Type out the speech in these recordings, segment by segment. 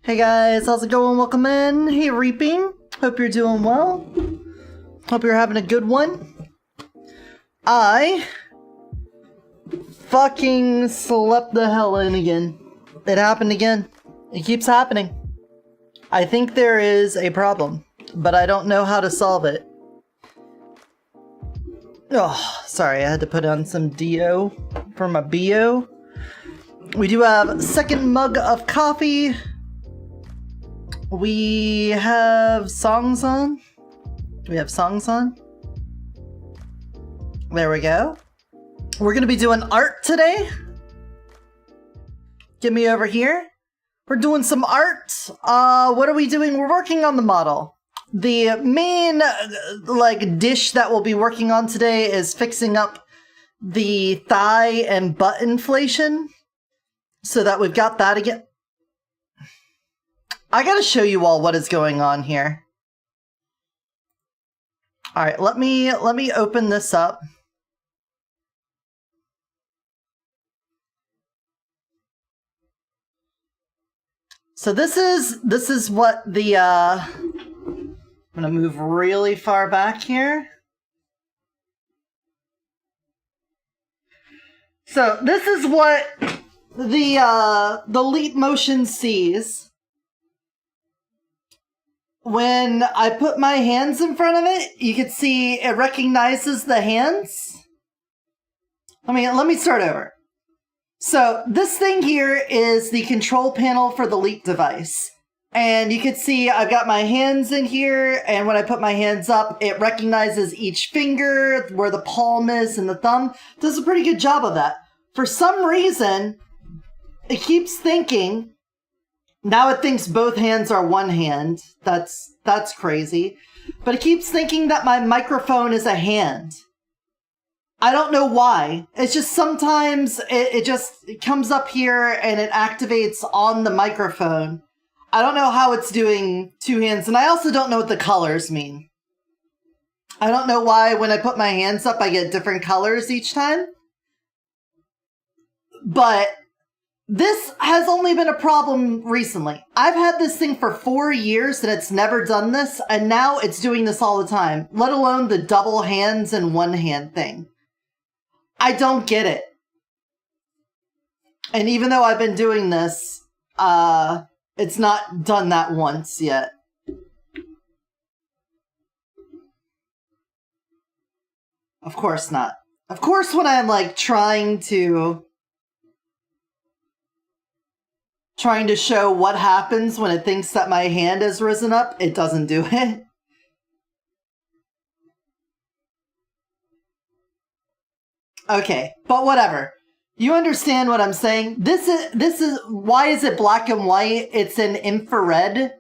Hey guys, how's it going? Welcome in. Hey Reaping. Hope you're doing well. Hope you're having a good one. I fucking slept the hell in again. It happened again. It keeps happening. I think there is a problem, but I don't know how to solve it. Oh, sorry, I had to put on some Dio for my BO. We do have a second mug of coffee. We have songs on. We have songs on. There we go. We're gonna be doing art today. Get me over here. We're doing some art. What are we doing? We're working on the model. The main dish that we'll be working on today is fixing up the thigh and butt inflation so that we've got that again. I gotta show you all what is going on here. All right, let me open this up. So this is what the I'm gonna move really far back here. So this is what the Leap Motion sees when I put my hands in front of it. You can see it recognizes the hands. Let me start over. So this thing here is the control panel for the Leap device. And you can see I've got my hands in here, and when I put my hands up, it recognizes each finger, where the palm is and the thumb. Does a pretty good job of that. For some reason, it keeps thinking, now it thinks both hands are one hand. That's crazy. But it keeps thinking that my microphone is a hand. I don't know why. It's just sometimes it comes up here and it activates on the microphone. I don't know how it's doing two hands, and I also don't know what the colors mean. I don't know why when I put my hands up I get different colors each time. But this has only been a problem recently. I've had this thing for 4 years and it's never done this, and now it's doing this all the time, let alone the double hands and one hand thing. I don't get it. And even though I've been doing this, it's not done that once yet. Of course not. Of course when I'm trying to show what happens when it thinks that my hand has risen up, it doesn't do it. Okay, but whatever. You understand what I'm saying? This is why is it black and white? It's an infrared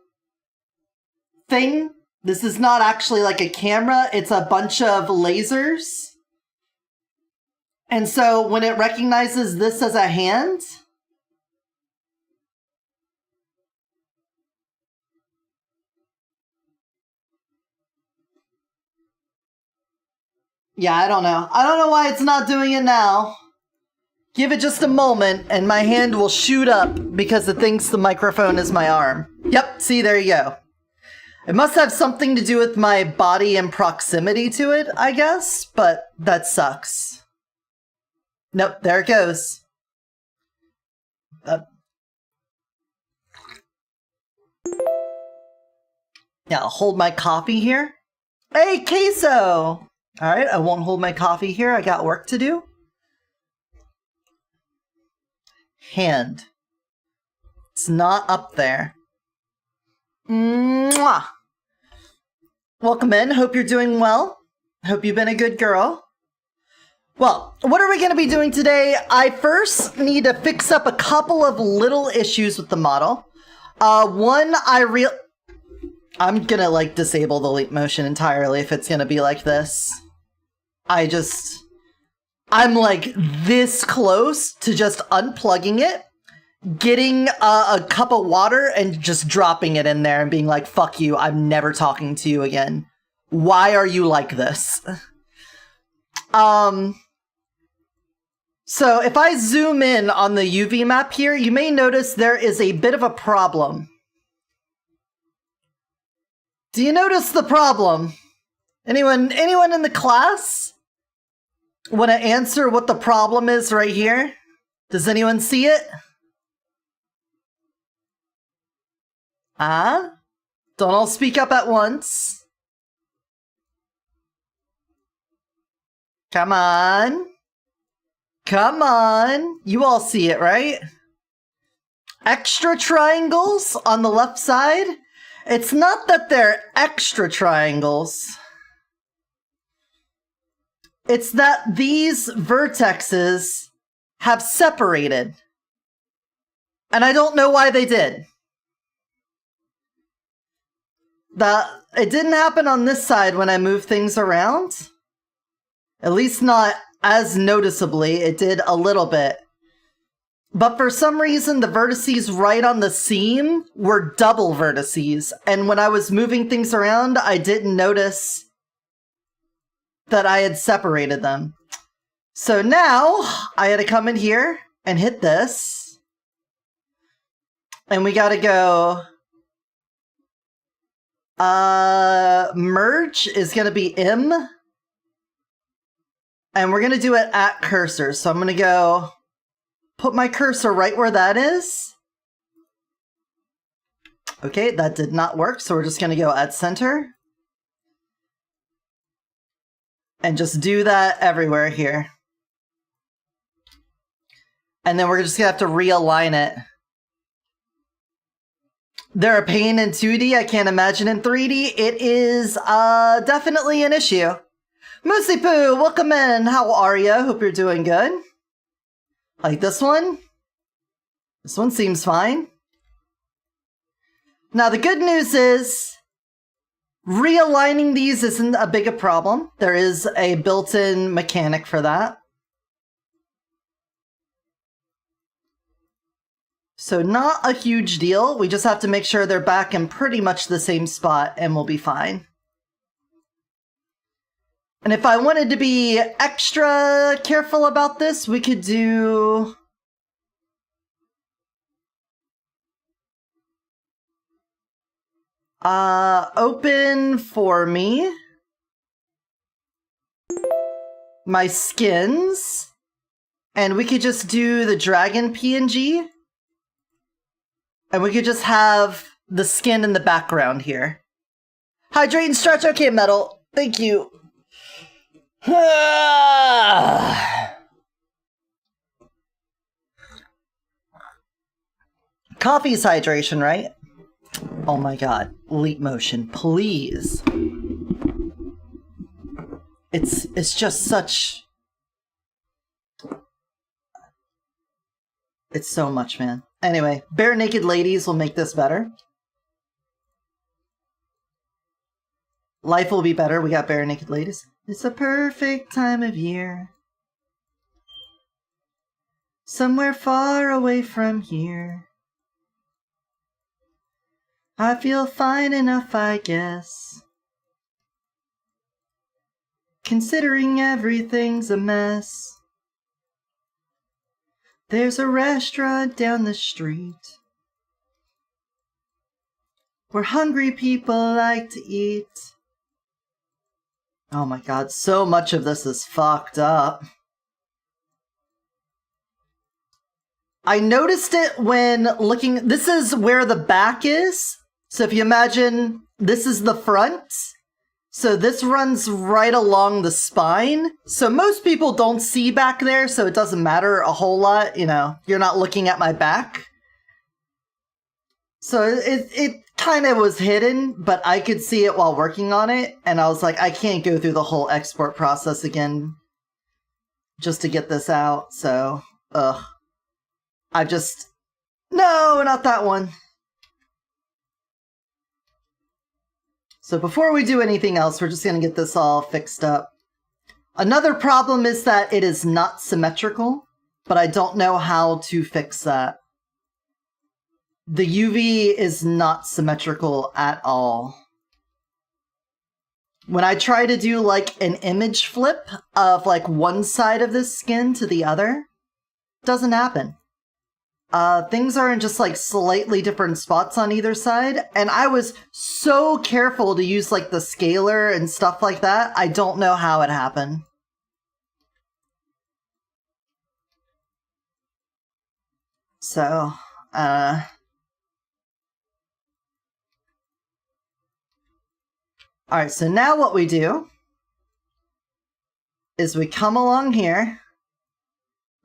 thing. This is not actually like a camera. It's a bunch of lasers. And so when it recognizes this as a hand, yeah, I don't know. I don't know why it's not doing it now. Give it just a moment and my hand will shoot up because it thinks the microphone is my arm. Yep, see, there you go. It must have something to do with my body and proximity to it, I guess, but that sucks. Nope, there it goes. Yeah, I'll hold my coffee here. Hey, queso! Alright, I won't hold my coffee here. I got work to do. Hand. It's not up there. Mwah! Welcome in. Hope you're doing well. Hope you've been a good girl. Well, what are we going to be doing today? I first need to fix up a couple of little issues with the model. One, I'm gonna disable the Leap Motion entirely if it's gonna be like this. I'm this close to just unplugging it, getting a cup of water and just dropping it in there and being like, fuck you, I'm never talking to you again. Why are you like this? So if I zoom in on the UV map here, you may notice there is a bit of a problem. Do you notice the problem? Anyone in the class want to answer what the problem is right here? Does anyone see it? Don't all speak up at once. Come on. Come on. You all see it, right? Extra triangles on the left side. It's not that they're extra triangles. It's that these vertexes have separated. And I don't know why they did. It didn't happen on this side when I moved things around. At least not as noticeably. It did a little bit. But for some reason, the vertices right on the seam were double vertices. And when I was moving things around, I didn't notice that I had separated them. So now, I had to come in here and hit this. And we gotta go... merge is gonna be M. And we're gonna do it at cursor. So I'm gonna go put my cursor right where that is. Okay, that did not work, so we're just gonna go at center. And just do that everywhere here. And then we're just gonna have to realign it. They're a pain in 2D, I can't imagine in 3D. It is definitely an issue. Moosey Poo, welcome in. How are you? Hope you're doing good. Like this one? This one seems fine. Now the good news is, realigning these isn't a big a problem. There is a built-in mechanic for that. So not a huge deal. We just have to make sure they're back in pretty much the same spot and we'll be fine. And if I wanted to be extra careful about this, we could do... open for me my skins. And we could just do the dragon PNG. And we could just have the skin in the background here. Hydrate and stretch. Okay, Metal. Thank you. Coffee's hydration, right? Oh my god. Leap motion, please. It's just such... It's so much, man. Anyway, Bare Naked Ladies will make this better. Life will be better. We got Bare Naked Ladies. It's a perfect time of year. Somewhere far away from here. I feel fine enough, I guess. Considering everything's a mess. There's a restaurant down the street where hungry people like to eat. Oh my god, so much of this is fucked up. I noticed it when looking... This is where the back is. So if you imagine, this is the front. So this runs right along the spine. So most people don't see back there, so it doesn't matter a whole lot. You know, you're not looking at my back. So it kind of was hidden, but I could see it while working on it. And I was like, I can't go through the whole export process again just to get this out. So, ugh. I just... No, not that one. So before we do anything else, we're just going to get this all fixed up. Another problem is that it is not symmetrical, but I don't know how to fix that. The UV is not symmetrical at all. When I try to do like an image flip of like one side of this skin to the other, it doesn't happen. things are in just like slightly different spots on either side. And I was so careful to use like the scaler and stuff like that. I don't know how it happened. So, alright, so now what we do is we come along here,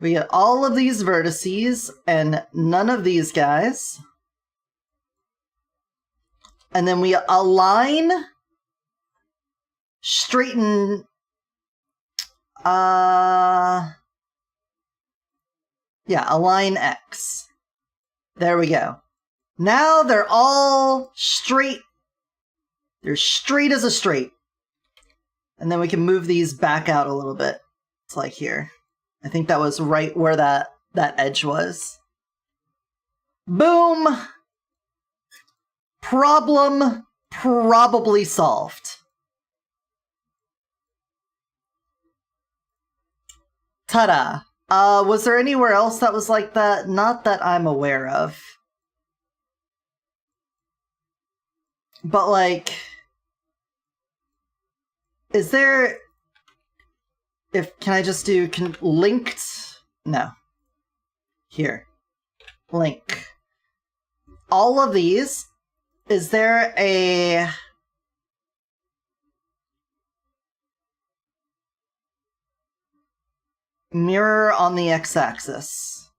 we get all of these vertices and none of these guys, and then we align, straighten, align X. There we go. Now they're all straight. They're straight as a straight. And then we can move these back out a little bit. It's like here. I think that was right where that edge was. Boom! Problem probably solved. Ta-da! Was there anywhere else that was like that? Not that I'm aware of. But like, is there, can I just do linked? No. Here. Link. All of these, is there a mirror on the x-axis?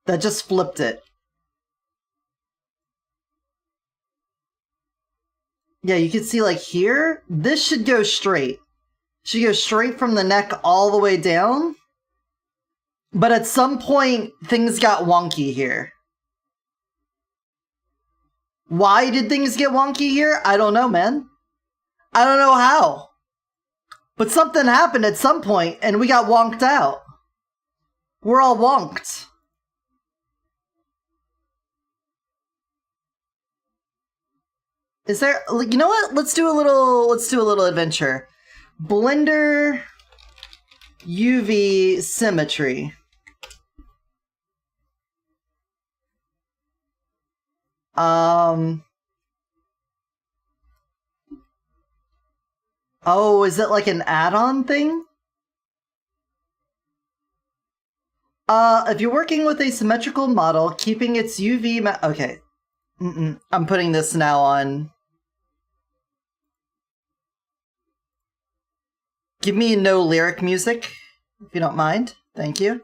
That just flipped it. Yeah, you can see like here, this should go straight. Should go straight from the neck all the way down. But at some point, things got wonky here. Why did things get wonky here? I don't know, man. I don't know how. But something happened at some point, and we got wonked out. We're all wonked. Is there, you know what? Let's do a little adventure. Blender UV symmetry. Oh, is it like an add-on thing? If you're working with a symmetrical model, keeping its UV okay. I'm putting this now on. Give me no lyric music, if you don't mind. Thank you.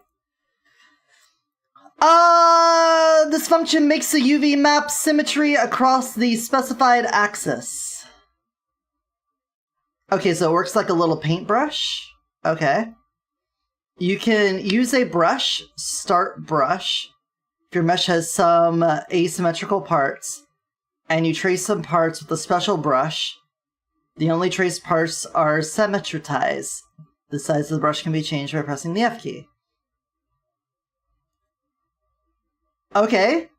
This function makes the UV map symmetry across the specified axis. Okay, so it works like a little paintbrush. Okay. You can use a brush, start brush. If your mesh has some asymmetrical parts, and you trace some parts with a special brush, the only traced parts are symmetrized. The size of the brush can be changed by pressing the F key. Okay.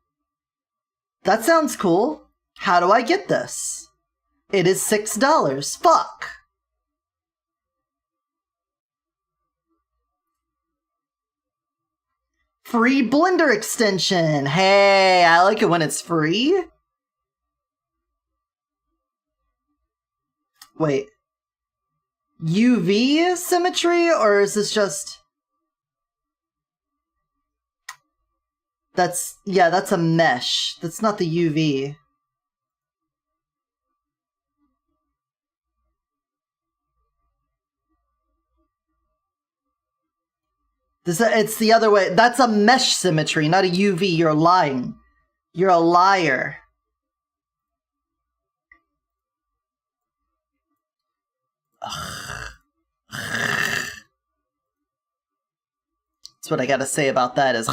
That sounds cool. How do I get this? It is $6. Fuck! Free Blender extension! Hey, I like it when it's free. Wait. UV symmetry, or is this just... That's a mesh. That's not the UV. It's the other way. That's a mesh symmetry, not a UV. You're lying. You're a liar. That's what I gotta say about that is...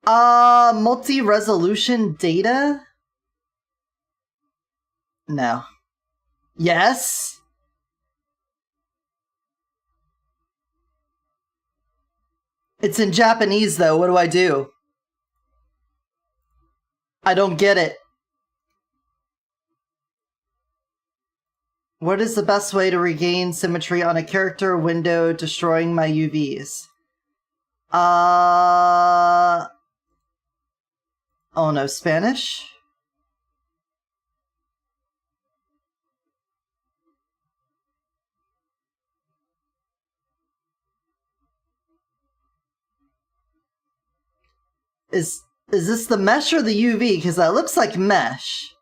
multi-resolution data? No. Yes? It's in Japanese, though. What do I do? I don't get it. What is the best way to regain symmetry on a character window destroying my UVs? Oh no, Spanish? Is this the mesh or the UV? Because that looks like mesh.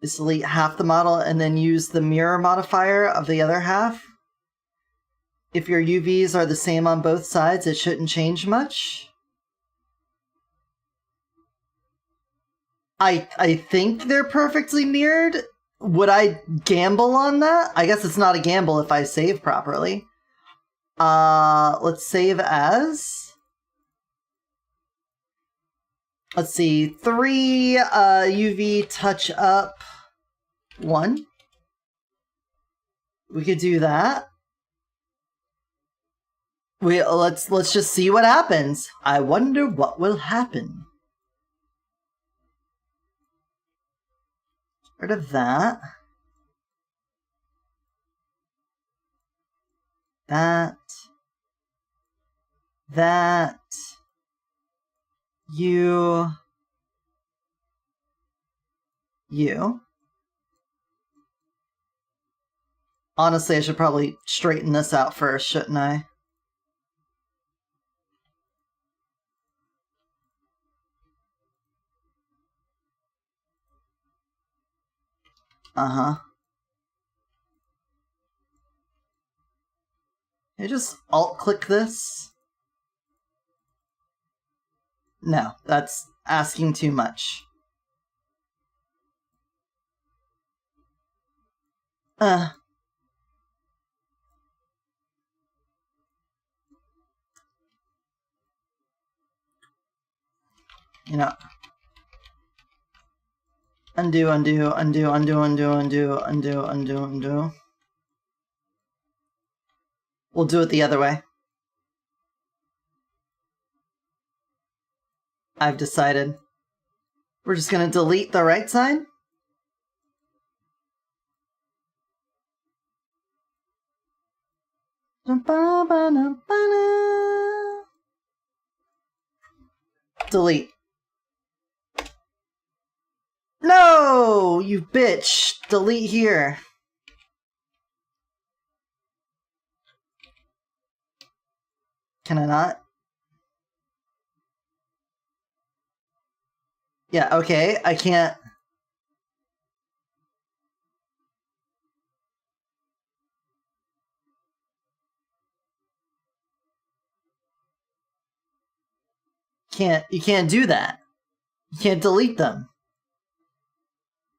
Just delete half the model and then use the mirror modifier of the other half. If your UVs are the same on both sides, it shouldn't change much. I think they're perfectly mirrored. Would I gamble on that? I guess it's not a gamble if I save properly. Let's save as... Let's see, 3 UV touch up 1. We could do that. Let's just see what happens. I wonder what will happen. Rid of that. That. You. Honestly, I should probably straighten this out first, shouldn't I? Uh-huh. Can I just alt-click this? No, that's asking too much. You know. Undo, undo, undo, undo, undo, undo, undo, undo, undo. We'll do it the other way. I've decided. We're just gonna delete the right side. Delete. No, you bitch! Delete here. Can I not? Yeah, okay, I can't. You can't do that. You can't delete them.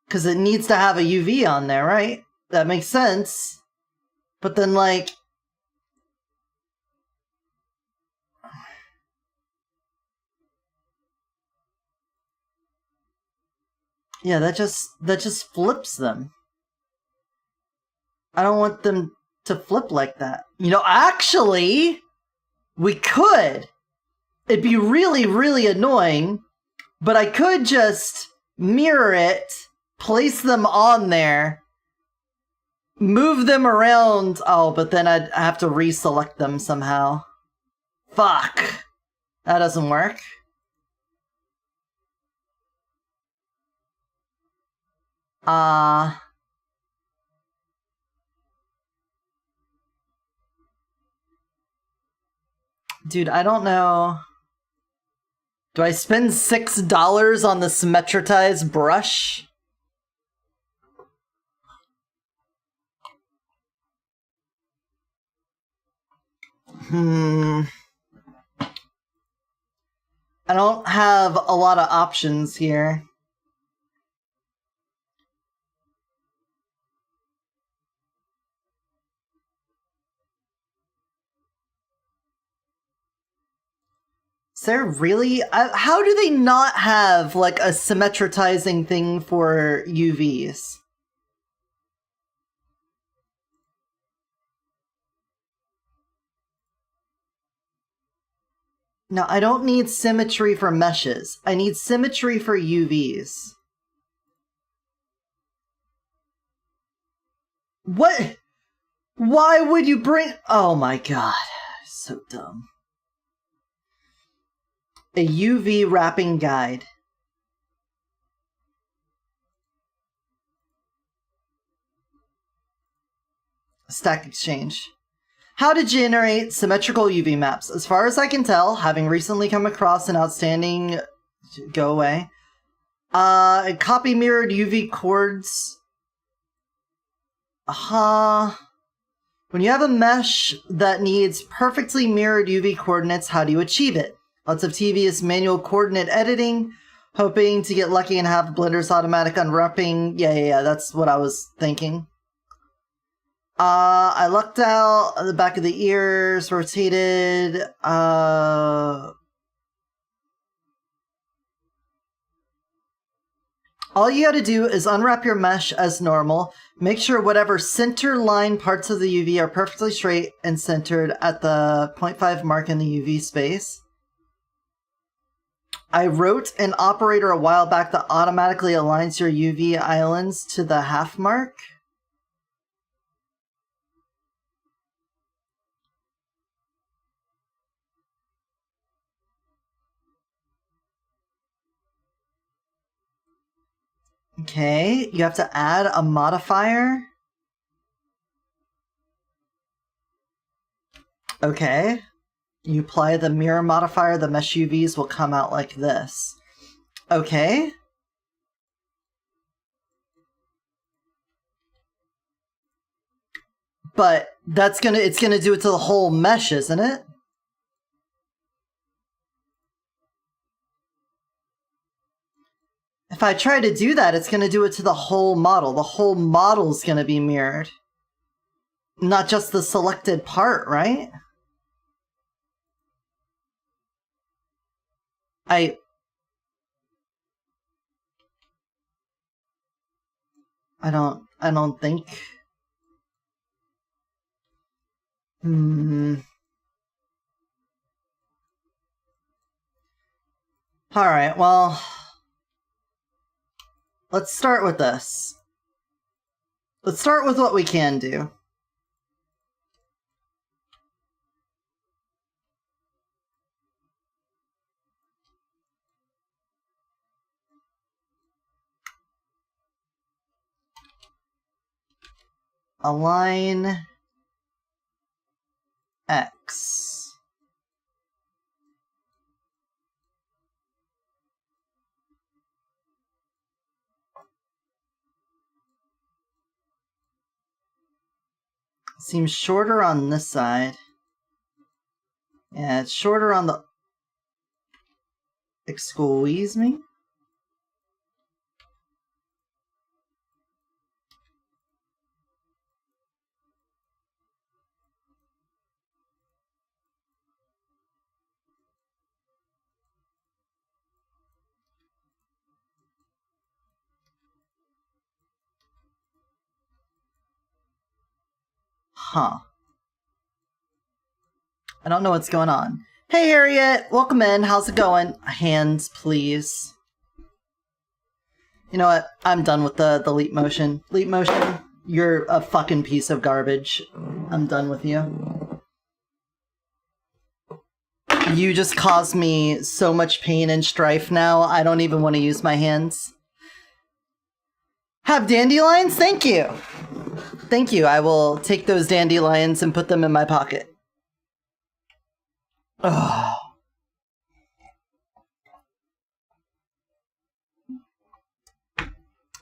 Because it needs to have a UV on there, right? That makes sense. But then, like... Yeah, that just flips them. I don't want them to flip like that. You know, actually, we could. It'd be really, really annoying, but I could just mirror it, place them on there, move them around. Oh, but then I'd have to reselect them somehow. Fuck. That doesn't work. Dude, I don't know. Do I spend $6 on the symmetritized brush? I don't have a lot of options here. Is there really? How do they not have, like, a symmetritizing thing for UVs? No, I don't need symmetry for meshes. I need symmetry for UVs. What? Why would you bring... Oh my god. So dumb. A UV wrapping guide. Stack Exchange. How to generate symmetrical UV maps. As far as I can tell, having recently come across an outstanding... Go away. Copy mirrored UV chords. When you have a mesh that needs perfectly mirrored UV coordinates, how do you achieve it? Lots of tedious manual coordinate editing, hoping to get lucky and have Blender's automatic unwrapping. Yeah, that's what I was thinking. I lucked out, the back of the ears, rotated, all you gotta do is unwrap your mesh as normal, make sure whatever center line parts of the UV are perfectly straight and centered at the 0.5 mark in the UV space. I wrote an operator a while back that automatically aligns your UV islands to the half mark. Okay, you have to add a modifier. Okay. You apply the mirror modifier, the mesh UVs will come out like this. Okay. But it's gonna do it to the whole mesh, isn't it? If I try to do that, it's gonna do it to the whole model. The whole model's gonna be mirrored. Not just the selected part, right? I don't think... Alright, well... Let's start with this. Let's start with what we can do. Align X. Seems shorter on this side. Yeah, it's shorter on the... Excuse me? Huh. I don't know what's going on. Hey Harriet, welcome in. How's it going? Hands, please. You know what? I'm done with the leap motion. Leap motion, you're a fucking piece of garbage. I'm done with you. You just caused me so much pain and strife now, I don't even want to use my hands. Have dandelions? Thank you! Thank you, I will take those dandelions and put them in my pocket. Ugh.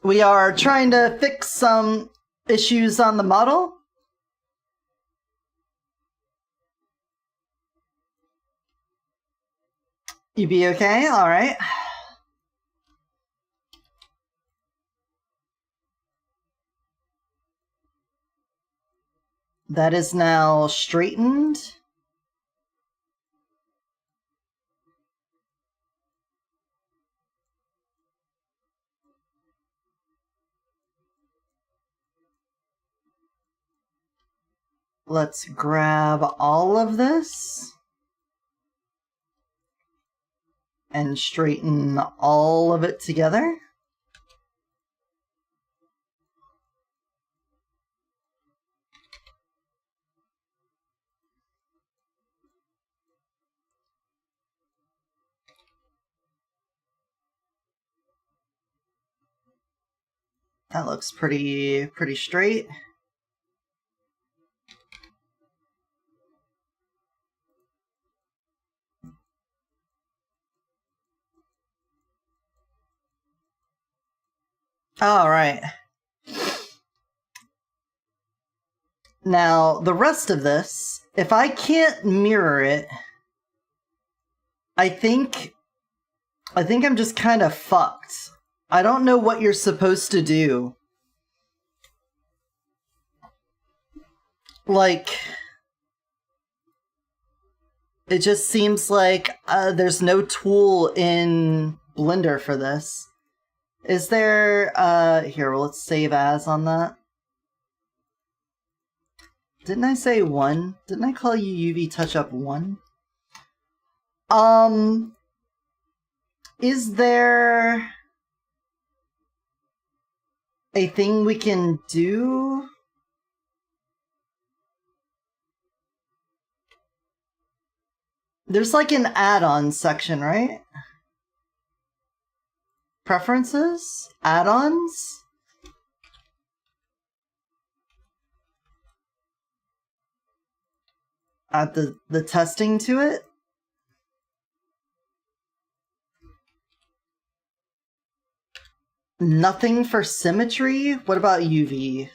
We are trying to fix some issues on the model. You be okay? Alright. That is now straightened. Let's grab all of this. and straighten all of it together. That looks pretty straight. All right. Now, the rest of this, if I can't mirror it, I think I'm just kind of fucked. I don't know what you're supposed to do. Like, it just seems like there's no tool in Blender for this. Is there, here, well, let's save as on that. Didn't I say 1? Didn't I call you UV Touch-Up 1? Is there a thing we can do? There's like an add-on section, right? Preferences? Add-ons? Add the testing to it? Nothing for symmetry? What about UV?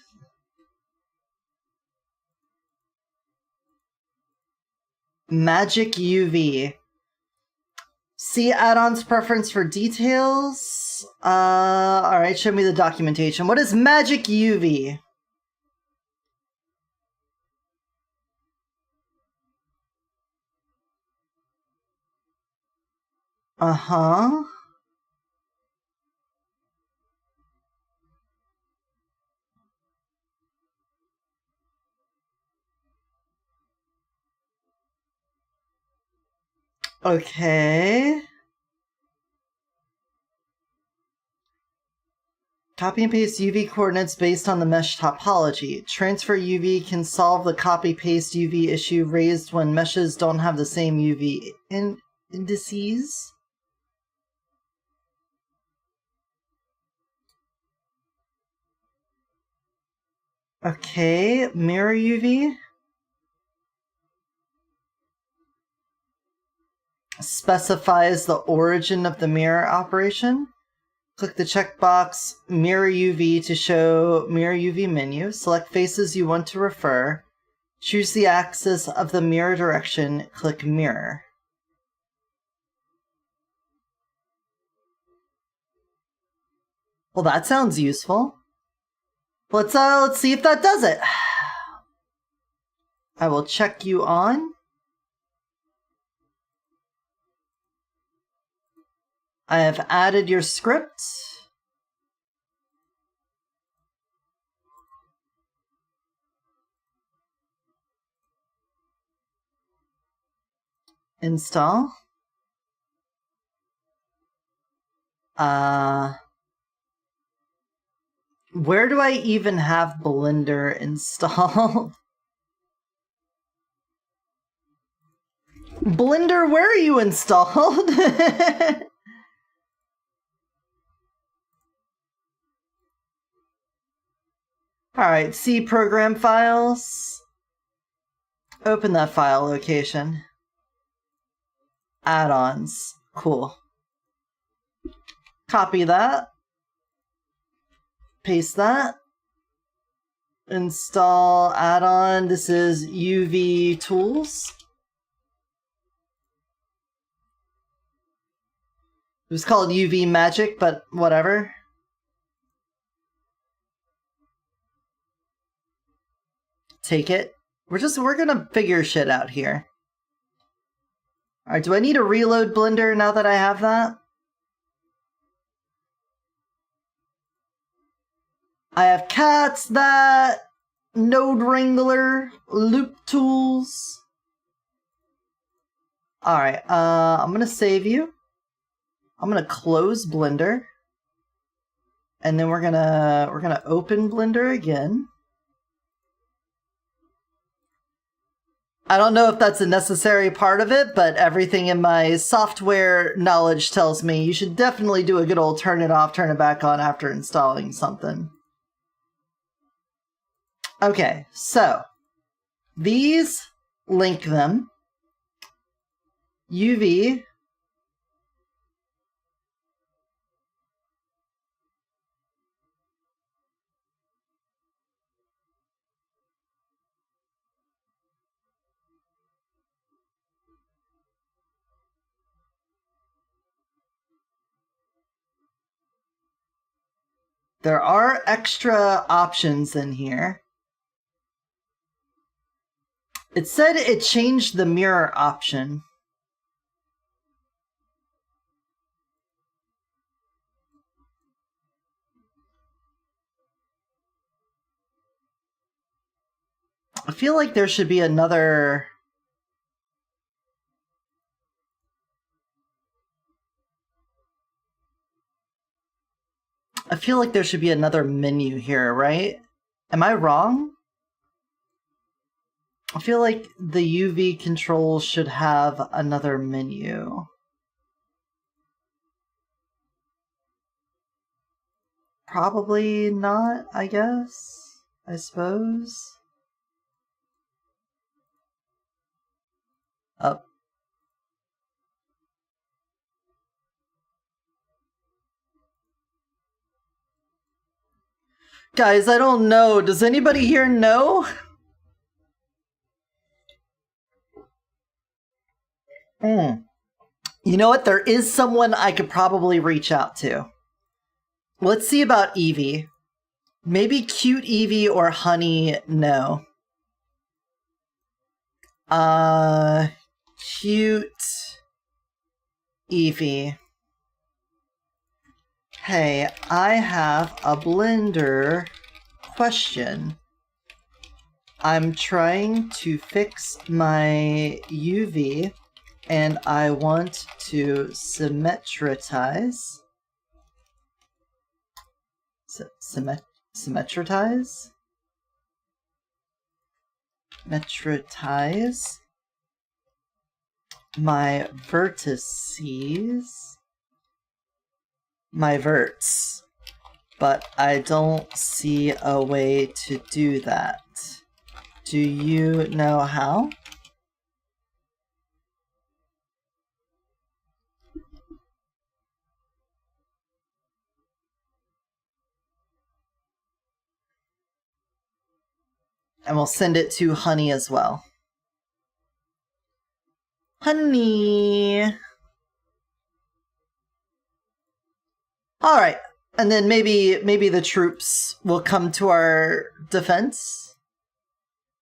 Magic UV. See add-ons preference for details. Alright, show me the documentation. What is Magic UV? Uh-huh. Okay. Copy and paste UV coordinates based on the mesh topology. Transfer UV can solve the copy-paste UV issue raised when meshes don't have the same UV indices. Okay, mirror UV. Specifies the origin of the mirror operation. Click the checkbox Mirror UV to show Mirror UV menu. Select faces you want to refer. Choose the axis of the mirror direction. Click Mirror. Well, that sounds useful. Let's see if that does it. I will check you on. I have added your script. Install. Where do I even have Blender installed? Blender, where are you installed? Alright, see program files. Open that file location. Add-ons. Cool. Copy that. Paste that. Install add-on. This is UV tools. It was called UV Magic, but whatever. Take it. We're gonna figure shit out here. Alright, do I need to reload Blender now that I have that? I have cats, that, node wrangler, loop tools. Alright, I'm gonna save you. I'm gonna close Blender. And then we're gonna open Blender again. I don't know if that's a necessary part of it, but everything in my software knowledge tells me you should definitely do a good old turn it off, turn it back on after installing something. Okay, so these link them. UV. There are extra options in here. It said it changed the mirror option. I feel like there should be another... I feel like there should be another menu here, right? Am I wrong? I feel like the UV control should have another menu. Probably not, I guess. I suppose. Up. Guys, I don't know. Does anybody here know? You know what? There is someone I could probably reach out to. Let's see about Evie. Maybe Cute Evie or Honey, no. Cute Evie. Hey, I have a Blender question. I'm trying to fix my UV and I want to symmetritize. Symmetritize? Metritize my vertices. My verts, but I don't see a way to do that. Do you know how? And we'll send it to Honey as well. Honey! Alright, and then maybe the troops will come to our defense.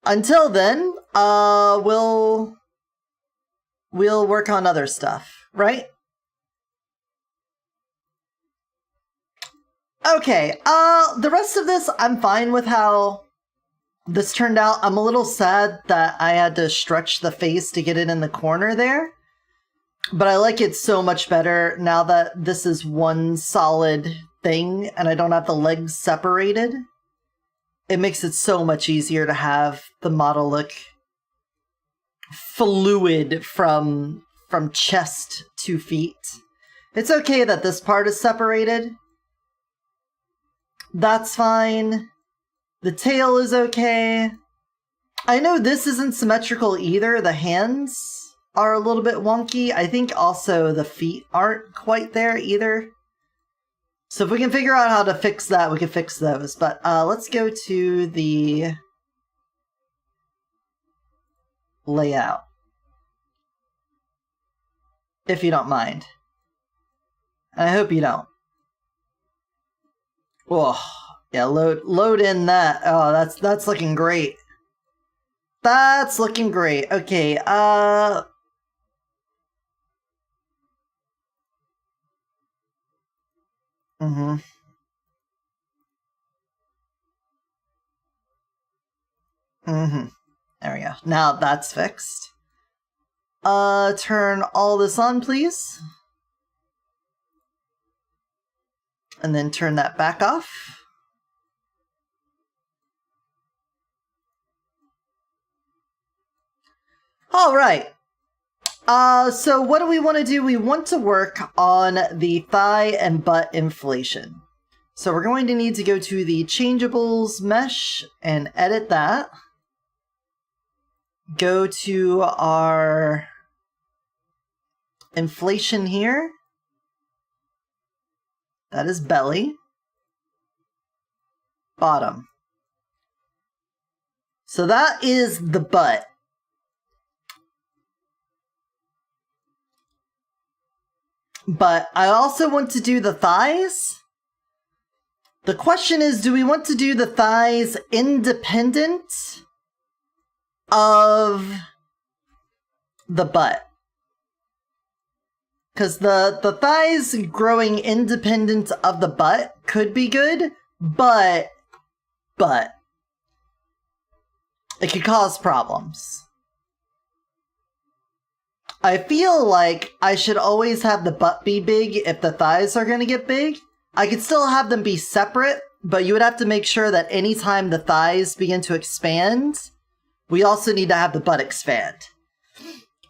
Until then, we'll work on other stuff, right? Okay, the rest of this, I'm fine with how this turned out. I'm a little sad that I had to stretch the face to get it in the corner there. But I like it so much better now that this is one solid thing and I don't have the legs separated. It makes it so much easier to have the model look fluid from chest to feet. It's okay that this part is separated. That's fine. The tail is okay. I know this isn't symmetrical either. The hands are a little bit wonky. I think also the feet aren't quite there either. So if we can figure out how to fix that, we can fix those. But let's go to the layout, if you don't mind. I hope you don't. Oh, yeah, load in that. Oh, that's looking great. That's looking great. Okay, There we go. Now that's fixed. Turn all this on, please. and then turn that back off. All right. So what do we want to do? We want to work on the thigh and butt inflation. So we're going to need to go to the changeables mesh and edit that. Go to our inflation here. That is belly. Bottom. So that is the butt. But I also want to do the thighs. The question is, do we want to do the thighs independent of the butt? Because the thighs growing independent of the butt could be good, but it could cause problems. I feel like I should always have the butt be big if the thighs are going to get big. I could still have them be separate, but you would have to make sure that anytime the thighs begin to expand, we also need to have the butt expand.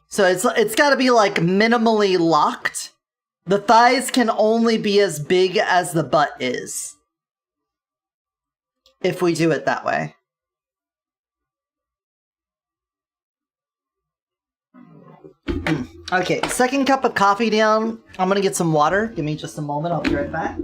So it's got to be like minimally locked. The thighs can only be as big as the butt is, if we do it that way. Okay, second cup of coffee down. I'm gonna get some water. Give me just a moment, I'll be right back.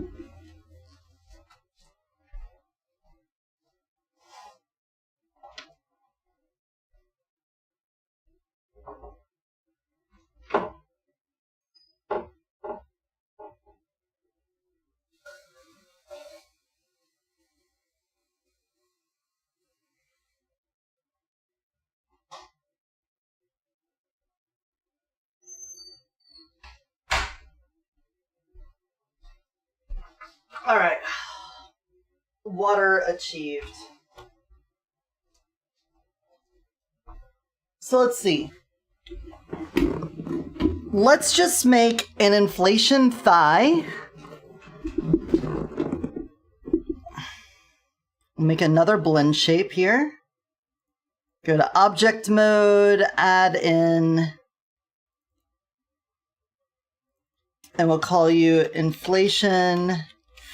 Alright. Water achieved. So let's see. Let's just make an inflation thigh. Make another blend shape here. Go to object mode, add in, and we'll call you inflation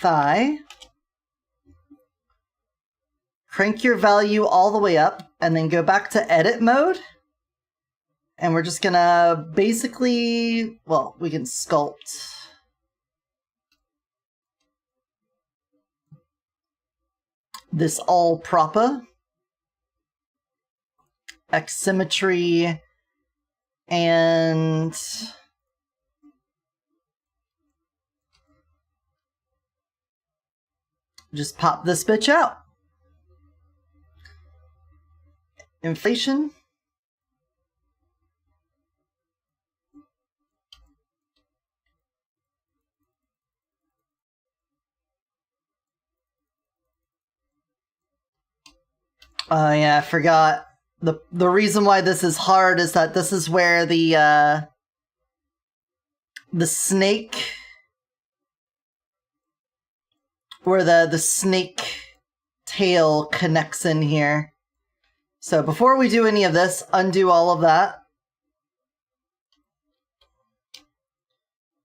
thigh. Crank your value all the way up, and then go back to edit mode. And we're just gonna basically, well, we can sculpt. This all proper. X symmetry. And just pop this bitch out. Inflation. Oh yeah, I forgot. The reason why this is hard is that this is where the snake, where the snake tail connects in here. So before we do any of this, undo all of that.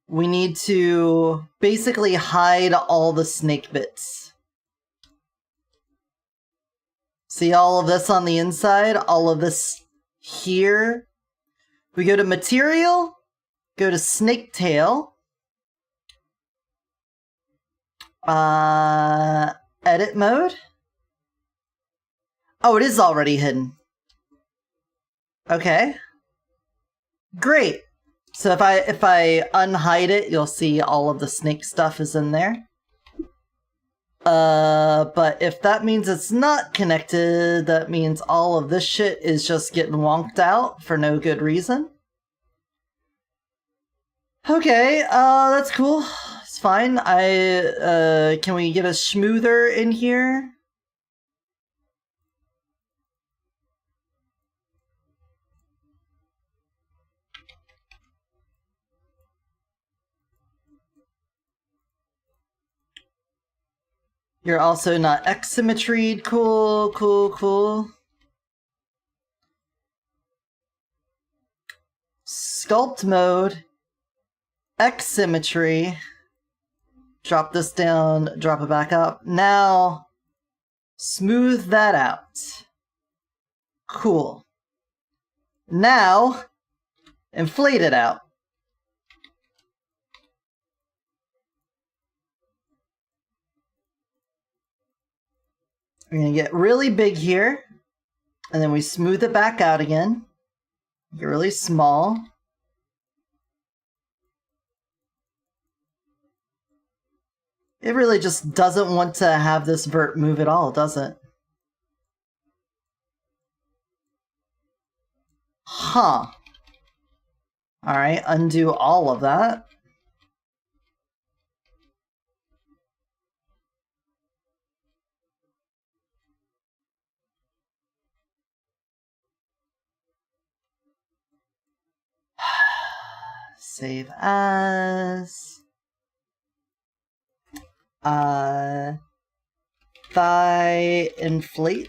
We need to basically hide all the snake bits. See all of this on the inside? All of this here. We go to material, go to snake tail. Edit mode. Oh, it is already hidden. Okay. Great. So if I unhide it, you'll see all of the snake stuff is in there. But if that means it's not connected, that means all of this shit is just getting wonked out for no good reason. Okay, that's cool. It's fine. Can we get a schmoother in here? You're also not X-symmetried. Cool, cool, cool. Sculpt mode. X-symmetry. Drop this down, drop it back up. Now, smooth that out. Cool. Now, inflate it out. We're going to get really big here, and then we smooth it back out again. Get really small. It really just doesn't want to have this vert move at all, does it? Huh. Alright, undo all of that. Save as... thigh inflate.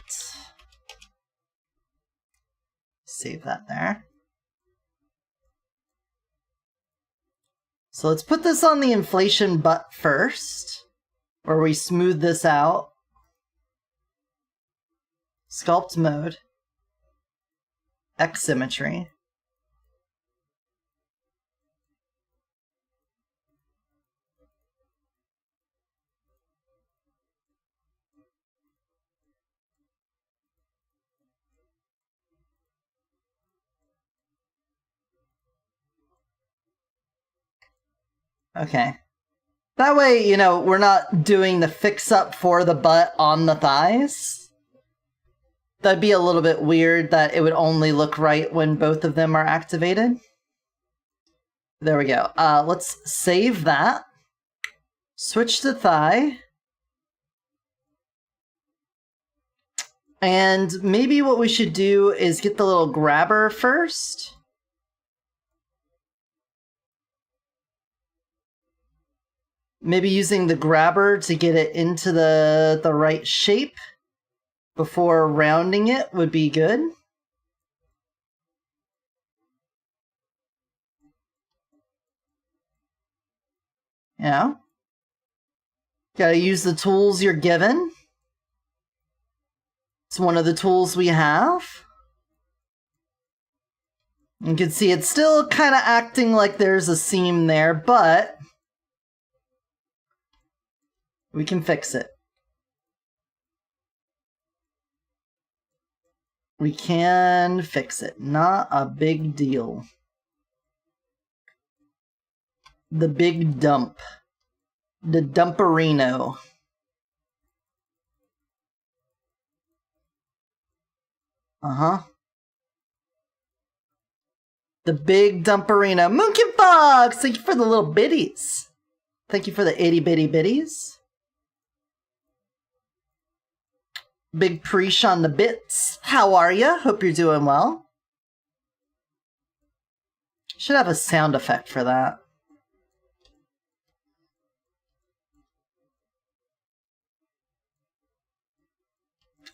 Save that there. So let's put this on the inflation butt first, where we smooth this out. Sculpt mode. X symmetry. Okay. That way, you know, we're not doing the fix-up for the butt on the thighs. That'd be a little bit weird that it would only look right when both of them are activated. There we go. Let's save that. Switch to thigh. And maybe what we should do is get the little grabber first. Maybe using the grabber to get it into the right shape before rounding it would be good. Yeah. Gotta use the tools you're given. It's one of the tools we have. You can see it's still kind of acting like there's a seam there, but we can fix it. We can fix it. Not a big deal. The big dump. The dumperino. Uh-huh. The big dumperino. Moonkin Fox! Thank you for the little bitties. Thank you for the itty bitty bitties. Big Preesh on the bits. How are ya? Hope you're doing well. Should have a sound effect for that.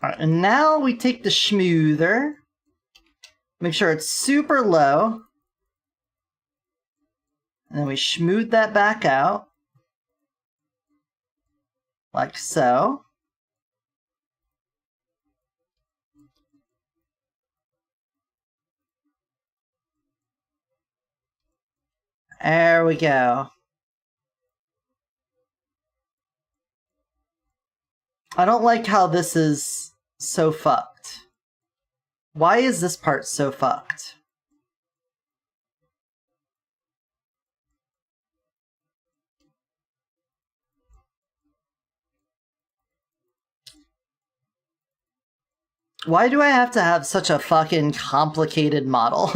Alright, and now we take the schmoother. Make sure it's super low. And then we schmooth that back out. Like so. There we go. I don't like how this is so fucked. Why is this part so fucked? Why do I have to have such a fucking complicated model?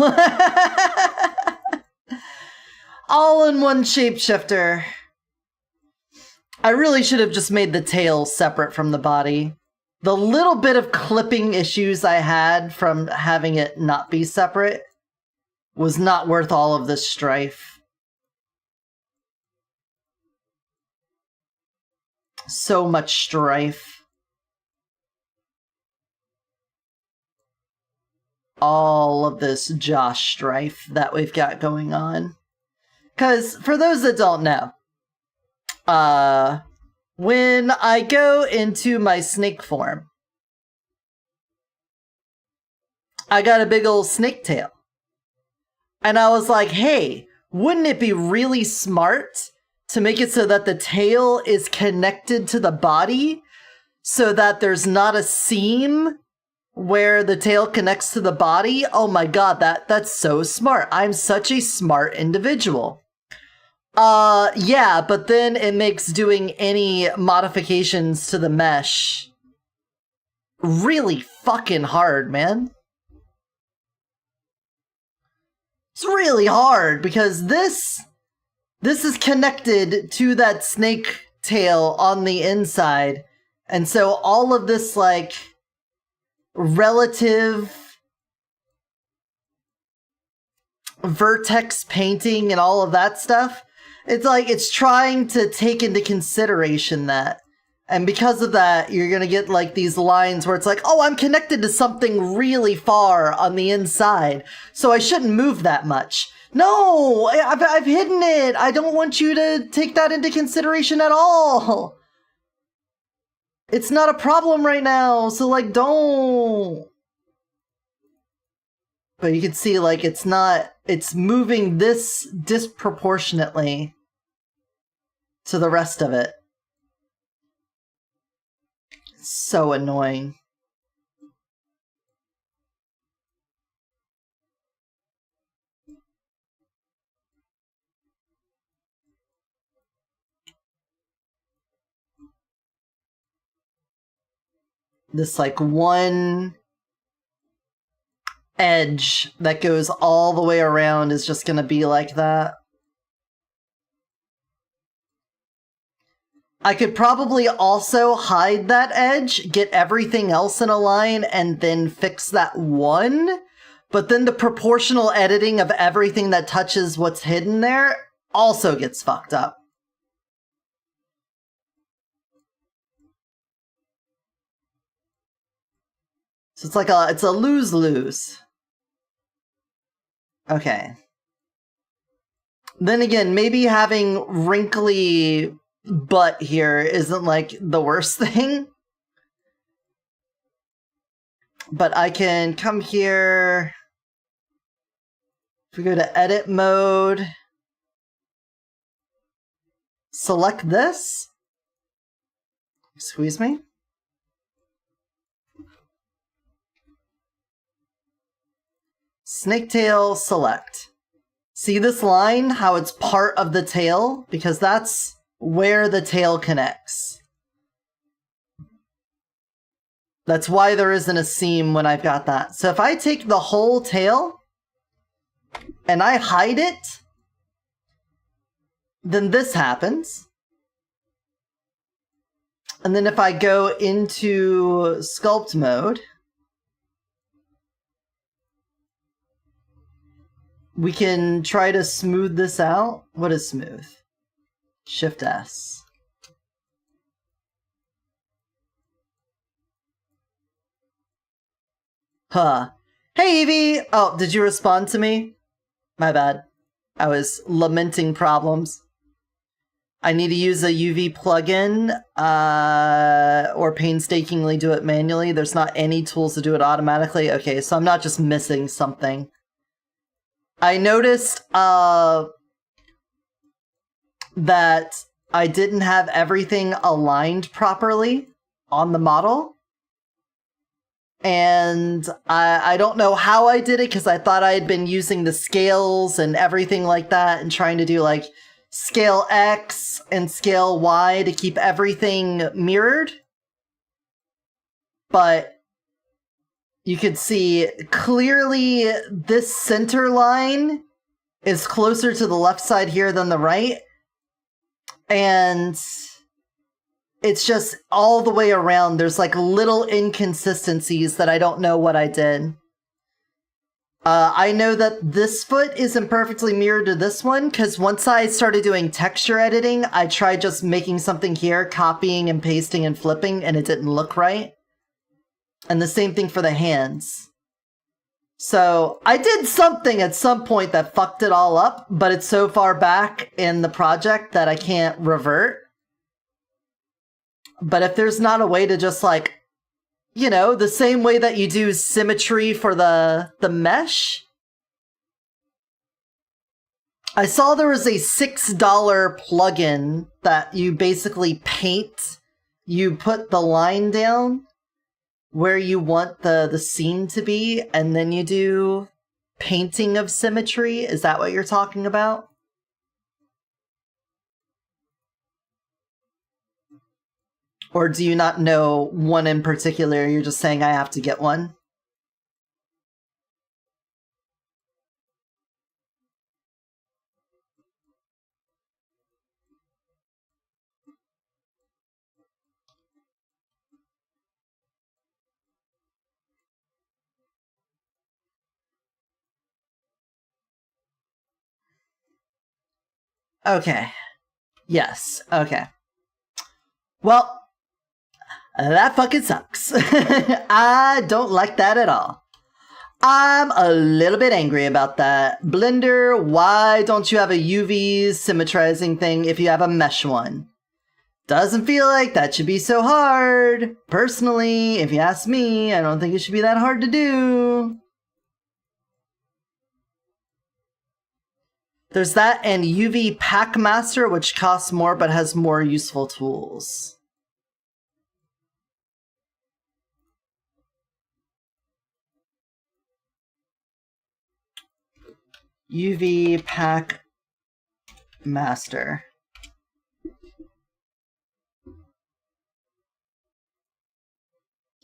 All in one shapeshifter. I really should have just made the tail separate from the body. The little bit of clipping issues I had from having it not be separate was not worth all of this strife. So much strife. All of this Josh strife that we've got going on. Because, for those that don't know, when I go into my snake form, I got a big old snake tail. And I was like, hey, wouldn't it be really smart to make it so that the tail is connected to the body so that there's not a seam where the tail connects to the body? Oh my god, that's so smart. I'm such a smart individual. Yeah, but then it makes doing any modifications to the mesh really fucking hard, man. It's really hard because this is connected to that snake tail on the inside. And so all of this, like, relative vertex painting and all of that stuff, it's like it's trying to take into consideration that. And because of that, you're going to get like these lines where it's like, oh, I'm connected to something really far on the inside, so I shouldn't move that much. No, I've hidden it. I don't want you to take that into consideration at all. It's not a problem right now, so like, don't. But you can see, like, it's moving this disproportionately to the rest of it. It's so annoying. This, like, one edge that goes all the way around is just gonna be like that. I could probably also hide that edge, get everything else in a line, and then fix that one. But then the proportional editing of everything that touches what's hidden there also gets fucked up. So it's like it's a lose-lose. Okay. Then again, maybe having wrinkly butt here isn't like the worst thing. But I can come here. If we go to edit mode, select this. Excuse me. Snake tail, select. See this line? How it's part of the tail? Because that's where the tail connects. That's why there isn't a seam when I've got that. So if I take the whole tail and I hide it, then this happens. And then if I go into sculpt mode, we can try to smooth this out. What is smooth? Shift S. Huh. Hey, Evie! Oh, did you respond to me? My bad. I was lamenting problems. I need to use a UV plugin, or painstakingly do it manually. There's not any tools to do it automatically. Okay, so I'm not just missing something. I noticed that I didn't have everything aligned properly on the model. And I don't know how I did it, because I thought I had been using the scales and everything like that and trying to do like scale X and scale Y to keep everything mirrored. But you could see clearly this center line is closer to the left side here than the right. And it's just all the way around. There's like little inconsistencies that I don't know what I did. I know that this foot isn't perfectly mirrored to this one, because once I started doing texture editing, I tried just making something here, copying and pasting and flipping, and it didn't look right. And the same thing for the hands. So I did something at some point that fucked it all up, but it's so far back in the project that I can't revert. But if there's not a way to just like, you know, the same way that you do symmetry for the mesh. I saw there was a $6 plugin that you basically paint. You put the line down where you want the scene to be, and then you do painting of symmetry. Is that what you're talking about? Or do you not know one in particular? You're just saying I have to get one? Okay. Yes. Okay. Well, that fucking sucks. I don't like that at all. I'm a little bit angry about that. Blender, why don't you have a UV symmetrizing thing if you have a mesh one? Doesn't feel like that should be so hard. Personally, if you ask me, I don't think it should be that hard to do. There's that and UV Pack Master, which costs more but has more useful tools. UV Pack Master.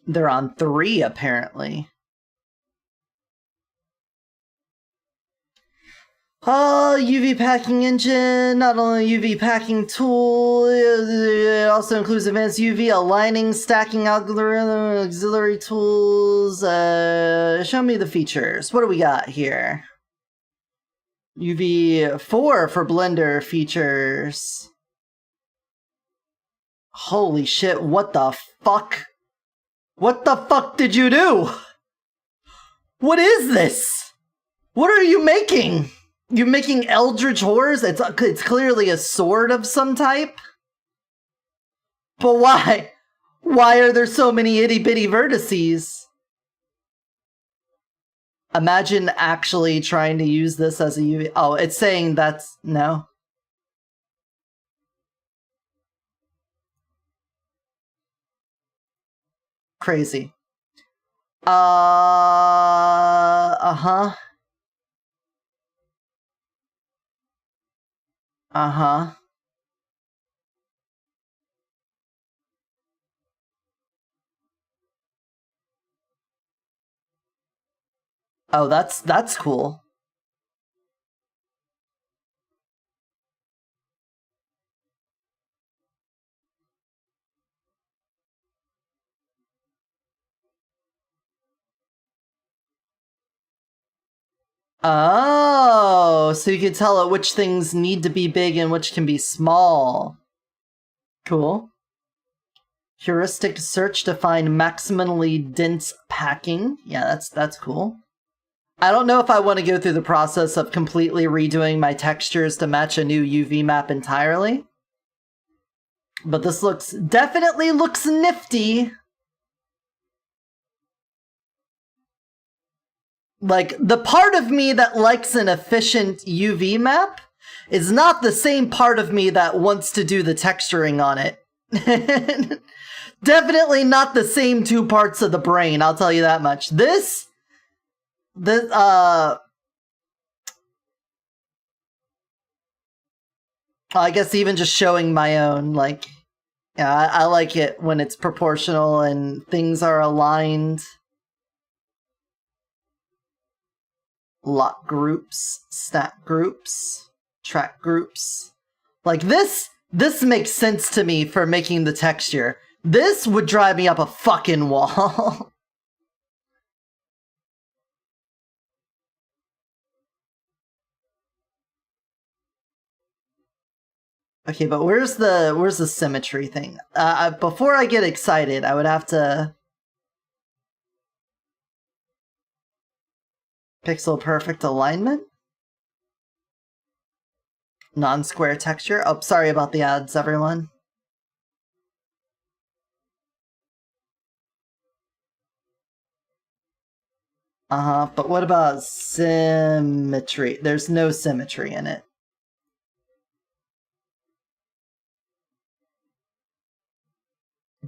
They're on 3, apparently. Oh, UV packing engine, not only UV packing tool, it also includes advanced UV aligning, stacking algorithm, auxiliary tools. Show me the features. What do we got here? UV 4 for Blender features. Holy shit, what the fuck? What the fuck did you do? What is this? What are you making? You're making Eldritch Horrors? It's clearly a sword of some type. But why? Why are there so many itty-bitty vertices? Imagine actually trying to use this as a UV... Oh, it's saying that's... No. Crazy. Uh-huh. Uh-huh. Oh, that's cool. Oh, so you can tell it which things need to be big and which can be small. Cool. Heuristic search to find maximally dense packing. Yeah, that's cool. I don't know if I want to go through the process of completely redoing my textures to match a new UV map entirely. But this definitely looks nifty. Like, the part of me that likes an efficient UV map is not the same part of me that wants to do the texturing on it. Definitely not the same two parts of the brain, I'll tell you that much. I guess even just showing my own, like, yeah, I like it when it's proportional and things are aligned. Lock groups, stack groups, track groups. Like this makes sense to me for making the texture. This would drive me up a fucking wall. Okay, but where's the symmetry thing? Before I get excited, I would have to pixel perfect alignment, non-square texture. Oh, sorry about the ads, everyone. But what about symmetry? There's no symmetry in it.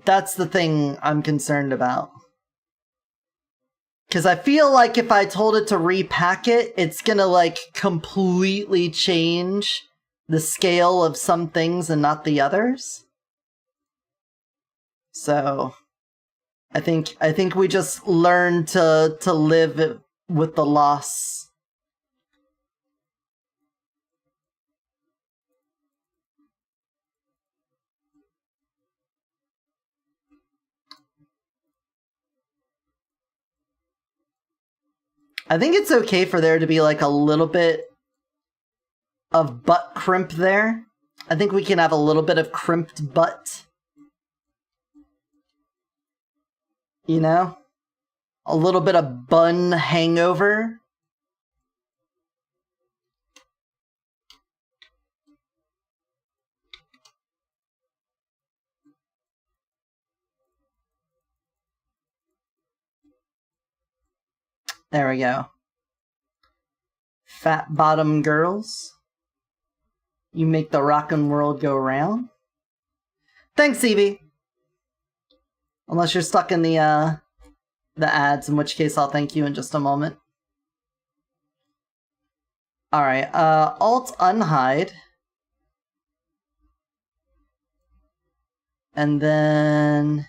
That's the thing I'm concerned about. Because I feel like if I told it to repack it, it's gonna, like, completely change the scale of some things and not the others. So, I think we just learn to live with the loss. I think it's okay for there to be, like, a little bit of butt crimp there. I think we can have a little bit of crimped butt. You know? A little bit of bun hangover. There we go. Fat bottom girls. You make the rockin' world go round. Thanks, Evie. Unless you're stuck in the ads, in which case I'll thank you in just a moment. Alright, Alt unhide. And then...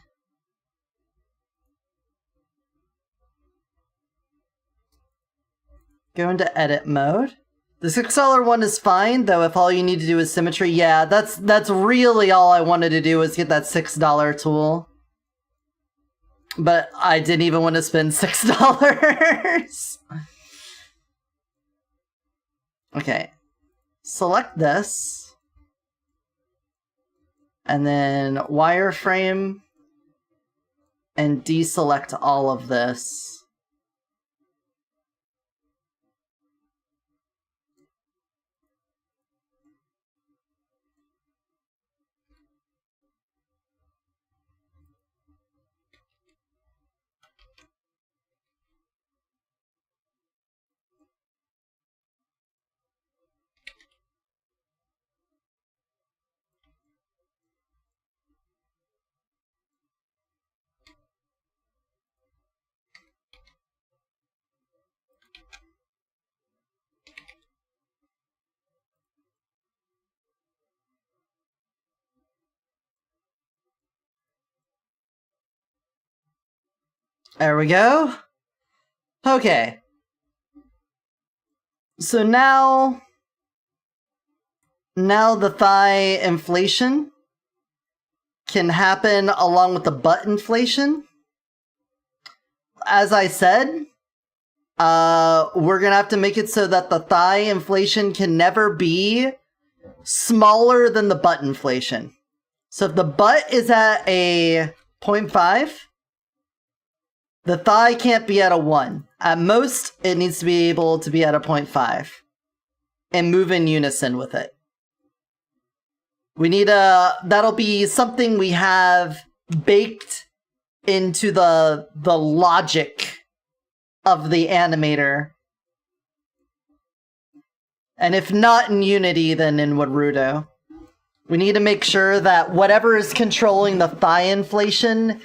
go into edit mode. The $6 one is fine, though if all you need to do is symmetry, yeah, that's really all I wanted to do was get that $6 tool. But I didn't even want to spend $6. Okay. Select this. And then wireframe. And deselect all of this. There we go. Okay. So now the thigh inflation can happen along with the butt inflation. As I said, we're gonna have to make it so that the thigh inflation can never be smaller than the butt inflation. So if the butt is at a 0.5, the thigh can't be at a 1. At most, it needs to be able to be at a 0.5 and move in unison with it. We need that'll be something we have baked into the logic of the animator. And if not in Unity, then in Warudo. We need to make sure that whatever is controlling the thigh inflation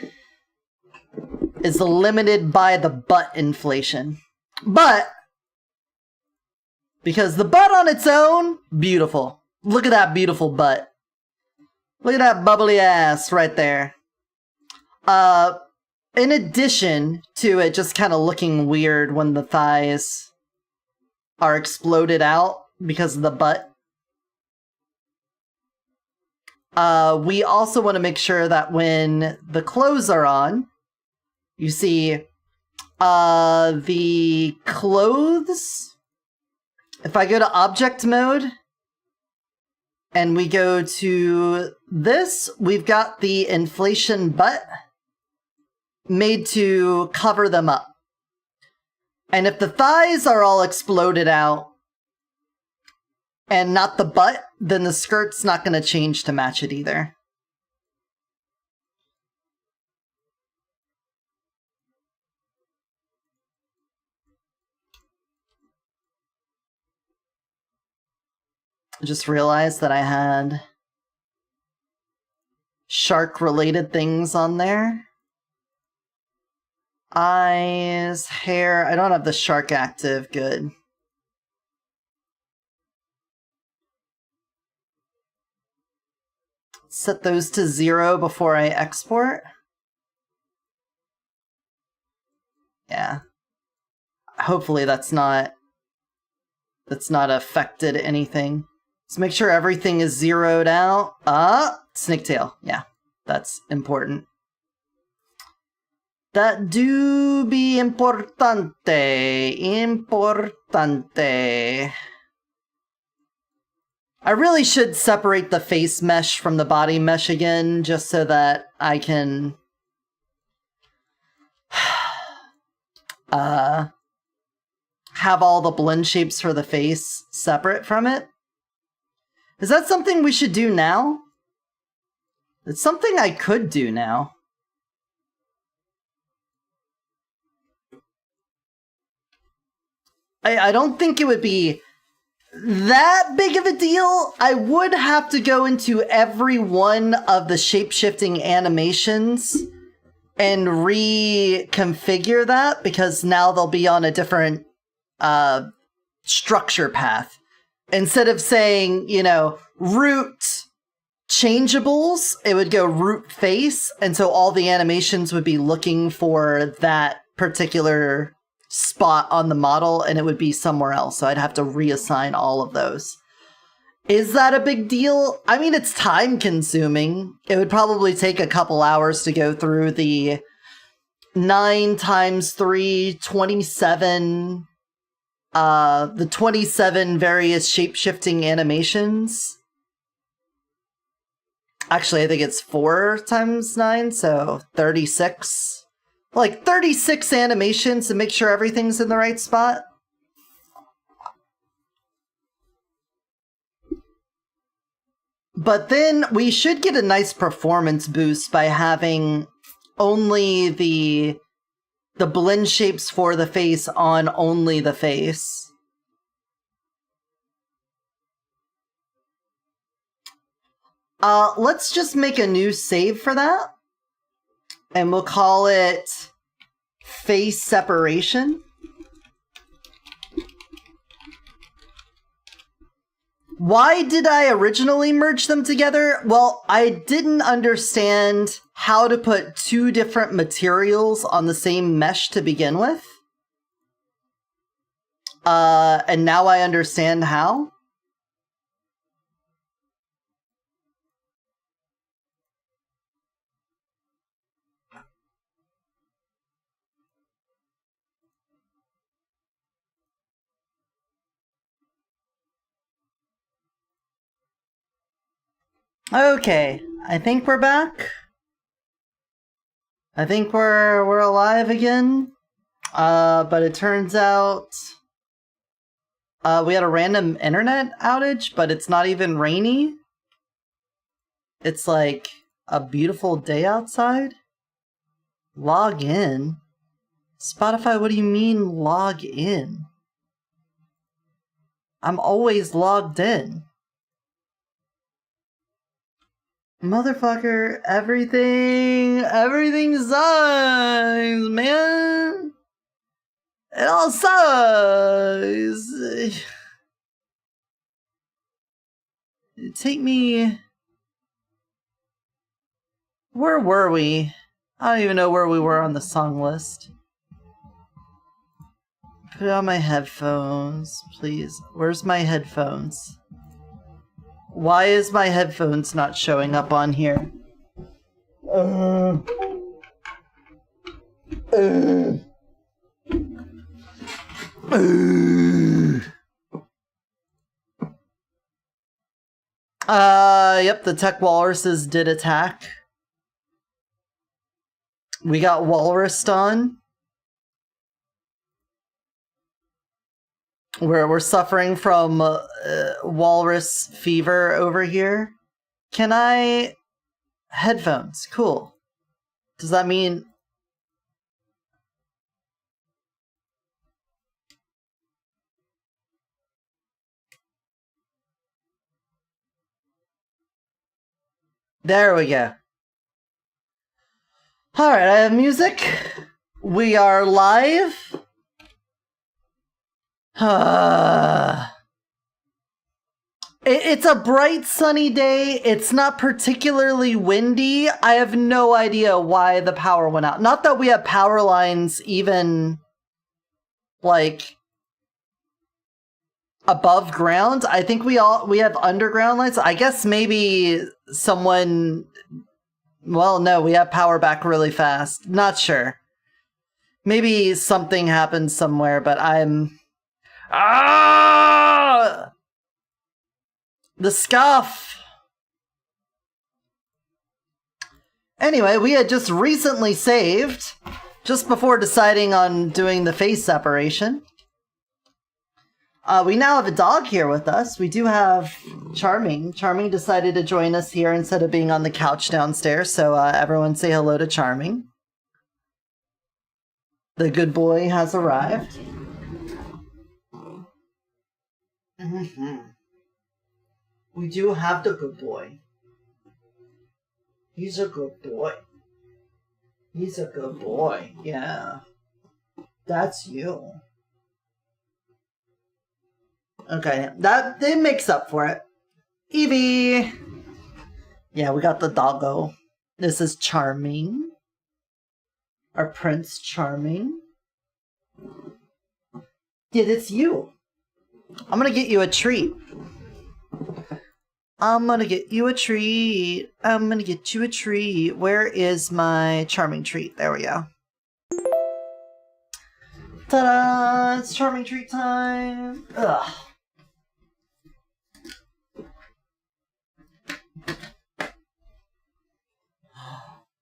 is limited by the butt inflation. But, because the butt on its own, beautiful. Look at that beautiful butt. Look at that bubbly ass right there. In addition to it just kind of looking weird when the thighs are exploded out because of the butt, we also want to make sure that when the clothes are on, you see the clothes, if I go to object mode and we go to this, we've got the inflation butt made to cover them up. And if the thighs are all exploded out and not the butt, then the skirt's not going to change to match it either. I just realized that I had shark-related things on there. Eyes, hair. I don't have the shark active. Good. Set those to 0 before I export. Yeah. Hopefully that's not affected anything. Let's make sure everything is zeroed out. Snaketail. Yeah, that's important. That do be importante. Importante. I really should separate the face mesh from the body mesh again, just so that I can have all the blend shapes for the face separate from it. Is that something we should do now? It's something I could do now. I don't think it would be that big of a deal. I would have to go into every one of the shape-shifting animations and reconfigure that, because now they'll be on a different structure path. Instead of saying, you know, root changeables, it would go root face, and so all the animations would be looking for that particular spot on the model, and it would be somewhere else, so I'd have to reassign all of those. Is that a big deal? I mean, it's time consuming. It would probably take a couple hours to go through the 9 times 3, 27, the 27 various shape-shifting animations. Actually, I think it's 4 times 9, so 36. Like 36 animations to make sure everything's in the right spot. But then we should get a nice performance boost by having only the blend shapes for the face on only the face. Let's just make a new save for that. And we'll call it face separation. Why did I originally merge them together? Well, I didn't understand how to put 2 different materials on the same mesh to begin with. And now I understand how. Okay, I think we're back. I think we're alive again. But it turns out we had a random internet outage, but it's not even rainy. It's like a beautiful day outside. Log in? Spotify, what do you mean log in? I'm always logged in. Motherfucker, everything sucks, man. It all sucks. Take me... Where were we? I don't even know where we were on the song list. Put on my headphones, please. Where's my headphones? Why is my headphones not showing up on here? Yep, the tech walruses did attack. We got walrused on. We're suffering from walrus fever over here. Can I... Headphones, cool. Does that mean... There we go. Alright, I have music. We are live. It's a bright sunny day. It's not particularly windy. I have no idea why the power went out. Not that we have power lines even, like, above ground. I think we have underground lines. I guess maybe someone... Well, no, we have power back really fast. Not sure. Maybe something happened somewhere, but I'm... Ah! The scuff! Anyway, we had just recently saved, just before deciding on doing the face separation. We now have a dog here with us. We do have Charming. Charming decided to join us here instead of being on the couch downstairs, so everyone say hello to Charming. The good boy has arrived. We do have the good boy. He's a good boy. He's a good boy, yeah. That's you. Okay, it makes up for it. Evie! Yeah, we got the doggo. This is Charming. Our Prince Charming. Yeah, it's you. I'm gonna get you a treat. I'm gonna get you a treat. I'm gonna get you a treat. Where is my Charming treat? There we go. Ta-da! It's Charming treat time. Ugh.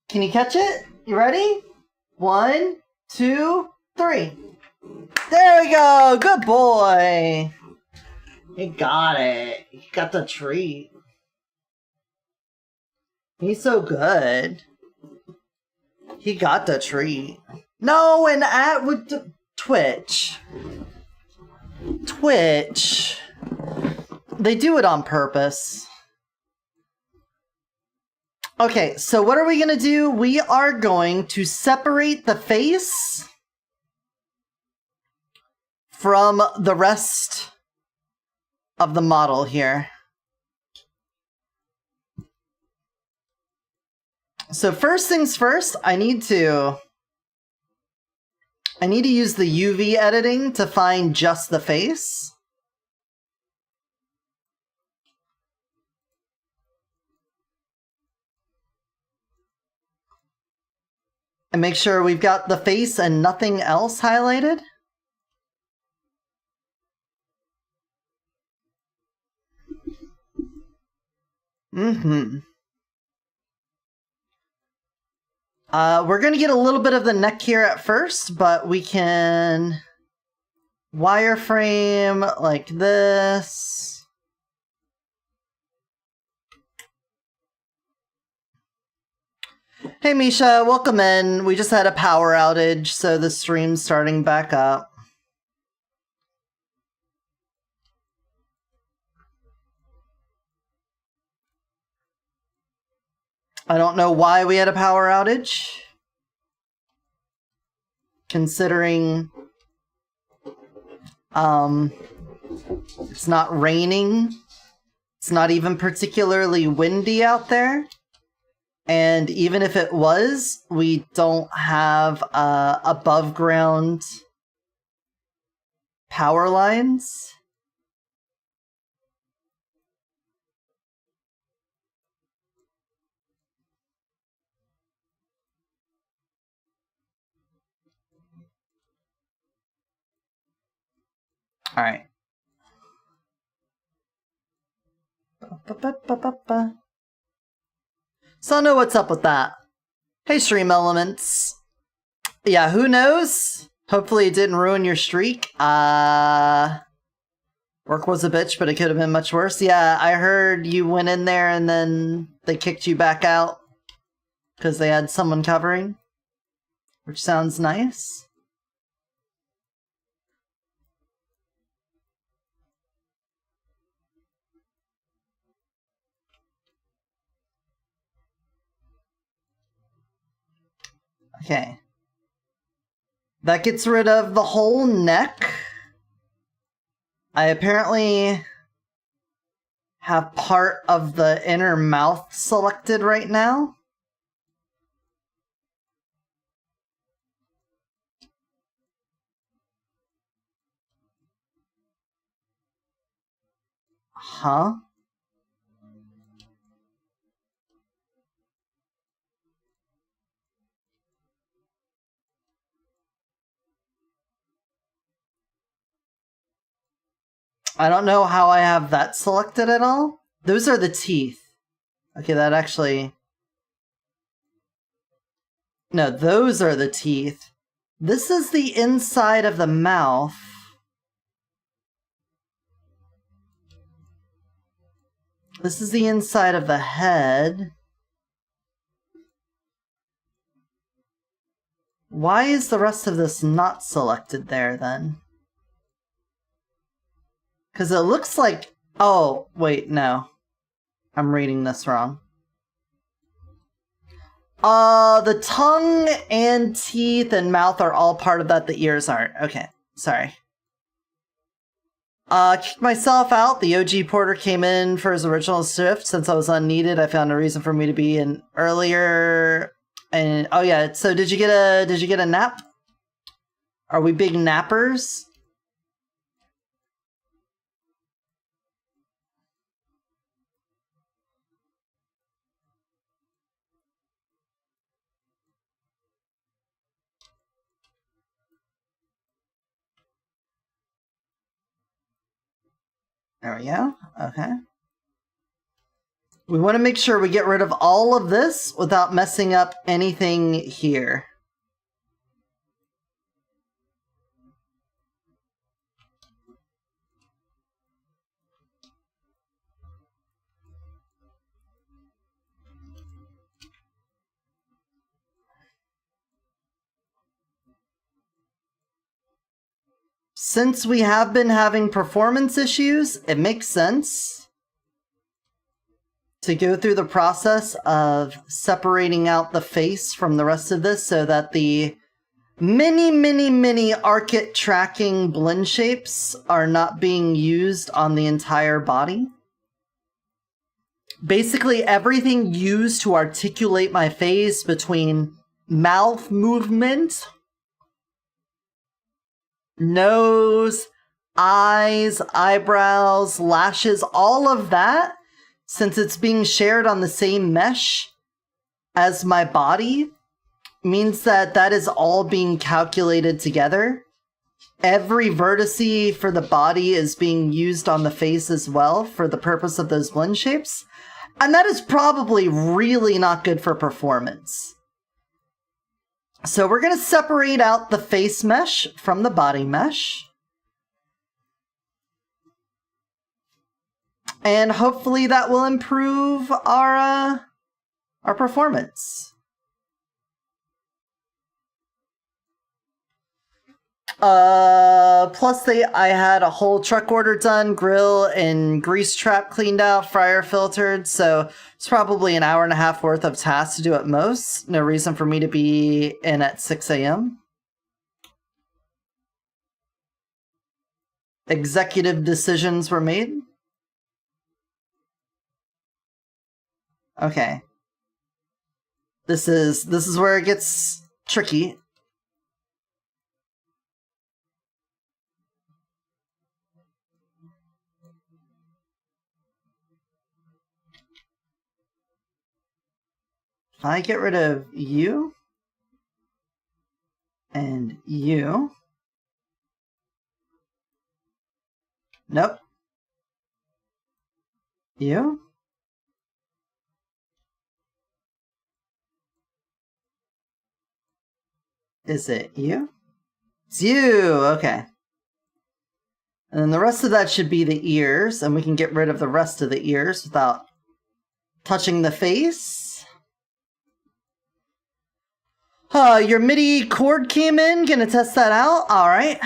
Can you catch it? You ready? 1, 2, 3. There we go! Good boy! He got it. He got the treat. He's so good. He got the treat. No, and with Twitch. Twitch. They do it on purpose. Okay, so what are we gonna do? We are going to separate the face from the rest of the model here. So first things first, I need to use the UV editing to find just the face. And make sure we've got the face and nothing else highlighted. We're going to get a little bit of the neck here at first, but we can wireframe like this. Hey Misha, welcome in. We just had a power outage, so the stream's starting back up. I don't know why we had a power outage, considering it's not raining. It's not even particularly windy out there. And even if it was, we don't have above ground power lines. All right. Ba-ba-ba-ba-ba. So I know what's up with that. Hey, Stream Elements. Yeah, who knows? Hopefully it didn't ruin your streak. Work was a bitch, but it could have been much worse. Yeah, I heard you went in there and then they kicked you back out because they had someone covering, which sounds nice. Okay. That gets rid of the whole neck. I apparently have part of the inner mouth selected right now. Huh? I don't know how I have that selected at all. Those are the teeth. Okay, that actually... No, those are the teeth. This is the inside of the mouth. This is the inside of the head. Why is the rest of this not selected there, then? Because it looks like... Oh, wait, no. I'm reading this wrong. The tongue and teeth and mouth are all part of that. The ears aren't. Okay, sorry. Kicked myself out. The OG porter came in for his original shift. Since I was unneeded, I found a reason for me to be in earlier. And oh yeah, so did you get a nap? Are we big nappers? There we go. Okay. We want to make sure we get rid of all of this without messing up anything here. Since we have been having performance issues, it makes sense to go through the process of separating out the face from the rest of this so that the many archet tracking blend shapes are not being used on the entire body. Basically, everything used to articulate my face between mouth movement, nose, eyes, eyebrows, lashes, all of that, since it's being shared on the same mesh as my body, means that that is all being calculated together. Every vertice for the body is being used on the face as well for the purpose of those blend shapes. And that is probably really not good for performance. So we're going to separate out the face mesh from the body mesh. And hopefully that will improve our performance. Plus I had a whole truck order done, grill and grease trap cleaned out, fryer filtered, so it's probably an hour and a half worth of tasks to do at most. No reason for me to be in at 6 a.m. Executive decisions were made. Okay. This is where it gets tricky. If I get rid of you and you. Nope. You. Is it you? It's you! Okay. And then the rest of that should be the ears, and we can get rid of the rest of the ears without touching the face. Your MIDI chord came in. Gonna test that out. Alright.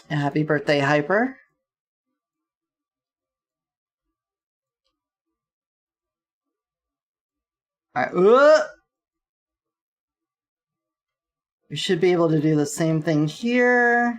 Happy birthday, Hyper. Alright. We should be able to do the same thing here.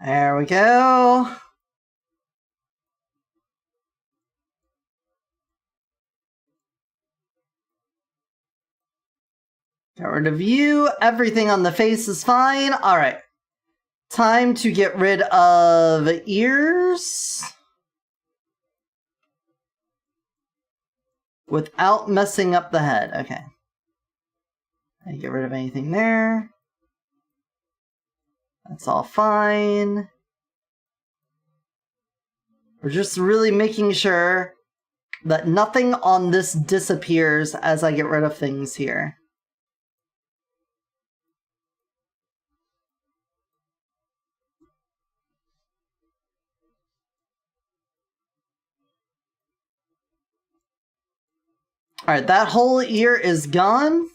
There we go. Got rid of you. Everything on the face is fine. Alright. Time to get rid of ears. Without messing up the head. Okay. Get rid of anything there. That's all fine. We're just really making sure that nothing on this disappears as I get rid of things here. Alright, that whole ear is gone.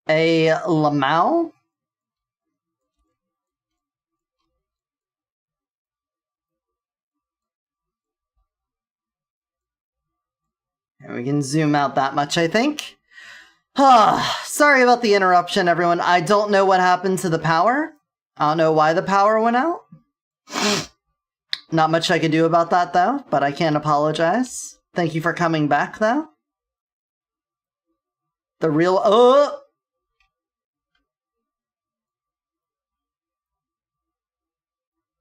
A Lamau. And we can zoom out that much, I think. Sorry about the interruption, everyone. I don't know what happened to the power. I don't know why the power went out. Not much I can do about that, though, but I can't apologize. Thank you for coming back, though. The real... Oh!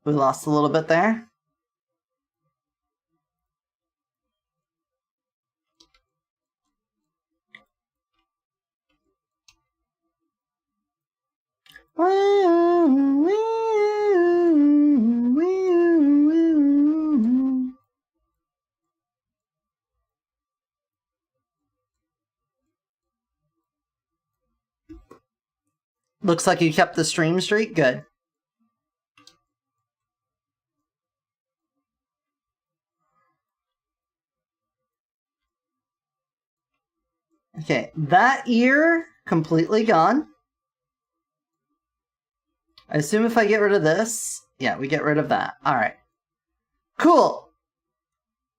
We lost a little bit there. Looks like you kept the stream streak. Good. Okay, that ear completely gone. I assume if I get rid of this, yeah, we get rid of that. All right. Cool.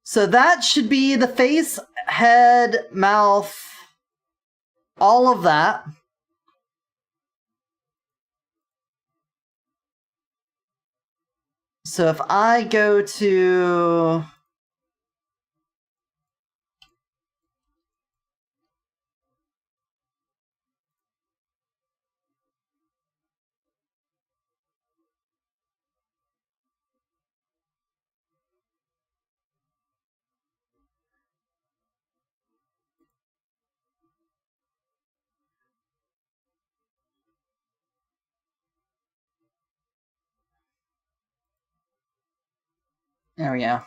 So that should be the face, head, mouth, all of that. So if I go to... There we go.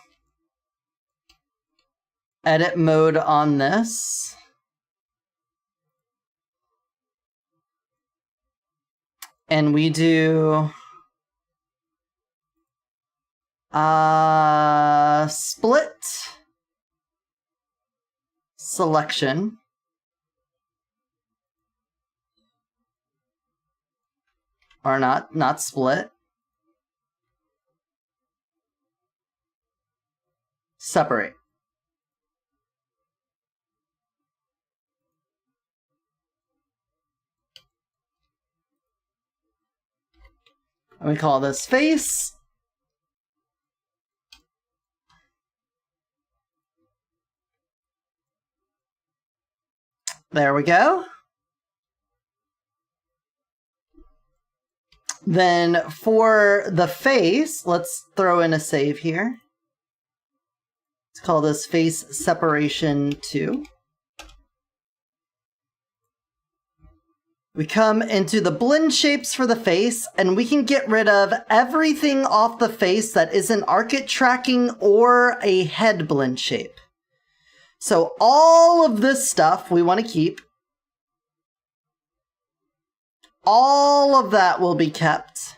Edit mode on this. And we do... split selection. Or not split. Separate. And we call this face. There we go. Then for the face, let's throw in a save here. Let's call this face separation 2. We come into the blend shapes for the face, and we can get rid of everything off the face that isn't archet tracking or a head blend shape. So all of this stuff we want to keep. All of that will be kept.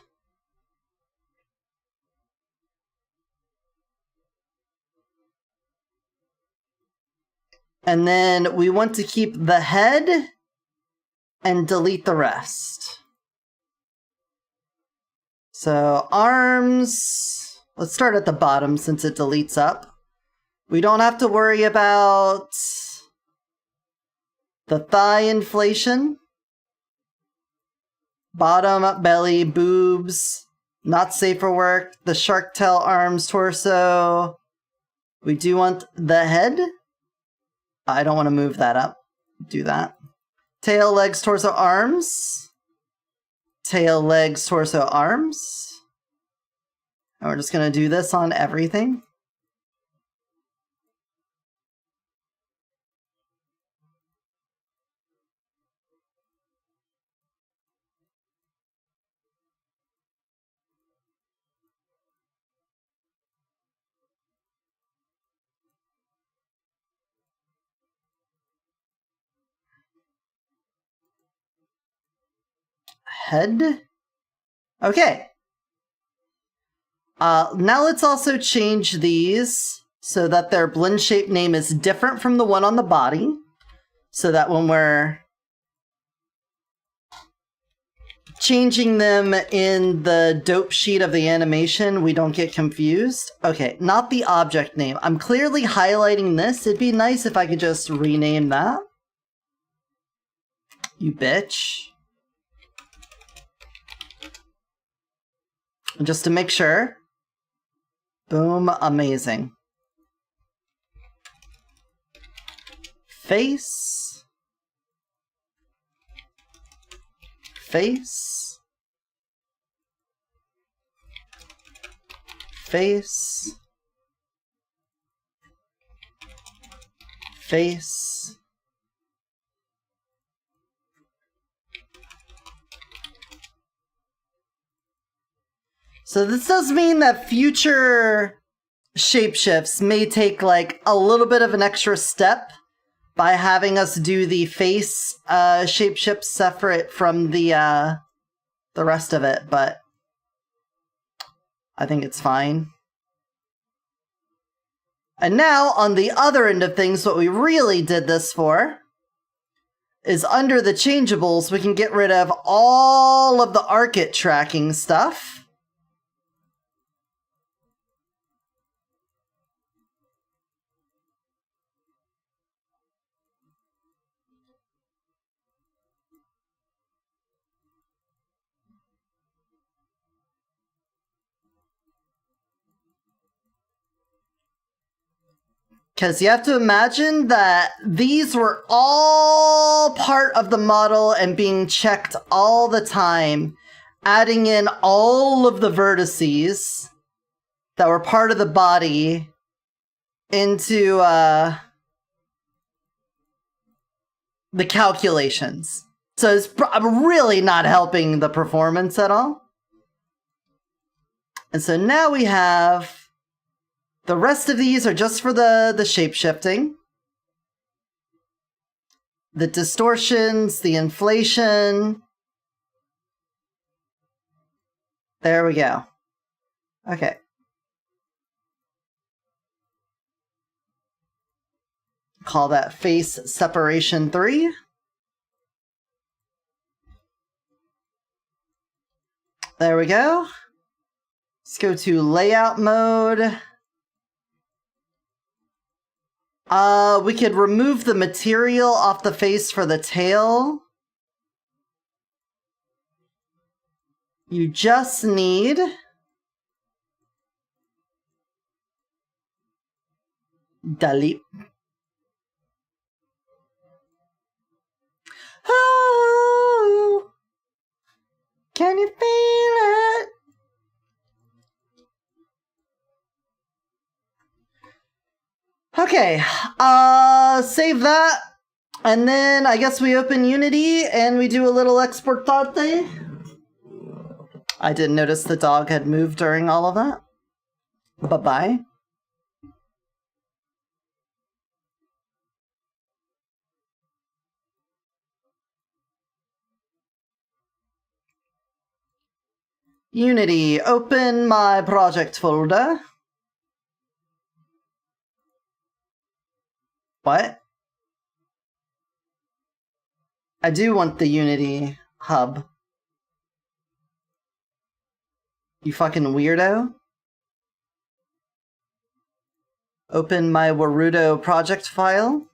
And then we want to keep the head and delete the rest. So arms, let's start at the bottom since it deletes up. We don't have to worry about the thigh inflation. Bottom, belly, boobs, not safe for work. The shark tail, arms, torso. We do want the head. I don't want to move that up. Do that. Tail, legs, torso, arms. Tail, legs, torso, arms. And we're just going to do this on everything. Head. Okay. Now let's also change these so that their blend shape name is different from the one on the body, so that when we're changing them in the dope sheet of the animation, we don't get confused. Okay, not the object name. I'm clearly highlighting this. It'd be nice if I could just rename that. You bitch. Just to make sure. Boom, amazing. Face. Face. Face. Face. So this does mean that future shapeshifts may take like a little bit of an extra step by having us do the face shapeshift separate from the rest of it, but I think it's fine. And now, on the other end of things, what we really did this for is under the changeables, we can get rid of all of the archet tracking stuff. Because you have to imagine that these were all part of the model and being checked all the time, adding in all of the vertices that were part of the body into the calculations. So it's really not helping the performance at all. And so now we have... the rest of these are just for the shape-shifting. The distortions, the inflation. There we go. Okay. Call that face separation 3. There we go. Let's go to layout mode. We could remove the material off the face for the tail. You just need delete. Oh, can you feel it? Okay, save that, and then I guess we open Unity and we do a little exportate. I didn't notice the dog had moved during all of that. Bye-bye. Unity, open my project folder. What? I do want the Unity hub. You fucking weirdo. Open my Warudo project file.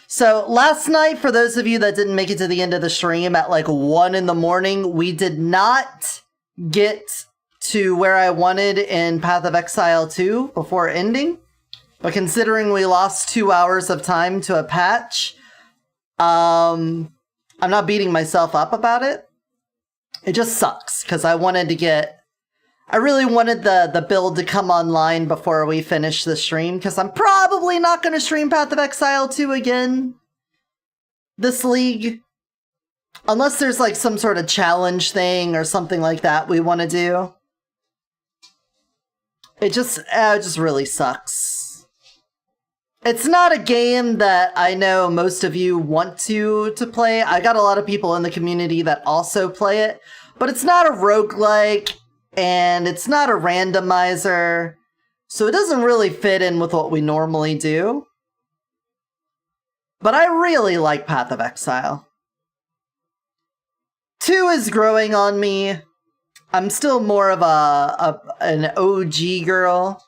So last night, for those of you that didn't make it to the end of the stream at like 1 in the morning, we did not get to where I wanted in Path of Exile 2 before ending. But considering we lost 2 hours of time to a patch, I'm not beating myself up about it. It just sucks because I really wanted the build to come online before we finish the stream, because I'm probably not going to stream Path of Exile 2 again this league. Unless there's like some sort of challenge thing or something like that we want to do. It just really sucks. It's not a game that I know most of you want to play. I got a lot of people in the community that also play it, but it's not a roguelike. And it's not a randomizer, so it doesn't really fit in with what we normally do. But I really like Path of Exile. 2 is growing on me. I'm still more of an OG girl.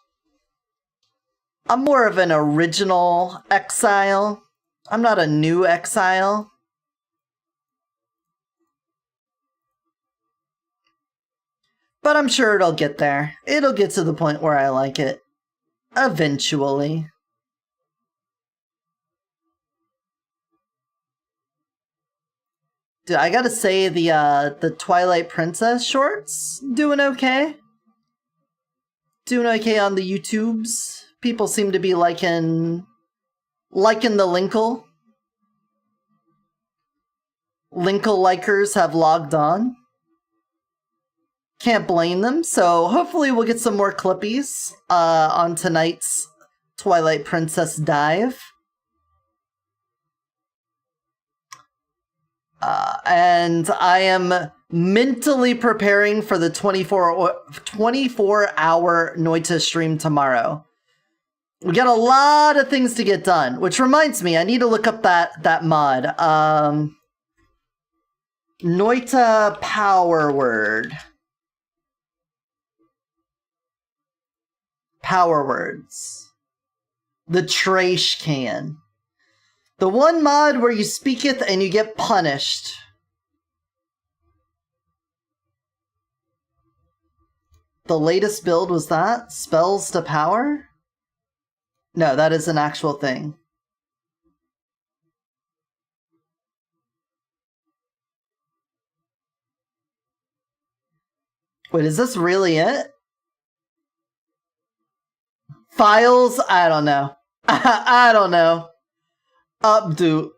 I'm more of an original Exile. I'm not a new Exile. But I'm sure it'll get there. It'll get to the point where I like it. Eventually. Dude, I gotta say the Twilight Princess shorts doing okay. Doing okay on the YouTubes. People seem to be liking the Linkle. Linkle likers have logged on. Can't blame them, so hopefully we'll get some more clippies on tonight's Twilight Princess dive. And I am mentally preparing for the 24-hour Noita stream tomorrow. We got a lot of things to get done, which reminds me, I need to look up that mod. Noita Power Word. Power words. The trash can. The one mod where you speaketh and you get punished. The latest build was that? Spells to power? No, that is an actual thing. Wait, is this really it? Files? I don't know. I don't know. Updo.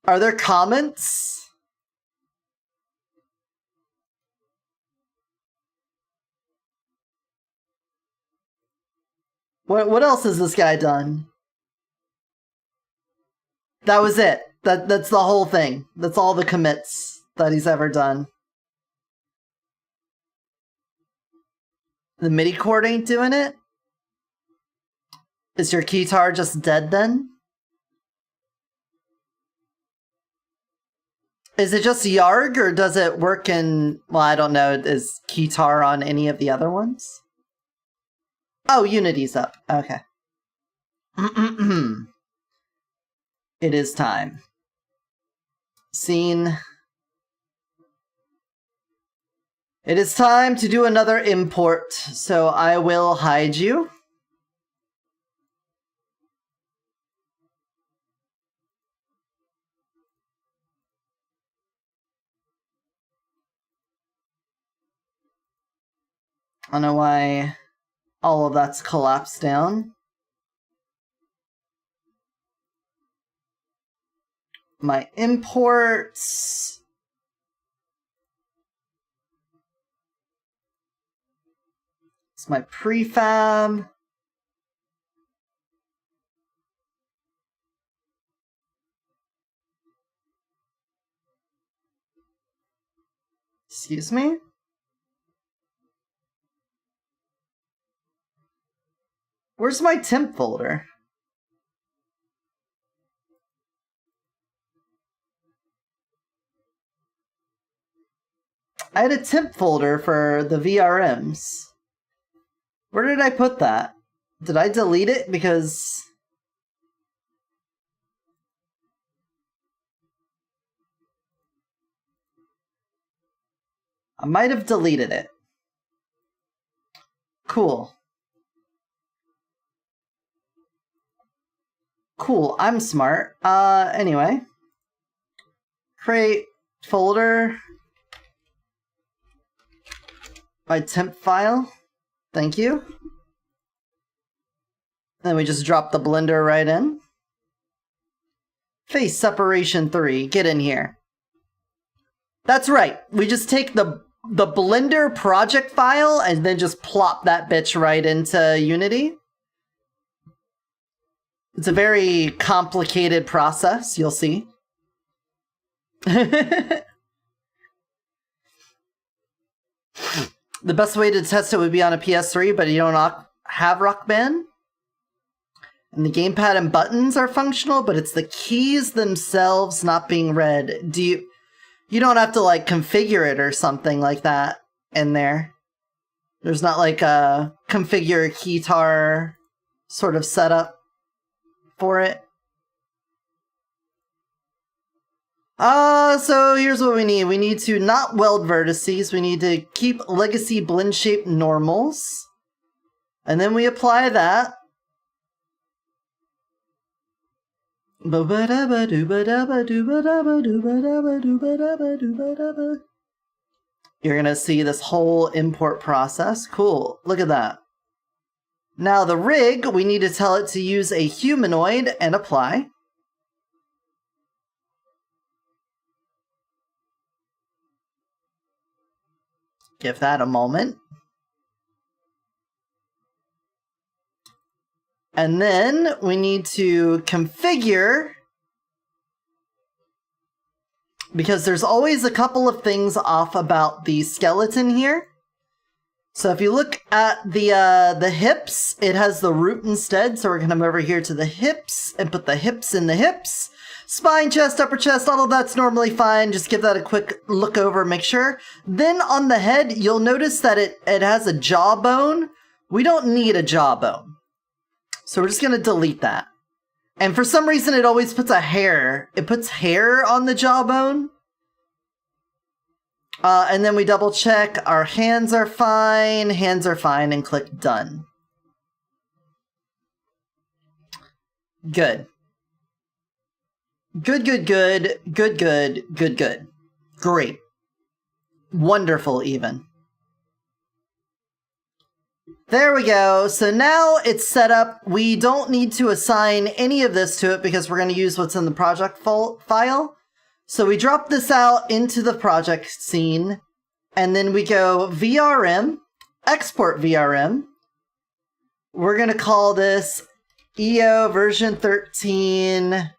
Are there comments? What else has this guy done? That was it. That's the whole thing. That's all the commits that he's ever done. The MIDI cord ain't doing it? Is your keytar just dead then? Is it just Yarg, or does it work in... Well, I don't know. Is keytar on any of the other ones? Oh, Unity's up. Okay. It is time. Scene. It is time to do another import, so I will hide you. I don't know why all of that's collapsed down. My imports. It's my prefab. Excuse me? Where's my temp folder? I had a temp folder for the VRMs. Where did I put that? Did I delete it? Because I might have deleted it. Cool. Cool, I'm smart. Anyway. Create folder. My temp file. Thank you. Then we just drop the blender right in. Face separation 3. Get in here. That's right. We just take the Blender project file and then just plop that bitch right into Unity. It's a very complicated process, you'll see. The best way to test it would be on a PS3, but you don't have Rock Band. And the gamepad and buttons are functional, but it's the keys themselves not being read. You don't have to like configure it or something like that in there. There's not like a configure keytar sort of setup for it. So here's what we need. We need to not weld vertices. We need to keep legacy blend shape normals. And then we apply that. You're gonna see this whole import process. Cool, look at that. Now the rig, we need to tell it to use a humanoid and apply. Give that a moment. And then we need to configure, because there's always a couple of things off about the skeleton here. So if you look at the hips, it has the root instead. So we're gonna come over here to the hips and put the hips in the hips. Spine, chest, upper chest, all of that's normally fine. Just give that a quick look over, make sure. Then on the head, you'll notice that it has a jawbone. We don't need a jawbone. So we're just gonna delete that. And for some reason, it always puts a hair. It puts hair on the jawbone. And then we double check. Our hands are fine, and click done. Good. Good. Great. Wonderful, even. There we go. So now it's set up. We don't need to assign any of this to it because we're going to use what's in the project file. So we drop this out into the project scene, and then we go VRM, export VRM. We're going to call this EO version 13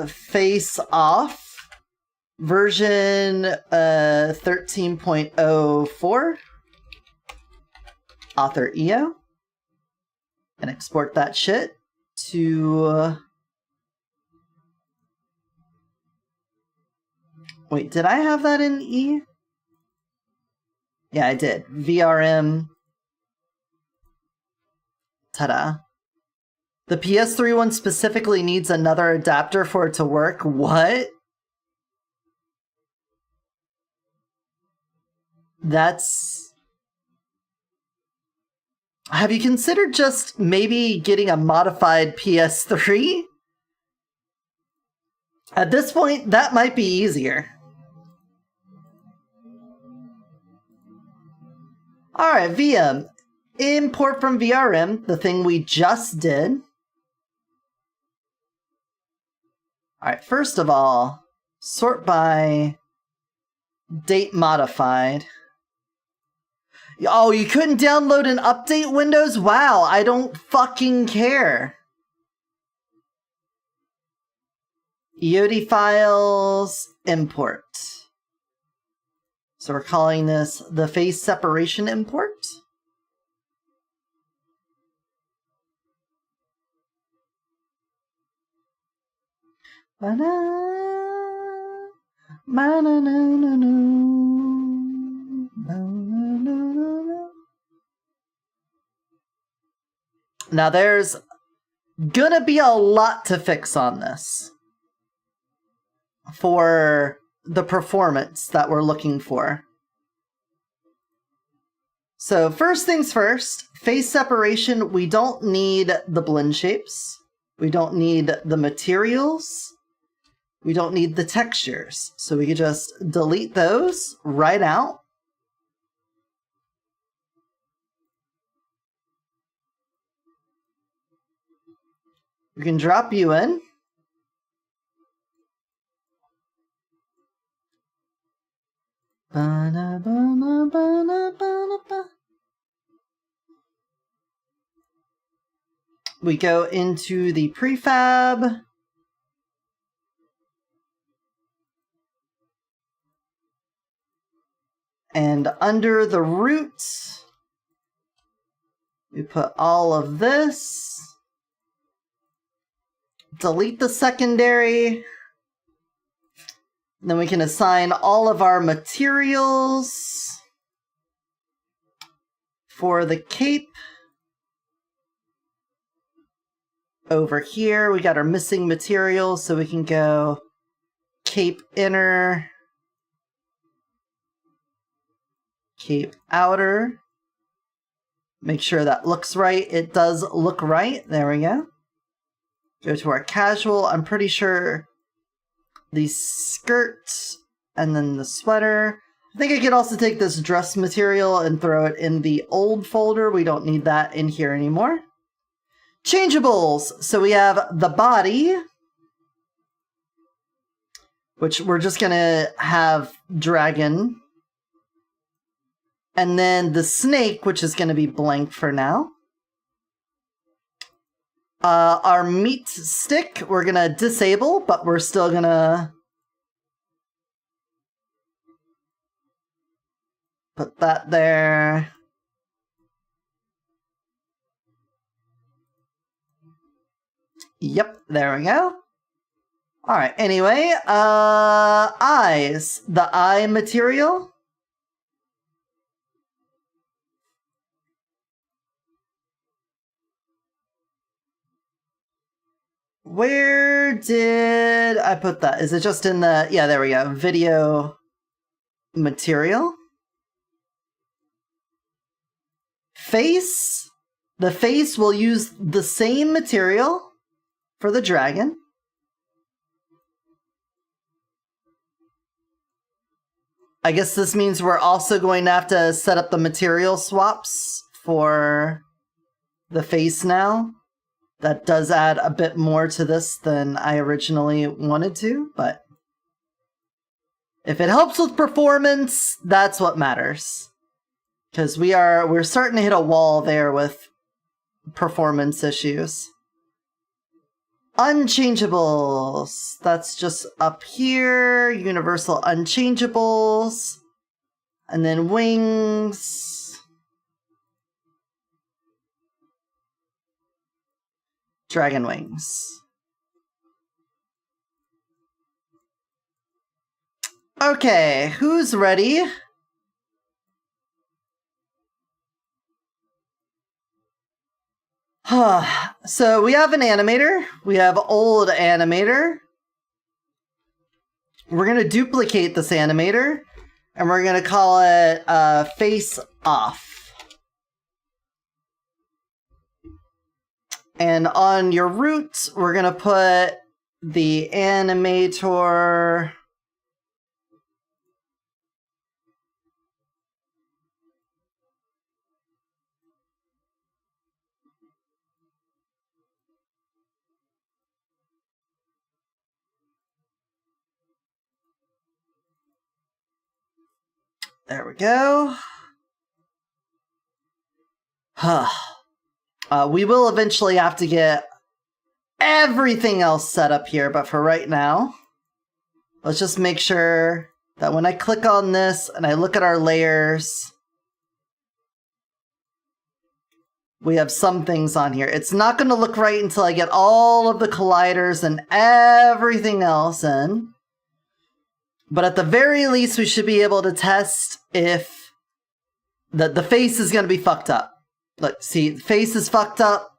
face off version 13.04. Author EO, and export that shit to wait, did I have that in E? Yeah, I did. VRM. Ta-da. The PS3 one specifically needs another adapter for it to work. What? That's... Have you considered just maybe getting a modified PS3? At this point, that might be easier. Alright, VM. Import from VRM, the thing we just did. Alright, first of all, sort by date modified. Oh, you couldn't download and update Windows? Wow, I don't fucking care. Eotidiss files, import. So we're calling this the face separation import. Now there's gonna be a lot to fix on this for the performance that we're looking for. So first things first, face separation, we don't need the blend shapes. We don't need the materials. We don't need the textures. So we can just delete those right out. We can drop you in. We go into the prefab. And under the root, we put all of this. Delete the secondary. Then we can assign all of our materials for the cape. Over here, we got our missing materials, so we can go cape inner, cape outer. Make sure that looks right. It does look right. There we go. Go to our casual. I'm pretty sure the skirt and then the sweater. I think I could also take this dress material and throw it in the old folder. We don't need that in here anymore. Changeables. So we have the body, which we're just gonna have dragon. And then the snake, which is gonna be blank for now. Our meat stick, we're gonna disable, but we're still gonna put that there. Yep, there we go. Alright, anyway, eyes. The eye material. Where did I put that? Is it just in the... Yeah, there we go. Video material. Face. The face will use the same material for the dragon. I guess this means we're also going to have to set up the material swaps for the face now. That does add a bit more to this than I originally wanted to, but if it helps with performance, that's what matters. Because we're starting to hit a wall there with performance issues. Unchangeables. That's just up here. Universal unchangeables. And then wings. Dragon wings. Okay, who's ready? So we have an animator. We have old animator. We're going to duplicate this animator, and we're going to call it face off. And on your root, we're going to put the animator. There we go. We will eventually have to get everything else set up here, but for right now, let's just make sure that when I click on this and I look at our layers, we have some things on here. It's not going to look right until I get all of the colliders and everything else in. But at the very least, we should be able to test if the face is going to be fucked up. Look, see, the face is fucked up.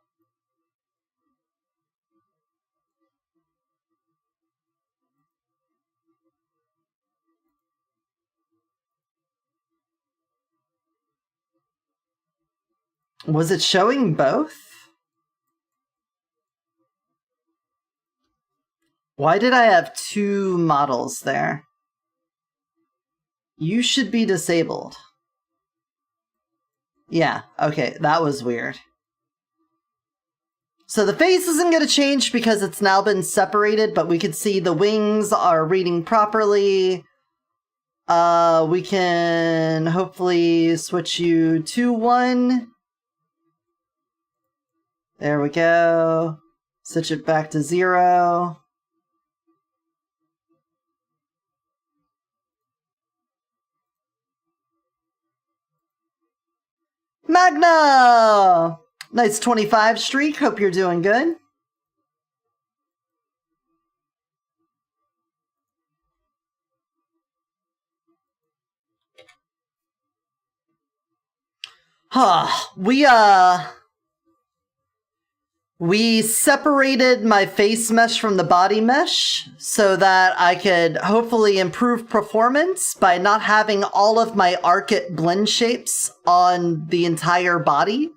Was it showing both? Why did I have two models there? You should be disabled. Yeah, okay, that was weird. So the face isn't going to change because it's now been separated, but we can see the wings are reading properly. We can hopefully switch you to 1. There we go. Switch it back to 0. Magna! Nice 25 streak. Hope you're doing good. We separated my face mesh from the body mesh so that I could hopefully improve performance by not having all of my Arcit blend shapes on the entire body.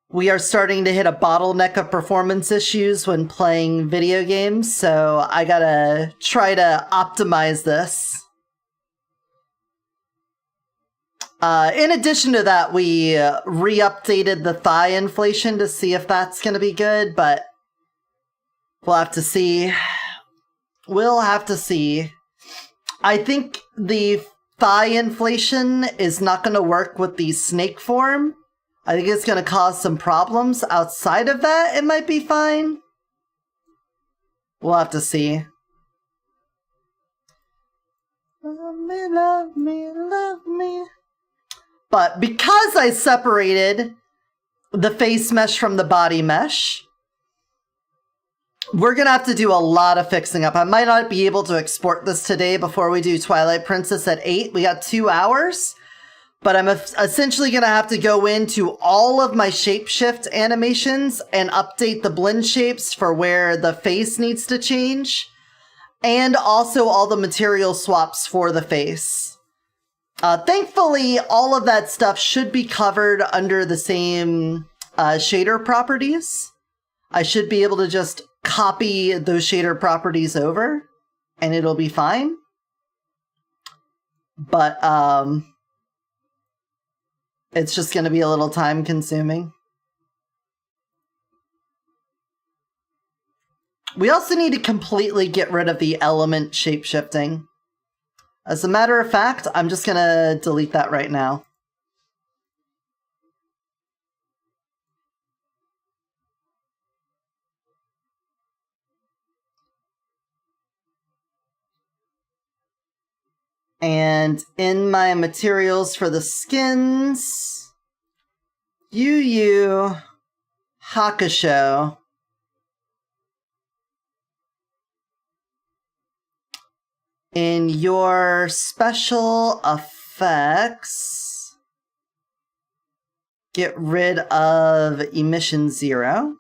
We are starting to hit a bottleneck of performance issues when playing video games, so I gotta try to optimize this. In addition to that, we re-updated the thigh inflation to see if that's going to be good, but we'll have to see. We'll have to see. I think the thigh inflation is not going to work with the snake form. I think it's going to cause some problems. Outside of that, it might be fine. We'll have to see. Love me, love me, love me. But because I separated the face mesh from the body mesh, we're going to have to do a lot of fixing up. I might not be able to export this today before we do Twilight Princess at 8. We got 2 hours. But I'm essentially going to have to go into all of my shapeshift animations and update the blend shapes for where the face needs to change. And also all the material swaps for the face. Thankfully, all of that stuff should be covered under the same shader properties. I should be able to just copy those shader properties over, and it'll be fine. But it's just going to be a little time consuming. We also need to completely get rid of the element shapeshifting. As a matter of fact, I'm just going to delete that right now. And in my materials for the skins, Yu Yu Hakusho. In your special effects, Get rid of emission 0.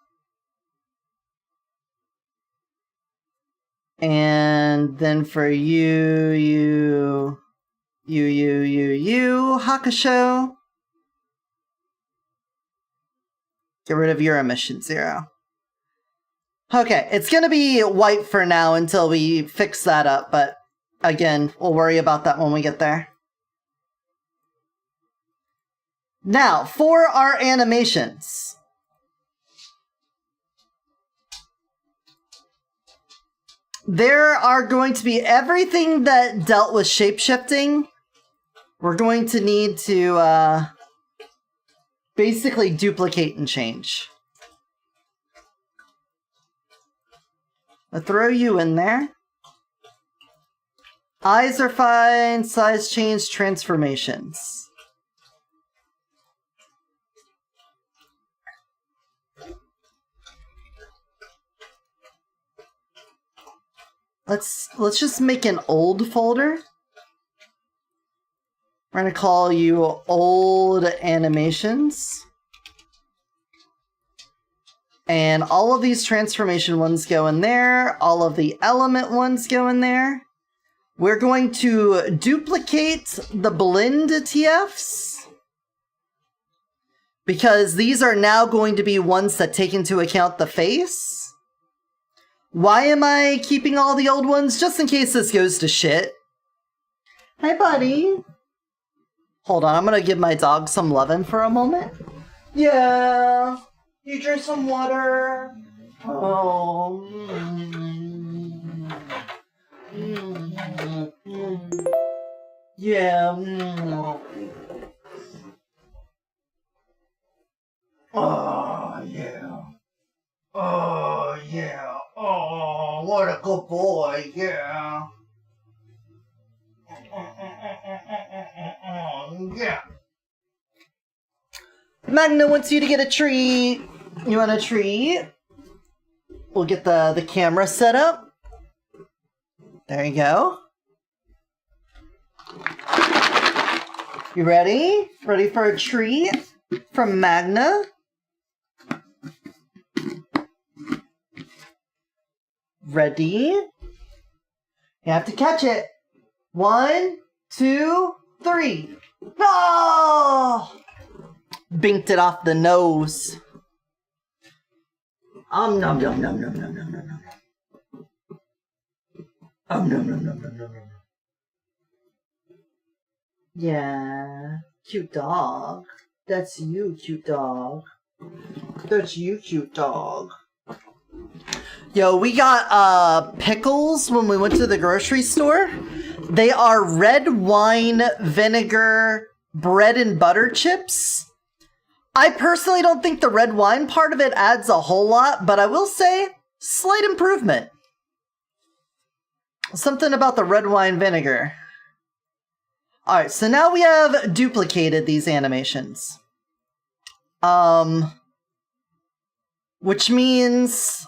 And then for you, Hakusho. Get rid of your emission 0. Okay, it's gonna be white for now until we fix that up, but again, we'll worry about that when we get there. Now, for our animations. There are going to be everything that dealt with shapeshifting. We're going to need to basically duplicate and change. I'll throw you in there. Eyes are fine. Size change, transformations. Let's just make an old folder. We're gonna call you old animations. And all of these transformation ones go in there. All of the element ones go in there. We're going to duplicate the blend TFs, because these are now going to be ones that take into account the face. Why am I keeping all the old ones? Just in case this goes to shit. Hi, buddy. Hold on, I'm gonna give my dog some lovin' for a moment. Yeah. You drink some water. Oh. Yeah. Oh, yeah. Oh, yeah. Oh, what a good boy, yeah. Yeah. Magna wants you to get a treat. You want a treat? We'll get the camera set up. There you go. You ready? Ready for a treat from Magna? Ready? You have to catch it. 1, 2, 3. No! Binked it off the nose. Nom nom nom nom nom nom nom nom. Nom nom nom nom nom nom. Yeah, cute dog. That's you, cute dog. That's you, cute dog. Yo, we got pickles when we went to the grocery store. They are red wine vinegar bread and butter chips. I personally don't think the red wine part of it adds a whole lot, but I will say, slight improvement. Something about the red wine vinegar. Alright, so now we have duplicated these animations. Which means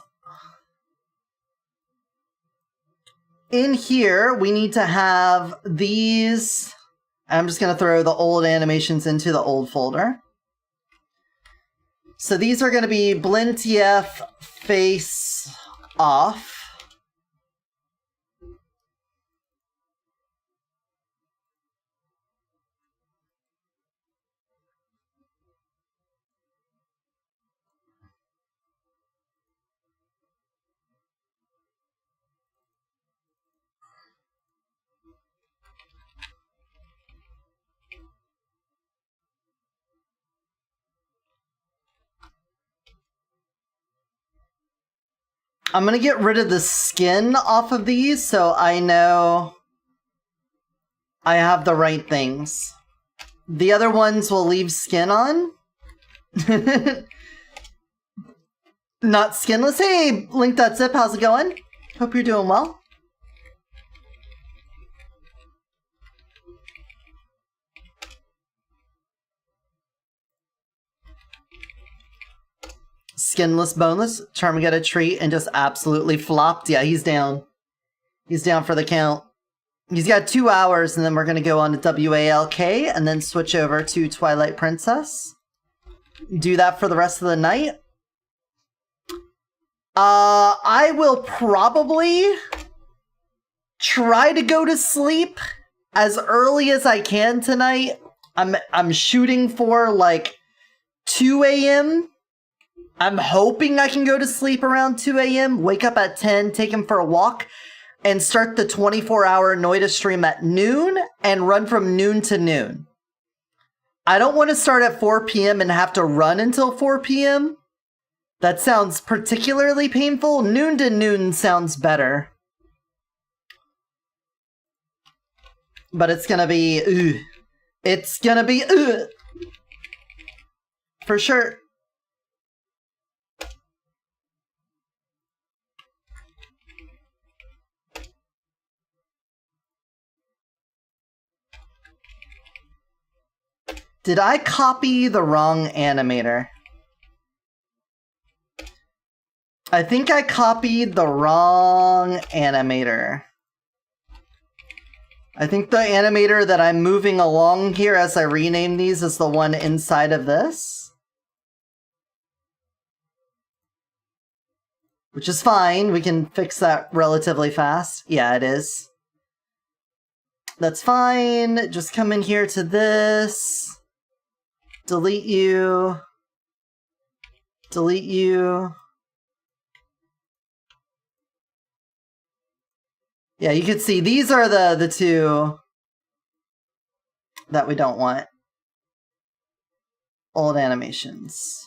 in here, we need to have these. I'm just going to throw the old animations into the old folder. So these are going to be blend TF face off. I'm going to get rid of the skin off of these so I know I have the right things. The other ones will leave skin on. Not skinless. Hey, Link.zip, how's it going? Hope you're doing well. Skinless, boneless. Charmy got a treat and just absolutely flopped. Yeah, he's down. He's down for the count. He's got 2 hours, and then we're going to go on to WALK, and then switch over to Twilight Princess. do that for the rest of the night. I will probably try to go to sleep as early as I can tonight. I'm shooting for like 2 a.m. I'm hoping I can go to sleep around 2 a.m., wake up at 10, take him for a walk, and start the 24-hour Noita stream at noon and run from noon to noon. I don't want to start at 4 p.m. and have to run until 4 p.m. That sounds particularly painful. Noon to noon sounds better. But it's gonna be, ugh. It's gonna be, ugh. For sure. Did I copy the wrong animator? I think I copied the wrong animator. I think the animator that I'm moving along here as I rename these is the one inside of this. Which is fine, we can fix that relatively fast. Yeah, it is. That's fine, just come in here to this. Delete you. Delete you. Yeah, you can see these are the two that we don't want. Old animations.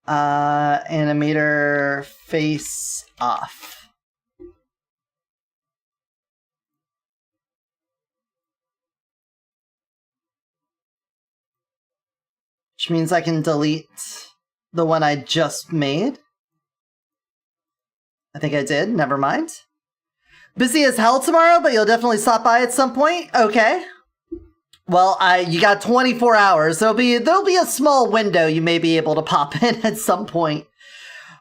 Animator face off. Which means I can delete the one I just made. I think I did, never mind. Busy as hell tomorrow, but you'll definitely stop by at some point? Okay. Well, you got 24 hours. There'll be a small window you may be able to pop in at some point.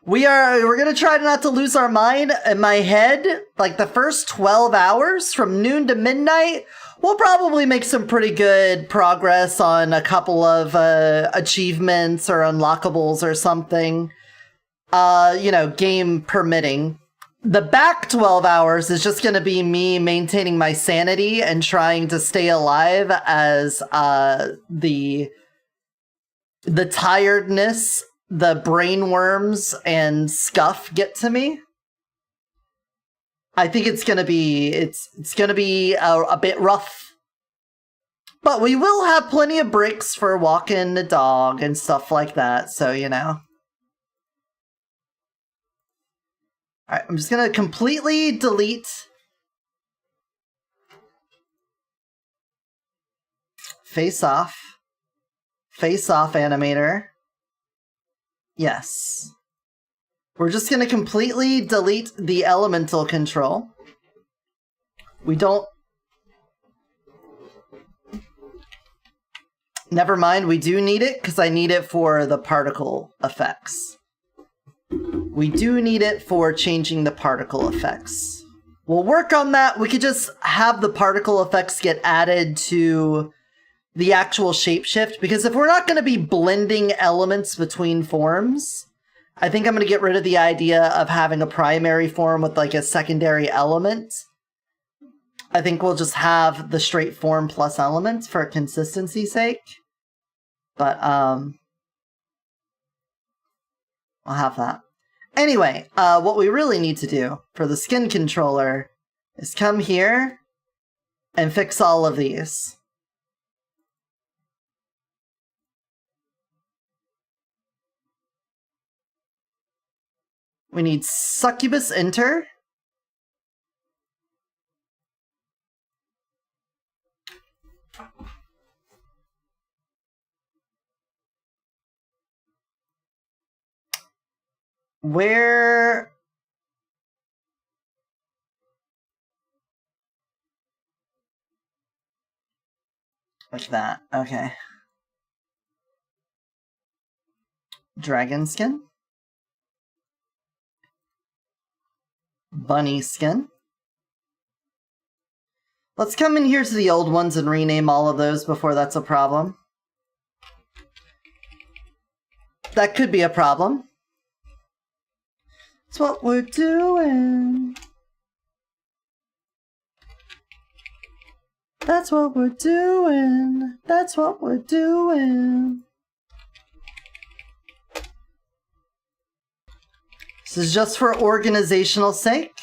We're gonna try not to lose our mind. In my head, like the first 12 hours from noon to midnight, we'll probably make some pretty good progress on a couple of achievements or unlockables or something. You know, game permitting. The back 12 hours is just gonna be me maintaining my sanity and trying to stay alive as the tiredness, the brain worms, and scuff get to me. I think it's gonna be a bit rough, but we will have plenty of breaks for walking the dog and stuff like that. So you know. All right, I'm just gonna completely delete face off animator. Yes. We're just gonna completely delete the elemental control. We don't... Never mind, we do need it, because I need it for the particle effects. We do need it for changing the particle effects. We'll work on that. We could just have the particle effects get added to the actual shapeshift, because if we're not going to be blending elements between forms, I think I'm going to get rid of the idea of having a primary form with like a secondary element. I think we'll just have the straight form plus elements for consistency's sake. But, I'll have that. Anyway, what we really need to do for the skin controller is come here and fix all of these. We need succubus enter. Where... Like that, okay. Dragon skin. Bunny skin. Let's come in here to the old ones and rename all of those before that's a problem. That could be a problem. That's what we're doing. That's what we're doing. That's what we're doing. This is just for organizational sake.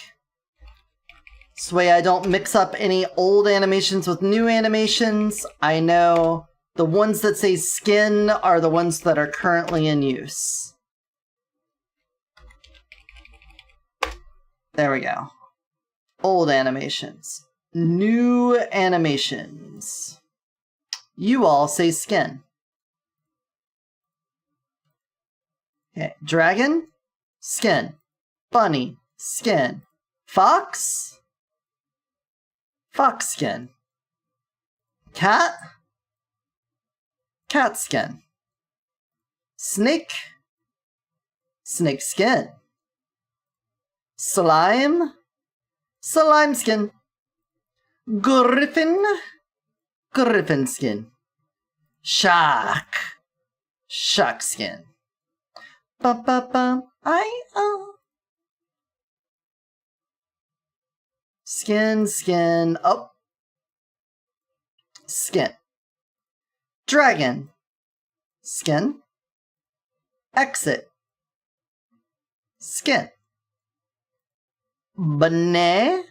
This way I don't mix up any old animations with new animations. I know the ones that say skin are the ones that are currently in use. There we go. Old animations. New animations. You all say skin. Okay, dragon, skin. Bunny, skin. Fox, fox skin. Cat, cat skin. Snake, snake skin. Slime, slime skin. Griffin, griffin skin. Shark, shark skin. Skin, skin, oh. Skin. Dragon. Skin. Exit. Skin. Bunny.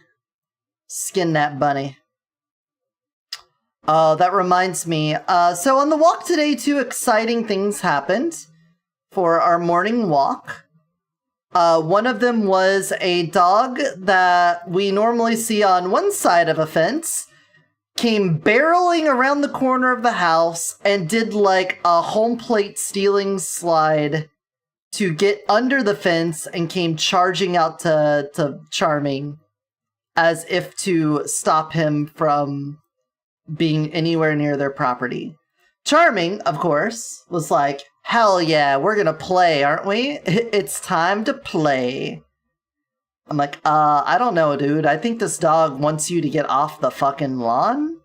Skin that bunny. Oh, that reminds me. So on the walk today, 2 exciting things happened for our morning walk. One of them was a dog that we normally see on one side of a fence came barreling around the corner of the house and did like a home plate stealing slide to get under the fence and came charging out to Charming as if to stop him from being anywhere near their property. Charming, of course, was like, hell yeah, we're gonna play, aren't we? It's time to play. I'm like, I don't know, dude. I think this dog wants you to get off the fucking lawn.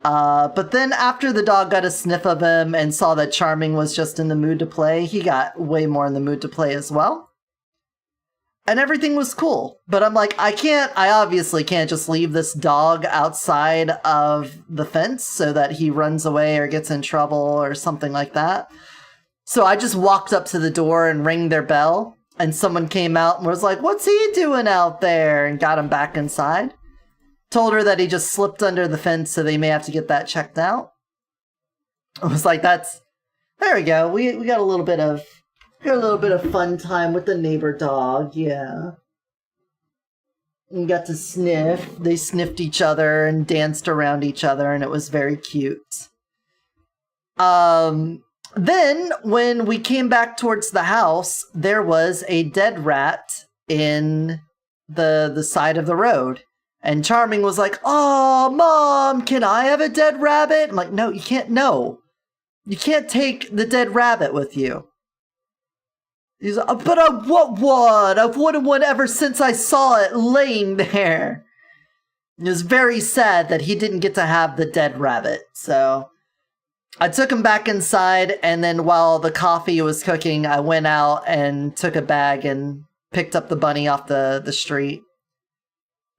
But then after the dog got a sniff of him and saw that Charming was just in the mood to play, he got way more in the mood to play as well. And everything was cool. But I'm like, I obviously can't just leave this dog outside of the fence so that he runs away or gets in trouble or something like that. So I just walked up to the door and rang their bell. And someone came out and was like, what's he doing out there? And got him back inside. Told her that he just slipped under the fence, so they may have to get that checked out. I was like, there we go. We got a little bit of fun time with the neighbor dog, yeah. We got to sniff. They sniffed each other and danced around each other, and it was very cute. Then, when we came back towards the house, there was a dead rat in the side of the road. And Charming was like, oh, Mom, can I have a dead rabbit? I'm like, no, you can't, no. You can't take the dead rabbit with you. He's like, but I want one. I've wanted one ever since I saw it laying there. It was very sad that he didn't get to have the dead rabbit. So I took him back inside, and then while the coffee was cooking, I went out and took a bag and picked up the bunny off the street.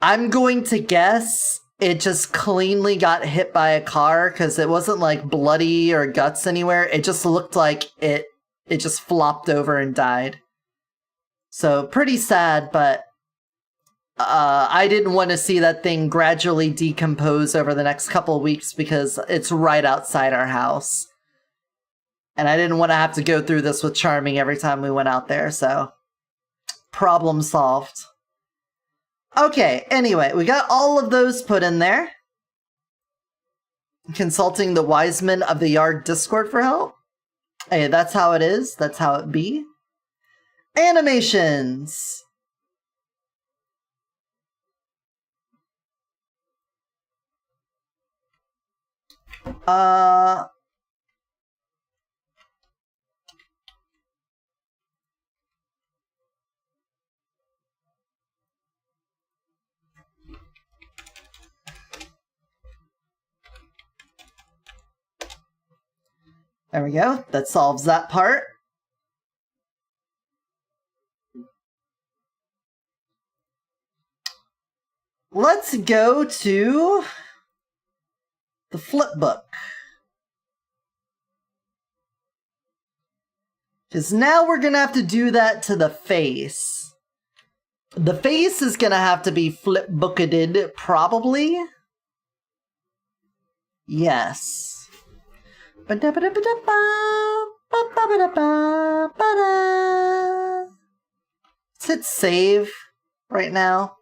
I'm going to guess it just cleanly got hit by a car because it wasn't like bloody or guts anywhere. It just looked like it just flopped over and died. So pretty sad, but I didn't want to see that thing gradually decompose over the next couple of weeks because it's right outside our house. And I didn't want to have to go through this with Charming every time we went out there, so problem solved. Okay, anyway, we got all of those put in there. Consulting the wise men of the yard Discord for help. Hey, that's how it is. That's how it be. Animations. There we go. That solves that part. Let's go to the flip book. Because now we're going to have to do that to the face. The face is going to have to be flip booketed, probably. Yes. Let's hit save right now.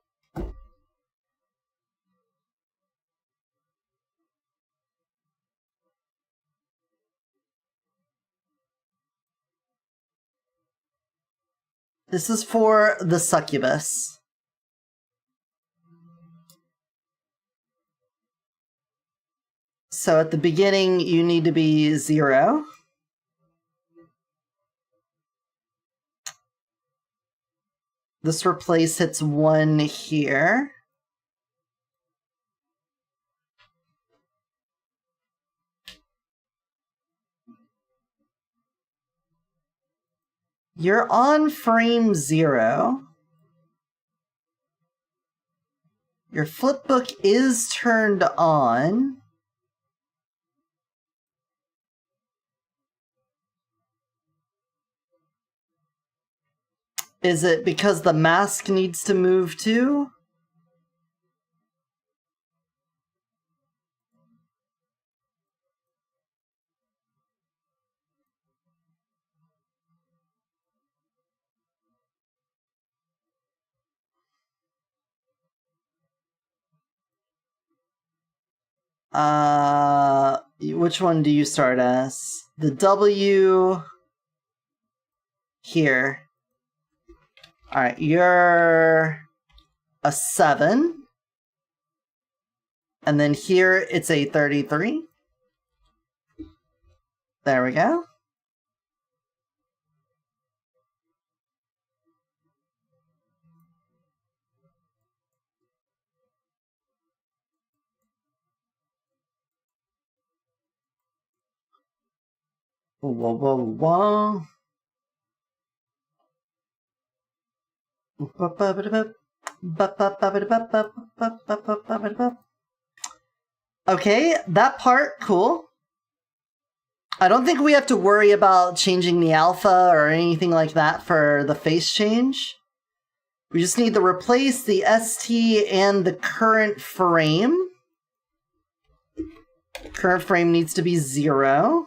This is for the succubus. So at the beginning, you need to be 0. This replace hits 1 here. You're on frame 0. Your flipbook is turned on. Is it because the mask needs to move too? Which one do you start as? The W here. Alright, you're a 7. And then here it's a 33. There we go. Whoa, whoa, whoa. Okay, that part, cool. I don't think we have to worry about changing the alpha or anything like that for the face change. We just need to replace the ST and the current frame. Current frame needs to be 0.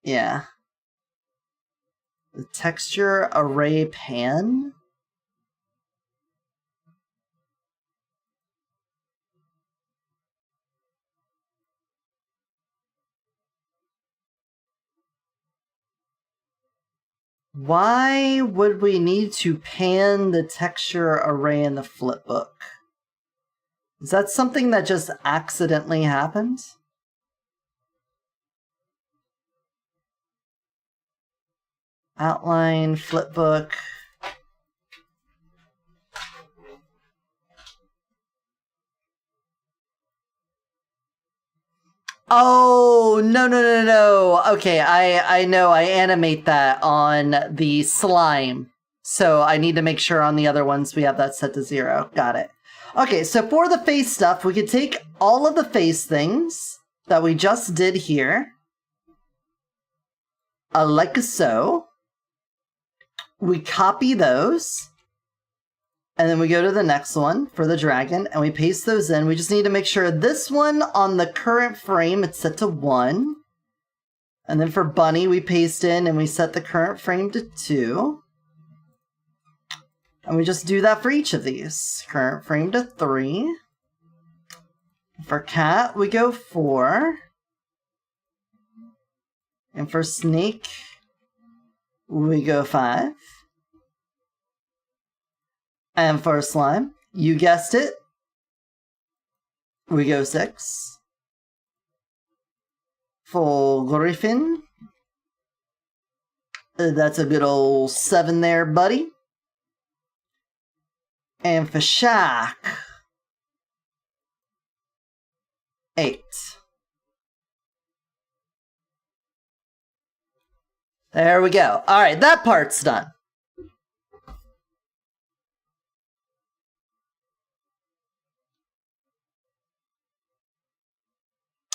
Yeah. The texture array pan. Why would we need to pan the texture array in the flipbook? Is that something that just accidentally happened? Outline, flipbook. Oh, no. Okay, I know I animate that on the slime. So I need to make sure on the other ones we have that set to 0. Got it. Okay, so for the face stuff, we could take all of the face things that we just did here. Like so. We copy those. And then we go to the next one for the dragon, and we paste those in. We just need to make sure this one on the current frame, it's set to 1. And then for bunny, we paste in and we set the current frame to 2. And we just do that for each of these. Current frame to 3. For cat, we go 4. And for snake, we go 5. And for slime, you guessed it, we go 6. For griffin, that's a good old 7 there, buddy. And for shark, 8. There we go. All right, that part's done.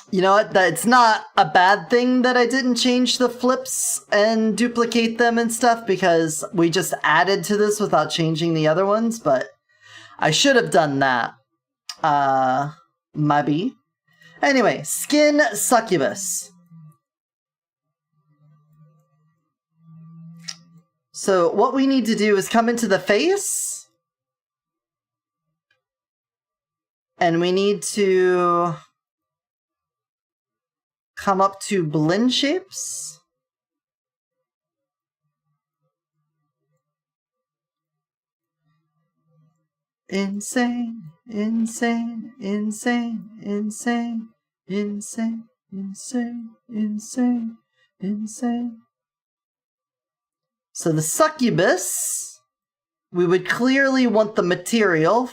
You know what? It's not a bad thing that I didn't change the flips and duplicate them and stuff, because we just added to this without changing the other ones, but I should have done that. Maybe. Anyway, skin succubus. So what we need to do is come into the face, and we need to come up to blend shapes. Insane, insane, insane, insane, insane, insane, insane, insane. So the succubus, we would clearly want the material.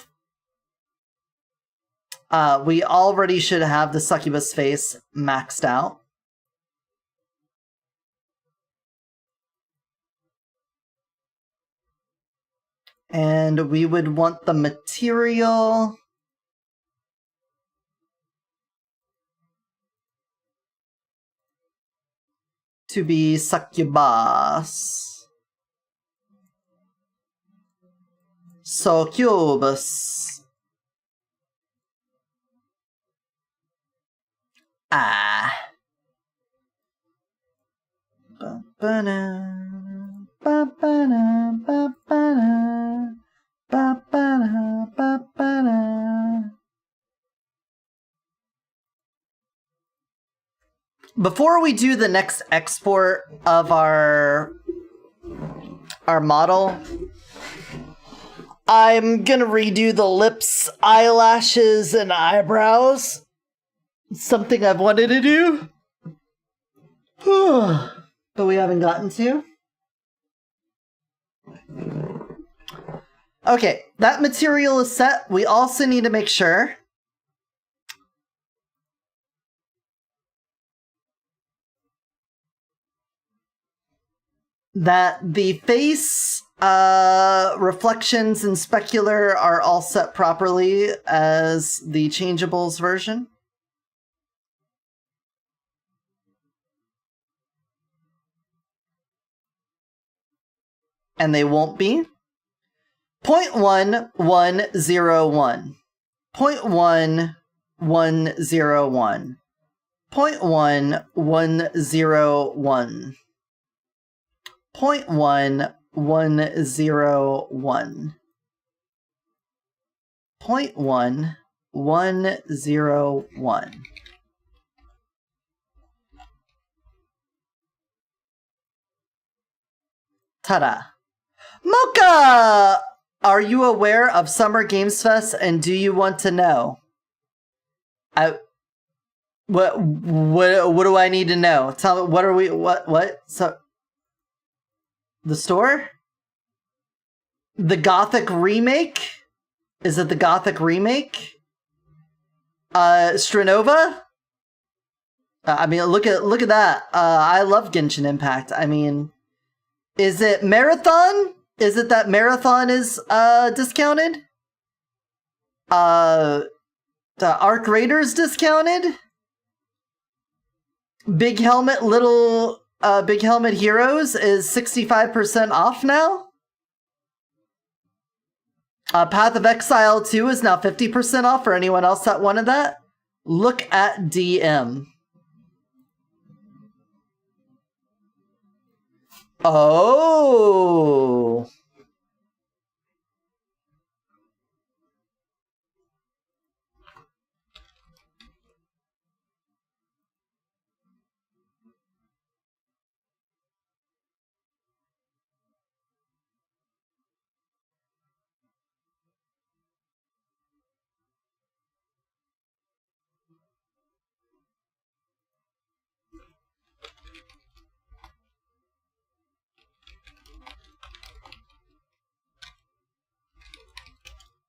We already should have the succubus face maxed out. And we would want the material to be succubus. Succubus. Before we do the next export of our model, I'm gonna redo the lips, eyelashes, and eyebrows. Something I've wanted to do, but we haven't gotten to. Okay, that material is set. We also need to make sure that the face reflections and specular are all set properly as the changeables version. And they won't be. 0.1101. 0.1101. 0.1101. 0.1101. 0.1101. Ta-da. Mocha! Are you aware of Summer Games Fest, and do you want to know? What do I need to know? Tell me, what are we, what? So, the store? The Gothic remake? Is it the Gothic remake? Strenova? I mean, look at that. I love Genshin Impact. I mean, is it Marathon? Is it that Marathon is discounted? The Arc Raiders discounted? Big Helmet Big Helmet Heroes is 65% off now? Path of Exile 2 is now 50% off for anyone else that wanted that. Look at DM. Oh.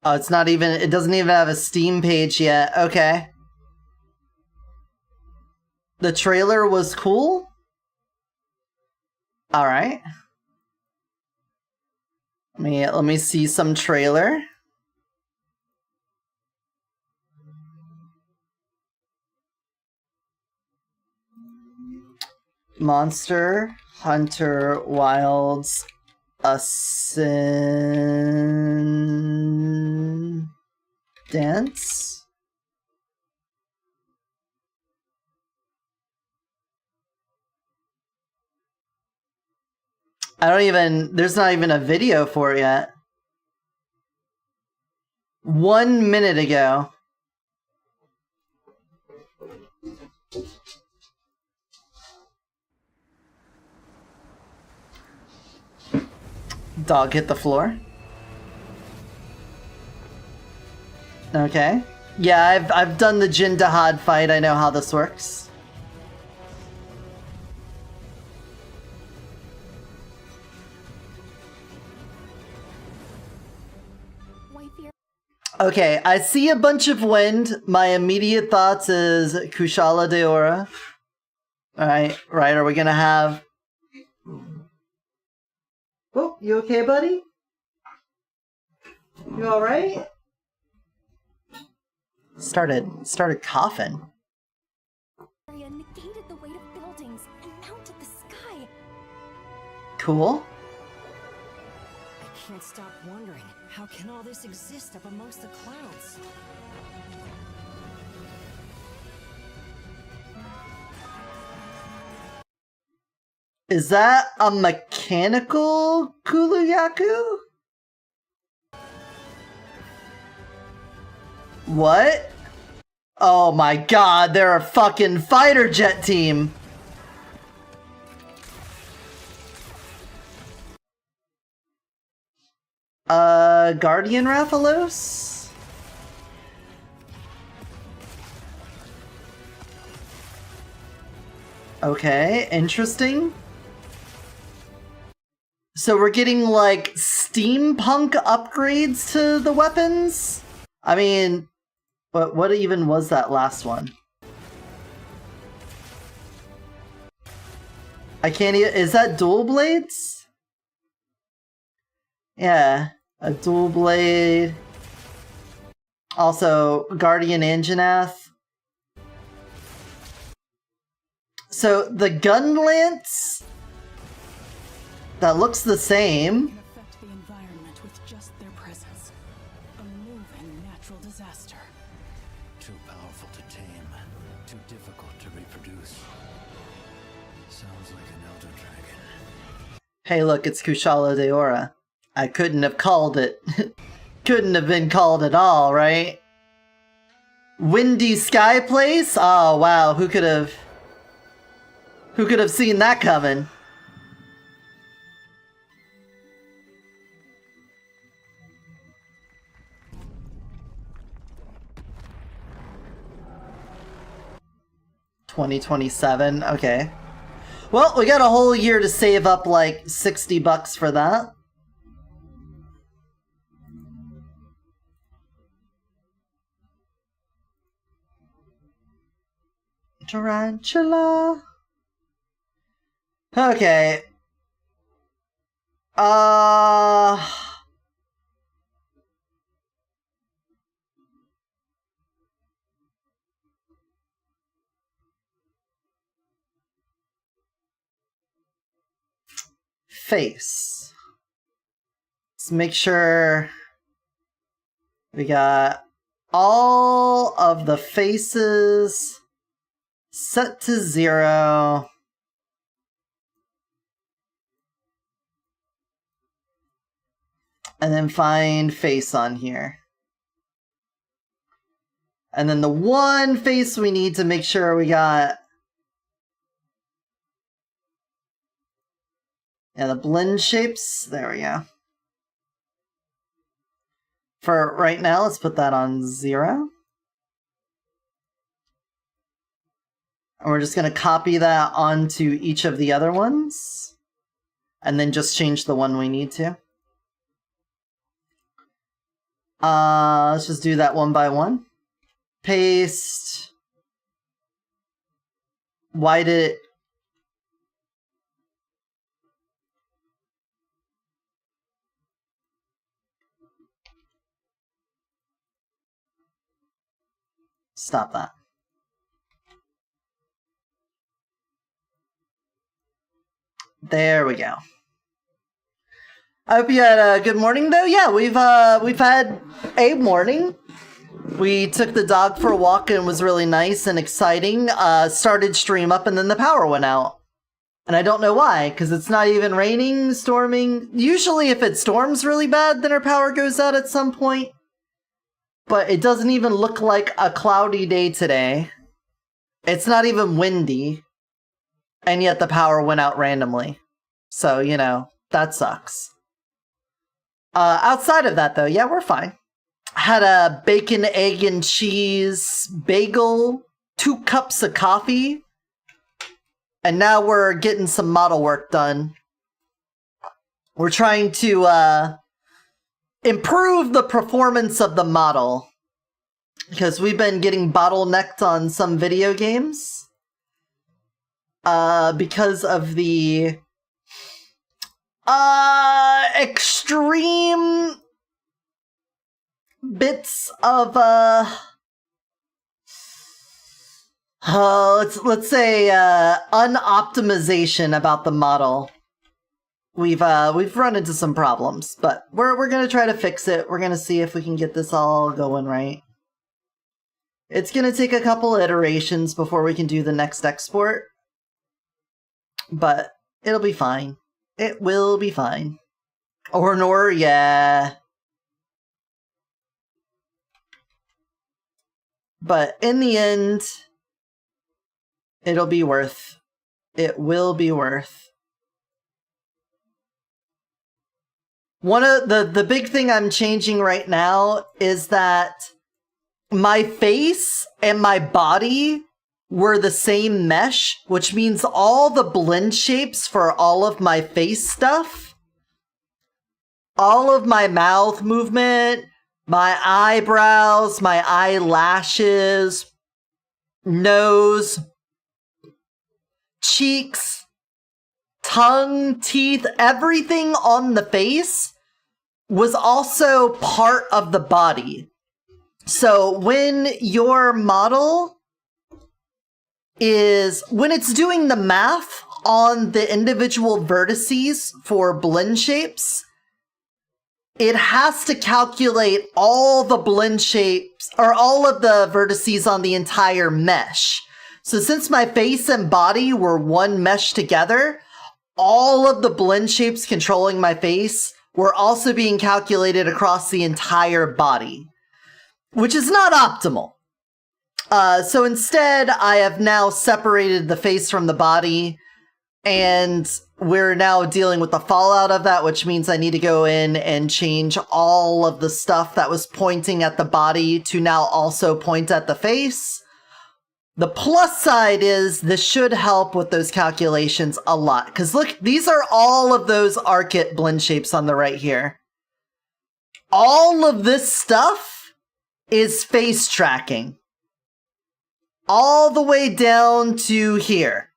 Oh, it's not even, it doesn't even have a Steam page yet. Okay. The trailer was cool? Alright. Let me see some trailer. Monster Hunter Wilds Ascendance? There's not even a video for it yet. 1 minute ago. Dog hit the floor. Okay. Yeah, I've done the Jin Dahad fight. I know how this works. Okay, I see a bunch of wind. My immediate thoughts is Kushala Deora. Alright, right, are we gonna have... Oh, you okay, buddy? You alright? Started coughing. Negated the weight of buildings and mounted the sky. Cool. I can't stop wondering, how can all this exist up amongst the clouds? Is that a mechanical Kuluyaku? What? Oh my god, they're a fucking fighter jet team! Guardian Rathalos? Okay, interesting. So we're getting, like, steampunk upgrades to the weapons? I mean, but what even was that last one? I can't even... Is that dual blades? Yeah, a dual blade. Also, Guardian Anjanath. So, the gun lance... That looks the same. Can affect the environment with just their presence. A moving natural disaster. Too powerful to tame. Too difficult to reproduce. Sounds like an elder dragon. Hey look, it's Kushala Deora. I couldn't have called it. Couldn't have been called at all, right? Windy Sky Place? Oh wow, who could have seen that coming? $2027, okay. Well, we got a whole year to save up like $60 for that. Tarantula. Okay. Face. Let's make sure we got all of the faces set to 0. And then find face on here. And then the one face we need to make sure we got... Yeah, the blend shapes. There we go. For right now, let's put that on 0. And we're just going to copy that onto each of the other ones. And then just change the one we need to. Let's just do that one by one. Paste. Why did it... Stop that. There we go. I hope you had a good morning, though. Yeah, we've had a morning. We took the dog for a walk and it was really nice and exciting. Started stream up and then the power went out. And I don't know why, because it's not even raining, storming. Usually if it storms really bad, then our power goes out at some point. But it doesn't even look like a cloudy day today. It's not even windy. And yet the power went out randomly. So, you know, that sucks. Outside of that, though, yeah, we're fine. Had a bacon, egg, and cheese bagel, 2 cups of coffee. And now we're getting some model work done. We're trying to improve the performance of the model. Because we've been getting bottlenecked on some video games. Because of the extreme bits of let's say unoptimization about the model. We've run into some problems, but we're gonna try to fix it. We're gonna see if we can get this all going right. It's gonna take a couple iterations before we can do the next export. But it'll be fine. It will be fine. Or nor, yeah. But in the end, it'll be worth. It will be worth. One of the big thing I'm changing right now is that my face and my body were the same mesh, which means all the blend shapes for all of my face stuff, all of my mouth movement, my eyebrows, my eyelashes, nose, cheeks, tongue, teeth, everything on the face was also part of the body. So when your model when it's doing the math on the individual vertices for blend shapes, it has to calculate all the blend shapes, or all of the vertices on the entire mesh. So since my face and body were one mesh together, all of the blend shapes controlling my face were also being calculated across the entire body, which is not optimal. So instead, I have now separated the face from the body, and we're now dealing with the fallout of that, which means I need to go in and change all of the stuff that was pointing at the body to now also point at the face. The plus side is this should help with those calculations a lot. Because look, these are all of those Arcit blend shapes on the right here. All of this stuff is face tracking. All the way down to here.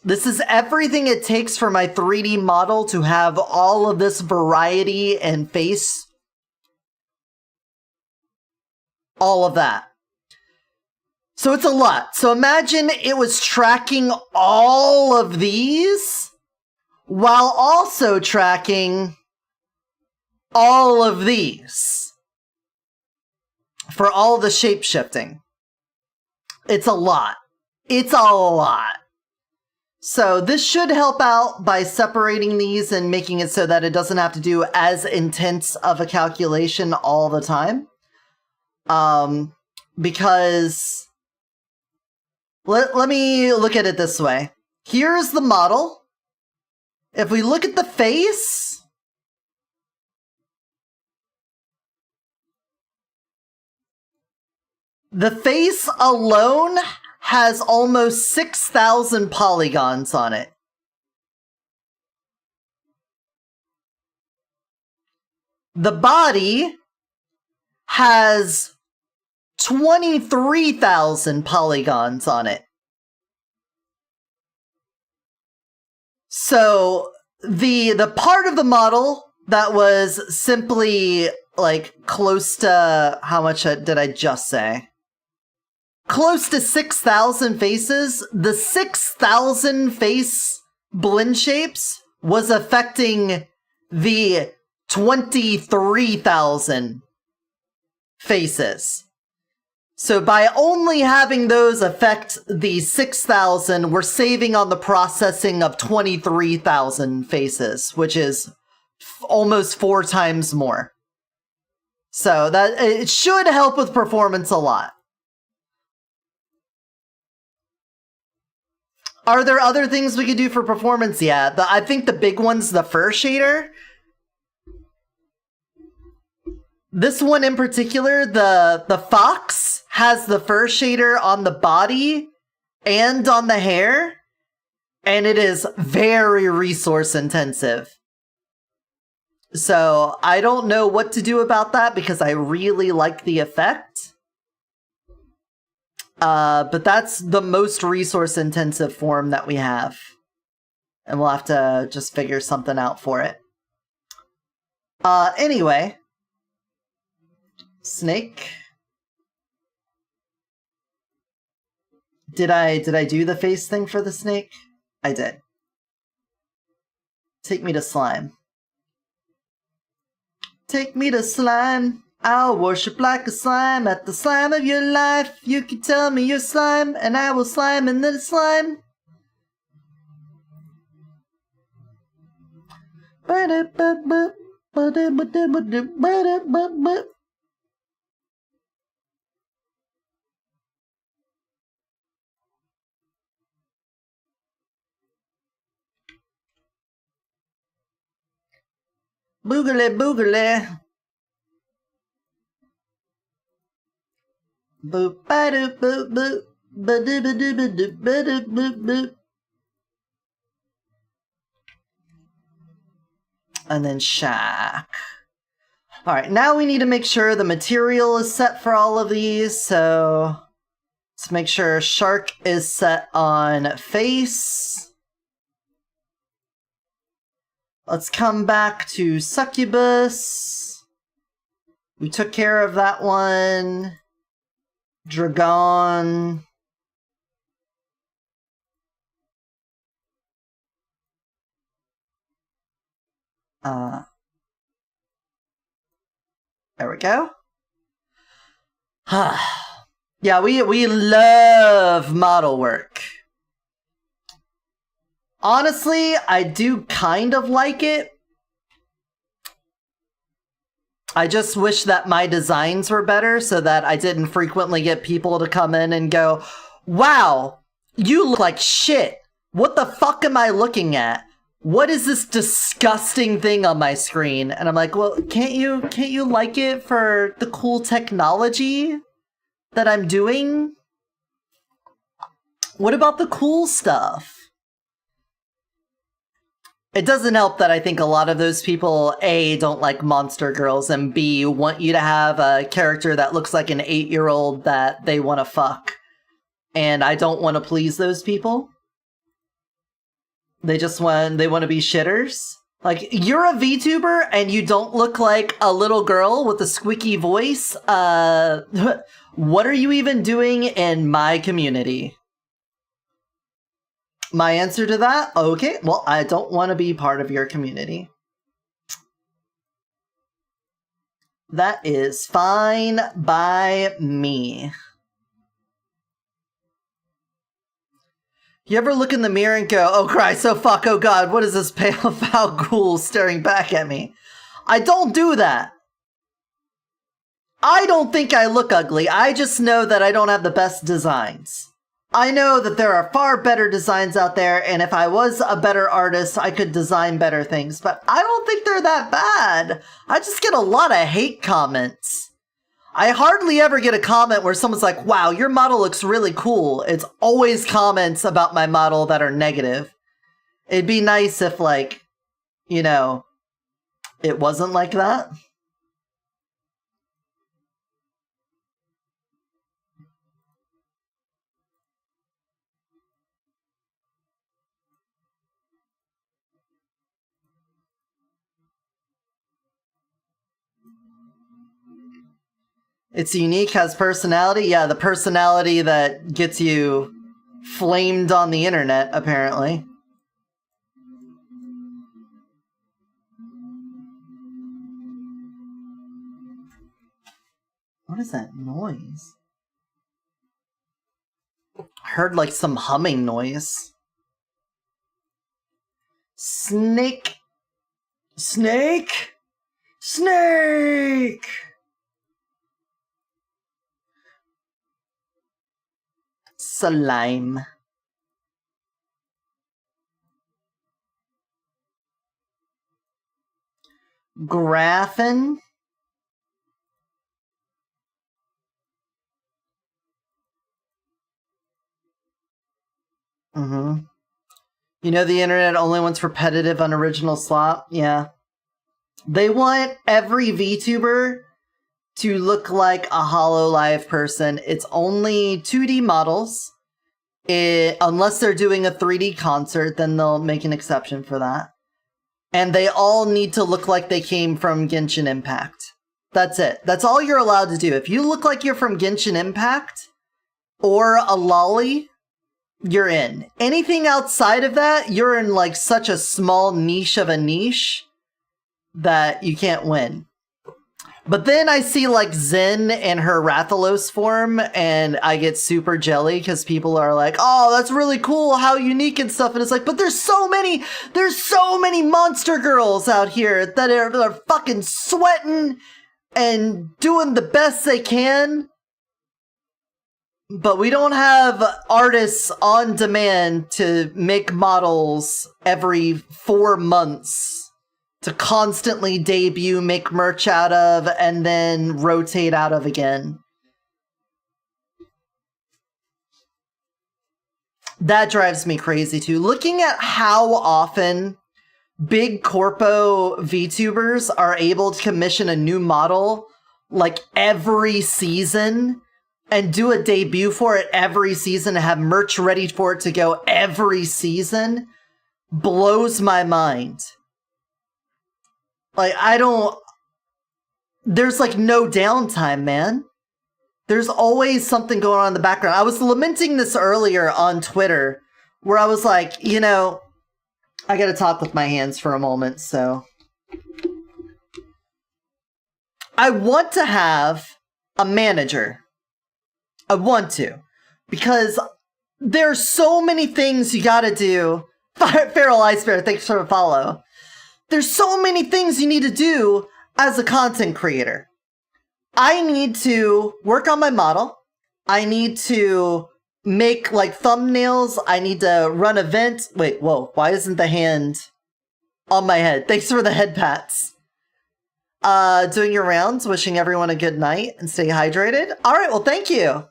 This is everything it takes for my 3D model to have all of this variety and face. All of that. So it's a lot. So imagine it was tracking all of these while also tracking all of these for all the shape shifting. It's a lot. It's a lot. So this should help out by separating these and making it so that it doesn't have to do as intense of a calculation all the time. Because let me look at it this way. Here's the model. If we look at the face, the face alone has almost 6,000 polygons on it. The body has 23,000 polygons on it. So the part of the model that was simply like close to, how much did I just say? Close to 6,000 faces. The 6,000 face blend shapes was affecting the 23,000 faces. So by only having those affect the 6,000, we're saving on the processing of 23,000 faces, which is almost 4 times more. So that it should help with performance a lot. Are there other things we could do for performance? Yeah, I think the big one's the fur shader. This one in particular, the fox, has the fur shader on the body and on the hair, and it is very resource intensive. So I don't know what to do about that because I really like the effect. But that's the most resource intensive form that we have. And we'll have to just figure something out for it. Anyway. Snake. Did I do the face thing for the snake? I did. Take me to slime. Take me to slime. I'll worship like a slime at the slime of your life. You can tell me you're slime, and I will slime in the slime. Boogly boogly. Boop ba doop boop boop ba doo ba doo ba doo ba doo boop boop. And then shack. Alright, now we need to make sure the material is set for all of these, so let's make sure shark is set on face. Let's come back to succubus. We took care of that one. Dragon. There we go. Yeah, we love model work. Honestly, I do kind of like it. I just wish that my designs were better so that I didn't frequently get people to come in and go, wow, you look like shit. What the fuck am I looking at? What is this disgusting thing on my screen? And I'm like, well, can't you like it for the cool technology that I'm doing? What about the cool stuff? It doesn't help that I think a lot of those people, A, don't like monster girls, and B, want you to have a character that looks like an 8-year-old that they want to fuck. And I don't want to please those people. They want to be shitters. Like, you're a VTuber and you don't look like a little girl with a squeaky voice? What are you even doing in my community? My answer to that? Okay, well, I don't want to be part of your community. That is fine by me. You ever look in the mirror and go, oh Christ, oh fuck, oh god, what is this pale foul ghoul staring back at me? I don't do that. I don't think I look ugly, I just know that I don't have the best designs. I know that there are far better designs out there, and if I was a better artist, I could design better things, but I don't think they're that bad. I just get a lot of hate comments. I hardly ever get a comment where someone's like, wow, your model looks really cool. It's always comments about my model that are negative. It'd be nice if, like, you know, it wasn't like that. It's unique, has personality. Yeah, the personality that gets you flamed on the internet, apparently. What is that noise? I heard like some humming noise. Snake. Snake? Snake! Slime. Graffin. You know the internet only wants repetitive, unoriginal slop? Yeah. They want every VTuber to look like a HoloLive person. It's only 2D models. Unless they're doing a 3D concert, then they'll make an exception for that. And they all need to look like they came from Genshin Impact. That's it. That's all you're allowed to do. If you look like you're from Genshin Impact or a lolly, you're in. Anything outside of that, you're in like such a small niche of a niche that you can't win. But then I see like Zen in her Rathalos form and I get super jelly because people are like, oh, that's really cool, how unique and stuff. And it's like, but there's so many monster girls out here that are fucking sweating and doing the best they can. But we don't have artists on demand to make models every 4 months to constantly debut, make merch out of, and then rotate out of again. That drives me crazy too. Looking at how often big corpo VTubers are able to commission a new model like every season and do a debut for it every season and have merch ready for it to go every season blows my mind. Like, there's like no downtime, man. There's always something going on in the background. I was lamenting this earlier on Twitter, where I was like, you know, I gotta talk with my hands for a moment, so. I want to have a manager. I want to. Because there's so many things you gotta do. Feral Ice Bear, thanks for the follow. There's so many things you need to do as a content creator. I need to work on my model. I need to make like thumbnails. I need to run events. Wait, whoa, why isn't the hand on my head? Thanks for the head pats. Doing your rounds, wishing everyone a good night and stay hydrated. All right, well, thank you.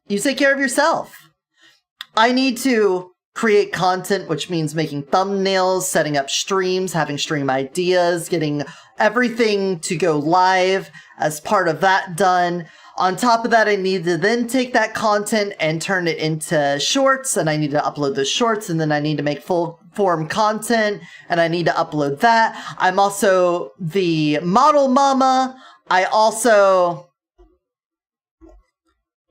You take care of yourself. I need to create content, which means making thumbnails, setting up streams, having stream ideas, getting everything to go live as part of that done. On top of that, I need to then take that content and turn it into shorts, and I need to upload those shorts, and then I need to make full form content, and I need to upload that. I'm also the model mama.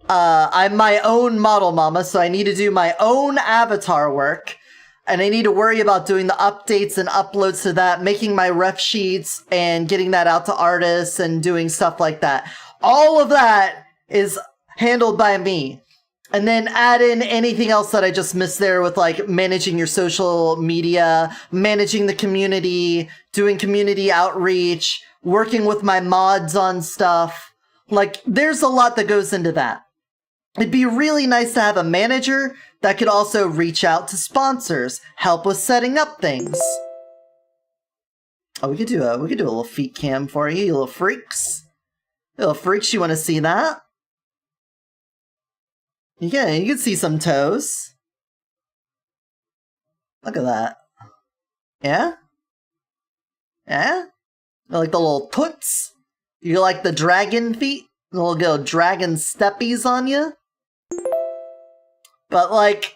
I'm my own model mama, so I need to do my own avatar work, and I need to worry about doing the updates and uploads to that, making my ref sheets and getting that out to artists and doing stuff like that. All of that is handled by me. And then add in anything else that I just missed there with like managing your social media, managing the community, doing community outreach, working with my mods on stuff. Like, there's a lot that goes into that. It'd be really nice to have a manager that could also reach out to sponsors, help with setting up things. Oh, we could do a little feet cam for you, you little freaks. You little freaks, you want to see that? Yeah, you can see some toes. Look at that. Yeah? Yeah? You like the little toots? You like the dragon feet? The little dragon steppies on you? But like,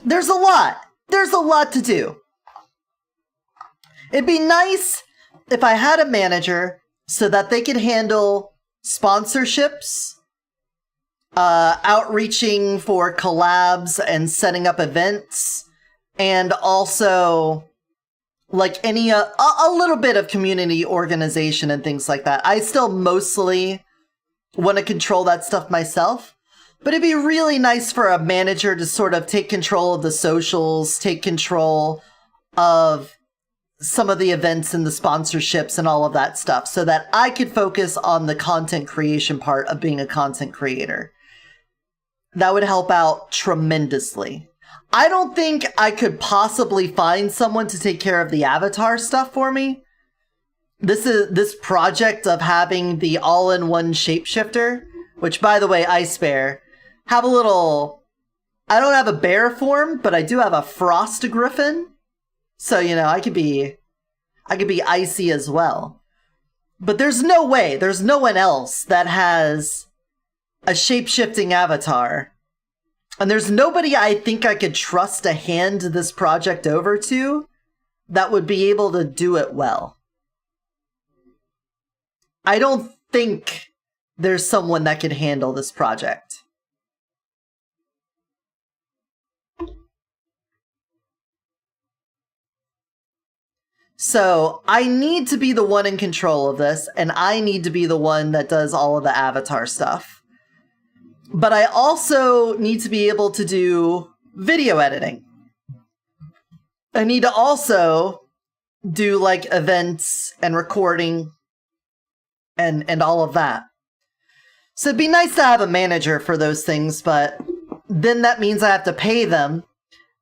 there's a lot to do. It'd be nice if I had a manager so that they could handle sponsorships, outreaching for collabs and setting up events, and also like any a little bit of community organization and things like that. I still mostly want to control that stuff myself, but it'd be really nice for a manager to sort of take control of the socials, take control of some of the events and the sponsorships and all of that stuff, so that I could focus on the content creation part of being a content creator. That would help out tremendously. I don't think I could possibly find someone to take care of the avatar stuff for me. This project of having the all-in-one shapeshifter, which, by the way, Ice Bear, have a little... I don't have a bear form, but I do have a frost griffin. So, you know, I could be icy as well. But there's no way, there's no one else that has a shape-shifting avatar. And there's nobody I think I could trust to hand this project over to that would be able to do it well. I don't think there's someone that could handle this project. So I need to be the one in control of this, and I need to be the one that does all of the avatar stuff. But I also need to be able to do video editing. I need to also do like events and recording and all of that. So it'd be nice to have a manager for those things, but then that means I have to pay them,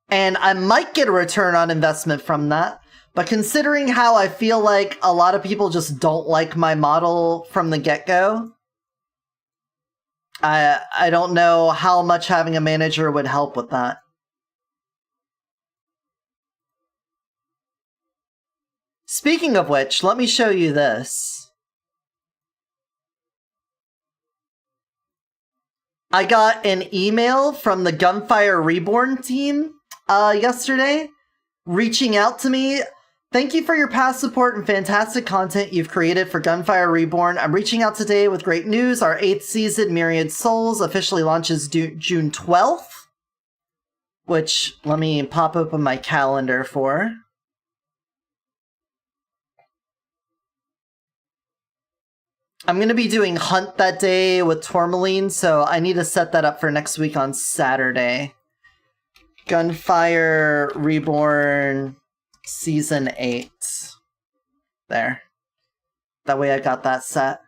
and I might get a return on investment from that. But considering how I feel like a lot of people just don't like my model from the get-go, I don't know how much having a manager would help with that. Speaking of which, let me show you this. I got an email from the Gunfire Reborn team yesterday, reaching out to me. Thank you for your past support and fantastic content you've created for Gunfire Reborn. I'm reaching out today with great news. Our 8th season, Myriad Souls, officially launches June 12th. Which, let me pop open my calendar for. I'm going to be doing Hunt that day with Tourmaline, so I need to set that up for next week on Saturday. Gunfire Reborn Season 8. There. That way I got that set.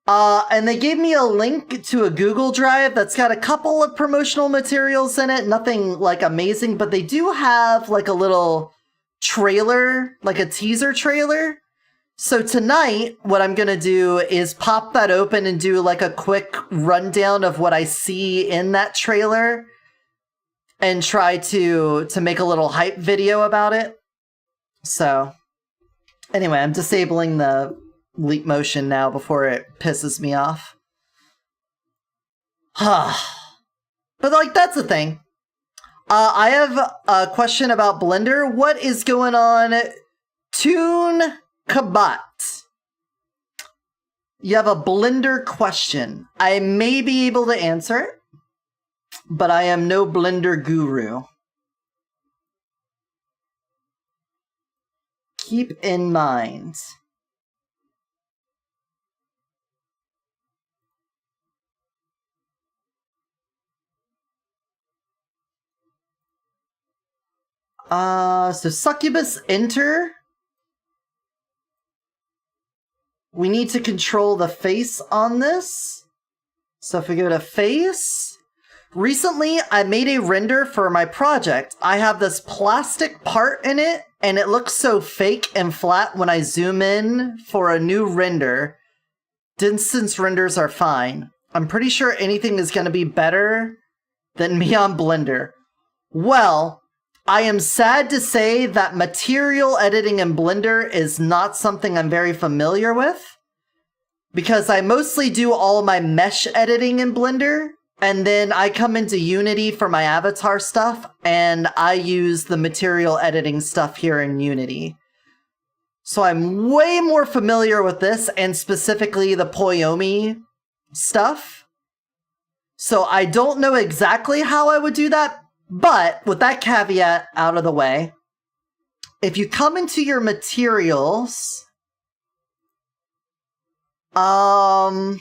And they gave me a link to a Google Drive that's got a couple of promotional materials in it. Nothing, like, amazing, but they do have, like, a little trailer, like a teaser trailer. So tonight, what I'm gonna do is pop that open and do, like, a quick rundown of what I see in that trailer and try to make a little hype video about it. So, anyway, I'm disabling the leap motion now before it pisses me off. But, like, that's the thing. I have a question about Blender. What is going on? Toon Kabat. You have a Blender question. I may be able to answer it, but I am no Blender guru. Keep in mind. So Succubus enter. We need to control the face on this. So if we go to face. Recently, I made a render for my project. I have this plastic part in it, and it looks so fake and flat when I zoom in for a new render. Distance renders are fine. I'm pretty sure anything is going to be better than me on Blender. Well, I am sad to say that material editing in Blender is not something I'm very familiar with, because I mostly do all my mesh editing in Blender, and then I come into Unity for my avatar stuff, and I use the material editing stuff here in Unity. So I'm way more familiar with this, and specifically the Poyomi stuff. So I don't know exactly how I would do that, but with that caveat out of the way, if you come into your materials, hold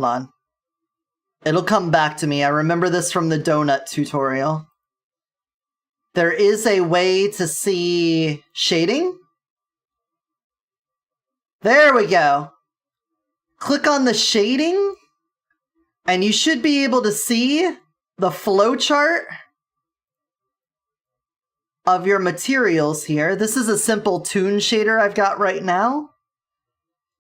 on. It'll come back to me. I remember this from the donut tutorial. There is a way to see shading. There we go. Click on the shading, and you should be able to see the flowchart of your materials here. This is a simple toon shader I've got right now.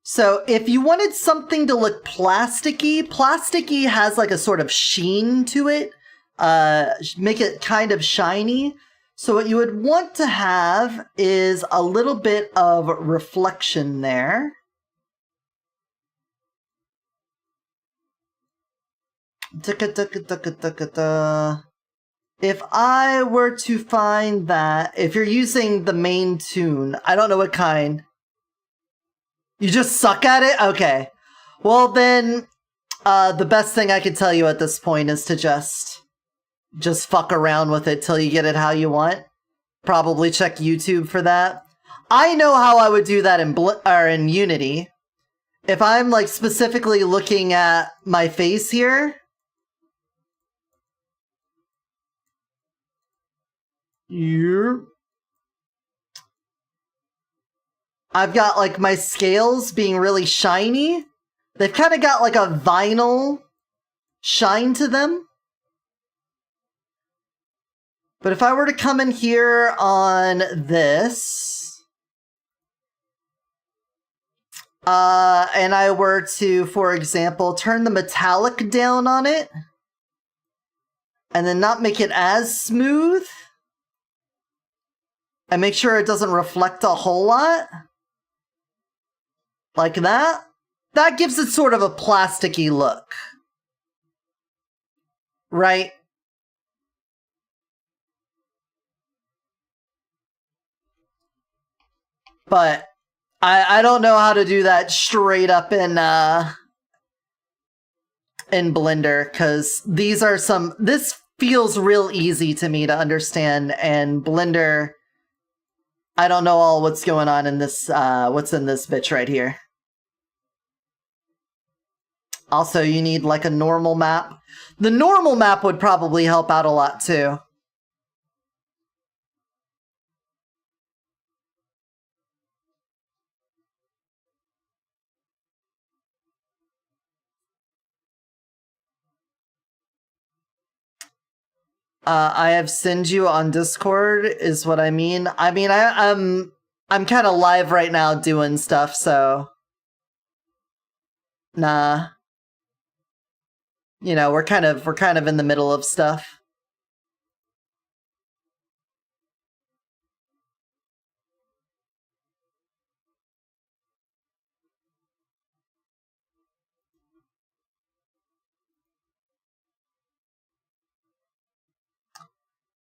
So if you wanted something to look plasticky, plasticky has like a sort of sheen to it, make it kind of shiny. So what you would want to have is a little bit of reflection there. If I were to find that, if you're using the main toon, I don't know what kind. You just suck at it? Okay. Well then, the best thing I can tell you at this point is to just fuck around with it till you get it how you want. Probably check YouTube for that. I know how I would do that in Unity. If I'm like specifically looking at my face here, I've got like my scales being really shiny. They've kind of got like a vinyl shine to them. But if I were to come in here on this, and I were to, for example, turn the metallic down on it, and then not make it as smooth, and make sure it doesn't reflect a whole lot, like that, that gives it sort of a plasticky look. Right? But I don't know how to do that straight up in Blender, because these are this feels real easy to me to understand, and Blender, I don't know all what's going on in this, what's in this bitch right here. Also, you need like a normal map. The normal map would probably help out a lot too. I have sent you on Discord is what I mean. I mean, I'm kind of live right now doing stuff, so nah. You know, we're kind of in the middle of stuff.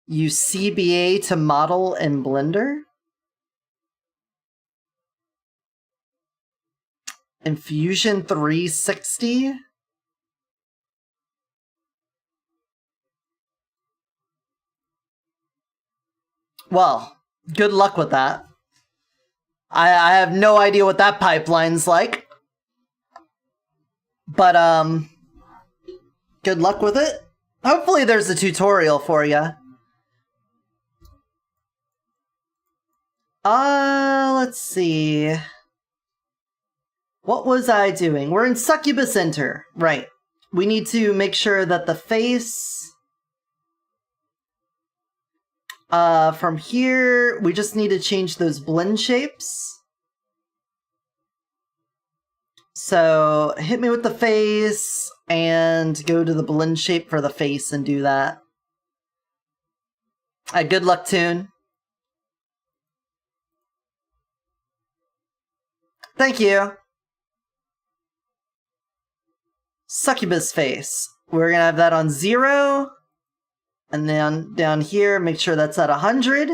Use CBA to model in Blender? Infusion 360? Well, good luck with that. I have no idea what that pipeline's like. But, good luck with it. Hopefully there's a tutorial for you. Let's see. What was I doing? We're in Succubus Enter. Right. We need to make sure that the face... from here, we just need to change those blend shapes. So, hit me with the face, and go to the blend shape for the face and do that. Good luck, Toon. Thank you. Succubus face. We're gonna have that on 0. And then down here, make sure that's at 100.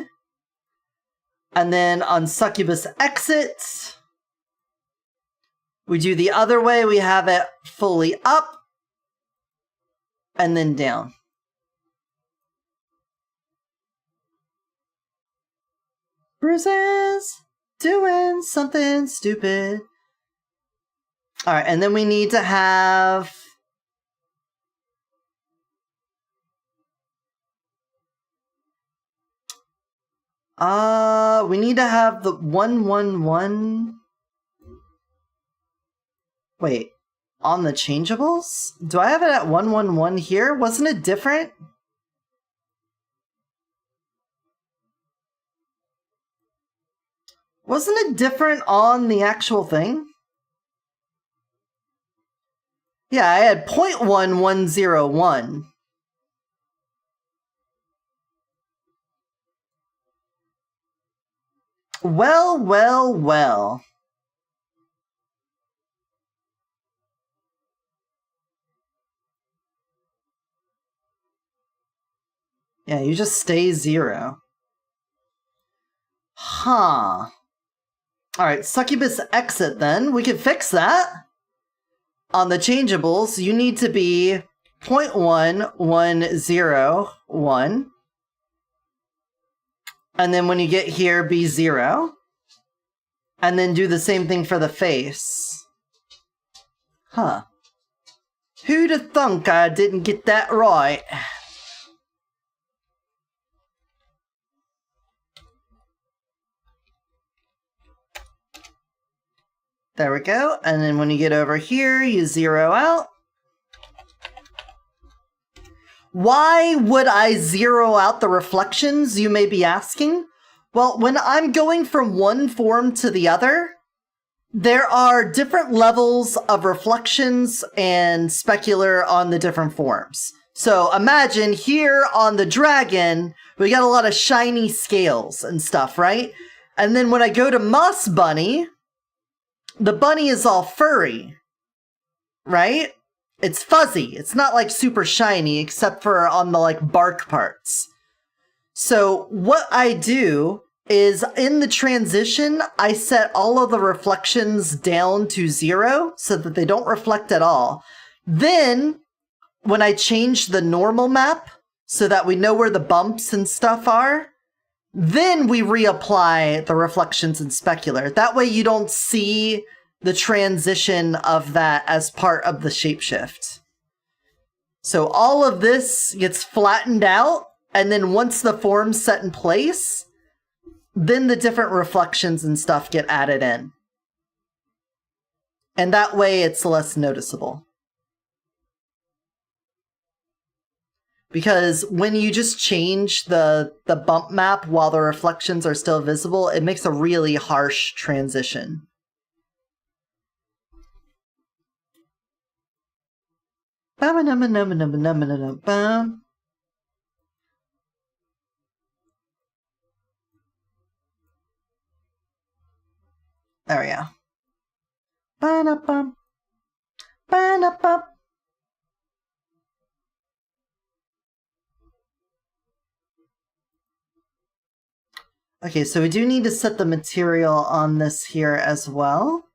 And then on Succubus exit, we do the other way. We have it fully up and then down. Bruises doing something stupid. All right, and then we need to have we need to have the 111. Wait, on the changeables? Do I have it at 111 here? Wasn't it different? Wasn't it different on the actual thing? Yeah, I had 0.1101. Well, well, well. Yeah, you just stay 0. Huh. Alright, Succubus exit then. We can fix that. On the changeables, you need to be 0.1101. And then when you get here, be 0. And then do the same thing for the face. Huh. Who'd have thunk I didn't get that right? There we go. And then when you get over here, you 0 out. Why would I 0 out the reflections, you may be asking? Well, when I'm going from one form to the other, there are different levels of reflections and specular on the different forms. So imagine here on the dragon, we got a lot of shiny scales and stuff, right? And then when I go to Moss Bunny, the bunny is all furry, right? It's fuzzy. It's not like super shiny except for on the like bark parts. So what I do is in the transition, I set all of the reflections down to 0 so that they don't reflect at all. Then when I change the normal map so that we know where the bumps and stuff are, then we reapply the reflections and specular. That way you don't see the transition of that as part of the shapeshift. So all of this gets flattened out, and then once the form's set in place, then the different reflections and stuff get added in. And that way it's less noticeable. Because when you just change the bump map while the reflections are still visible, it makes a really harsh transition. There we go. Ba-da-bum. Ba-da-bum. Okay, so we do need to set the material on this here as well.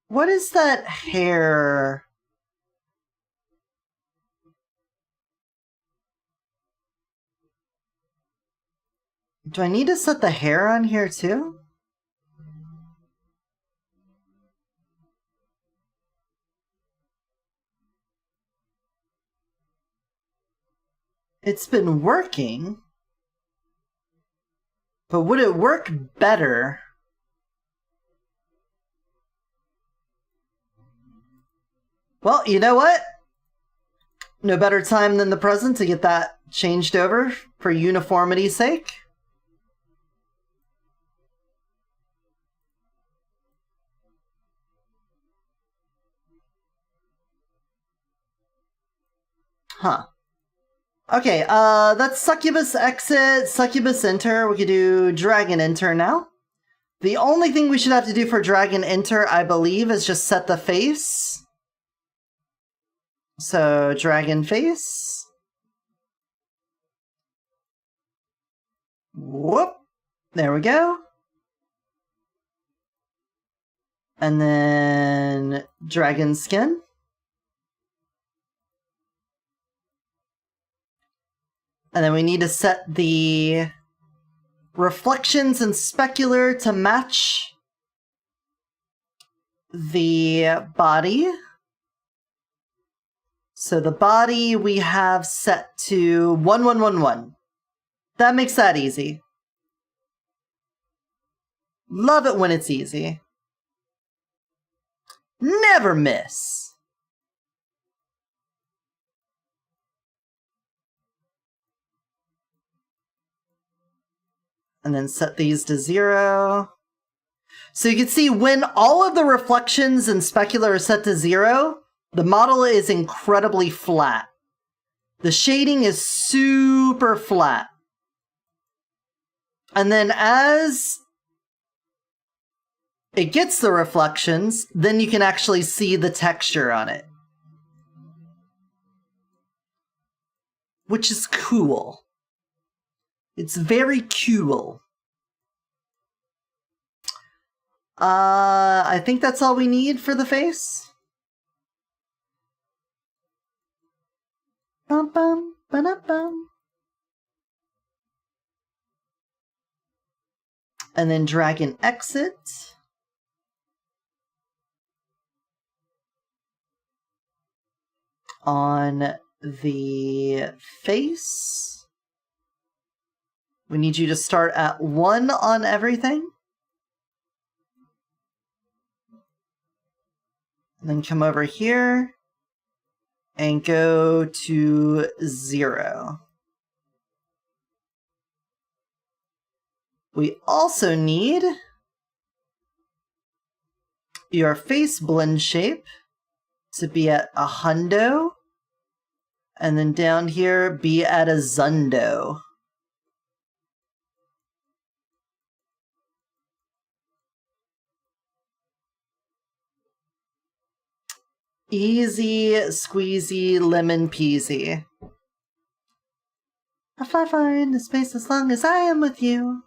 What is that hair? Do I need to set the hair on here too? It's been working, but would it work better? Well, you know what? No better time than the present to get that changed over for uniformity's sake. Huh. Okay, that's Succubus exit, Succubus enter. We could do Dragon enter now. The only thing we should have to do for Dragon enter, I believe, is just set the face. So, Dragon face. Whoop. There we go. And then Dragon skin. And then we need to set the reflections and specular to match the body. So the body we have set to 1111. That makes that easy. Love it when it's easy. Never miss. And then set these to 0. So you can see when all of the reflections and specular are set to 0, the model is incredibly flat. The shading is super flat. And then as it gets the reflections, then you can actually see the texture on it. Which is cool. It's very cool. I think that's all we need for the face. Bum bum ba-da-bum. And then Dragon exit. On the face. We need you to start at 1 on everything. And then come over here and go to 0. We also need your face blend shape to be at a hundo. And then down here, be at a zundo. Easy, squeezy, lemon peasy. I fly far into space as long as I am with you.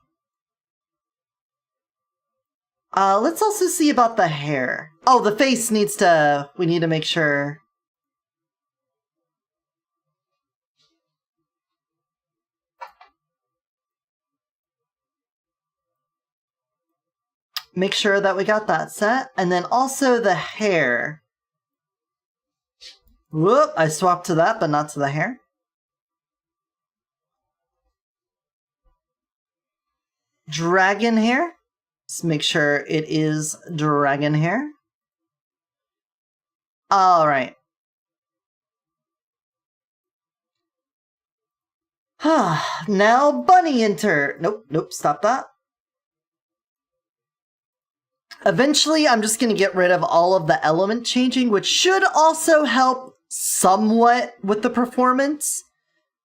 Let's also see about the hair. Oh, the face needs to... We need to make sure... Make sure that we got that set. And then also the hair. Whoop, I swapped to that, but not to the hair. Dragon hair. Let's make sure it is dragon hair. Alright. Now bunny enter. Nope, stop that. Eventually, I'm just going to get rid of all of the element changing, which should also help somewhat with the performance,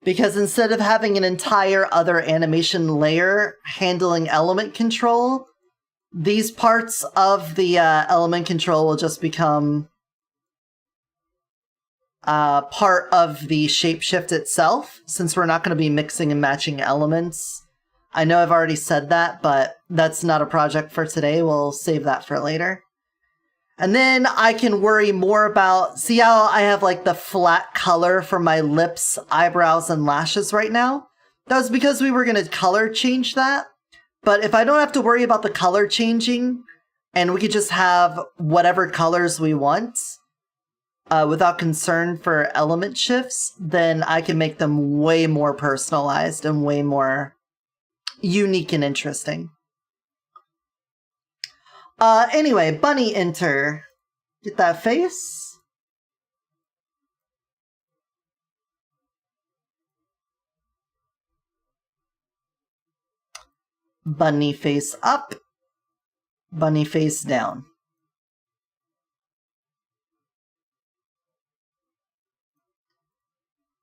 because instead of having an entire other animation layer handling element control, these parts of the element control will just become part of the shapeshift itself, since we're not going to be mixing and matching elements. I know I've already said that, but that's not a project for today. We'll save that for later. And then I can worry more about... See how I have like the flat color for my lips, eyebrows, and lashes right now? That was because we were going to color change that. But if I don't have to worry about the color changing, and we could just have whatever colors we want, without concern for element shifts, then I can make them way more personalized and way more unique and interesting. Anyway, bunny enter. Get that face. Bunny face up. Bunny face down.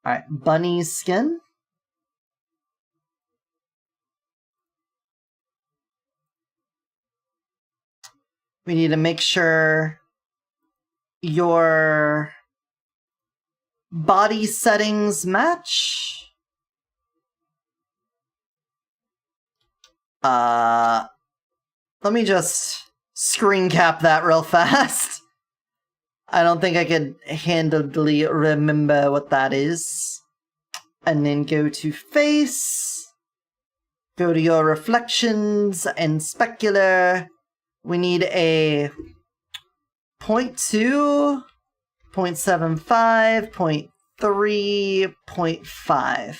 Alright, bunny skin. We need to make sure your body settings match. Let me just screen cap that real fast. I don't think I could handily remember what that is. And then go to face. Go to your reflections and specular. We need a 0.2, 0.75, 0.3, 0.5.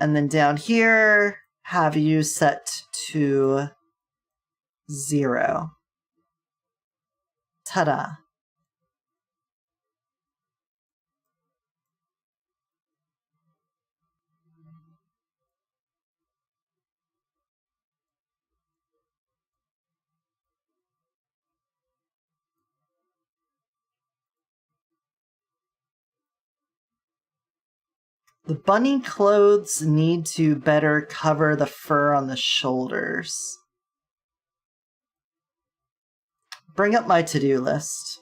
And then down here, have you set to 0. Ta-da. The bunny clothes need to better cover the fur on the shoulders. Bring up my to-do list.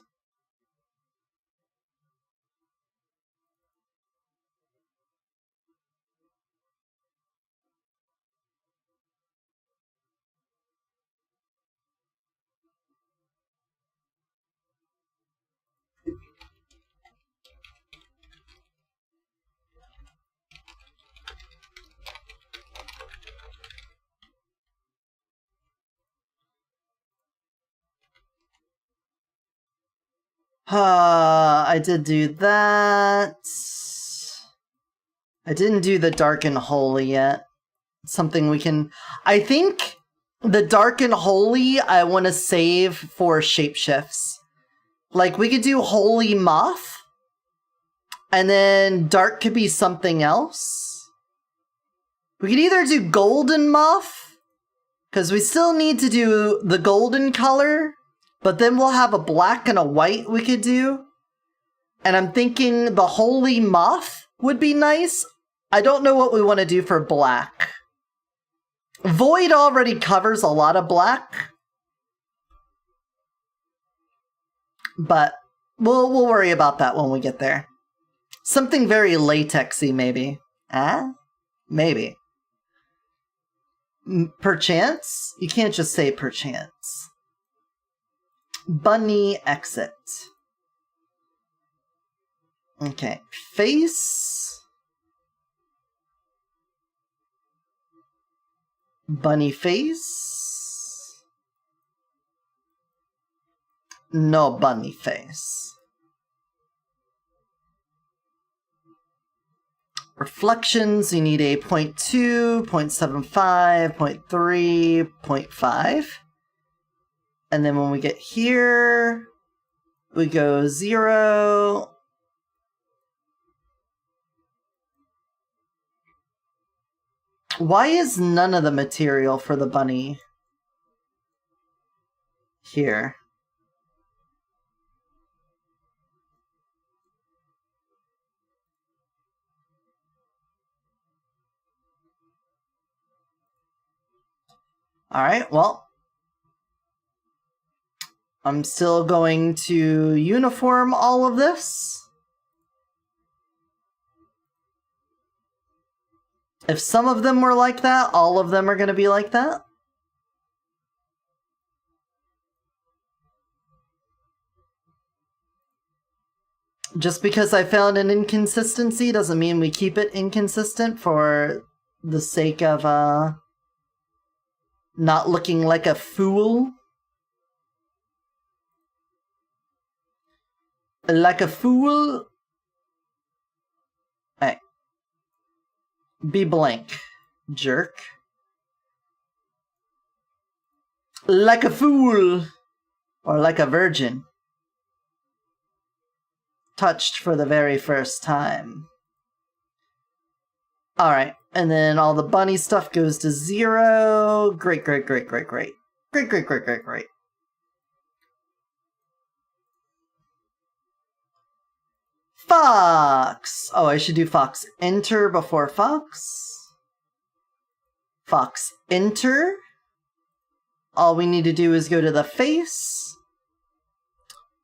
I did do that. I didn't do the Dark and Holy yet. Something we can... I think the Dark and Holy I want to save for shapeshifts. Like, we could do Holy Moth, and then Dark could be something else. We could either do Golden Moth, because we still need to do the golden color, but then we'll have a black and a white we could do. And I'm thinking the Holy Moth would be nice. I don't know what we want to do for black. Void already covers a lot of black. But we'll worry about that when we get there. Something very latexy, maybe. Maybe. Perchance? You can't just say perchance. Bunny exit. Okay, face. Bunny face. No bunny face. Reflections, you need a 0.2, 0.75, 0.3, 0.5. And then when we get here, we go 0. Why is none of the material for the bunny here? Alright, well, I'm still going to uniform all of this. If some of them were like that, all of them are going to be like that. Just because I found an inconsistency doesn't mean we keep it inconsistent for the sake of not looking like a fool. Like a fool. Hey. Be blank, jerk. Like a fool. Or like a virgin. Touched for the very first time. Alright, and then all the bunny stuff goes to 0. Great, great, great, great, great. Great, great, great, great, great. Fox! Oh, I should do Fox enter before Fox. Fox enter. All we need to do is go to the face.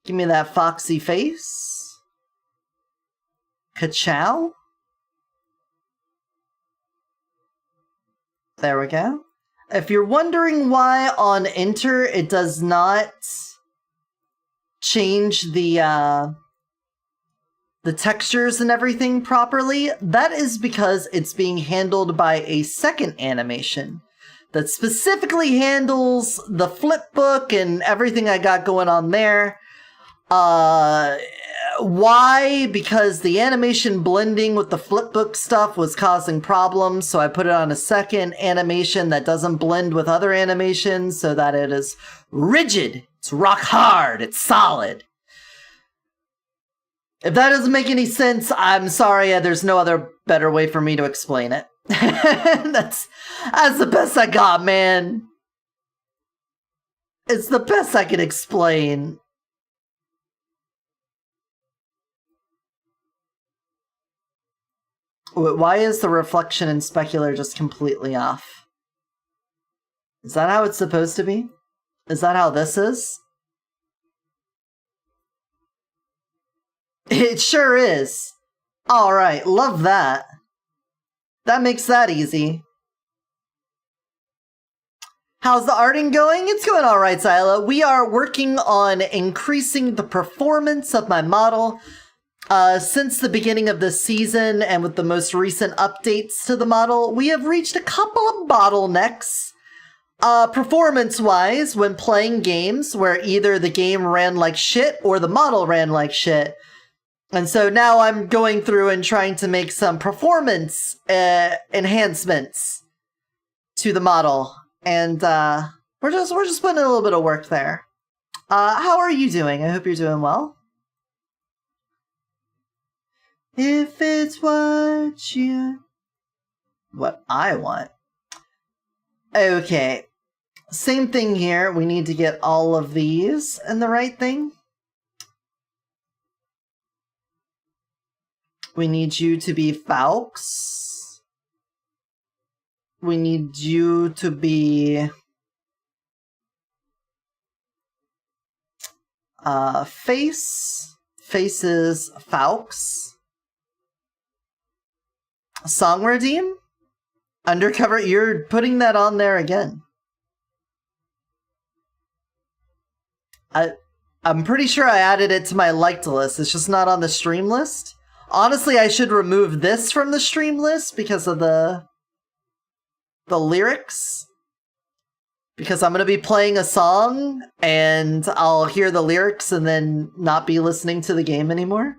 Give me that foxy face. Ka-chow. There we go. If you're wondering why on enter it does not change the textures and everything properly, that is because it's being handled by a second animation that specifically handles the flip book and everything I got going on there. Why? Because the animation blending with the flipbook stuff was causing problems, so I put it on a second animation that doesn't blend with other animations so that it is rigid, it's rock hard, it's solid. If that doesn't make any sense, I'm sorry, there's no other better way for me to explain it. That's the best I got, man. It's the best I can explain. Why is the reflection in specular just completely off? Is that how it's supposed to be? Is that how this is? It sure is. Alright, love that. That makes that easy. How's the arting going? It's going alright, Zyla. We are working on increasing the performance of my model. Since the beginning of this season, and with the most recent updates to the model, we have reached a couple of bottlenecks. Performance-wise, when playing games where either the game ran like shit or the model ran like shit. And so now I'm going through and trying to make some performance enhancements to the model. And we're just putting in a little bit of work there. How are you doing? I hope you're doing well. If it's what I want. Okay. Same thing here. We need to get all of these in the right thing. We need you to be Faux. We need you to be Face. Face is Faux. Song redeem? Undercover, you're putting that on there again. I'm pretty sure I added it to my liked list. It's just not on the stream list. Honestly, I should remove this from the stream list because of the lyrics. Because I'm going to be playing a song and I'll hear the lyrics and then not be listening to the game anymore.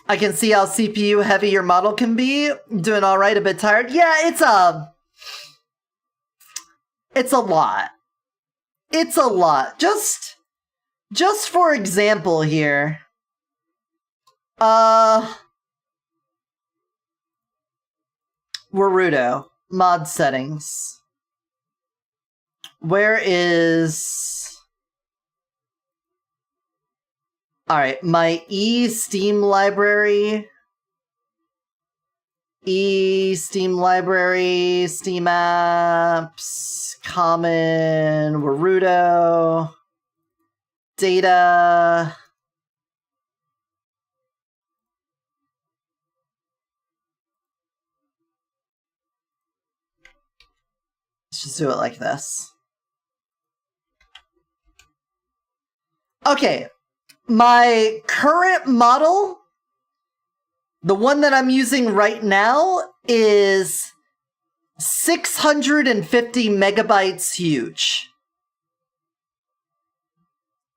I can see how CPU heavy your model can be. Doing all right, a bit tired. Yeah, it's a lot. It's a lot. Just for example here. Warudo. Mod settings. Where is... Alright, my Steam library, Steam apps, common, Warudo, data, let's just do it like this. Okay. My current model, the one that I'm using right now, is 650 megabytes huge.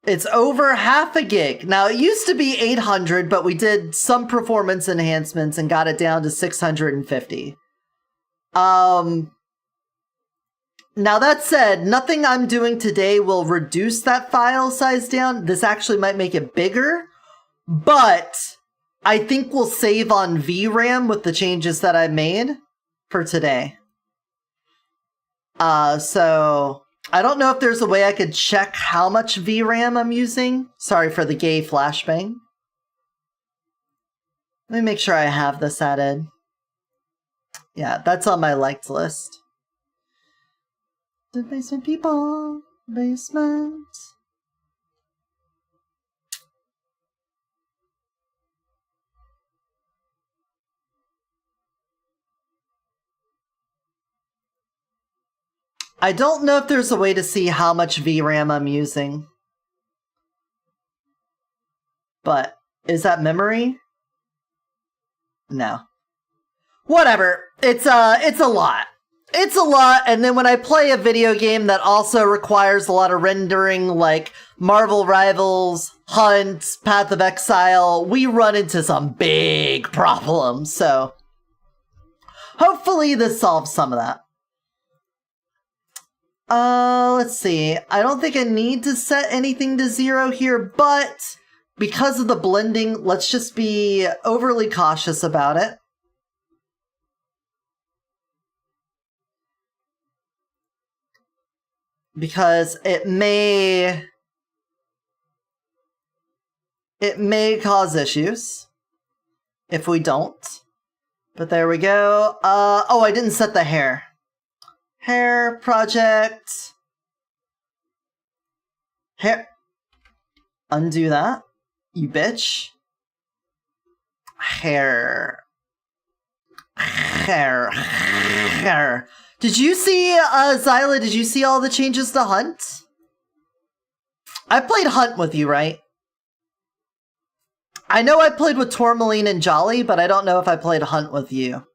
It's over half a gig. Now, it used to be 800, but we did some performance enhancements and got it down to 650. Now that said, nothing I'm doing today will reduce that file size down. This actually might make it bigger, but I think we'll save on VRAM with the changes that I made for today. So I don't know if there's a way I could check how much VRAM I'm using. Sorry for the gay flashbang. Let me make sure I have this added. Yeah, that's on my liked list. The basement people, basement. I don't know if there's a way to see how much VRAM I'm using. But, is that memory? No. Whatever. It's a lot. It's a lot, and then when I play a video game that also requires a lot of rendering, like Marvel Rivals, Hunt, Path of Exile, we run into some big problems, so hopefully this solves some of that. Let's see. I don't think I need to set anything to 0 here, but because of the blending, let's just be overly cautious about it. Because it may cause issues if we don't. But there we go. Oh, I didn't set the hair. Hair project. Hair. Undo that, you bitch. Hair. Did you see, Zyla, did you see all the changes to Hunt? I played Hunt with you, right? I know I played with Tourmaline and Jolly, but I don't know if I played Hunt with you.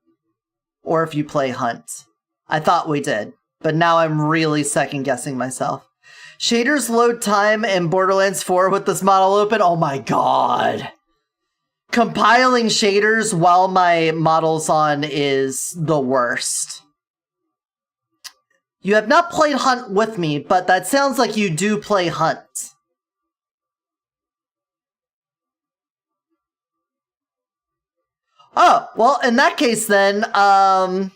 Or if you play Hunt. I thought we did, but now I'm really second-guessing myself. Shaders load time in Borderlands 4 with this model open? Oh my god! Compiling shaders while my model's on is the worst. You have not played Hunt with me, but that sounds like you do play Hunt. Oh, well, in that case then, I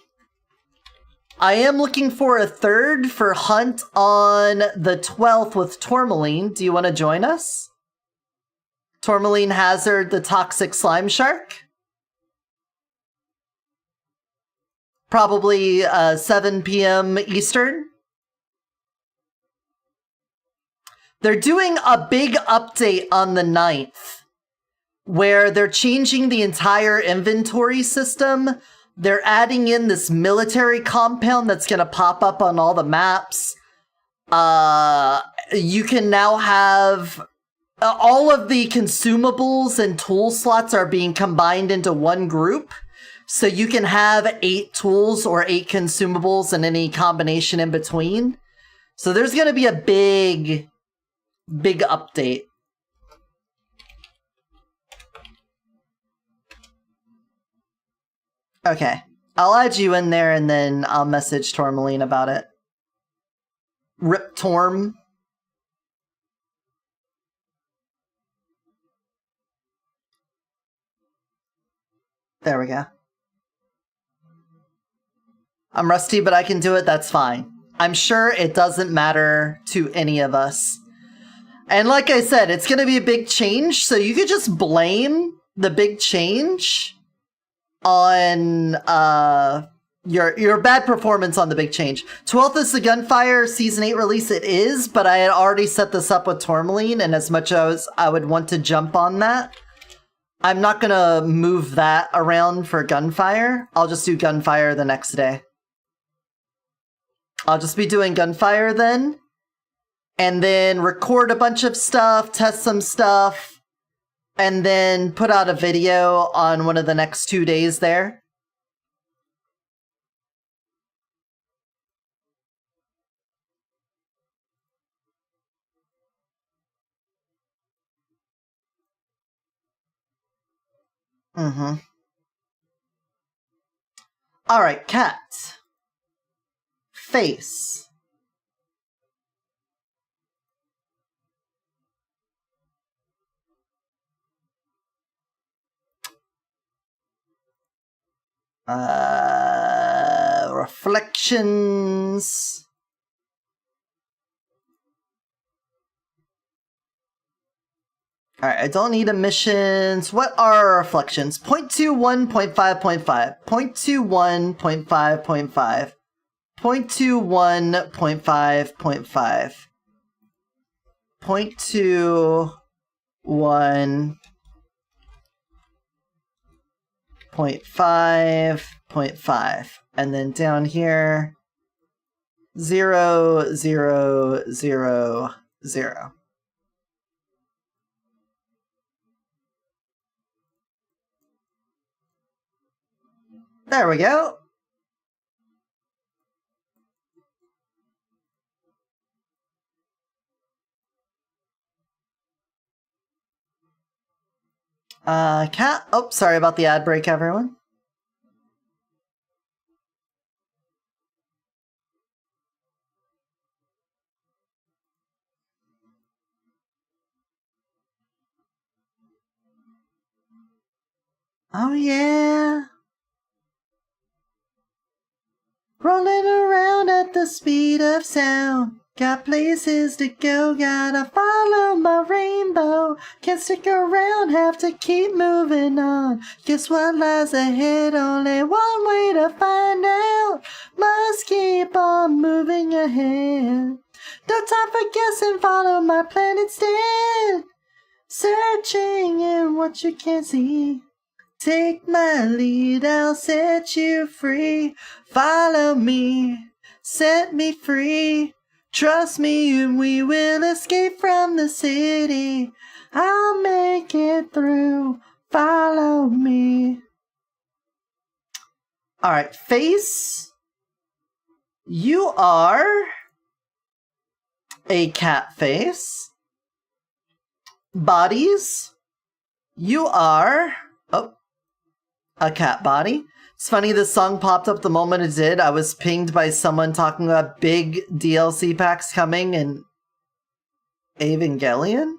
am looking for a third for Hunt on the 12th with Tourmaline. Do you want to join us? Tourmaline Hazard, the Toxic Slime Shark? Probably 7 p.m. Eastern. They're doing a big update on the 9th, where they're changing the entire inventory system. They're adding in this military compound that's going to pop up on all the maps. You can now have... all of the consumables and tool slots are being combined into one group. So you can have 8 tools or 8 consumables and any combination in between. So there's going to be a big update. Okay, I'll add you in there and then I'll message Tourmaline about it. Rip Torm. There we go. I'm rusty, but I can do it, that's fine. I'm sure it doesn't matter to any of us. And like I said, it's going to be a big change, so you could just blame the big change on your bad performance on the big change. 12th is the Gunfire Season 8 release, it is, but I had already set this up with Tourmaline, and as much as I would want to jump on that, I'm not going to move that around for Gunfire. I'll just do Gunfire the next day. I'll just be doing Gunfire then, and then record a bunch of stuff, test some stuff, and then put out a video on one of the next 2 days there. Mm-hmm. Alright, cat. Face. Reflections. Alright, I don't need emissions. What are our reflections? 0.21, 0.5, 0.5. 0.21, 0.5, 0.5. 0.21, 0.5, 0.5. 0.21, 0.5, 0.5. And then down here, 0, 0, 0, 0. There we go. Cat. Oh, sorry about the ad break, everyone. Oh, yeah. Rolling around at the speed of sound. Got places to go, gotta follow my rainbow. Can't stick around, have to keep moving on. Guess what lies ahead, only one way to find out. Must keep on moving ahead. No time for guessing, follow my plan instead. Searching in what you can't see. Take my lead, I'll set you free. Follow me, set me free. Trust me and we will escape from the city. I'll make it through, follow me. Alright, face. You are a cat face. Bodies. You are... Oh. A cat body. It's funny, this song popped up the moment it did. I was pinged by someone talking about big DLC packs coming in Evangelion?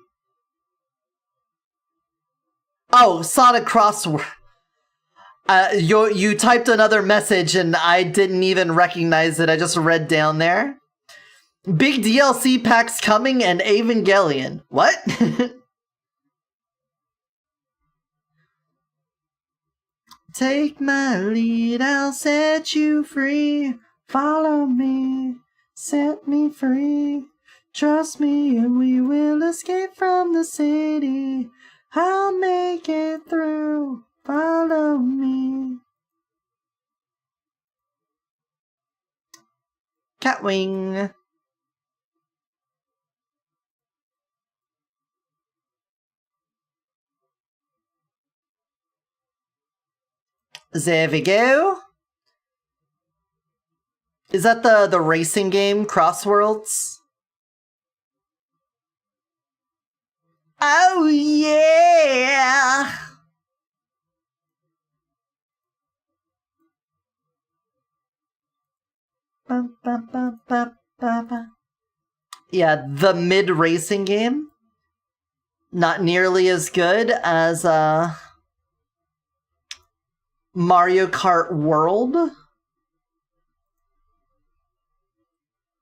Oh, Sonic Crossword. You typed another message and I didn't even recognize it. I just read down there. Big DLC packs coming and Evangelion. What? Take my lead, I'll set you free. Follow me, set me free. Trust me and we will escape from the city. I'll make it through, follow me. Catwing. There we go. Is that the racing game, Crossworlds? Oh yeah! Yeah, the mid racing game. Not nearly as good as Mario Kart World.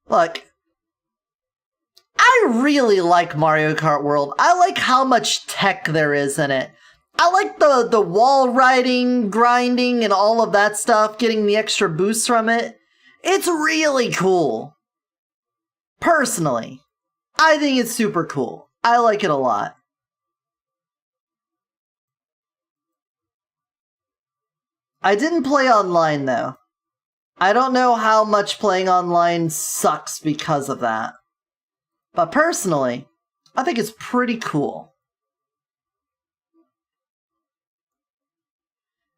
Look, I really like Mario Kart World. I like how much tech there is in it. I like the wall riding, grinding, and all of that stuff, getting the extra boosts from it. It's really cool. Personally, I think it's super cool. I like it a lot. I didn't play online, though. I don't know how much playing online sucks because of that. But personally, I think it's pretty cool.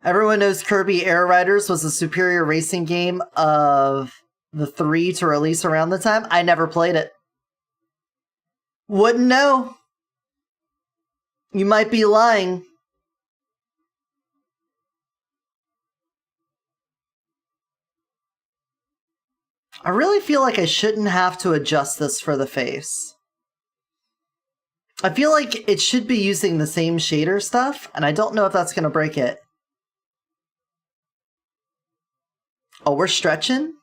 Everyone knows Kirby Air Riders was a superior racing game of the 3 to release around the time. I never played it. Wouldn't know. You might be lying. I really feel like I shouldn't have to adjust this for the face. I feel like it should be using the same shader stuff, and I don't know if that's going to break it. Oh, we're stretching?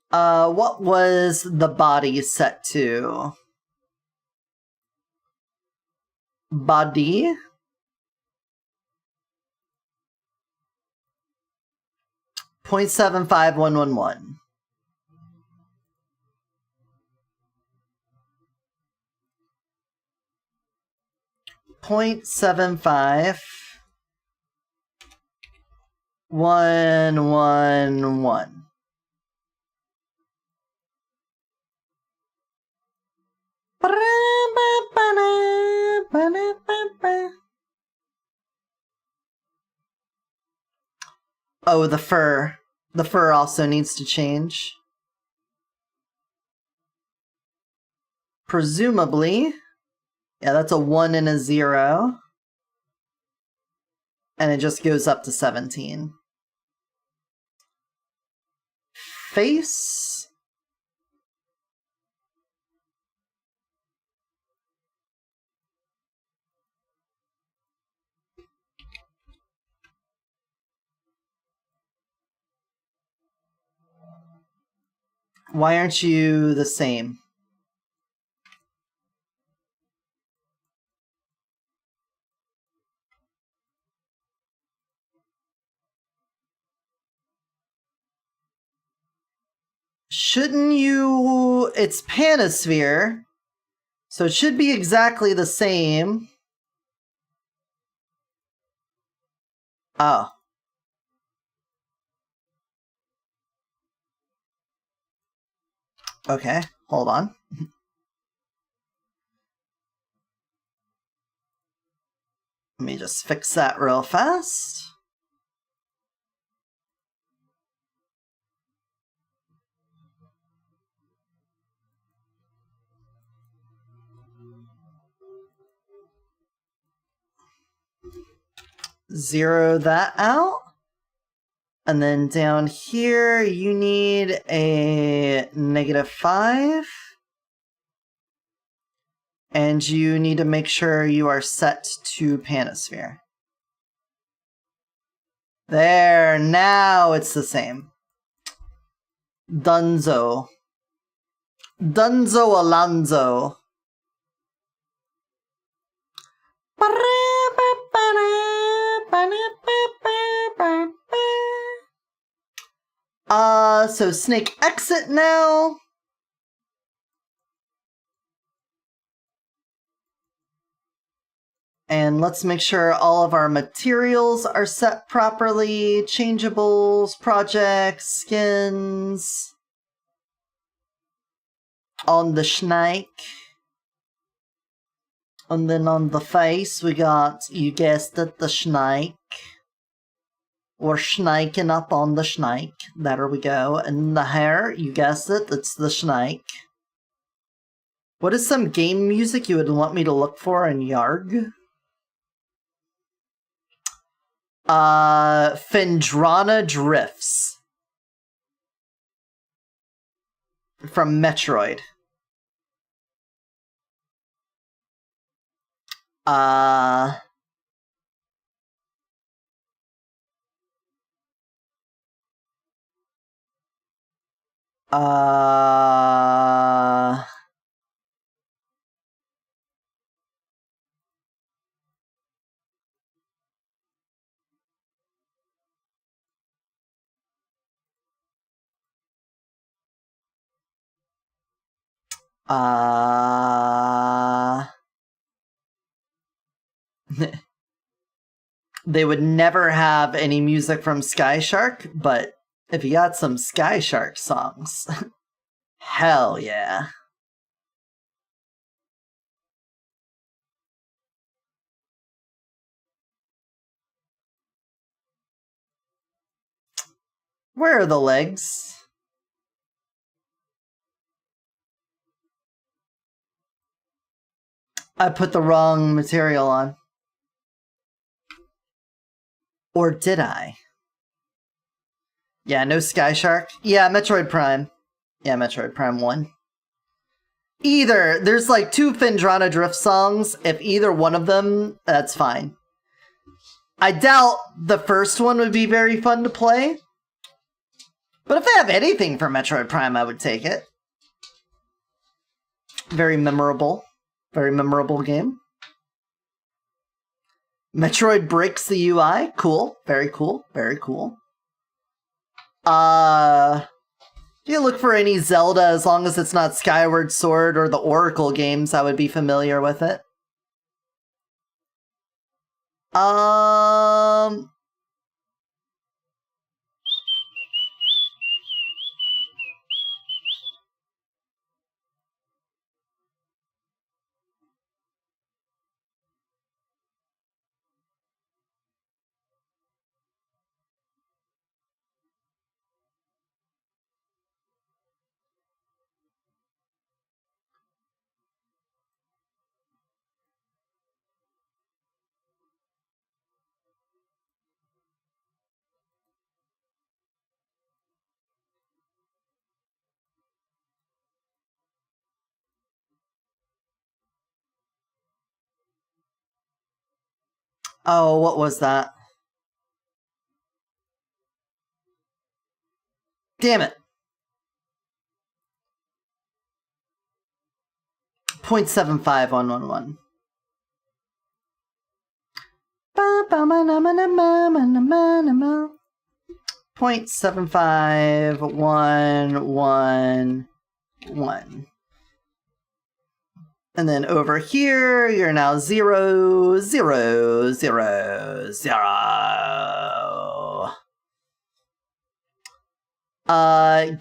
What was the body set to? Body? .75111. .75111. Oh, the fur. The fur also needs to change. Presumably. Yeah, that's a 1 and a 0. And it just goes up to 17. Face. Why aren't you the same? Shouldn't you... It's Panosphere, so it should be exactly the same. Oh. Okay, hold on. Let me just fix that real fast. Zero that out. And then down here, you need a -5. And you need to make sure you are set to Panosphere. There, now it's the same. Dunzo. Dunzo Alonzo. So Snake exit now. And let's make sure all of our materials are set properly. Changeables, projects, skins. On the Snake. And then on the face, we got, you guessed it, the Snake. We're snaking up on the Snake. There we go. And the hair, you guessed it, it's the Snake. What is some game music you would want me to look for in Yarg? Phendrana Drifts. From Metroid. They would never have any music from Sky Shark, but if you got some Sky Shark songs, hell yeah. Where are the legs? I put the wrong material on. Or did I? Yeah, no Sky Shark. Yeah, Metroid Prime. Yeah, Metroid Prime 1. Either. There's like 2 Phendrana Drift songs. If either one of them, that's fine. I doubt the first one would be very fun to play. But if they have anything for Metroid Prime, I would take it. Very memorable. Very memorable game. Metroid breaks the UI. Cool. Very cool. Very cool. If you look for any Zelda, as long as it's not Skyward Sword or the Oracle games, I would be familiar with it. Oh, what was that? Damn it. 0.75111. 0.75111. And then over here, you're now 0, 0, 0, 0.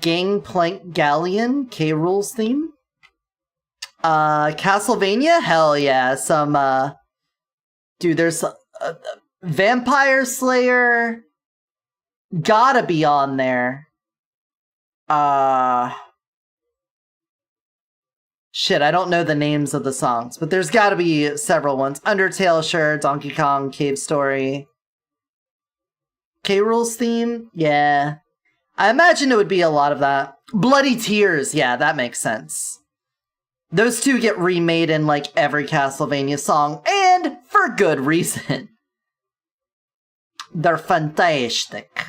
Gangplank Galleon, K-Rules theme. Castlevania? Hell yeah. Some, dude, there's Vampire Slayer. Gotta be on there. Shit, I don't know the names of the songs, but there's gotta be several ones. Undertale, sure. Donkey Kong, Cave Story. K-Rules theme? Yeah. I imagine it would be a lot of that. Bloody Tears, yeah, that makes sense. Those two get remade in like every Castlevania song, and for good reason. They're fantastic.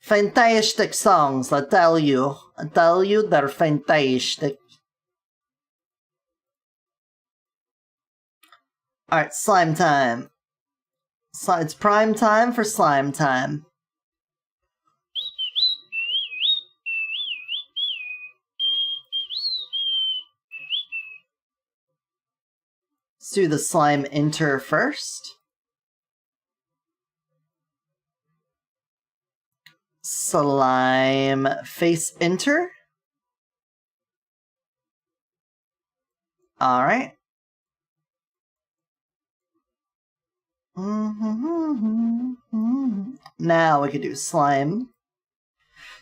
Fantastic songs, I tell you. I tell you, they're fantastic. Alright, slime time. It's prime time for slime time. Let's do the slime enter first. Slime face enter. Alright. Now we can do slime.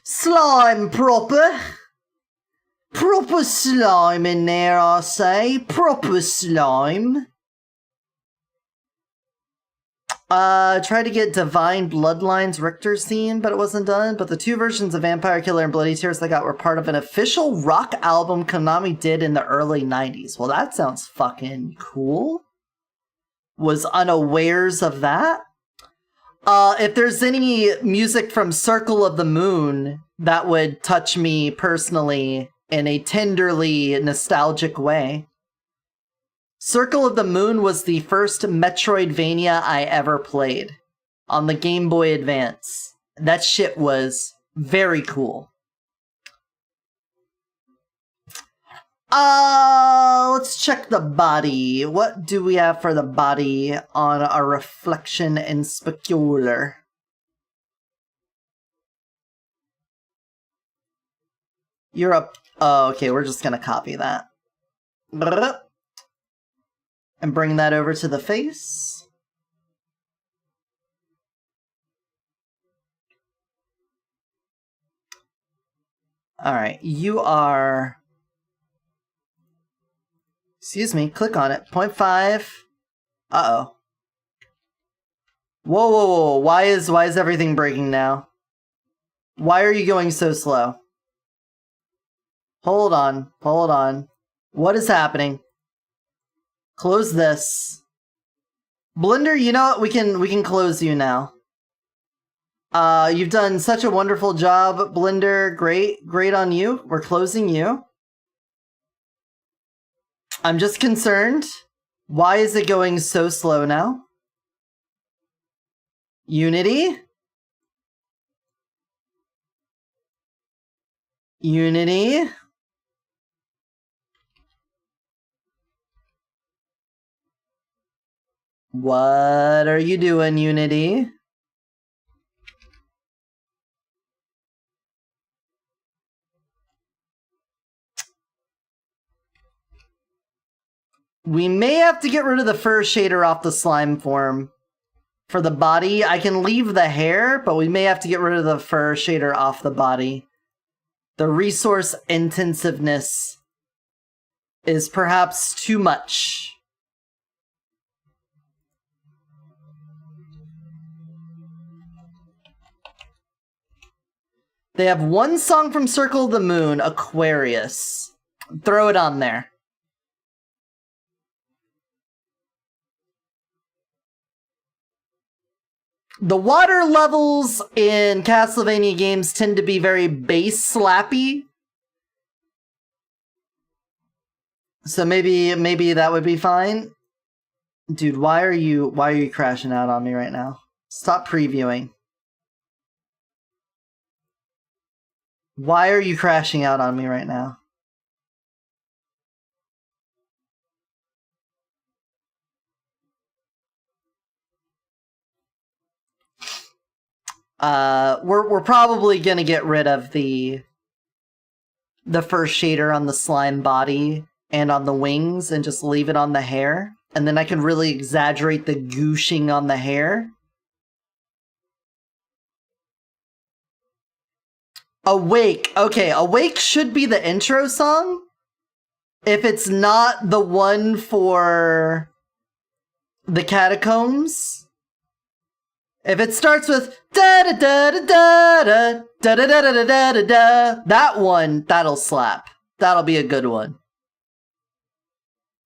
Slime proper. Proper slime in there, I say. Proper slime. Tried to get Divine Bloodlines Richter's theme, but it wasn't done. But the 2 versions of Vampire Killer and Bloody Tears I got were part of an official rock album Konami did in the early 90s. Well, that sounds fucking cool. Was unawares of that. If there's any music from Circle of the Moon that would touch me personally in a tenderly nostalgic way. Circle of the Moon was the first Metroidvania I ever played on the Game Boy Advance. That shit was very cool. Let's check the body. What do we have for the body on our reflection and specular? You're up. Oh, okay, we're just gonna copy that. And bring that over to the face. Alright, you are... Excuse me, click on it. 0.5. Uh-oh. Whoa, whoa, whoa. Why is everything breaking now? Why are you going so slow? Hold on, hold on. What is happening? Close this. Blender, you know what? We can close you now. You've done such a wonderful job, Blender. Great on you. We're closing you. I'm just concerned. Why is it going so slow now? Unity? Unity? What are you doing, Unity? We may have to get rid of the fur shader off the slime form. For the body, I can leave the hair, but we may have to get rid of the fur shader off the body. The resource intensiveness is perhaps too much. They have one song from Circle of the Moon, Aquarius. Throw it on there. The water levels in Castlevania games tend to be very bass slappy. So maybe that would be fine. Dude, why are you crashing out on me right now? Stop previewing. Why are you crashing out on me right now? We're probably gonna get rid of the first shader on the slime body and on the wings and just leave it on the hair. And then I can really exaggerate the gooshing on the hair. Awake. Okay, Awake should be the intro song. If it's not the one for the catacombs. If it starts with da da da da da da da da da da da da da, that one, that'll slap. That'll be a good one.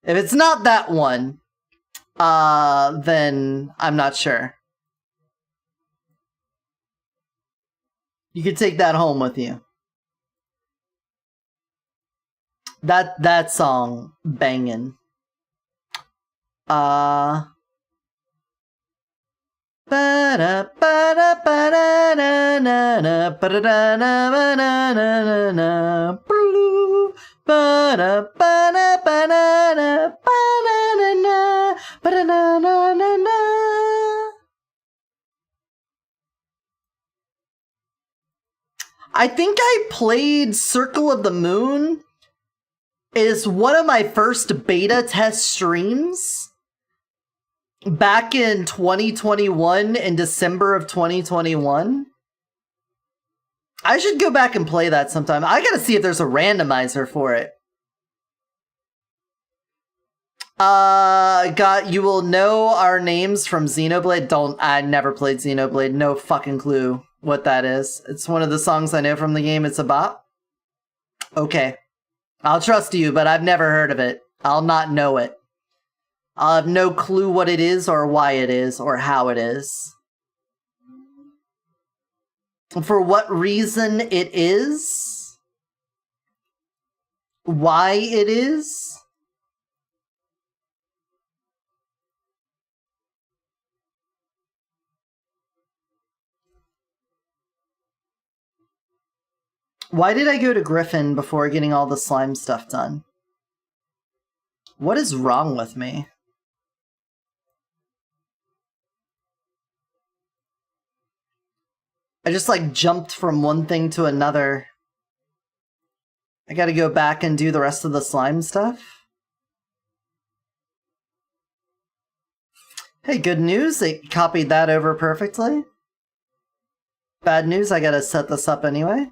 If it's not that one, then I'm not sure. You could take that home with you. That song bangin'. I think I played Circle of the Moon is one of my first beta test streams back in 2021, in December of 2021. I should go back and play that sometime. I gotta see if there's a randomizer for it. You will know our names from Xenoblade. I never played Xenoblade. No fucking clue what that is. It's one of the songs I know from the game. It's a bop. Okay. I'll trust you, but I've never heard of it. I'll not know it. I'll have no clue what it is or why it is or how it is. For what reason it is. Why it is. Why did I go to Griffin before getting all the slime stuff done? What is wrong with me? I just like jumped from one thing to another. I gotta go back and do the rest of the slime stuff. Hey, good news, they copied that over perfectly. Bad news, I gotta set this up anyway.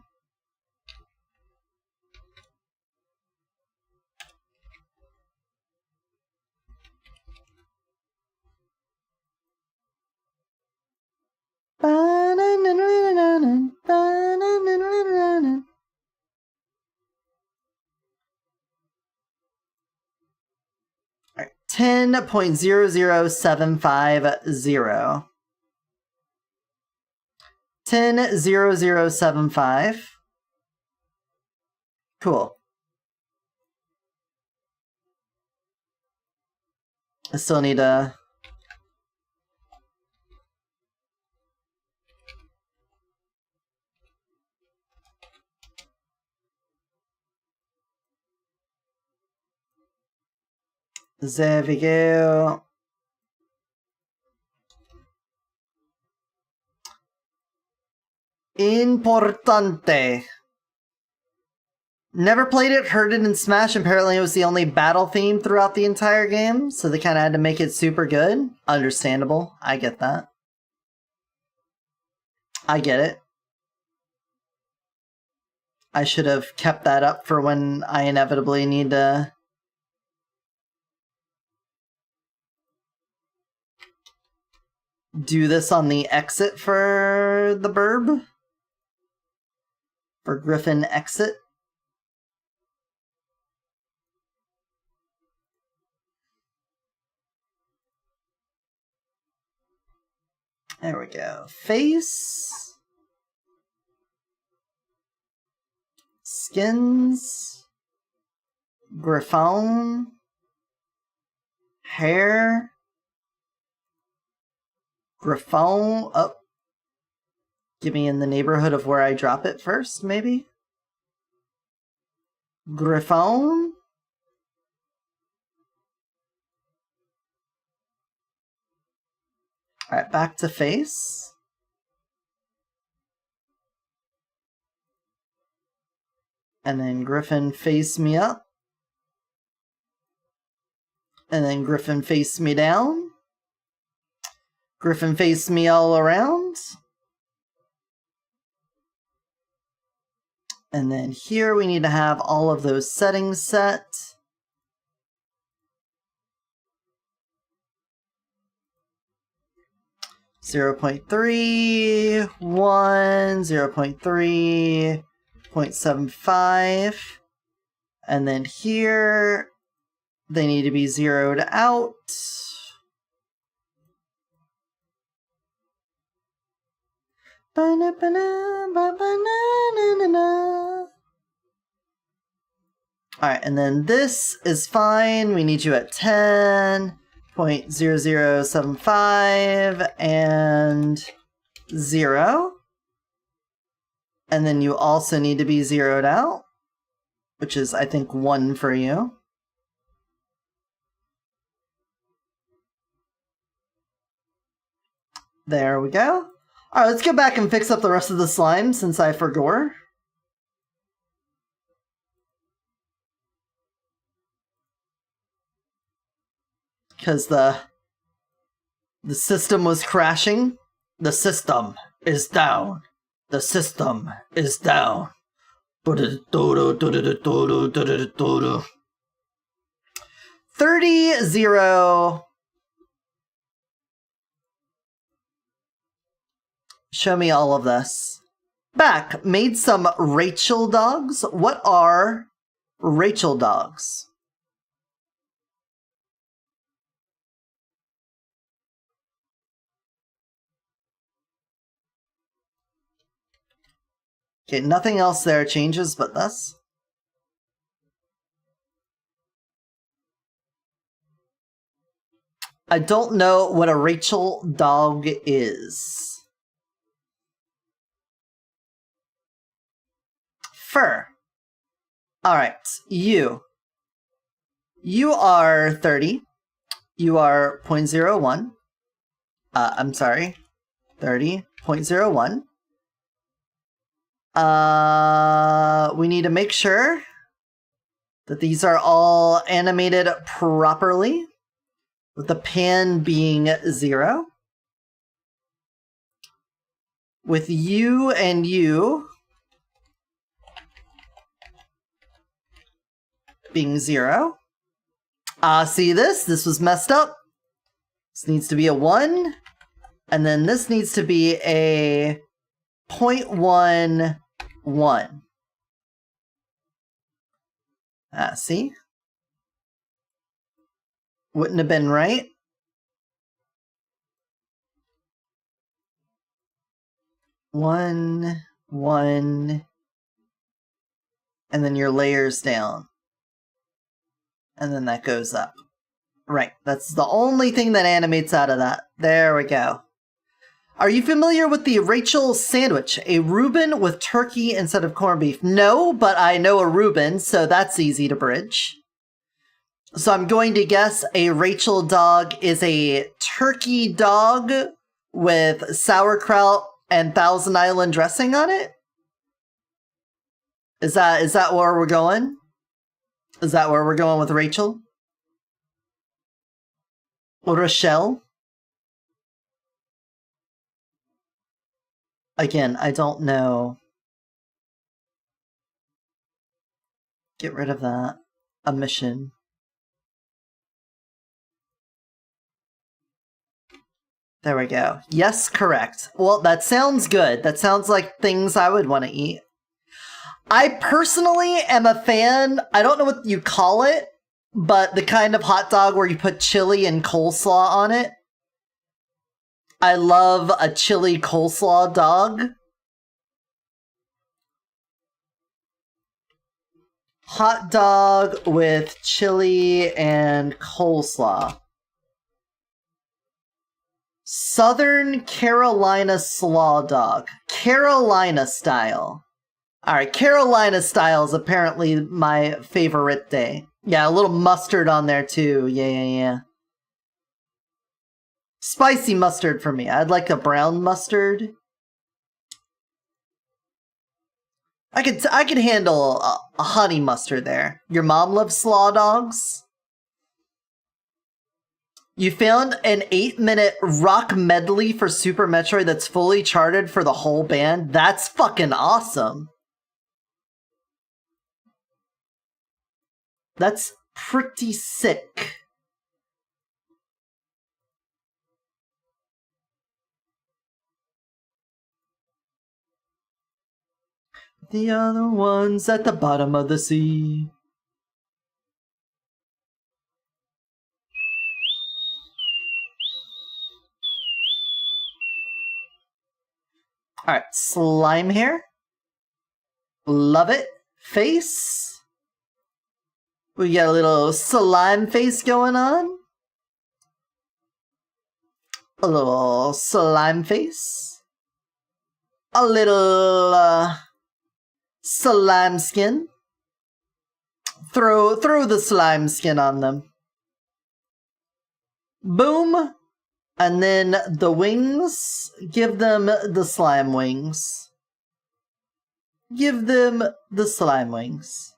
10.00750. 10.0075. Cool. I still need to... There we go. Importante. Never played it, heard it in Smash. Apparently it was the only battle theme throughout the entire game, so they kind of had to make it super good. Understandable. I get that. I get it. I should have kept that up for when I inevitably need to... do this on the exit for the burb. For Griffin exit. There we go. Face. Skins. Griffon. Hair. Griffon. Oh. Give me in the neighborhood of where I drop it first, maybe? Griffon. Alright, back to face. And then Griffin face me up. And then Griffin face me down. Griffin face me all around. And then here we need to have all of those settings set. Zero 0.3, 1, 0.3, 0.75. And then here, they need to be zeroed out. Alright, and then this is fine. We need you at 10.0075 and 0. And then you also need to be zeroed out, which is, I think, 1 for you. There we go. Alright, let's go back and fix up the rest of the slime since I forgot. Because the system was crashing. The system is down. The system is down. 30-0. Show me all of this. Back, made some Rachel dogs. What are Rachel dogs? Okay, nothing else there changes but this. I don't know what a Rachel dog is. Fur. Alright, you. You are 30. You are 0.01. I'm sorry. 30.01. We need to make sure that these are all animated properly, with the pan being 0. With you and you being 0. See this? This was messed up. This needs to be a 1. And then this needs to be a 0.11. See? Wouldn't have been right. One, and then your layers down. And then that goes up. Right, that's the only thing that animates out of that. There we go. Are you familiar with the Rachel sandwich? A Reuben with turkey instead of corned beef. No, but I know a Reuben, so that's easy to bridge. So I'm going to guess a Rachel dog is a turkey dog with sauerkraut and Thousand Island dressing on it? Is that where we're going? Is that where we're going with Rachel? Or Rochelle? Again, I don't know. Get rid of that. Omission. There we go. Yes, correct. Well, that sounds good. That sounds like things I would want to eat. I personally am a fan, I don't know what you call it, but the kind of hot dog where you put chili and coleslaw on it. I love a chili coleslaw dog. Hot dog with chili and coleslaw. Southern Carolina slaw dog. Carolina style. Alright, Carolina style is apparently my favorite day. Yeah, a little mustard on there too. Yeah. Spicy mustard for me. I'd like a brown mustard. I could handle a honey mustard there. Your mom loves slaw dogs? You found an 8-minute rock medley for Super Metroid that's fully charted for the whole band? That's fucking awesome. That's pretty sick. The other one's at the bottom of the sea. Alright, slime hair. Love it. Face. We got a little slime face going on. A little slime face. A little slime skin. Throw the slime skin on them. Boom. And then the wings, give them the slime wings. Give them the slime wings.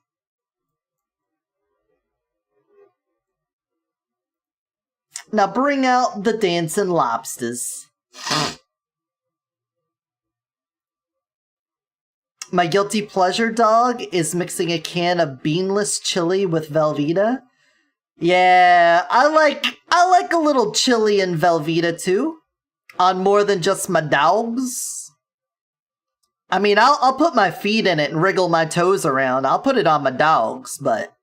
Now bring out the dancing lobsters. My guilty pleasure dog is mixing a can of beanless chili with Velveeta. Yeah, I like a little chili and Velveeta too. On more than just my dogs. I mean, I'll put my feet in it and wriggle my toes around. I'll put it on my dogs, but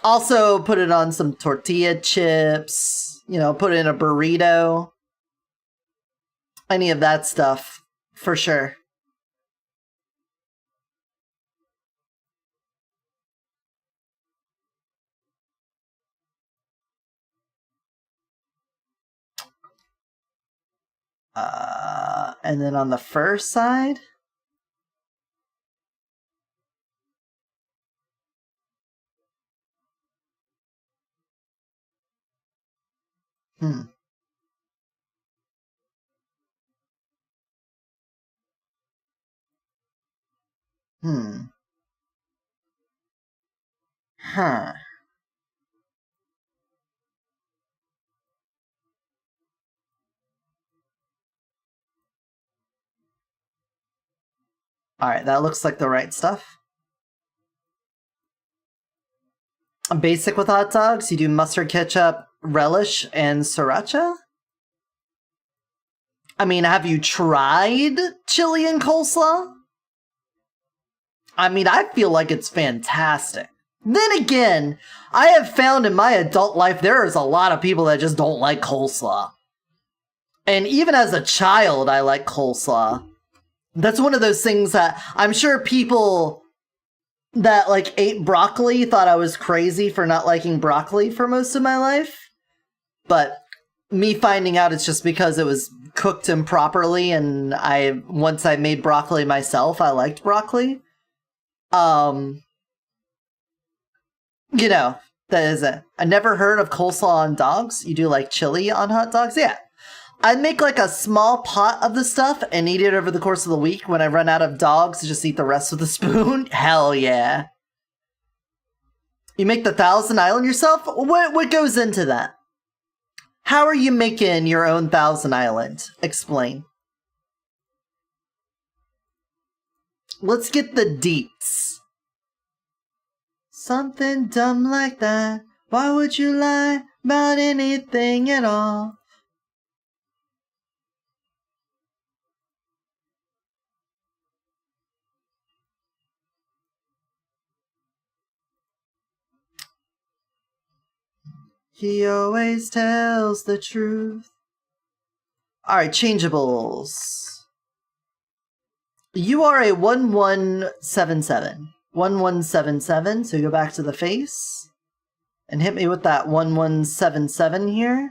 also put it on some tortilla chips. You know, put it in a burrito. Any of that stuff, for sure. And then on the first side, Huh. Alright, that looks like the right stuff. Basic with hot dogs, you do mustard, ketchup, relish, and sriracha? I mean, have you tried chili and coleslaw? I mean, I feel like it's fantastic. Then again, I have found in my adult life there is a lot of people that just don't like coleslaw. And even as a child, I like coleslaw. That's one of those things that I'm sure people that like ate broccoli thought I was crazy for not liking broccoli for most of my life. But me finding out it's just because it was cooked improperly, and once I made broccoli myself, I liked broccoli. You know, that is it. I never heard of coleslaw on dogs. You do like chili on hot dogs? Yeah. I'd make like a small pot of the stuff and eat it over the course of the week. When I run out of dogs, just eat the rest with a spoon. Hell yeah. You make the Thousand Island yourself? What goes into that? How are you making your own Thousand Island? Explain. Let's get the deets. Something dumb like that. Why would you lie about anything at all? He always tells the truth. Alright, changeables. You are a 1177. 1177, so go back to the face. And hit me with that 1177 here.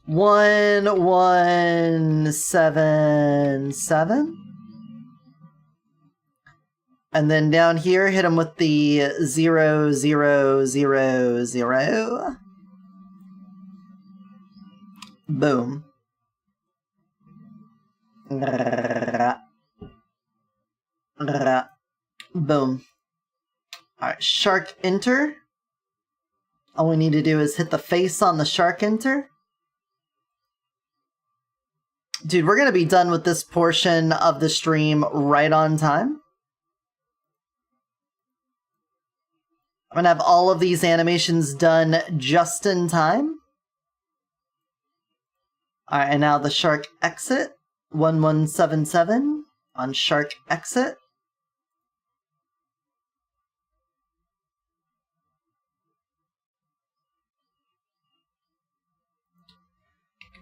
1177. And then down here, hit him with the 0000. Boom. Boom. Alright, shark enter. All we need to do is hit the face on the shark enter. Dude, we're going to be done with this portion of the stream right on time. I'm going to have all of these animations done just in time. Alright, and now the shark exit. 1177 on shark exit.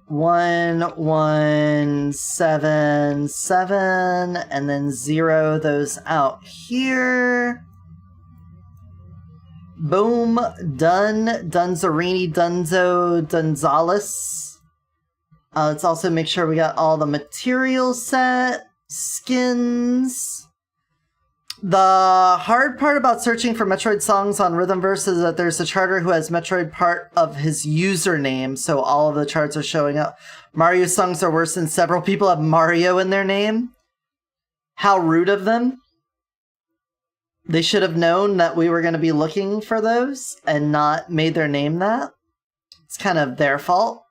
One, 177, and then 0 those out here. Boom, done. Dunzarini, Dunzo, Dunzalis. Let's also make sure we got all the materials set. Skins. The hard part about searching for Metroid songs on Rhythmverse is that there's a charter who has Metroid part of his username, so all of the charts are showing up. Mario songs are worse than several people have Mario in their name. How rude of them. They should have known that we were going to be looking for those and not made their name that. It's kind of their fault.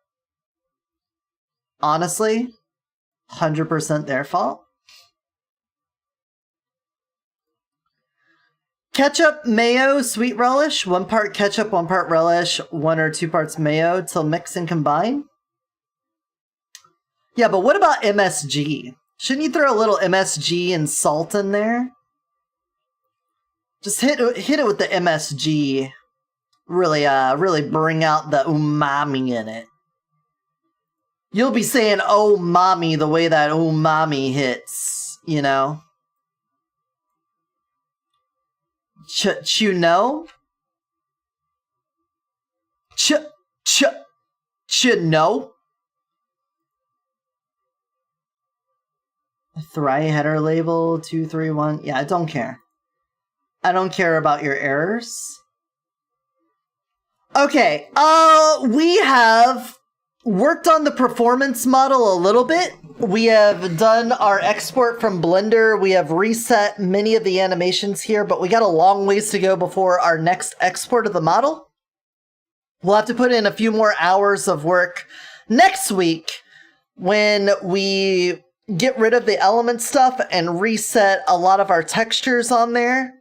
Honestly, 100% their fault. Ketchup, mayo, sweet relish. 1 part ketchup, 1 part relish, 1 or 2 parts mayo till mix and combine. Yeah, but what about MSG? Shouldn't you throw a little MSG and salt in there? Just hit it with the MSG. Really bring out the umami in it. You'll be saying, oh, mommy, the way that umami hits, you know? You know? No? Thry header label 231. Yeah, I don't care. I don't care about your errors. Okay, we have worked on the performance model a little bit. We have done our export from Blender. We have reset many of the animations here, but we got a long ways to go before our next export of the model. We'll have to put in a few more hours of work next week when we get rid of the element stuff and reset a lot of our textures on there.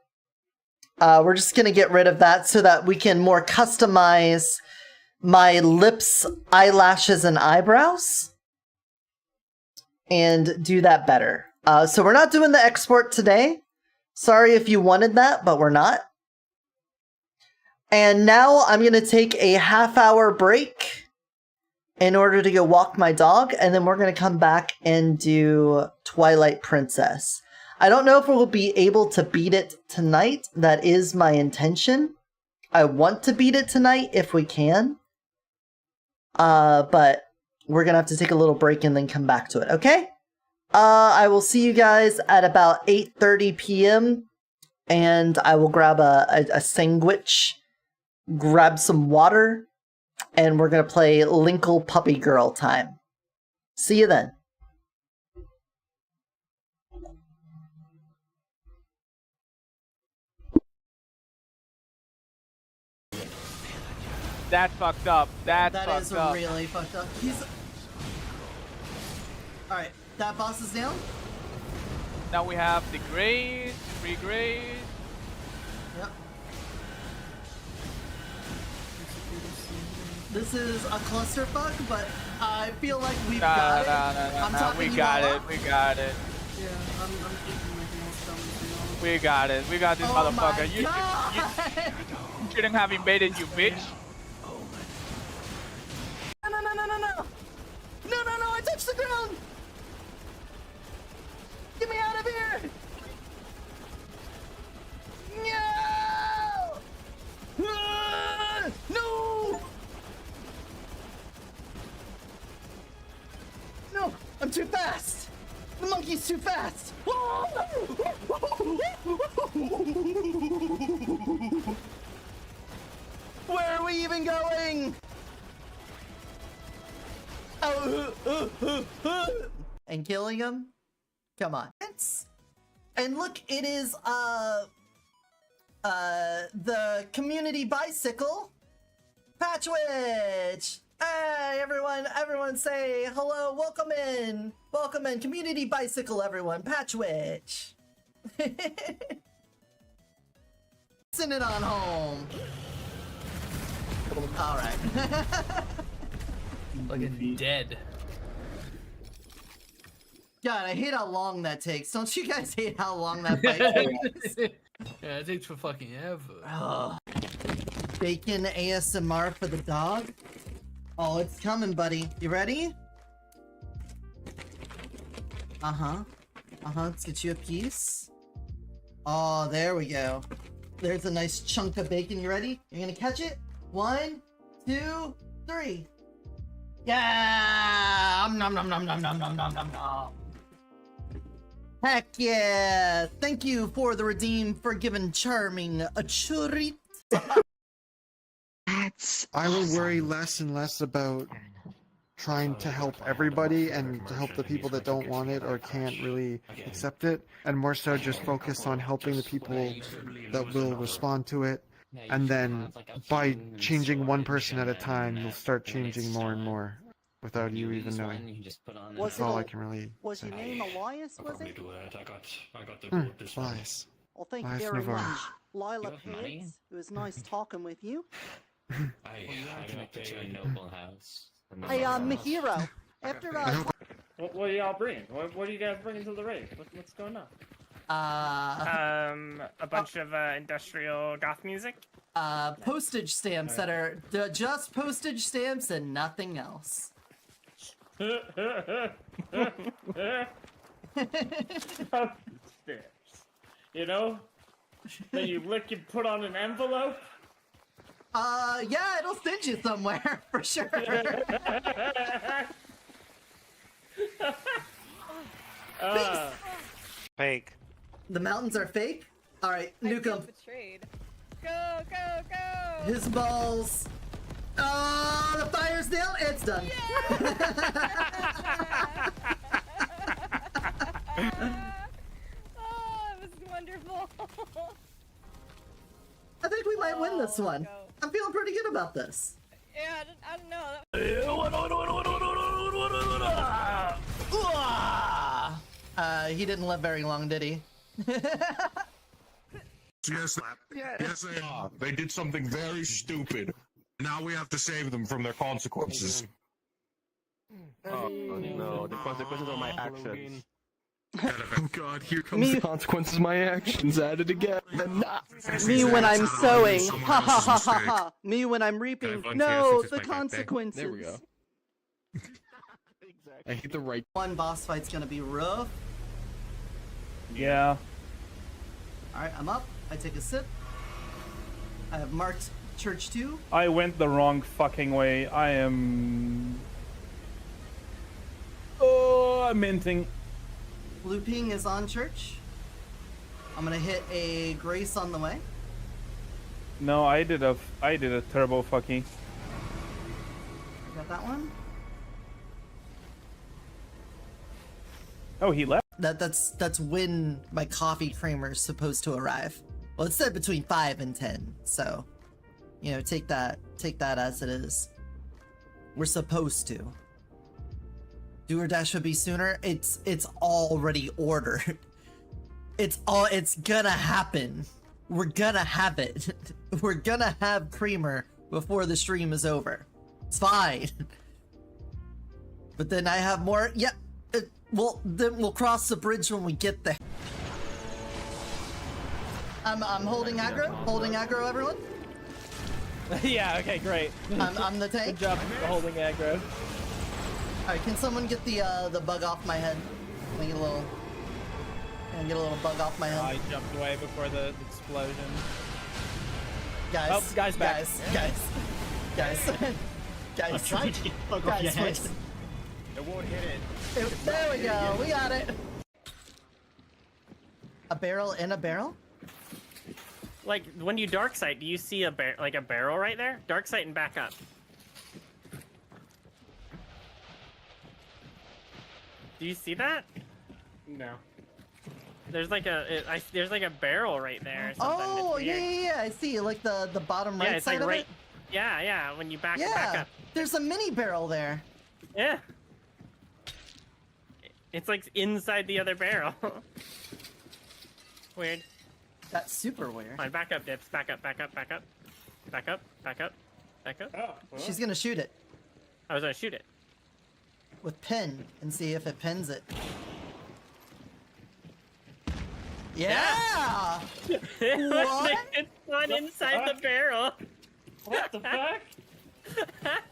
We're just going to get rid of that so that we can more customize my lips, eyelashes, and eyebrows. And do that better. So we're not doing the export today. Sorry if you wanted that, but we're not. And now I'm going to take a half-hour break in order to go walk my dog, and then we're going to come back and do Twilight Princess. I don't know if we'll be able to beat it tonight. That is my intention. I want to beat it tonight if we can. But we're going to have to take a little break and then come back to it, okay? I will see you guys at about 8:30 p.m. and I will grab a sandwich, grab some water, and we're going to play Linkle Puppy Girl time. See you then. That's fucked up. That's That fucked is up. really fucked up. Alright, that boss is down? Now we have the grades, 3 grades. Yep. This is a clusterfuck, but I feel like we've got it. No. We got it. We got it. Yeah, I'm thinking like most dumb. We got it. We got this Oh motherfucker. my You God. shouldn't have invaded, you bitch. No, I touched the ground! Get me out of here! No! Ah! No! No, I'm too fast! The monkey's too fast! Where are we even going? And killing him? Come on. And look, it is the community bicycle Patchwitch! Hey everyone say hello, welcome in, community bicycle everyone, Patchwitch! Send it on home. Alright. Fucking dead. God, I hate how long that takes. Don't you guys hate how long that fight takes? Yeah, it takes for fucking ever. Oh. Bacon ASMR for the dog? Oh, it's coming, buddy. You ready? Let's get you a piece. Oh, there we go. There's a nice chunk of bacon. You ready? You're gonna catch it? 1, 2, 3. Yeah! Nom nom nom nom nom nom nom nom nom. Heck yeah! Thank you for the redeem for giving Charming a treat. I would worry less and less about trying to help everybody and to help the people that don't want it or can't really accept it, and more so just focus on helping the people that will respond to it. And then by changing one person at a time, you'll start changing more and more without you even knowing. That's all I can really Was say. your name Elias, was it? I got the Elias. Well, thank you Elias very Navarro. much. Lila You have money? Pitts, it was nice talking with you. I connected to a noble house. Hey, Mihiro, after What are y'all bringing? What are you guys bringing to the raid? What's going on? A bunch of industrial goth music. Postage stamps that are just postage stamps and nothing else. You know? That you lick and put on an envelope? Yeah, it'll send you somewhere, for sure. Fake. The mountains are fake? Alright, nuke him. Betrayed. Go, go, go! His balls. Oh, the fire's down. It's done. Oh, it was wonderful. I think we might win this one. Go. I'm feeling pretty good about this. Yeah, I don't know. He didn't live very long, did he? Yes, they are. They did something very stupid. Now we have to save them from their consequences. Oh no, the consequences of my actions. Oh god, here comes Me- the consequences of my actions at it again. Me when I'm sowing. Someone Ha ha else's ha ha mistake. ha. Me when I'm reaping. Kind of No, unfair since the it's my birthday. consequences. There we go. I hate the right. One boss fight's gonna be rough. Yeah. Alright, I'm up. I take a sip. I have marked Church 2. I went the wrong fucking way. I am. Oh, I'm minting. Blue ping is on Church. I'm gonna hit a Grace on the way. No, I did a turbo fucking. Got that one. Oh, he left. That's when my coffee creamer is supposed to arrive. Well, it said between 5 and 10, so you know, take that as it is. We're supposed to. Do or dash would be sooner. It's already ordered. It's gonna happen. We're gonna have it. We're gonna have creamer before the stream is over. It's fine. But then I have more. Yep. Well, then we'll cross the bridge when we get there. I'm holding aggro. Holding aggro, everyone. Yeah. Okay. Great. I'm the tank. Good job holding aggro. Alright, can someone get the bug off my head? Can I get a little bug off my head? I jumped away before the explosion. Guys, Oh, guy's back. guys. I'm trying to get bug off your head. please. It won't hit it. There we go, we got it. A barrel in a barrel? Like when you dark sight, do you see a barrel right there? Dark sight and back up. Do you see that? No. There's like there's like a barrel right there. Or something. Oh, It's weird. yeah, I see. Like the bottom right Yeah, it's side like of right. it? Yeah, when you back Yeah, back up. there's a mini barrel there. Yeah. It's like inside the other barrel. Weird. That's super weird. Fine, back up, Dips. Back up. Back up. Oh, well. She's gonna shoot it I was gonna shoot it. with pin and see if it pins it. Yeah! What? It's not inside the barrel. What the fuck?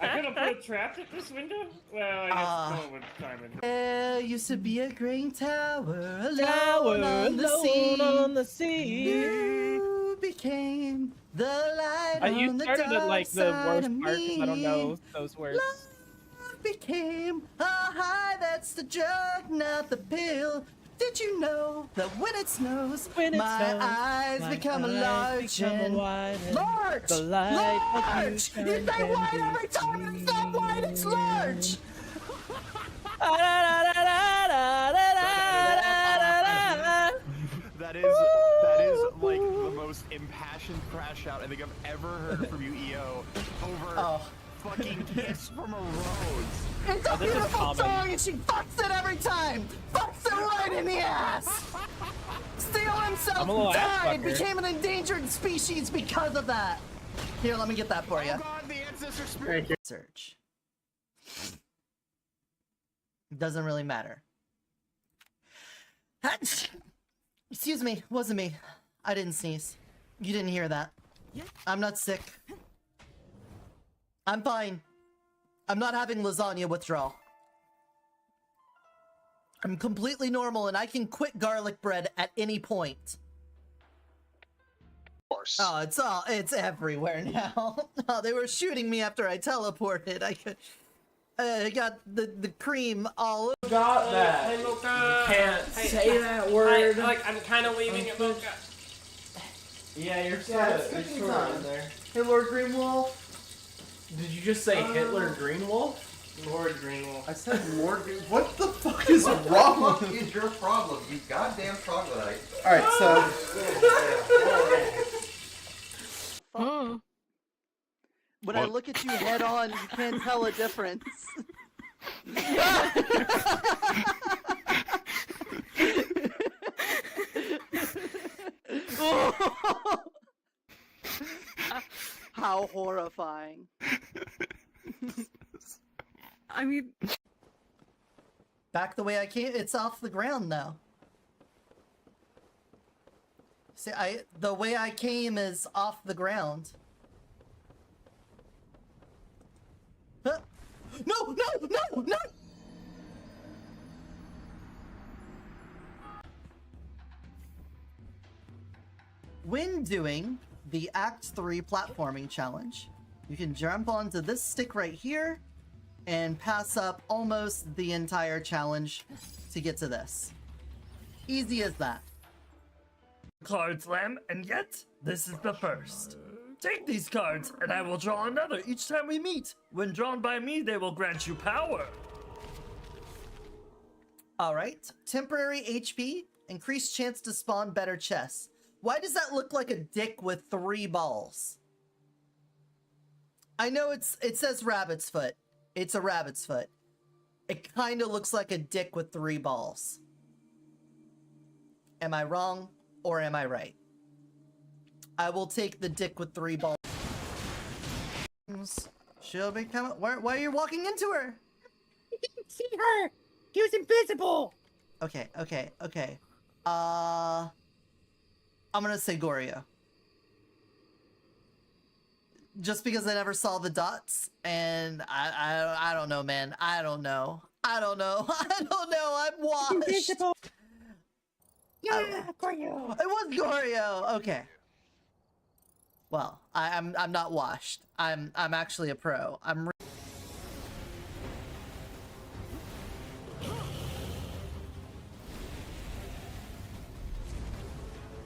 I could have put a trap at this window? Well, I guess no one would climb in. There used to be a green tower alone on the sea. You became the light You on the started dark at like the side worst of part 'cause I don't me. know those words. Love became a high, that's the drug, not the pill. Did you know that when it snows, my eyes become large and large? Large! You say white every time it's not white, it's large! That is like the most impassioned crash out I think I've ever heard from you, EO, over fucking Kiss from a Rose. It's a beautiful song and she fucks it every time! Fucks it right in the ass! Steel himself died, became an endangered species because of that! Here, let me get that for you. Oh god, the ancestor spirit! Search. Doesn't really matter. Excuse me, wasn't me. I didn't sneeze. You didn't hear that. I'm not sick. I'm fine. I'm not having lasagna withdrawal. I'm completely normal and I can quit garlic bread at any point. Oh, it's everywhere now. Oh, they were shooting me after I teleported. I got the cream all over. Got that. Hey, Mocha. You can't say that word. I'm kind of leaving it, Mocha. Yeah, you're Yeah, sort it's of in there. Hey, Lord Greenwolf. Did you just say Hitler Greenwolf? Lord Greenwolf. I said Lord Green. What the fuck is wrong? What is your problem, you goddamn troglodyte? Alright, so. When I look at you head on, you can't tell a difference. How horrifying. I mean, Back the way I came. It's off the ground now. See, the way I came is off the ground. Huh? No! When doing the Act 3 platforming challenge, you can jump onto this stick right here and pass up almost the entire challenge to get to this. Easy as that. Cards, Lamb, and yet, this is the first. Take these cards, and I will draw another each time we meet. When drawn by me, they will grant you power. Alright, temporary HP, increased chance to spawn better chests. Why does that look like a dick with 3 balls? I know it says rabbit's foot. It's a rabbit's foot. It kind of looks like a dick with 3 balls. Am I wrong or am I right? I will take the dick with 3 balls. She'll be coming. Why are you walking into her? You didn't see her. She was invisible. Okay. I'm gonna say Goryo. Just because I never saw the dots, and I don't know, man. I don't know. I'm washed. Invisible. Yeah, Goryo. It was Goryo. Okay. Well, I'm not washed. I'm actually a pro.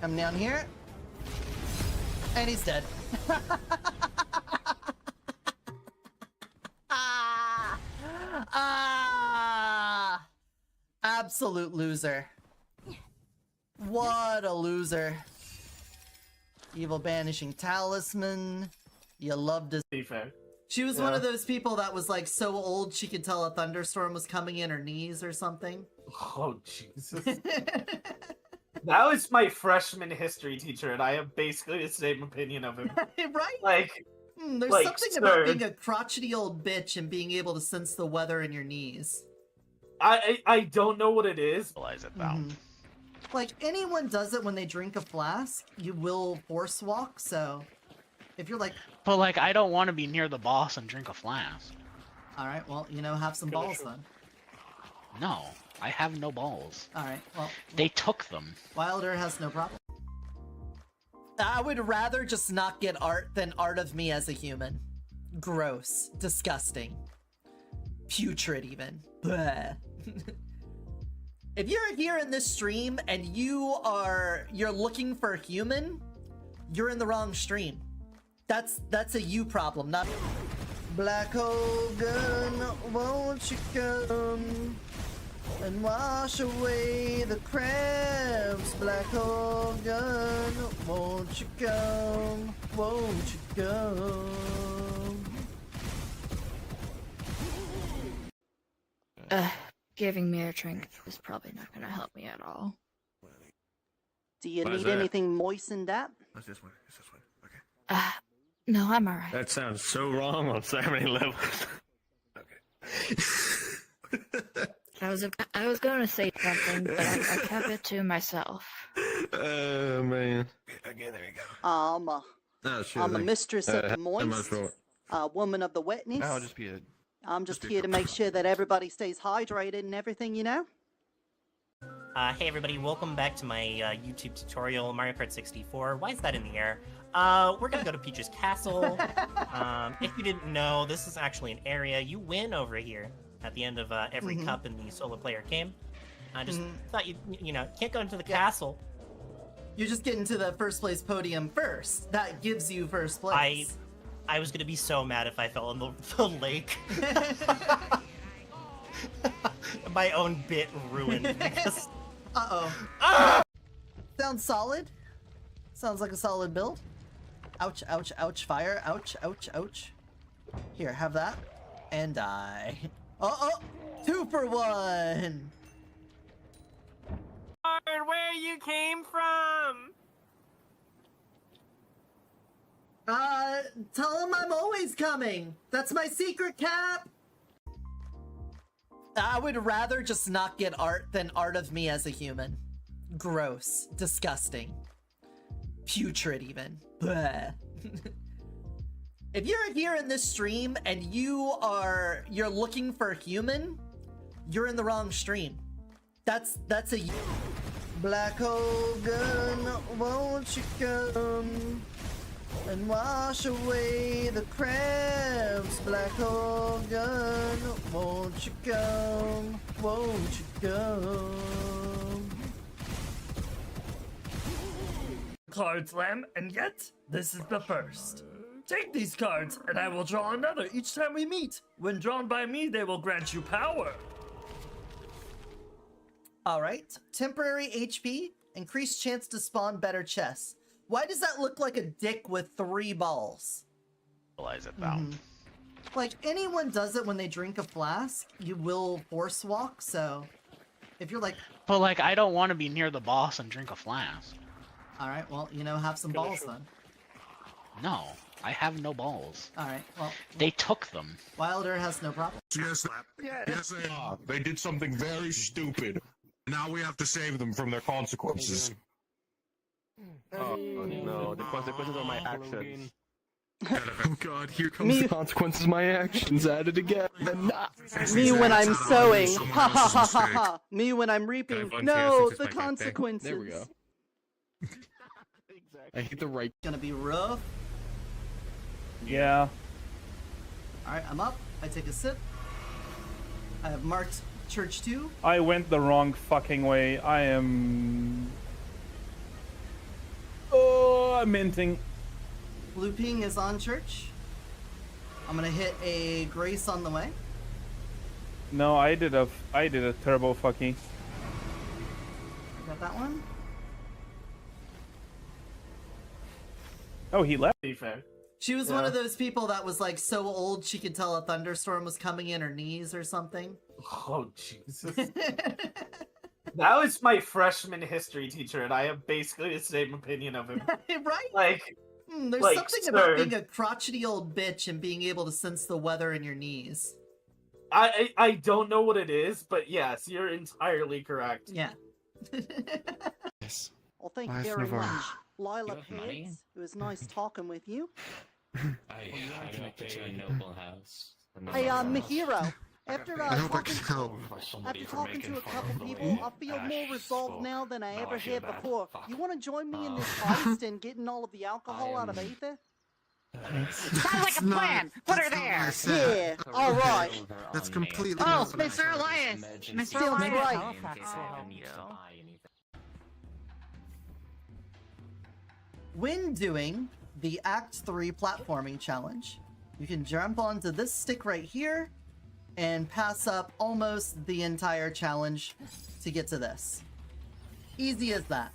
Come down here. And he's dead. Absolute loser. What a loser. Evil banishing talisman. You love to be fair. She was one of those people that was like so old she could tell a thunderstorm was coming in her knees or something. Oh, Jesus. That was my freshman history teacher, and I have basically the same opinion of him. Right? Like, there's something about being a crotchety old bitch and being able to sense the weather in your knees. I don't know what it is. Like, anyone does it when they drink a flask, you will force walk, so if you're like... But, like, I don't want to be near the boss and drink a flask. Alright, well, have some balls then. No, I have no balls. Alright, well... They took them. Wilder has no problem. I would rather just not get art than art of me as a human. Gross. Disgusting. Putrid, even. Bleh. If you're here in this stream and you're looking for a human, you're in the wrong stream. That's a you problem, not Black Hogan, won't you come and wash away the crabs? Black Hogan, won't you come? Won't you come? Giving me a drink is probably not gonna help me at all. Do you need anything moistened up? What's this one? It's this one. Okay. No, I'm alright. That sounds so wrong on so many levels. I was gonna say something, but I kept it to myself. Oh man. Okay, there you go. I'm a mistress of the moist, woman of the wetness. I'll just be a... I'm just here to make sure that everybody stays hydrated and everything, you know? Hey everybody, welcome back to my YouTube tutorial, Mario Kart 64. Why is that in the air? We're gonna go to Peach's Castle. If you didn't know, this is actually an area you win over here at the end of every cup in the solo player game. I just thought you can't go into the castle. You just get into the first place podium first. That gives you first place. I was gonna be so mad if I fell in the lake. My own bit ruined because... Sounds solid. Sounds like a solid build. Ouch, ouch, ouch, fire. Ouch, ouch, ouch. Here, have that. And die. 2 for 1! Where you came from? Tell him I'm always coming. That's my secret, Cap. I would rather just not get art than art of me as a human. Gross. Disgusting. putrid even. Bleh. If you're here in this stream and you're looking for human, you're in the wrong stream. That's a Black Hogan, won't you come and wash away the crabs? Black Hogan, won't you come? Won't you come? Cards, Lamb, and yet, this is the first. Take these cards, and I will draw another each time we meet. When drawn by me, they will grant you power. Alright, temporary HP, increased chance to spawn better chests. Why does that look like a dick with 3 balls? Realize it though. Like, anyone does it when they drink a flask, you will force walk, so if you're like... But like, I don't want to be near the boss and drink a flask. Alright, well, you know, have some balls then. No, I have no balls. Alright, well... They took them. Wilder has no problem. Yes, yes, they are. They did something very stupid. Now we have to save them from their consequences. Oh no, the consequences of my actions. Oh god, here comes the consequences of my actions at it again. Me when I'm sowing. Ha ha ha ha ha. Me when I'm reaping. No, the consequences. There we go. I hit the right. Gonna be rough. Yeah. Alright, I'm up. I take a sip. I have marked Church 2. I went the wrong fucking way. I am... Oh, I'm minting. Blue ping is on Church. I'm gonna hit a Grace on the way. No, I did a turbo fucky. Got that one. Oh, he left. She was one of those people that was like so old she could tell a thunderstorm was coming in her knees or something. Oh, Jesus. That was my freshman history teacher, and I have basically the same opinion of him. Right? Like, there's like, something about being a crotchety old bitch and being able to sense the weather in your knees. I don't know what it is, but yes, you're entirely correct. Yeah. Yes. Well, thank you Nice very Navarre. much, Lila You have money? Pants. It was nice talking with you. I got a noble house. Hey, Mihiro. After I hope I can talking, help. after talking to a couple people, I feel more resolved now than I ever had before. You want to join me in this heist and getting all of the alcohol out of Aether? Sounds like a plan! Put her there! Yeah, alright. That's completely Oh, not- Mr. Elias! Mr. Sounds Elias! right. When doing the Act 3 platforming challenge, you can jump onto this stick right here and pass up almost the entire challenge to get to this. Easy as that.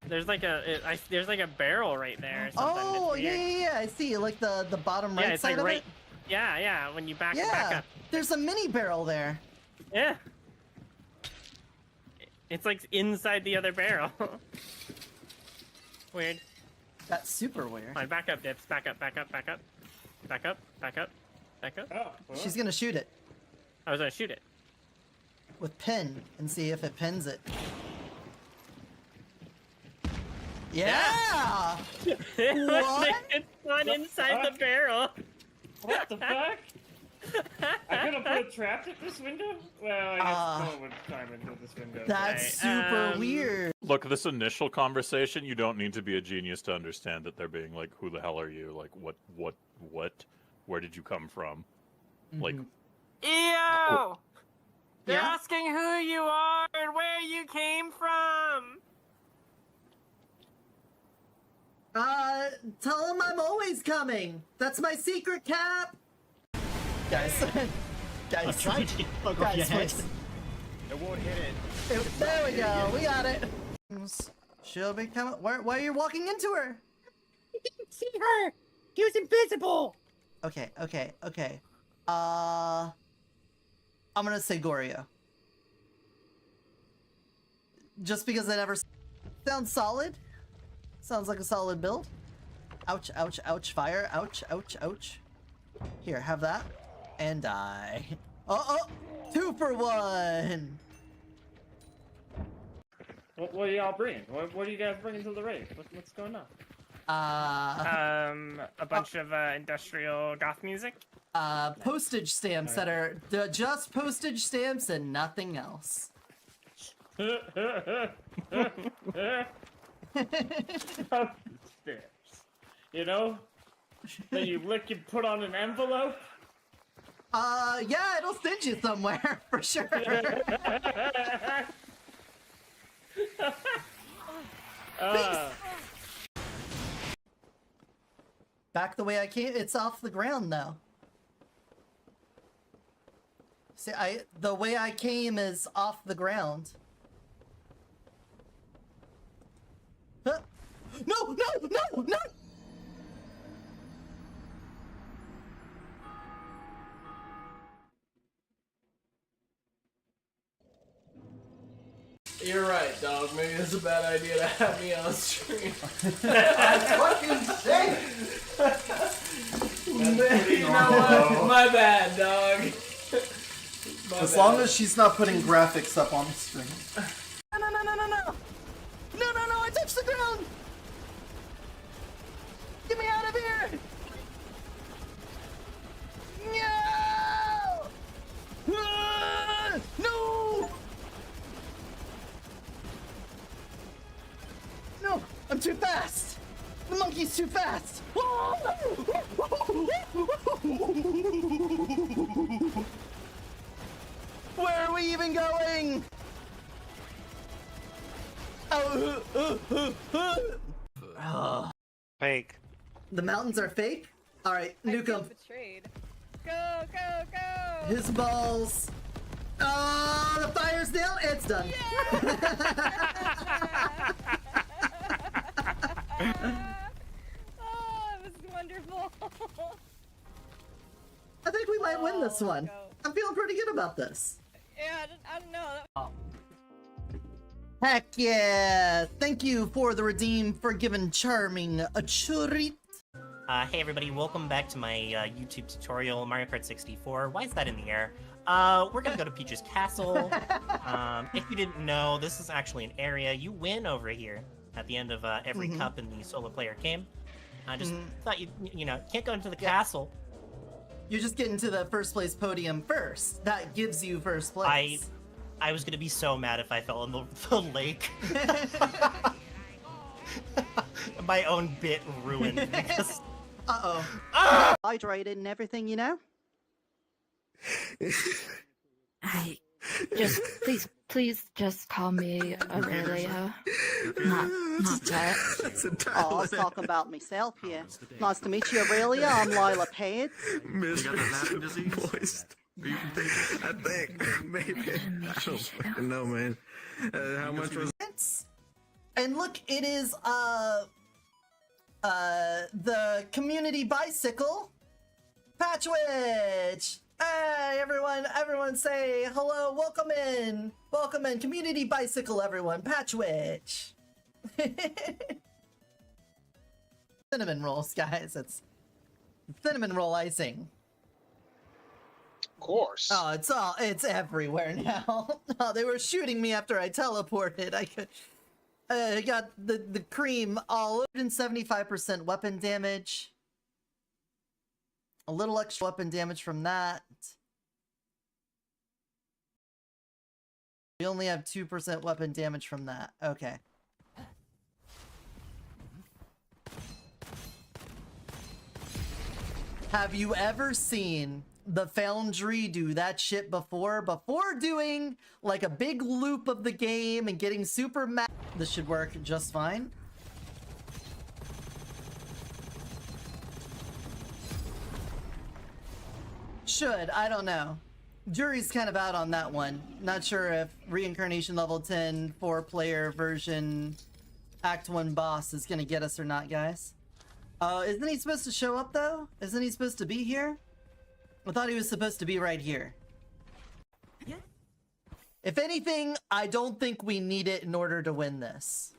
There's like a barrel right there. Or something. Oh, It's yeah, weird. yeah, yeah, I see. Like the bottom right Yeah, it's side like of right. it. Yeah, yeah. When you back Yeah, back up. there's a mini barrel there. Yeah. It's like inside the other barrel. Weird. That's super weird. Fine, back up, Dips. Back up, back up, back up. Back up, back up, back up. Oh, well. She's gonna shoot it I was gonna shoot it. with pin and see if it pins it. Yeah! What? It's not inside the barrel. What the fuck? I could have put a trap at this window? Well, I guess no one would climb into this window. That's super weird. Look, this initial conversation, you don't need to be a genius to understand that they're being like, who the hell are you? Like, what? Where did you come from? Like, EO! They're Yeah? asking who you are and where you came from. Tell him I'm always coming. That's my secret cap. Guys, guys, guys, please. It won't hit it. There we go. We got it. She'll be coming. Why are you walking into her? You didn't see her! She was invisible! Okay. I'm gonna say Goryo. Just because I never sounds solid. Sounds like a solid build. Ouch, ouch, ouch, fire. Ouch, ouch, ouch. Here, have that. And die. Oh, 2 for 1! What are y'all bringing? What are you guys bringing to the raid? What's going on? A bunch of industrial goth music. Postage stamps that are just postage stamps and nothing else. You know? That you lick and put on an envelope? Yeah, it'll send you somewhere, for sure. Back the way I came, it's off the ground though. See, the way I came is off the ground. Huh? No! You're right, dog. Maybe it's a bad idea to have me on stream. I fucking say You know what? My bad, dog. As long as she's not putting graphics up on the stream. No, I touched the ground! Get me out of here! No! No! No, I'm too fast! The monkey's too fast! Where are we even going? Fake. The mountains are fake? Alright, nuke him. Betrayed. Go, go, go! His balls. Oh, the fire's down. It's done. Oh, it was wonderful. I think we might win this one. I'm feeling pretty good about this. Yeah, I don't know. Heck yeah! Thank you for the redeem for giving Charming a treat. Hey everybody, welcome back to my YouTube tutorial, Mario Kart 64. Why is that in the air? We're gonna go to Peach's Castle. If you didn't know, this is actually an area you win over here at the end of every cup in the solo player game. I just thought you know, can't go into the castle. You just get into the first place podium first. That gives you first place. I was gonna be so mad if I fell in the lake. My own bit ruined because... Hydrated and everything, you know? I just please just call me Aurelia. Not that. Oh, I was talking about myself here. Nice to meet you, Aurelia. I'm Lila Pants. You got that laughing disease? I think maybe. I don't fucking know, man. How much was? And look, it is the community bicycle, Patchwitch. Hey everyone say hello, welcome in, community bicycle everyone, Patchwitch. Cinnamon rolls, guys, it's cinnamon roll icing. Of course. Oh, it's everywhere now. Oh, they were shooting me after I teleported. I got the cream all 175% weapon damage. A little extra weapon damage from that. We only have 2% weapon damage from that. Okay. Have you ever seen the Foundry do that shit before? Before doing like a big loop of the game and getting super mad. This should work just fine. Should, I don't know. Jury's kind of out on that one. Not sure if Reincarnation level 10 4-player version Act 1 boss is gonna get us or not, guys. Isn't he supposed to show up though? Isn't he supposed to be here? I thought he was supposed to be right here. If anything, I don't think we need it in order to win this.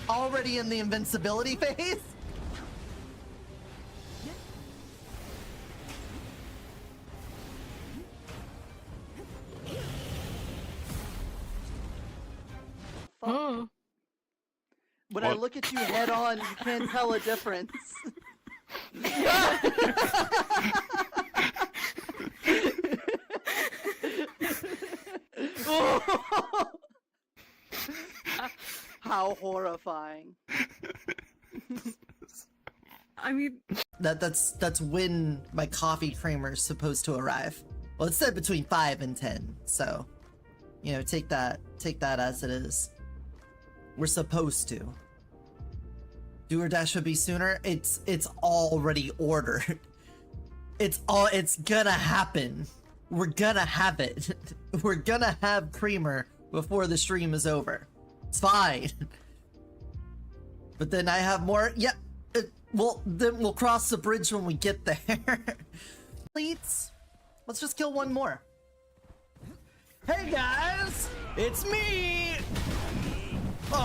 Already in the invincibility phase? When I look at you head on, you can't tell a difference. How horrifying. I mean, that's when my coffee creamer is supposed to arrive. Well, it said between 5 and 10, so you know, take that as it is. We're supposed to. Do or dash would be sooner. It's already ordered. It's gonna happen. We're gonna have it. We're gonna have creamer before the stream is over. It's fine. But then I have more. Yeah. Well, then we'll cross the bridge when we get there. Let's just kill one more. Hey guys, it's me. What?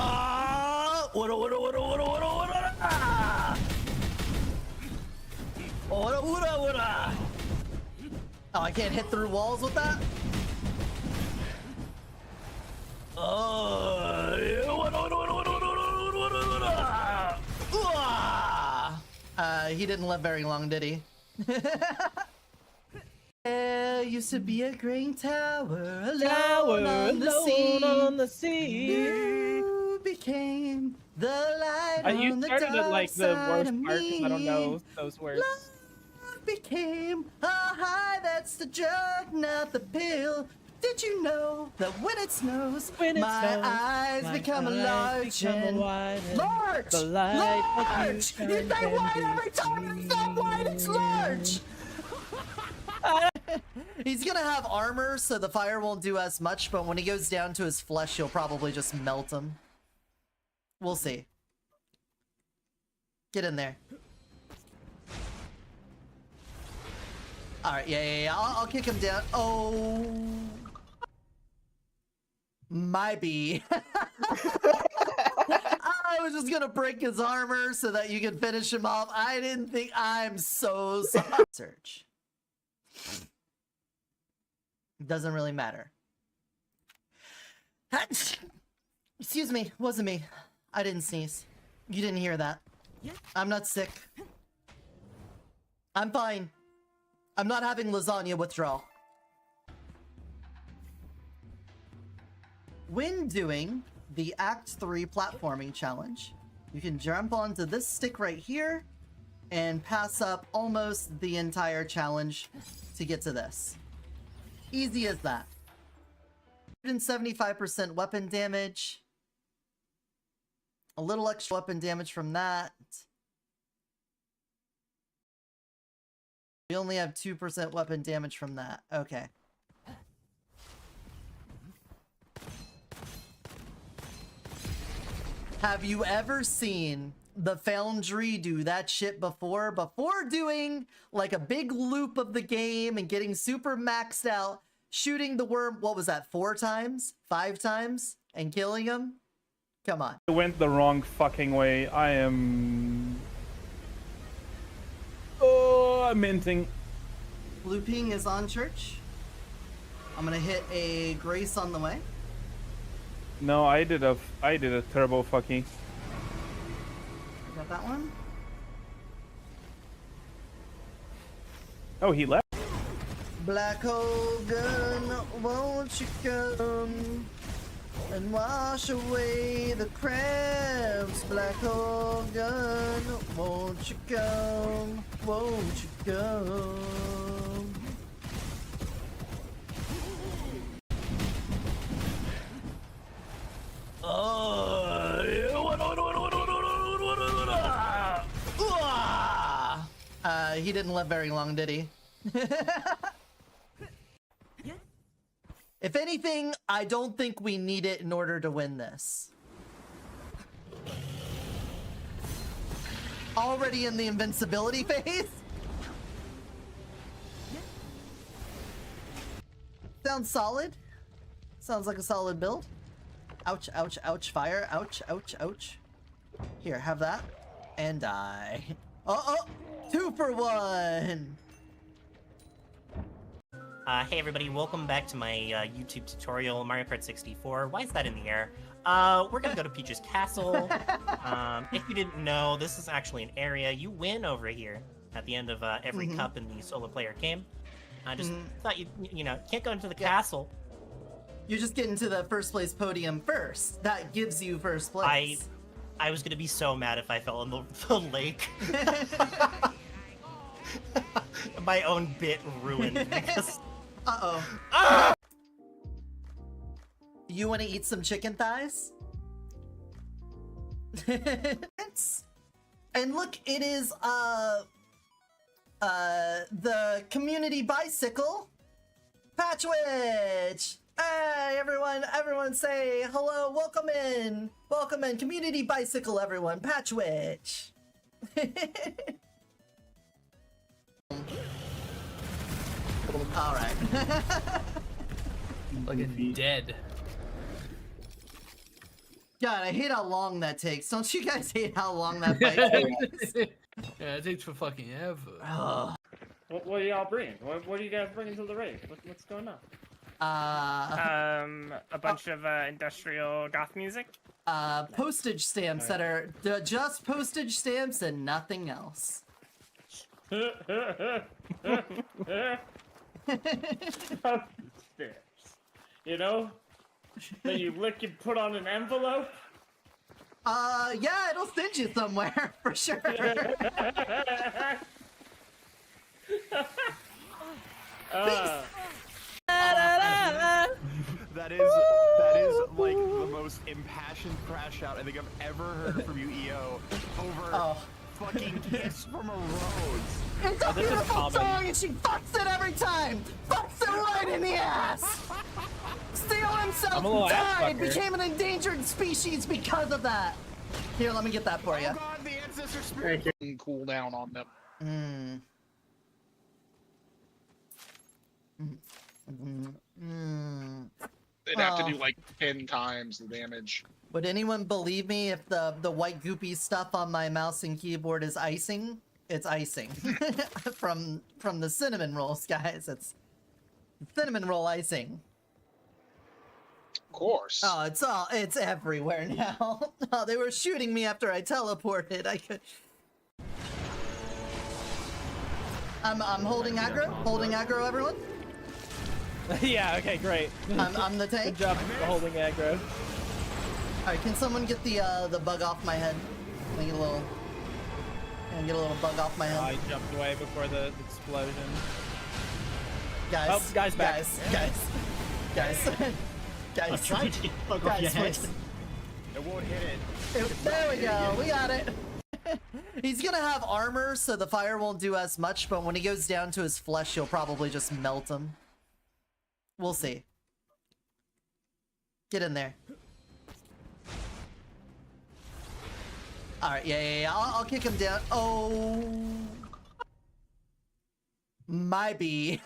Oh, I can't hit through walls with that? He didn't live very long, did he? There used to be a green tower alone on the sea. You became the light on You the started dark at like the side worst of part 'cause I don't me. know those words. Love became a high, that's the drug, not the pill. Did you know that when it snows, my eyes become large and large? The light large! You say white every time it's not white, it's large! He's gonna have armor, so the fire won't do as much, but when he goes down to his flesh, you'll probably just melt him. We'll see. Get in there. Alright, yeah. I'll kick him down. Oh. My bee. I was just gonna break his armor so that you could finish him off. I didn't think. I'm so sorry. Search. Doesn't really matter. Excuse me, wasn't me. I didn't sneeze. You didn't hear that. I'm not sick. I'm fine. I'm not having lasagna withdrawal. When doing the Act 3 platforming challenge, you can jump onto this stick right here and pass up almost the entire challenge to get to this. Easy as that. 175% weapon damage. A little extra weapon damage from that. We only have 2% weapon damage from that. Okay. Have you ever seen the Foundry do that shit before? Before doing like a big loop of the game and getting super maxed out, shooting the worm, what was that, 4 times? 5 times? And killing him? Come on. It went the wrong fucking way. I'm minting. Blue ping is on church. I'm gonna hit a grace on the way. No, I did a turbo fucking. Got that one. Oh, he left. Black hole gun, won't you come and wash away the crabs? Black hole gun, won't you come? Won't you come? He didn't live very long, did he? If anything, I don't think we need it in order to win this. Already in the invincibility phase? Sounds solid. Sounds like a solid build. Ouch, ouch, ouch, fire. Ouch, ouch, ouch. Here, have that. And die. 2 for 1! Hey everybody, welcome back to my YouTube tutorial, Mario Kart 64. Why is that in the air? We're gonna go to Peach's Castle. If you didn't know, this is actually an area you win over here at the end of every cup in the solo player game. I just thought you know, can't go into the castle. You just get into the first place podium first. That gives you first place. I was gonna be so mad if I fell in the lake. My own bit ruined because... Uh-oh. You want to eat some chicken thighs? And look, it is, the community bicycle, Patchwitch! Hey, everyone say hello, welcome in, community bicycle, everyone, Patchwitch! Alright. Fucking dead. God, I hate how long that takes. Don't you guys hate how long that fight takes? Yeah, it takes for fucking ever. Oh. What are y'all bringing? What are you guys bringing to the race? What's going on? A bunch of industrial goth music. Postage stamps that are just postage stamps and nothing else. You know? That you lick and put on an envelope? Yeah, it'll send you somewhere, for sure. That is like the most impassioned crash out I think I've ever heard from you, EO, over fucking Kiss from a Rose. It's a beautiful song and she fucks it every time! Fucks it right in the ass! Steel himself died, became an endangered species because of that! Here, let me get that for you. Oh god, the ancestor spirit! Cool down on them. They'd have to do like 10 times the damage. Would anyone believe me if the white goopy stuff on my mouse and keyboard is icing? It's icing. from the cinnamon rolls, guys. It's cinnamon roll icing. Of course. Oh, it's everywhere now. Oh, they were shooting me after I teleported. I could. I'm holding aggro, everyone. Yeah, okay, great. I'm the tank. Good job holding aggro. Alright, can someone get the bug off my head? Can I get a little bug off my head? I jumped away before the explosion. Guys. Oh, guy's back. Guys. I'm trying to bug off your head. It won't hit it. There we go, we got it. He's gonna have armor, so the fire won't do as much, but when he goes down to his flesh, you'll probably just melt him. We'll see. Get in there. Alright, yeah. I'll kick him down. Oh. My bee.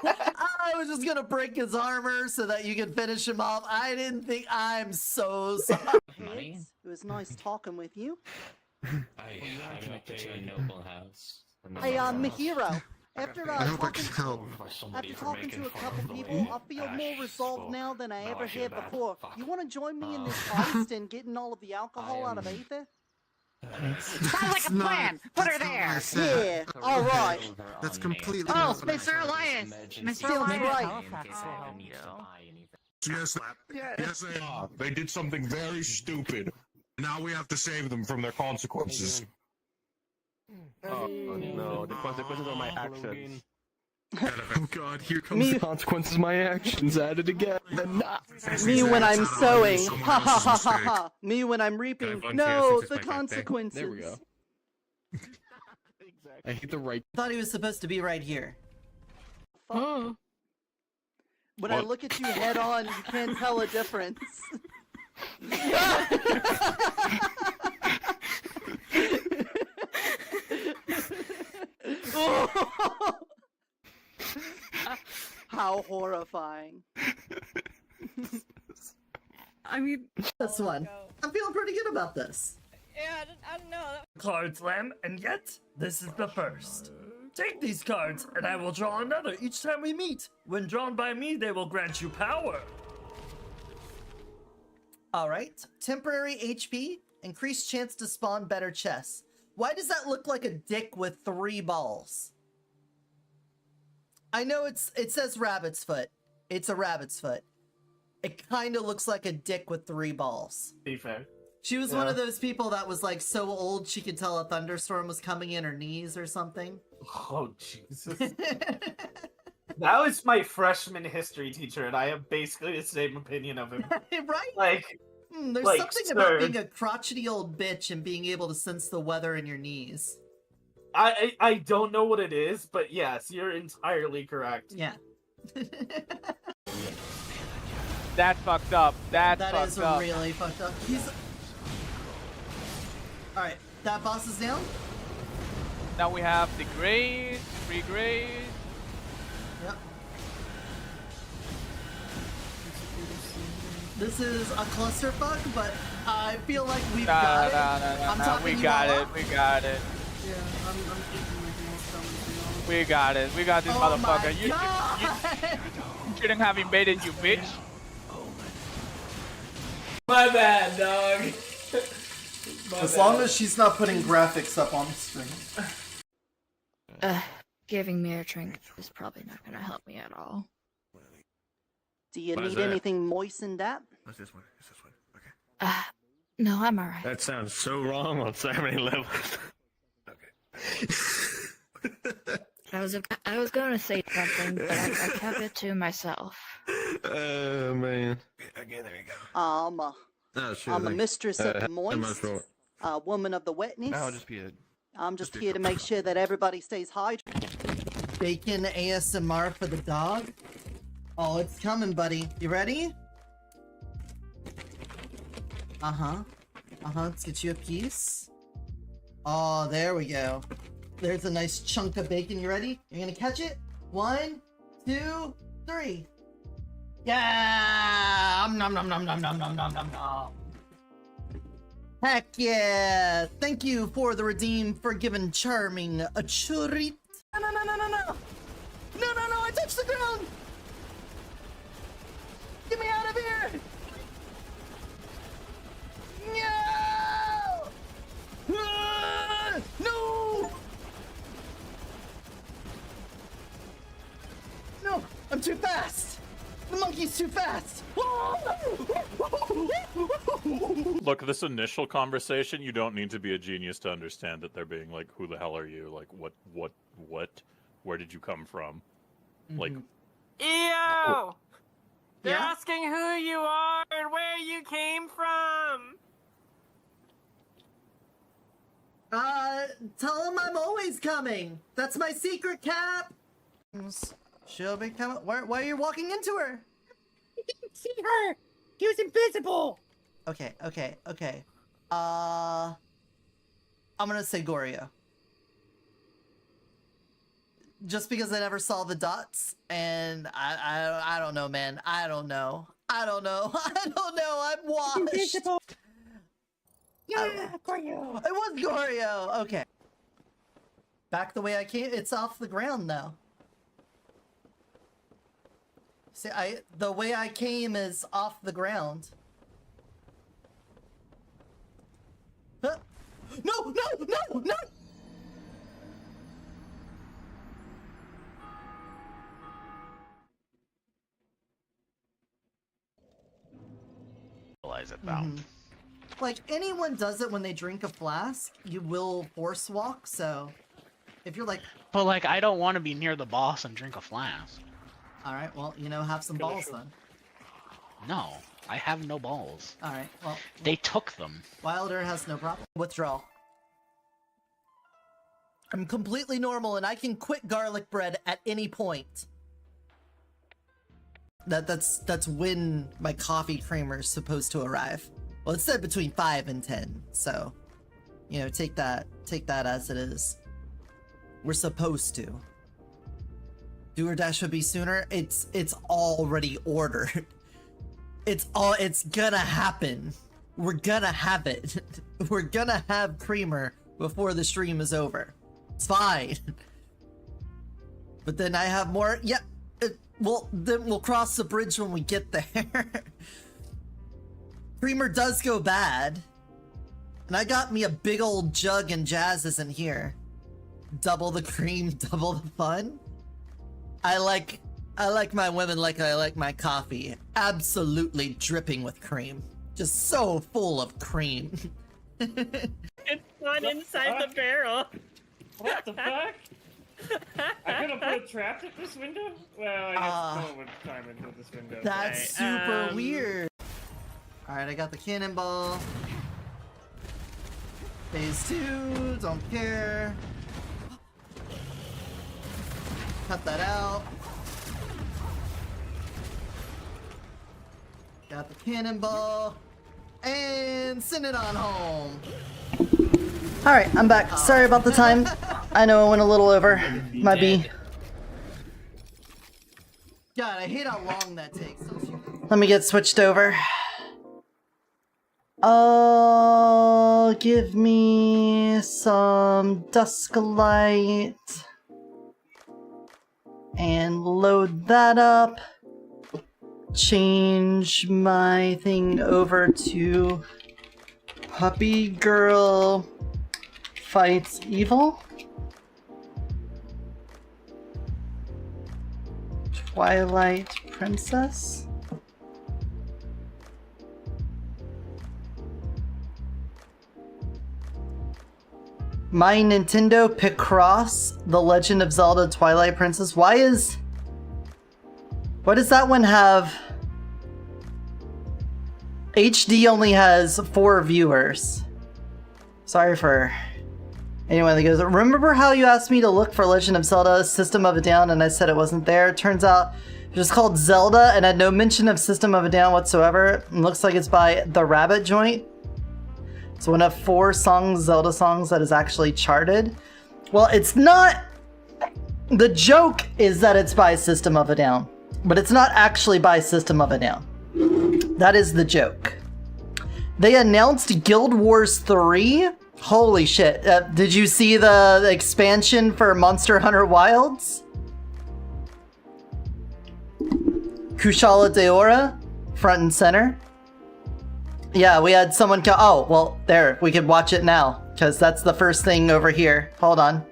I was just gonna break his armor so that you could finish him off. I didn't think. I'm so sorry. It was nice talking with you. I'm up to a noble house. Hey, Mahiro. After talking to a couple people, I feel more resolved now than I ever had before. You want to join me in this heist and getting all of the alcohol out of Aether? Sounds like a plan! Put her there! Yeah, alright. That's completely Oh, Mr. Elias! Mr. Elias! Yes, they are. They did something very stupid. Now we have to save them from their consequences. Oh no, the consequences of my actions. Oh god, here comes the consequences of my actions at it again. Me when I'm sowing. Ha ha ha ha ha. Me when I'm reaping. No, the consequences. There we go. I hate the right. I thought he was supposed to be right here. When I look at you head on, you can't tell a difference. How horrifying. I mean, this one. I'm feeling pretty good about this. Yeah, I don't know. Cloud Slam, and yet, this is the first. Take these cards, and I will draw another each time we meet. When drawn by me, they will grant you power. Alright. Temporary HP. Increased chance to spawn better chests. Why does that look like a dick with 3 balls? I know it says rabbit's foot. It's a rabbit's foot. It kind of looks like a dick with 3 balls. Be fair. She was one of those people that was like so old she could tell a thunderstorm was coming in her knees or something. Oh, Jesus. That was my freshman history teacher, and I have basically the same opinion of him. Right? Like, there's something about being a crotchety old bitch and being able to sense the weather in your knees. I don't know what it is, but yes, you're entirely correct. Yeah. That's fucked up. That's That fucked is up. really fucked up. Alright, that boss is down. Now we have the Grays, 3 Grays. Yep. This is a clusterfuck, but I feel like we've got it. No, we got it. We got it. Yeah, I'm thinking like most dumb. We got it. We got this Oh motherfucker. my You God. shouldn't have invaded, you bitch. My bad, dog. As long as she's not putting graphics up on the screen. Giving me a drink is probably not gonna help me at all. Do you What is need that? anything moistened up? What's this one? It's this one. Okay. No, I'm alright. That sounds so wrong on so many levels. I was going to say something, but I kept it to myself. Oh man. Okay, there you go. I'm a mistress of the how much moist, for it? a woman of the wetness. No, just be a. I'm just here to make sure that everybody stays hydrated. Bacon ASMR for the dog. Oh, it's coming, buddy. You ready? Let's get you a piece. Oh, there we go. There's a nice chunk of bacon. You ready? You're gonna catch it? 1, 2, 3. Yeah! Nom nom nom nom nom nom nom nom nom. Heck yeah! Thank you for the redeem for giving charming a treat. No, no, no, no, no, no! No, no, no! I touched the ground! Get me out of here! No! Ah! No! No! I'm too fast! The monkey's too fast! Look, this initial conversation, you don't need to be a genius to understand that they're being like, who the hell are you? Like, what? Where did you come from? Like, Ew! They're Yeah? asking who you are and where you came from! Tell him I'm always coming! That's my secret, Cap! She'll be coming. Why are you walking into her? You didn't see her! She was invisible! Okay. I'm gonna say Goryo. Just because I never saw the dots, and I don't know, man. I don't know. I'm washed. Invisible! Yeah, Goryo! It was Goryo! Okay. Back the way I came. It's off the ground now. See, the way I came is off the ground. Huh? No! Realize it bound. Like, anyone does it when they drink a flask, you will force walk, so... If you're like... But, like, I don't want to be near the boss and drink a flask. Alright, well, have some balls then. No, I have no balls. Alright, well... They took them. Wilder has no problem. Withdrawal. I'm completely normal and I can quit garlic bread at any point. That's when my coffee creamer is supposed to arrive. Well, it said between 5 and 10, so... take that as it is. We're supposed to. Do or dash would be sooner. It's already ordered. It's gonna happen. We're gonna have it. We're gonna have creamer before the stream is over. It's fine. But then I have more. Yep. Then we'll cross the bridge when we get there. Creamer does go bad. And I got me a big old jug and Jazz isn't here. Double the cream, double the fun. I like my women like I like my coffee. Absolutely dripping with cream. Just so full of cream. It's fun inside the barrel. What the fuck? I could have put a trap at this window? Well, I guess no one would climb into this window. That's super weird. Alright, I got the cannonball. Phase 2, don't care. Cut that out. Got the cannonball. And send it on home. Alright, I'm back. Sorry about the time. I know I went a little over. My B. God, I hate how long that takes. Let me get switched over. Give me some Dusklight. And load that up. Change my thing over to Puppy Girl Fights Evil. Twilight Princess. My Nintendo Picross, The Legend of Zelda Twilight Princess. Why does that one have? HD only has 4 viewers. Sorry for anyone that goes, remember how you asked me to look for Legend of Zelda System of a Down and I said it wasn't there? Turns out it was called Zelda and had no mention of System of a Down whatsoever. It looks like it's by The Rabbit Joint. It's one of 4 songs, Zelda songs, that is actually charted. Well, it's not. The joke is that it's by System of a Down, but it's not actually by System of a Down. That is the joke. They announced Guild Wars 3. Holy shit. Did you see the expansion for Monster Hunter Wilds? Kushala Daora, front and center. Yeah, we had someone come. Oh, well, there. We could watch it now, because that's the first thing over here. Hold on.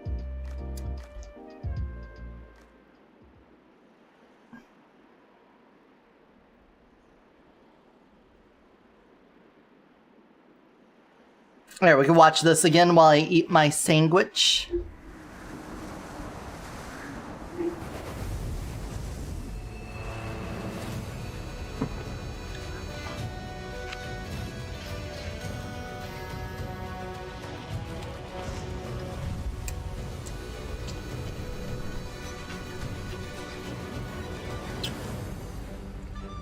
There, we can watch this again while I eat my sandwich.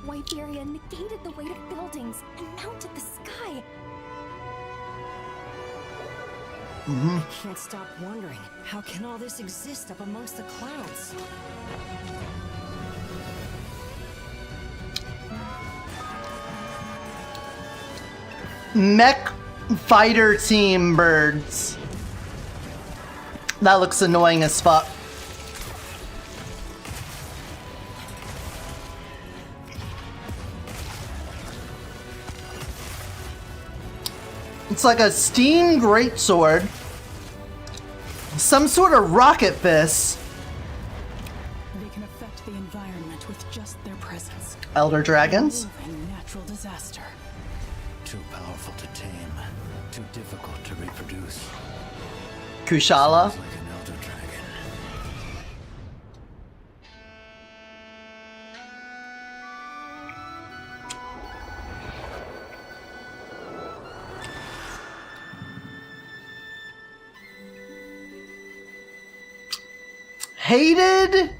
Whiteberia negated the weight of buildings and mounted the sky. Mm-hmm. I can't stop wondering, how can all this exist up amongst the clouds? Mech fighter team birds. That looks annoying as fuck. It's like a steam greatsword. Some sort of rocket fist. They can affect the environment with just their presence. Elder dragons. Natural disaster. Too powerful to tame. Too difficult to reproduce. Kushala. Sounds like an elder dragon. Hated?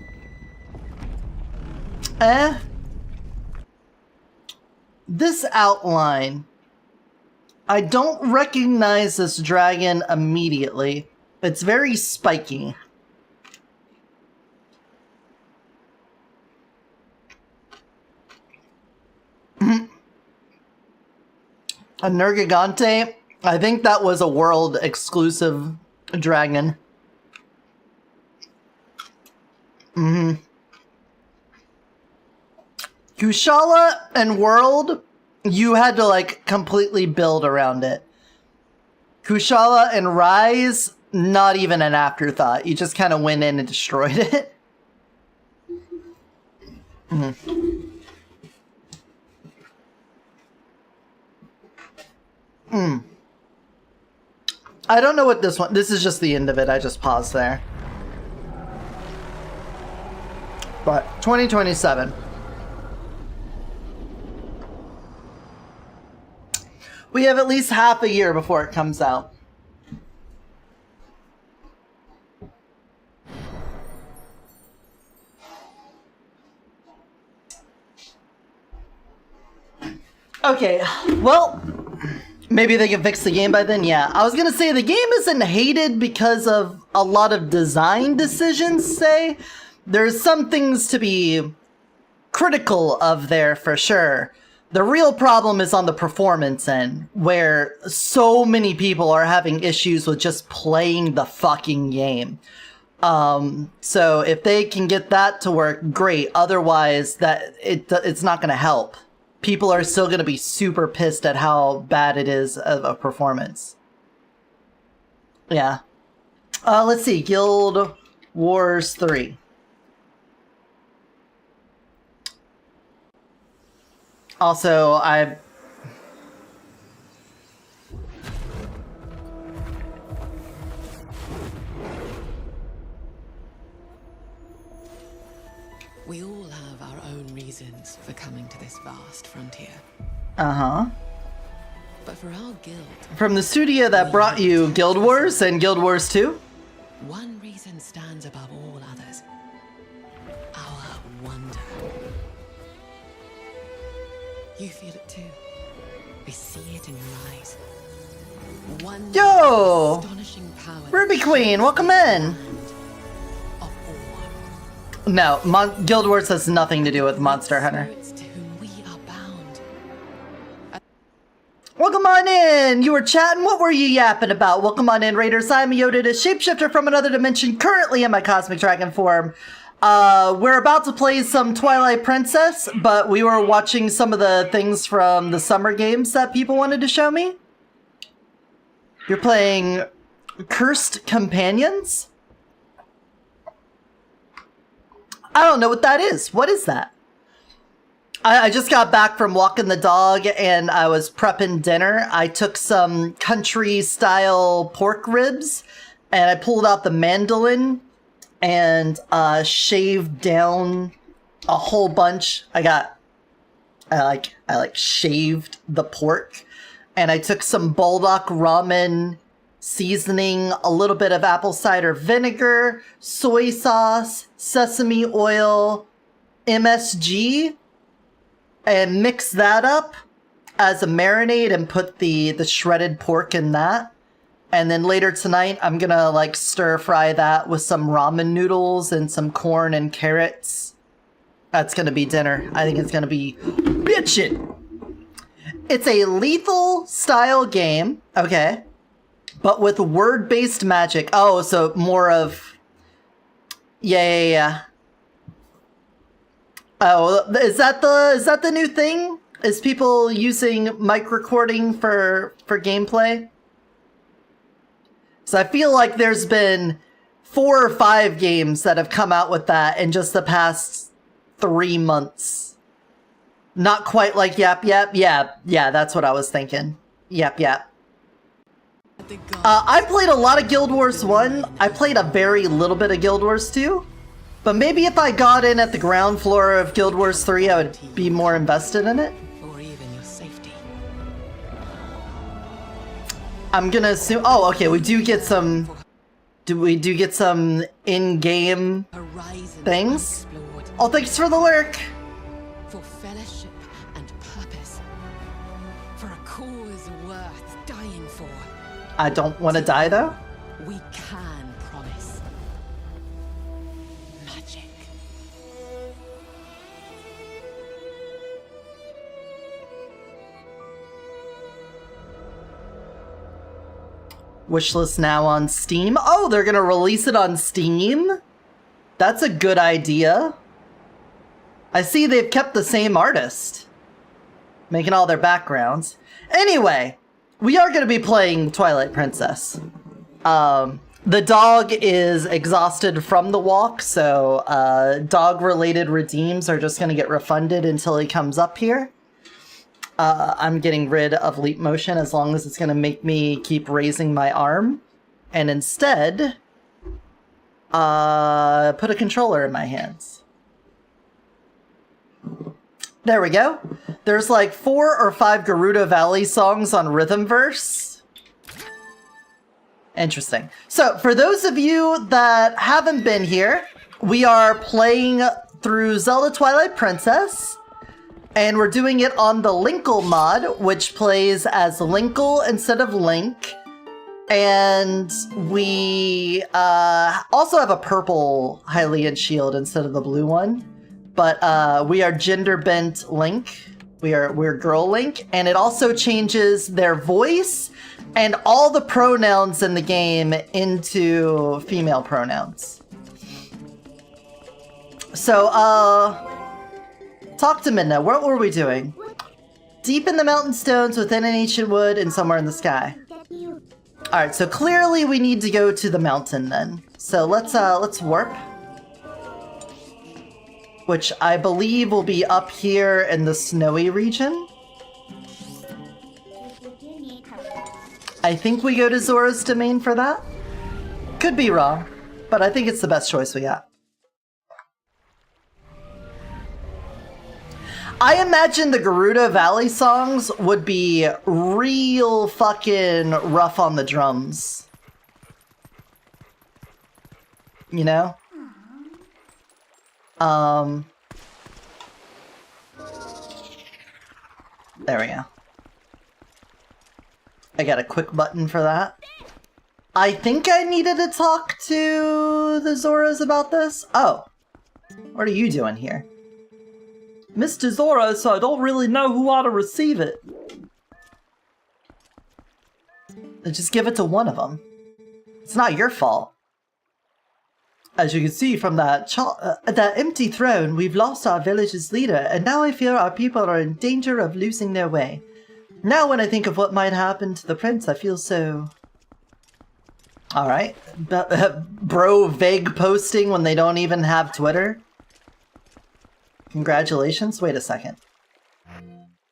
This outline. I don't recognize this dragon immediately. It's very spiky. A Nergigante? I think that was a world exclusive dragon. Mm-hmm. Kushala and World, you had to like completely build around it. Kushala and Rise, not even an afterthought. You just kind of went in and destroyed it. I don't know what this one... This is just the end of it. I just paused there. But 2027. We have at least half a year before it comes out. Okay, well, maybe they can fix the game by then. Yeah, I was gonna say the game isn't hated because of a lot of design decisions, say. There's some things to be critical of there for sure. The real problem is on the performance end, where so many people are having issues with just playing the fucking game. So if they can get that to work, great. Otherwise, it's not gonna help. People are still going to be super pissed at how bad it is of a performance. Yeah. Let's see. Guild Wars 3. Also, We all have our own reasons for coming to this vast frontier. Uh-huh. But for our guild, From the studio that brought you Guild Wars and Guild Wars 2? one reason stands above all others. Our wonder. You feel it too. We see it in your eyes. Wonder, Yo! astonishing power. Ruby Queen, welcome in! No, Guild Wars has nothing to do with Monster Hunter. Welcome on in! You were chatting? What were you yapping about? Welcome on in, Raiders. I'm Eotidiss, shapeshifter from another dimension, currently in my Cosmic Dragon form. We're about to play some Twilight Princess, but we were watching some of the things from the summer games that people wanted to show me. You're playing Cursed Companions? I don't know what that is. What is that? I just got back from walking the dog and I was prepping dinner. I took some country-style pork ribs and I pulled out the mandolin and shaved down a whole bunch. I shaved the pork and I took some bulldog ramen seasoning, a little bit of apple cider vinegar, soy sauce, sesame oil, MSG, and mix that up as a marinade and put the shredded pork in that. And then later tonight, I'm gonna like stir fry that with some ramen noodles and some corn and carrots. That's gonna be dinner. I think it's gonna be bitchin'. It's a lethal style game, okay, but with word-based magic. Oh, so more of, yeah. Oh, is that the new thing? Is people using mic recording for gameplay? So I feel like there's been 4 or 5 games that have come out with that in just the past 3 months. Not quite like Yap Yap. Yeah, that's what I was thinking. Yap Yap. I played a lot of Guild Wars 1. I played a very little bit of Guild Wars 2. But maybe if I got in at the ground floor of Guild Wars 3, I would be more invested in it. Or even your safety. I'm gonna assume... Oh, okay, we do get some... We do get some in-game things? Oh, thanks for the lurk! For fellowship and purpose. For a cause worth dying for. I don't want to die, though? We can promise. Magic. Wishlist now on Steam. Oh, they're gonna release it on Steam? That's a good idea. I see they've kept the same artist, making all their backgrounds. Anyway, we are going to be playing Twilight Princess. The dog is exhausted from the walk, so dog-related redeems are just going to get refunded until he comes up here. I'm getting rid of leap motion as long as it's going to make me keep raising my arm. And instead, put a controller in my hands. There we go. There's like 4 or 5 Gerudo Valley songs on Rhythmverse. Interesting. So, for those of you that haven't been here, we are playing through Zelda Twilight Princess. And we're doing it on the Linkle mod, which plays as Linkle instead of Link. And we also have a purple Hylian shield instead of the blue one. But we are gender-bent Link. We're girl Link. And it also changes their voice and all the pronouns in the game into female pronouns. So, talk to Midna. What were we doing? Deep in the mountain stones, within an ancient wood, and somewhere in the sky. Alright, so clearly we need to go to the mountain then. So let's warp. Which I believe will be up here in the snowy region. I think we go to Zora's domain for that. Could be wrong, but I think it's the best choice we got. I imagine the Gerudo Valley songs would be real fucking rough on the drums. You know? There we go. I got a quick button for that. I think I needed to talk to the Zoras about this. Oh. What are you doing here? Mr. Zora, so I don't really know who ought to receive it. Just give it to one of them. It's not your fault. As you can see from that empty throne, we've lost our village's leader, and now I fear our people are in danger of losing their way. Now when I think of what might happen to the prince, I feel so... Alright. Bro vague posting when they don't even have Twitter? Congratulations. Wait a second.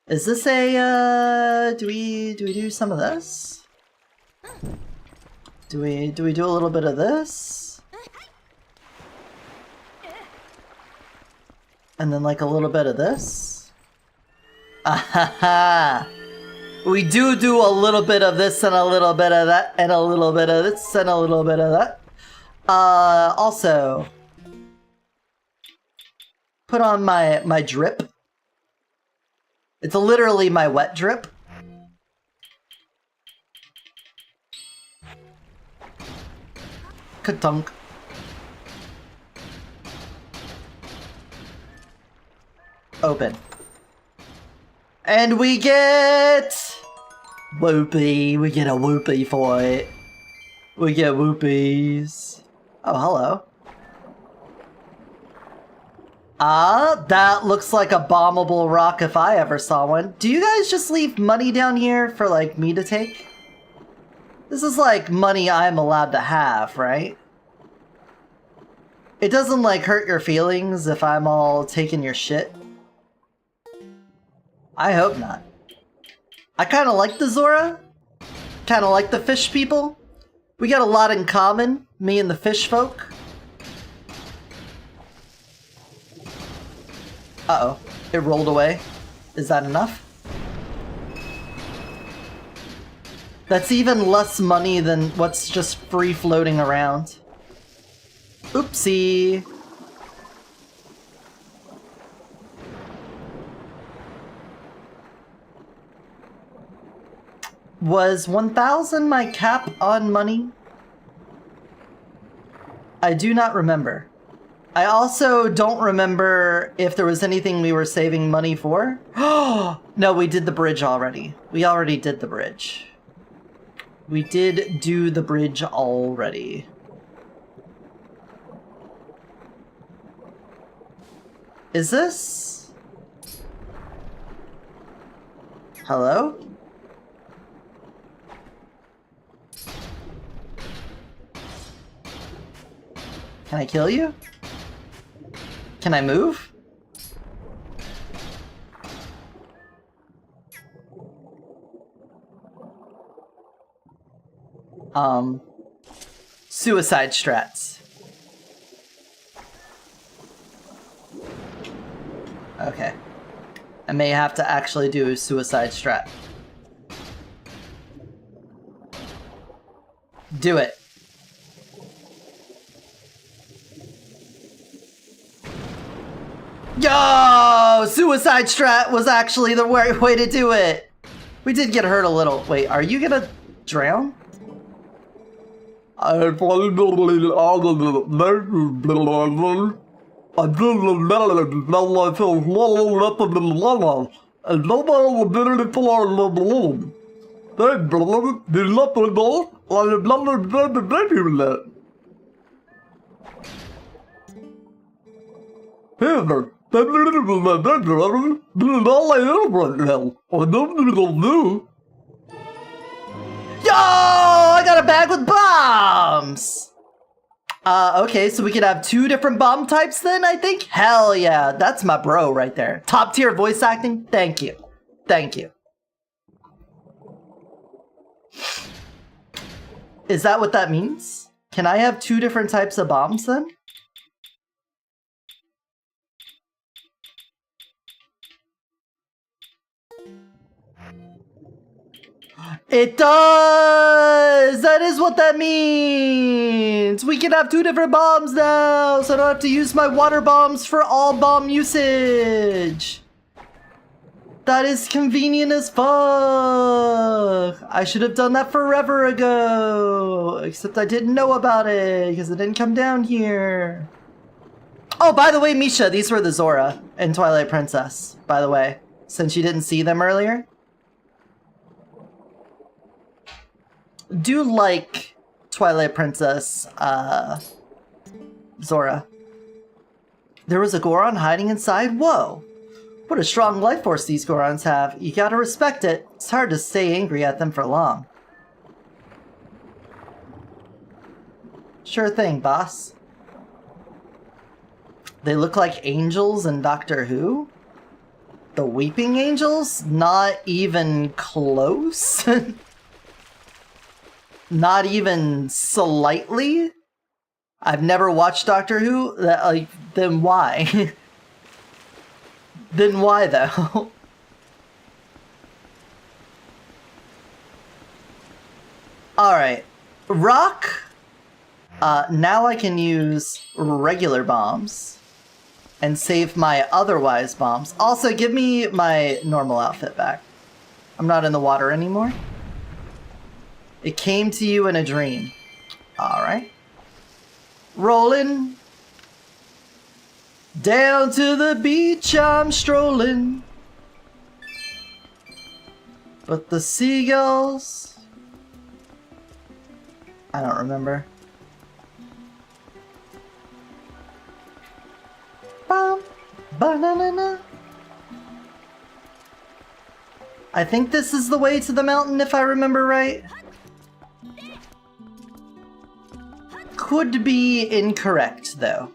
Is this a, do we do some of this? Do we do a little bit of this? And then like a little bit of this? Ahaha! We do a little bit of this and a little bit of that and a little bit of this and a little bit of that. Also, put on my drip. It's literally my wet drip. Ka-tunk. Open. And we get... Whoopee. We get a whoopee for it. We get whoopies. Oh, hello. Ah, that looks like a bombable rock if I ever saw one. Do you guys just leave money down here for, like, me to take? This is, like, money I'm allowed to have, right? It doesn't, like, hurt your feelings if I'm all taking your shit? I hope not. I kinda like the Zora. Kinda like the fish people. We got a lot in common, me and the fish folk. Uh-oh. It rolled away. Is that enough? That's even less money than what's just free floating around. Oopsie. Was 1,000 my cap on money? I do not remember. I also don't remember if there was anything we were saving money for. No, we did the bridge already. We already did the bridge. We did do the bridge already. Is this? Hello? Can I kill you? Can I move? Suicide strats. Okay. I may have to actually do a suicide strat. Do it. Yo! Suicide strat was actually the right way to do it. We did get hurt a little. Wait, are you gonna drown? Yo! I got a bag with bombs! Okay, so we could have 2 different bomb types then, I think? Hell yeah, that's my bro right there. Top tier voice acting? Thank you. Thank you. Is that what that means? Can I have 2 different types of bombs then? It does! That is what that means! We can have 2 different bombs now, so I don't have to use my water bombs for all bomb usage! That is convenient as fuck! I should have done that forever ago! Except I didn't know about it, because it didn't come down here. Oh, by the way, Misha, these were the Zora in Twilight Princess, by the way, since you didn't see them earlier. Do like Twilight Princess, Zora. There was a Goron hiding inside? Whoa! What a strong life force these Gorons have. You gotta respect it. It's hard to stay angry at them for long. Sure thing, boss. They look like angels in Doctor Who? The Weeping Angels? Not even close? Not even slightly? I've never watched Doctor Who? Then why? Then why though? Alright. Rock. Now I can use regular bombs. And save my otherwise bombs. Also, give me my normal outfit back. I'm not in the water anymore. It came to you in a dream. Alright. Rolling. Down to the beach I'm strolling. But the seagulls... I don't remember. Bum, ba-na-na-na. I think this is the way to the mountain if I remember right. Could be incorrect, though.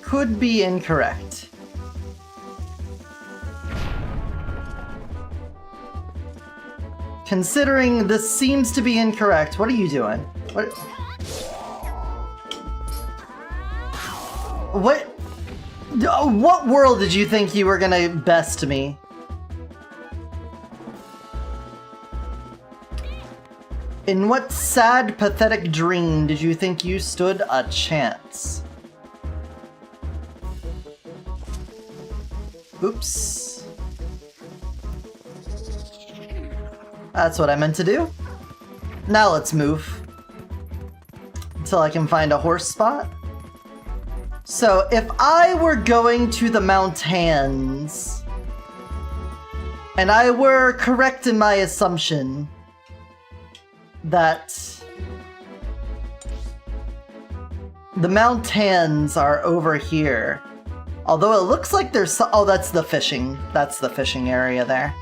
Could be incorrect. Considering this seems to be incorrect, what are you doing? What world did you think you were gonna best me? In what sad, pathetic dream did you think you stood a chance? Oops. That's what I meant to do. Now let's move. Until I can find a horse spot. So, if I were going to the mountains, and I were correct in my assumption that the mountains are over here. Although it looks like there's oh, that's the fishing. That's the fishing area there.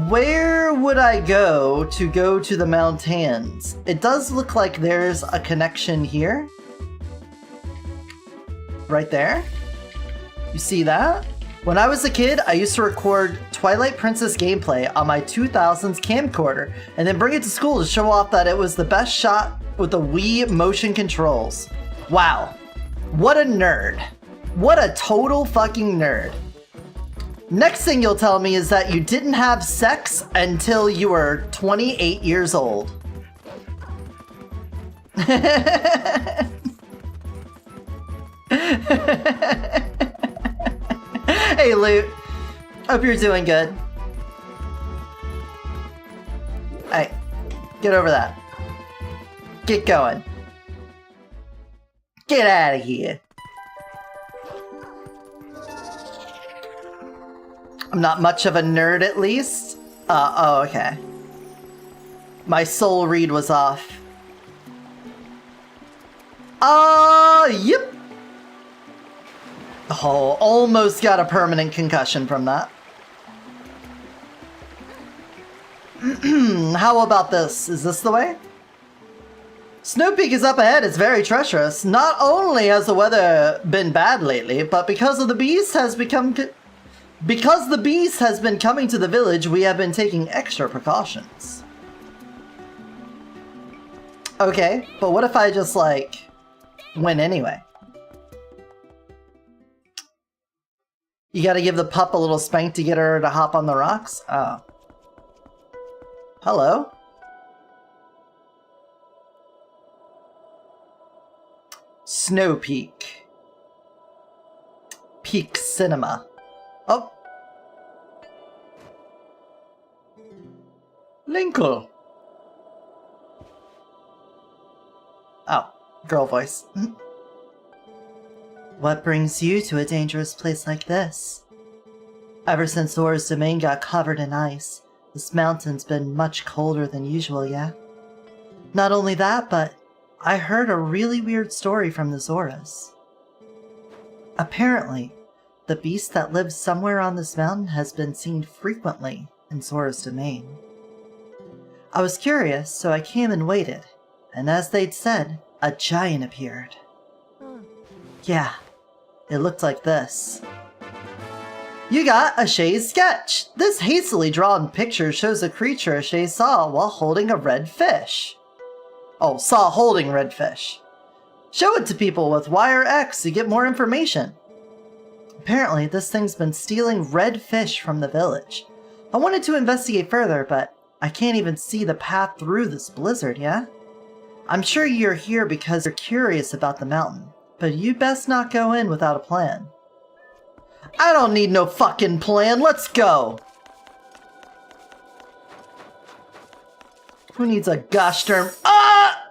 Where would I go to the mountains? It does look like there's a connection here. Right there. You see that? When I was a kid, I used to record Twilight Princess gameplay on my 2000s camcorder and then bring it to school to show off that it was the best shot with the Wii motion controls. Wow. What a nerd. What a total fucking nerd. Next thing you'll tell me is that you didn't have sex until you were 28 years old. Hey, Loot. Hope you're doing good. Hey, get over that. Get going. Get out of here. I'm not much of a nerd, at least. Oh, okay. My soul read was off. Yep. Oh, almost got a permanent concussion from that. How about this? Is this the way? Snow Peak is up ahead. It's very treacherous. Not only has the weather been bad lately, but because the beast has been coming to the village, we have been taking extra precautions. Okay, but what if I just, like, win anyway? You gotta give the pup a little spank to get her to hop on the rocks? Oh. Hello? Snow Peak. Peak Cinema. Oh. Linkle. Oh, girl voice. What brings you to a dangerous place like this? Ever since Zora's domain got covered in ice, this mountain's been much colder than usual, yeah? Not only that, but I heard a really weird story from the Zoras. Apparently, the beast that lives somewhere on this mountain has been seen frequently in Zora's domain. I was curious, so I came and waited, and as they'd said, a giant appeared. Yeah, it looked like this. You got a Shay's sketch! This hastily drawn picture shows a creature Shay saw while holding a red fish. Oh, saw holding red fish. Show it to people with Y or X to get more information. Apparently, this thing's been stealing red fish from the village. I wanted to investigate further, but I can't even see the path through this blizzard, yeah? I'm sure you're here because you're curious about the mountain, but you'd best not go in without a plan. I don't need no fucking plan, let's go! Who needs a gosh darn— ah!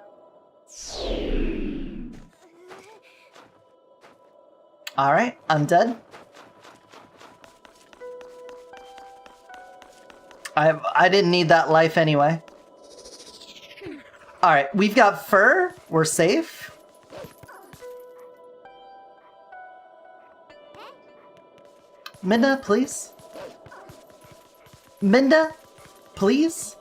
Alright, I'm dead. I didn't need that life anyway. Alright, we've got fur. We're safe. Minda, please. Minda, please.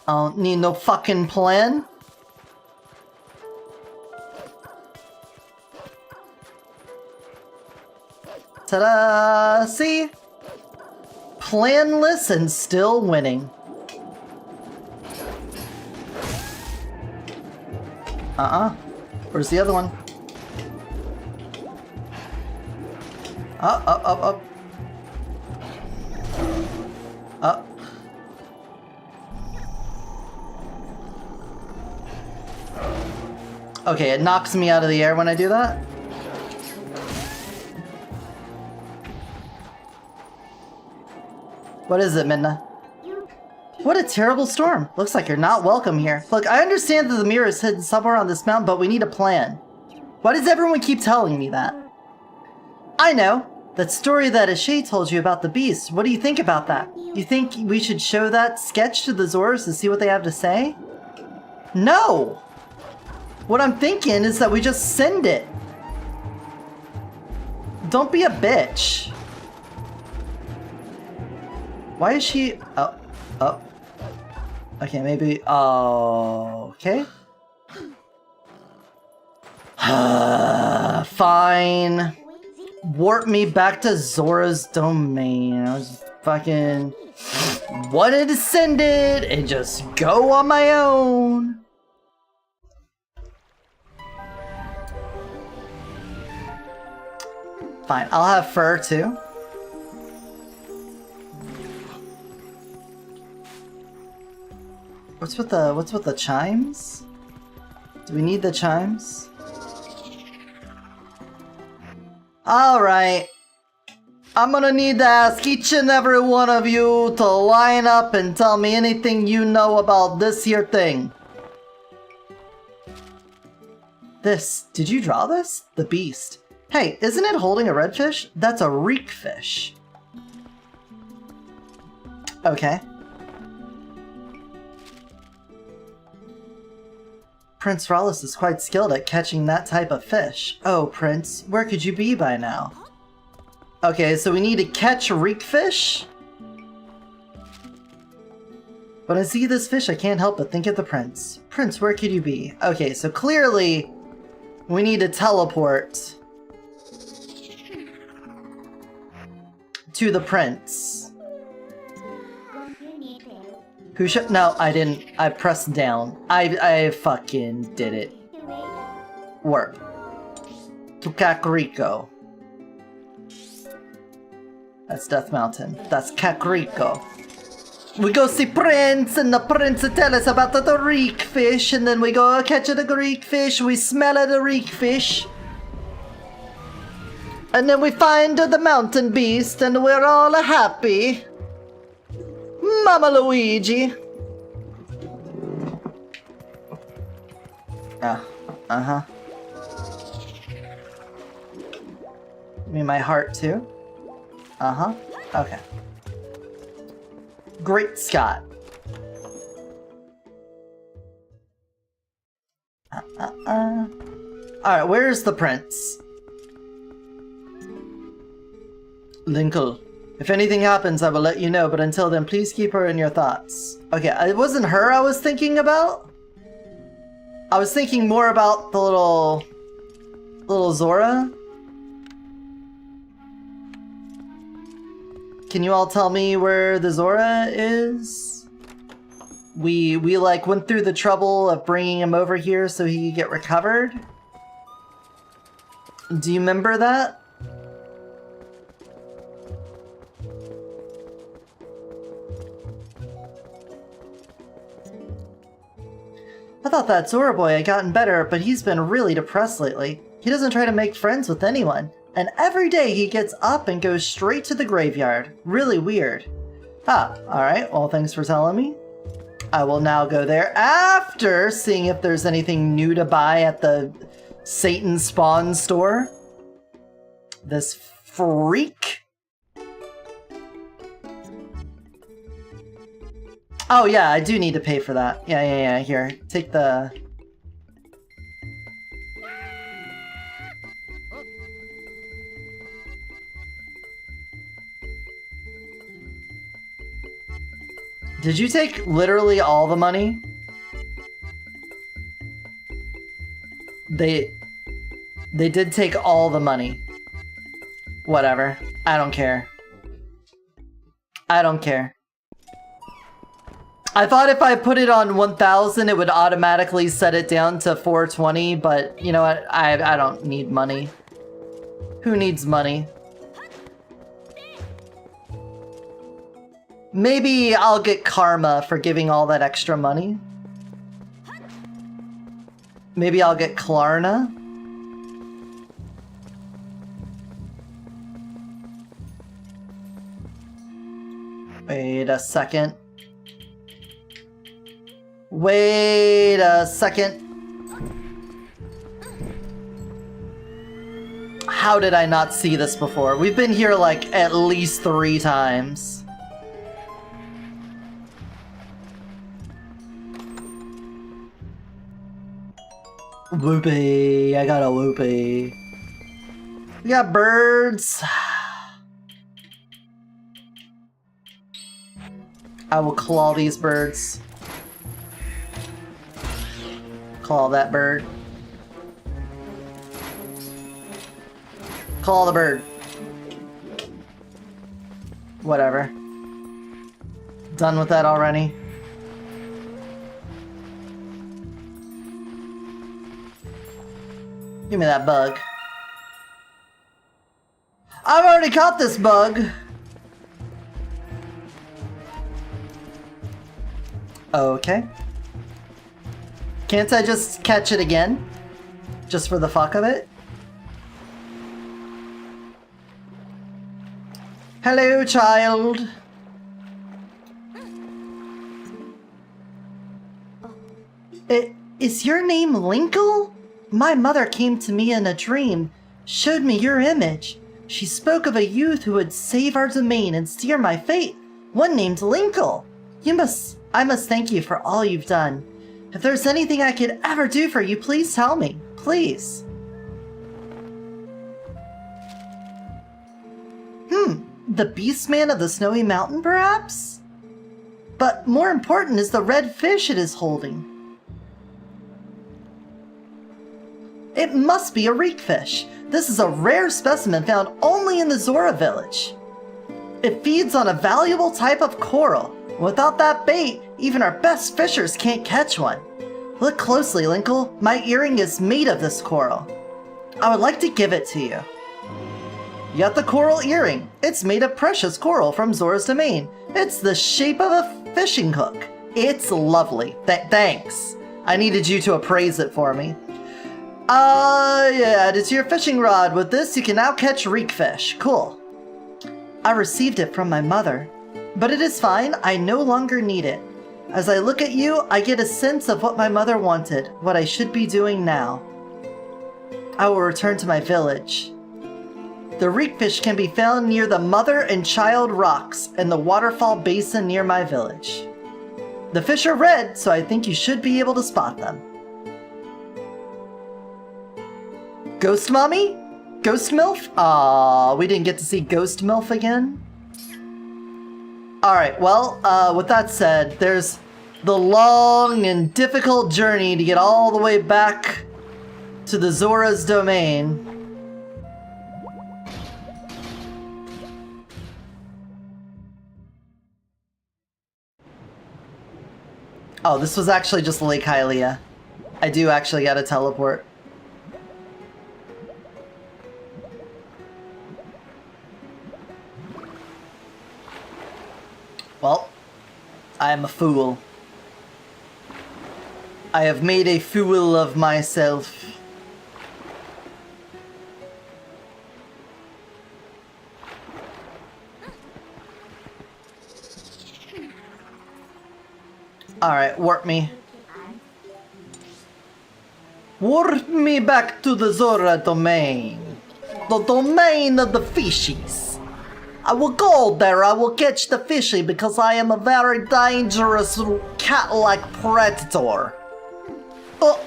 I don't need no fucking plan. Ta-da! See? Planless and still winning. Where's the other one? Up. Up. Okay, it knocks me out of the air when I do that. What is it, Midna? What a terrible storm. Looks like you're not welcome here. Look, I understand that the mirror is hidden somewhere on this mountain, but we need a plan. Why does everyone keep telling me that? I know. That story that Ashay told you about the beast, what do you think about that? You think we should show that sketch to the Zoras to see what they have to say? No! What I'm thinking is that we just send it. Don't be a bitch. Why is she... Oh. Oh. Okay, maybe... Oh... Okay. Fine. Warp me back to Zora's domain. I was fucking... wanted to send it and just go on my own. Fine, I'll have fur too. What's with the chimes? Do we need the chimes? Alright. I'm gonna need to ask each and every one of you to line up and tell me anything you know about this here thing. This, did you draw this? The beast. Hey, isn't it holding a redfish? That's a reek fish. Okay. Prince Rallis is quite skilled at catching that type of fish. Oh, Prince, where could you be by now? Okay, so we need to catch reek fish? When I see this fish, I can't help but think of the prince. Prince, where could you be? Okay, so clearly we need to teleport to the prince. Who should— no, I didn't. I pressed down. I fucking did it. Warp. To Kakariko. That's Death Mountain. That's Kakariko. We go see Prince, and the Prince tell us about the reek fish, and then we go catch the reek fish, we smell the reek fish. And then we find the mountain beast, and we're all happy. Mama Luigi. Uh-huh. Give me my heart too. Uh-huh. Okay. Great Scott. Alright, where's the prince? Linkle. If anything happens, I will let you know, but until then, please keep her in your thoughts. Okay, it wasn't her I was thinking about. I was thinking more about the little Zora. Can you all tell me where the Zora is? We like went through the trouble of bringing him over here so he could get recovered. Do you remember that? I thought that Zora boy had gotten better, but he's been really depressed lately. He doesn't try to make friends with anyone. And every day he gets up and goes straight to the graveyard. Really weird. Ah, alright, well thanks for telling me. I will now go there after seeing if there's anything new to buy at the Satan Spawn store. This freak. Oh yeah, I do need to pay for that. Yeah, here. Take the... Did you take literally all the money? They did take all the money. Whatever. I don't care. I don't care. I thought if I put it on 1000 it would automatically set it down to 420, but you know what? I don't need money. Who needs money? Maybe I'll get karma for giving all that extra money. Maybe I'll get Klarna. Wait a second. Wait a second. how did I not see this before? We've been here like at least 3 times. Whoopee, I got a whoopee. We got birds. I will claw these birds. Claw that bird. Claw the bird. Whatever. Done with that already. Give me that bug. I've already caught this bug. Okay. Can't I just catch it again? Just for the fuck of it? Hello, child. Is your name Linkle? My mother came to me in a dream, showed me your image. She spoke of a youth who would save our domain and steer my fate, one named Linkle. I must thank you for all you've done. If there's anything I could ever do for you, please tell me. Please. The Beastman of the Snowy Mountain, perhaps? But more important is the red fish it is holding. It must be a reekfish. This is a rare specimen found only in the Zora village. It feeds on a valuable type of coral. Without that bait, even our best fishers can't catch one. Look closely, Linkle. My earring is made of this coral. I would like to give it to you. You got the coral earring. It's made of precious coral from Zora's domain. It's the shape of a fishing hook. It's lovely. Thanks. I needed you to appraise it for me. Yeah, it's your fishing rod. With this, you can now catch reekfish. Cool. I received it from my mother. But it is fine. I no longer need it. As I look at you, I get a sense of what my mother wanted, what I should be doing now. I will return to my village. The reekfish can be found near the Mother and Child Rocks and the waterfall basin near my village. The fish are red, so I think you should be able to spot them. Ghost Mommy? Ghost Milf? Aww, we didn't get to see Ghost Milf again? Alright, well, with that said, there's the long and difficult journey to get all the way back to the Zora's domain. Oh, this was actually just Lake Hylia. I do actually gotta teleport. Well, I am a fool. I have made a fool of myself. Alright, warp me. Warp me back to the Zora domain. The domain of the fishies. I will go there, I will catch the fishy because I am a very dangerous cat-like predator. Oh.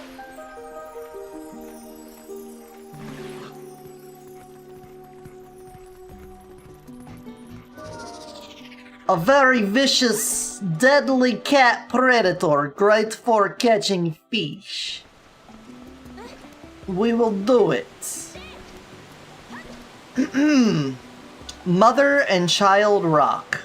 A very vicious, deadly cat predator, great for catching fish. We will do it. Mother and Child Rock.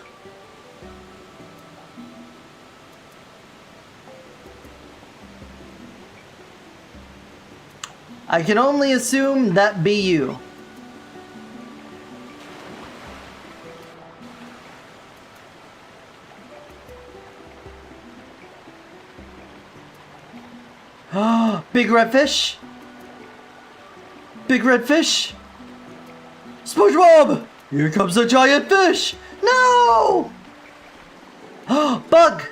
I can only assume that be you. Big red fish! Big red fish! SpongeBob! Here comes a giant fish! No! Bug!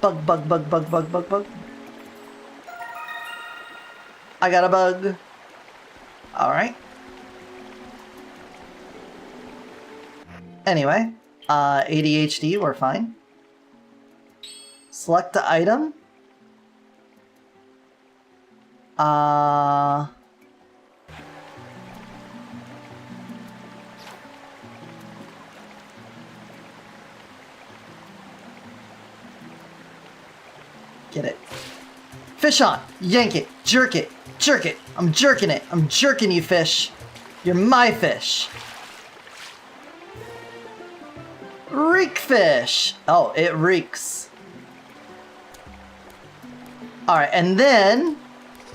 Bug, bug, bug, bug, bug, bug, bug. I got a bug. Alright. Anyway, ADHD, we're fine. Select the item. Get it. Fish on! Yank it! Jerk it! Jerk it! I'm jerking it! I'm jerking you, fish! You're my fish! Reek fish! Oh, it reeks. Alright, and then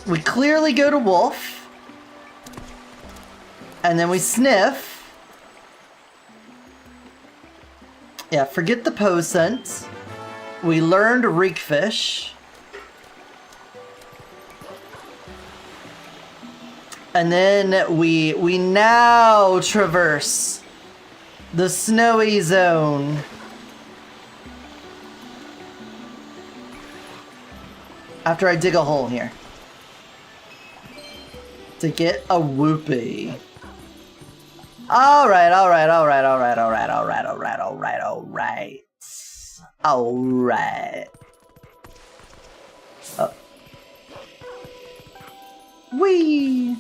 we clearly go to wolf. And then we sniff. Yeah, forget the pose scent. We learned reek fish. And then we now traverse the snowy zone. After I dig a hole here. To get a whoopee. Alright, alright, alright, alright, alright, alright, alright, alright, alright. Alright. Oh. Whee!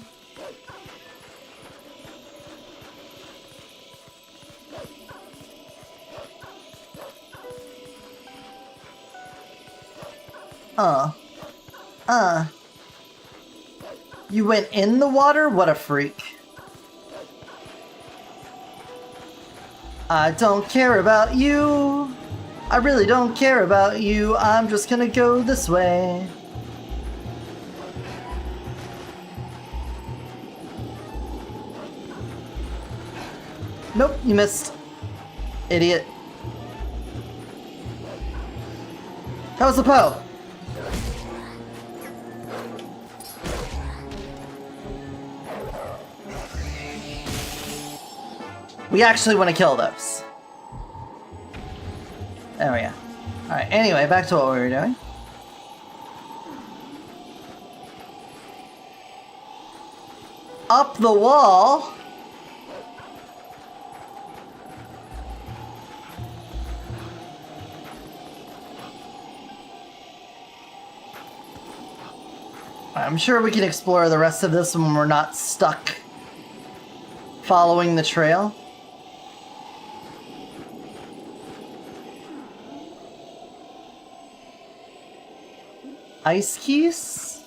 You went in the water? What a freak. I don't care about you. I really don't care about you. I'm just gonna go this way. Nope, you missed. Idiot. That was the Poe. We actually want to kill those. There we go. Alright, anyway, back to what we were doing. Up the wall. I'm sure we can explore the rest of this when we're not stuck following the trail. Ice keys?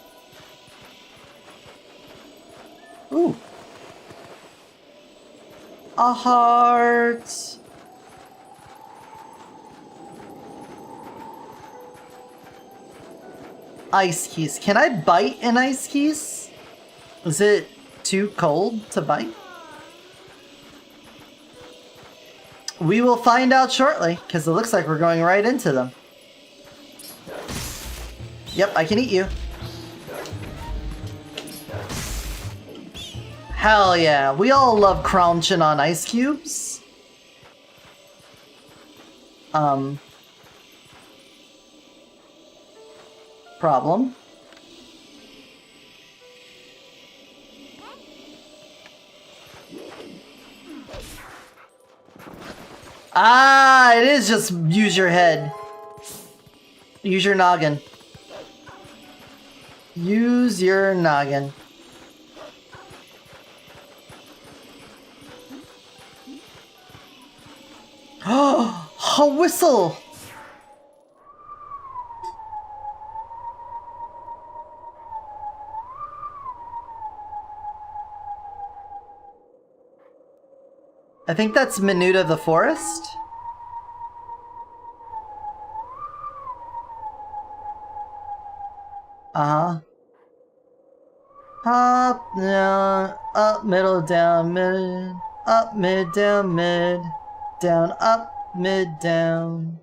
Ooh. A heart. Ice keys. Can I bite an ice keys? Is it too cold to bite? We will find out shortly, because it looks like we're going right into them. Yep, I can eat you. Hell yeah, we all love crunching on ice cubes. Problem. Ah, it is just use your head. Use your noggin. Use your noggin. Oh, a whistle! I think that's Minuta the Forest. Uh-huh. Up, down, up, middle, down, mid, up, mid, down, up, mid, down.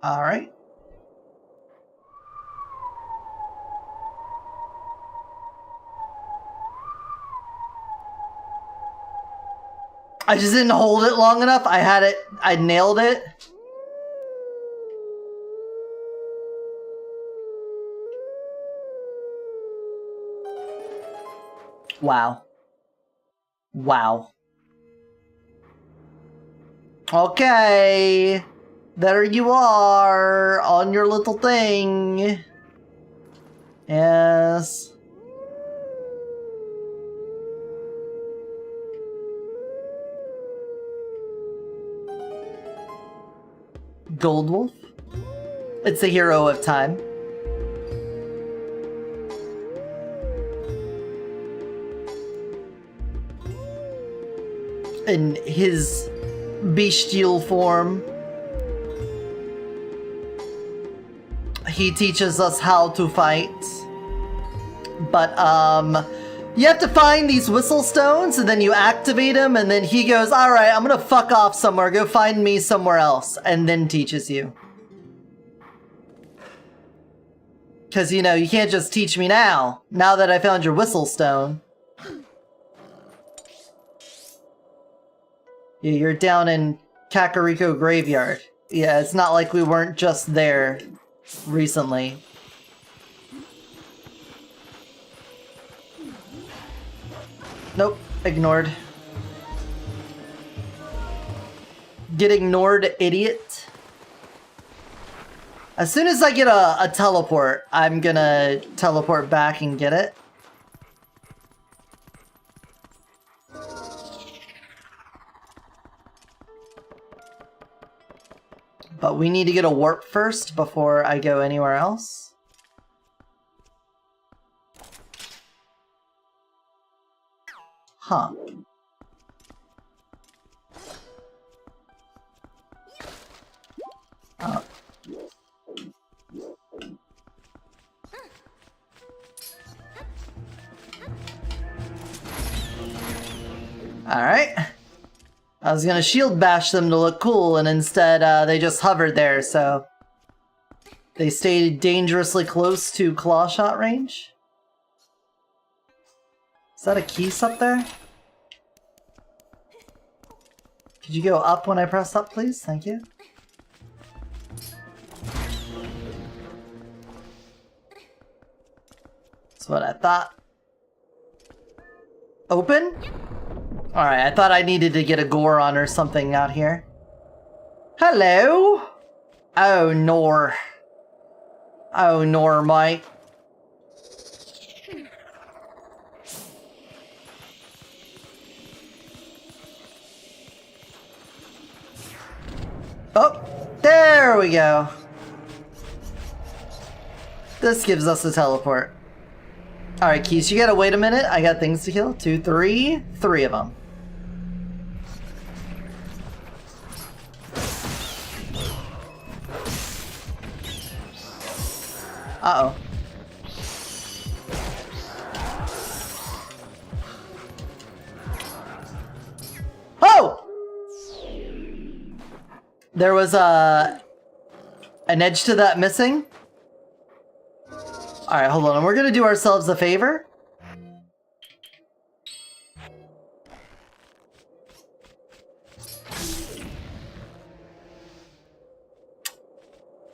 All right. I just didn't hold it long enough. I had it. I nailed it. Wow. Wow. Okay. There you are on your little thing. Yes. Gold Wolf? It's the hero of time. In his bestial form, he teaches us how to fight. But, you have to find these whistle stones, and then you activate them, and then he goes, alright, I'm gonna fuck off somewhere, go find me somewhere else, and then teaches you. Because, you know, you can't just teach me now that I found your whistle stone. Yeah, you're down in Kakariko Graveyard. Yeah, it's not like we weren't just there recently. Nope, ignored. Get ignored, idiot. As soon as I get a teleport, I'm gonna teleport back and get it. But we need to get a warp first before I go anywhere else. Huh. Oh. Alright. I was gonna shield bash them to look cool, and instead they just hovered there, so they stayed dangerously close to claw shot range. Is that a keys up there? Could you go up when I press up, please? Thank you. That's what I thought. Open? Alright, I thought I needed to get a Goron or something out here. Hello? Oh, Nor. Oh, Nor, Mike. Oh, there we go. This gives us a teleport. Alright, Keys, you gotta wait a minute. I got things to kill. 2, 3. 3 of them. Uh-oh. Oh! There was an edge to that missing. Alright, hold on. And we're gonna do ourselves a favor.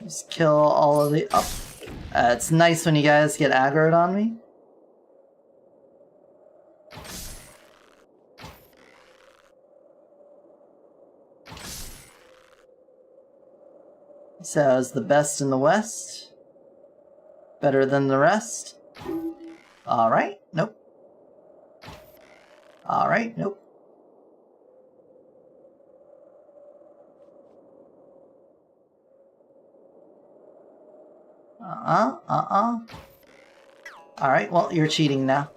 Just kill all of the... Oh. It's nice when you guys get aggroed on me. So, is the best in the West better than the rest? Alright, nope. Alright, nope. Alright, well, you're cheating now.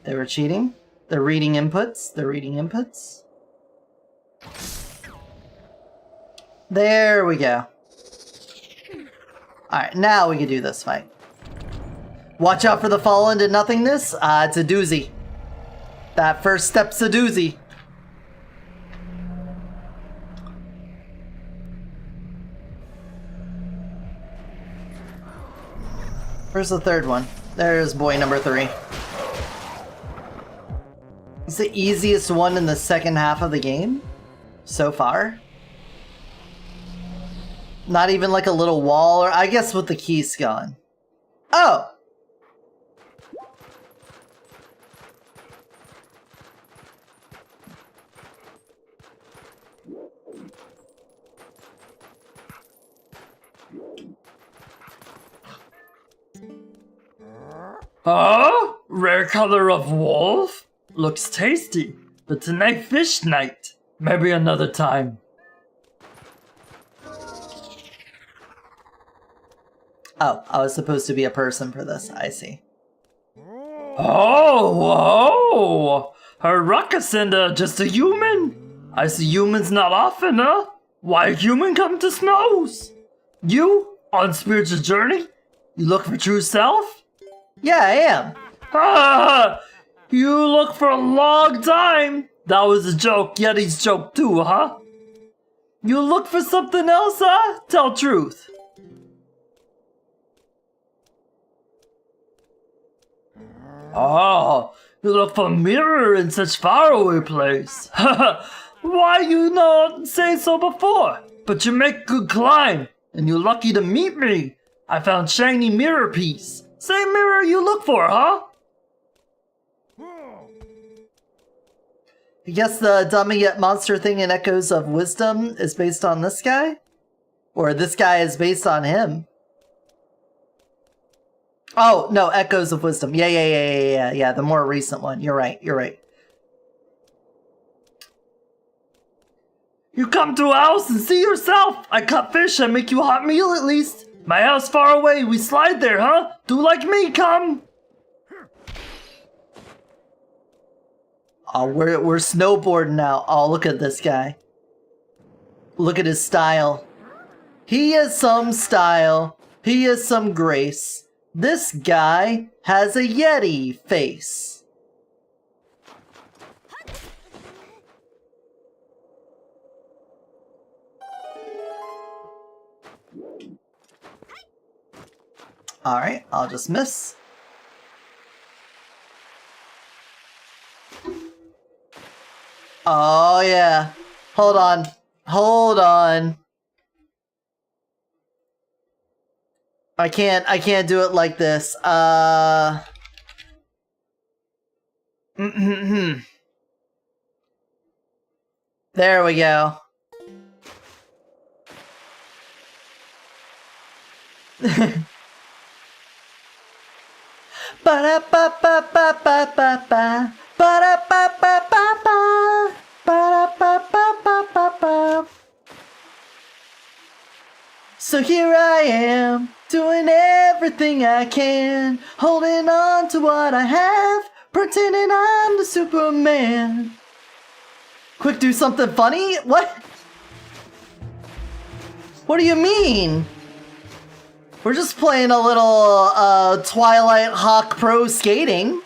They were cheating. They're reading inputs. They're reading inputs. There we go. Alright, now we can do this fight. Watch out for the fall into nothingness. It's a doozy. That first step's a doozy. Where's the third one? There's boy number 3. It's the easiest one in the second half of the game so far. Not even like a little wall, or I guess with the keys gone. Oh! Oh, rare color of wolf? Looks tasty, but tonight fish night. Maybe another time. Oh, I was supposed to be a person for this, I see. Oh, her Ruckacinda, just a human? I see humans not often, huh? Why a human come to snows? You, on spiritual journey? You look for true self? Yeah, I am. Ah, you look for a long time. That was a joke, Yeti's joke too, huh? You look for something else, huh? Tell truth. Oh, you look for a mirror in such faraway place. Why you not say so before? But you make good climb, and you're lucky to meet me. I found shiny mirror piece. Same mirror you look for, huh? I guess the dummy yet monster thing in Echoes of Wisdom is based on this guy? Or this guy is based on him? Oh, no, Echoes of Wisdom. Yeah, the more recent one. You're right. You come to a house and see yourself. I cut fish and make you a hot meal at least. My house far away, we slide there, huh? Do like me, come. Oh, we're snowboarding now. Oh, look at this guy. Look at his style. He has some style. He has some grace. This guy has a Yeti face. Alright, I'll just miss. Oh yeah. Hold on. I can't do it like this. There we go. Ba-da-ba-ba-ba-ba-ba-ba. Ba-da-ba-ba-ba-ba. Ba-da-ba-ba-ba-ba-ba. So here I am, doing everything I can, holding on to what I have, pretending I'm the Superman. Quick, do something funny? What? What do you mean? We're just playing a little Twilight Hawk Pro skating.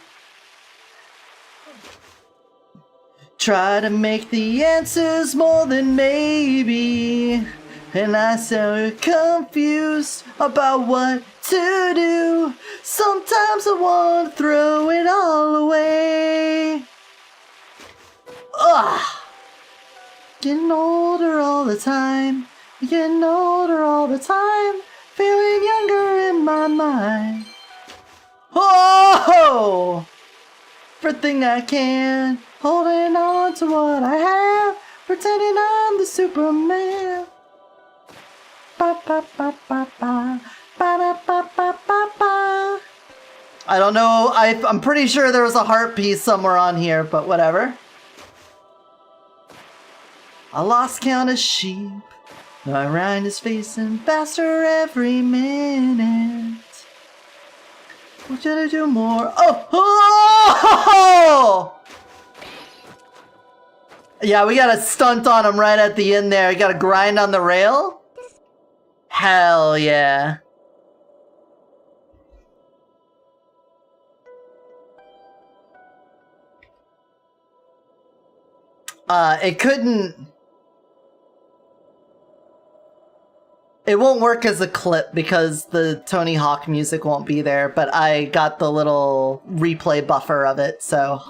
Try to make the answers more than maybe, and I so confused about what to do. Sometimes I want to throw it all away. Ugh. Getting older all the time. Getting older all the time. Feeling younger in my mind. Oh! Everything I can. Holding on to what I have. Pretending I'm the Superman. Ba-ba-ba-ba-ba. Ba-da-ba-ba-ba-ba. I don't know. I'm pretty sure there was a heart piece somewhere on here, but whatever. I lost count of sheep. My rind is facing faster every minute. What should I do more? Oh! Yeah, we got a stunt on him right at the end there. You got to grind on the rail? Hell yeah. It couldn't... It won't work as a clip because the Tony Hawk music won't be there, but I got the little replay buffer of it, so...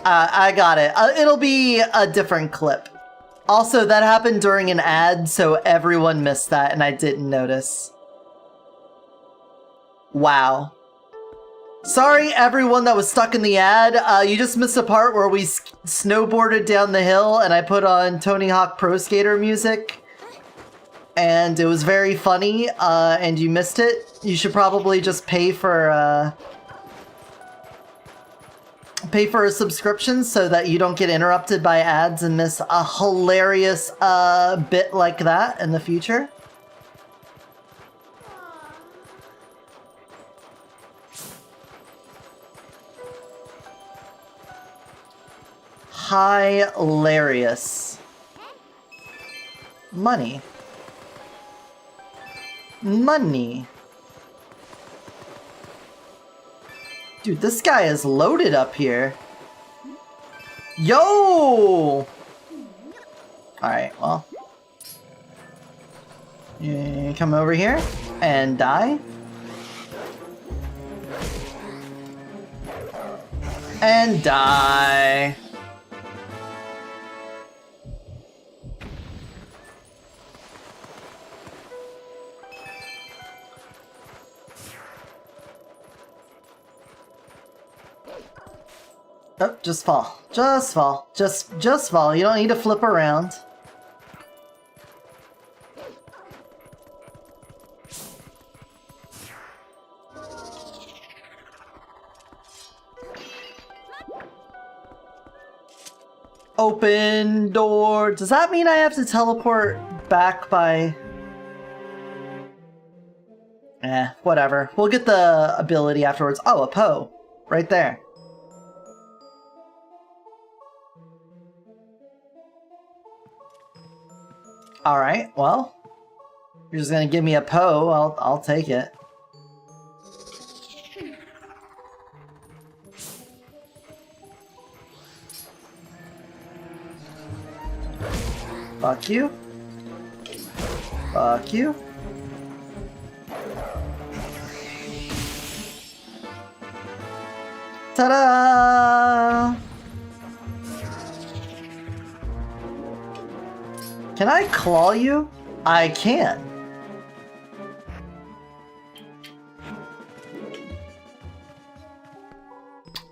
I got it. It'll be a different clip. Also, that happened during an ad, so everyone missed that, and I didn't notice. Wow. Sorry, everyone that was stuck in the ad. You just missed a part where we snowboarded down the hill, and I put on Tony Hawk Pro Skater music. And it was very funny, and you missed it. You should probably just pay for a subscription so that you don't get interrupted by ads and miss a hilarious bit like that in the future. Hilarious. Money. Money. Dude, this guy is loaded up here. Yo! Alright, well. You come over here and die. And die. Oh, just fall. Just fall. Just fall. You don't need to flip around. Open door. Does that mean I have to teleport back by... whatever. We'll get the ability afterwards. Oh, a Poe. Right there. Alright, well. You're just gonna give me a Poe, I'll take it. Fuck you. Fuck you. Ta-da! Can I claw you? I can.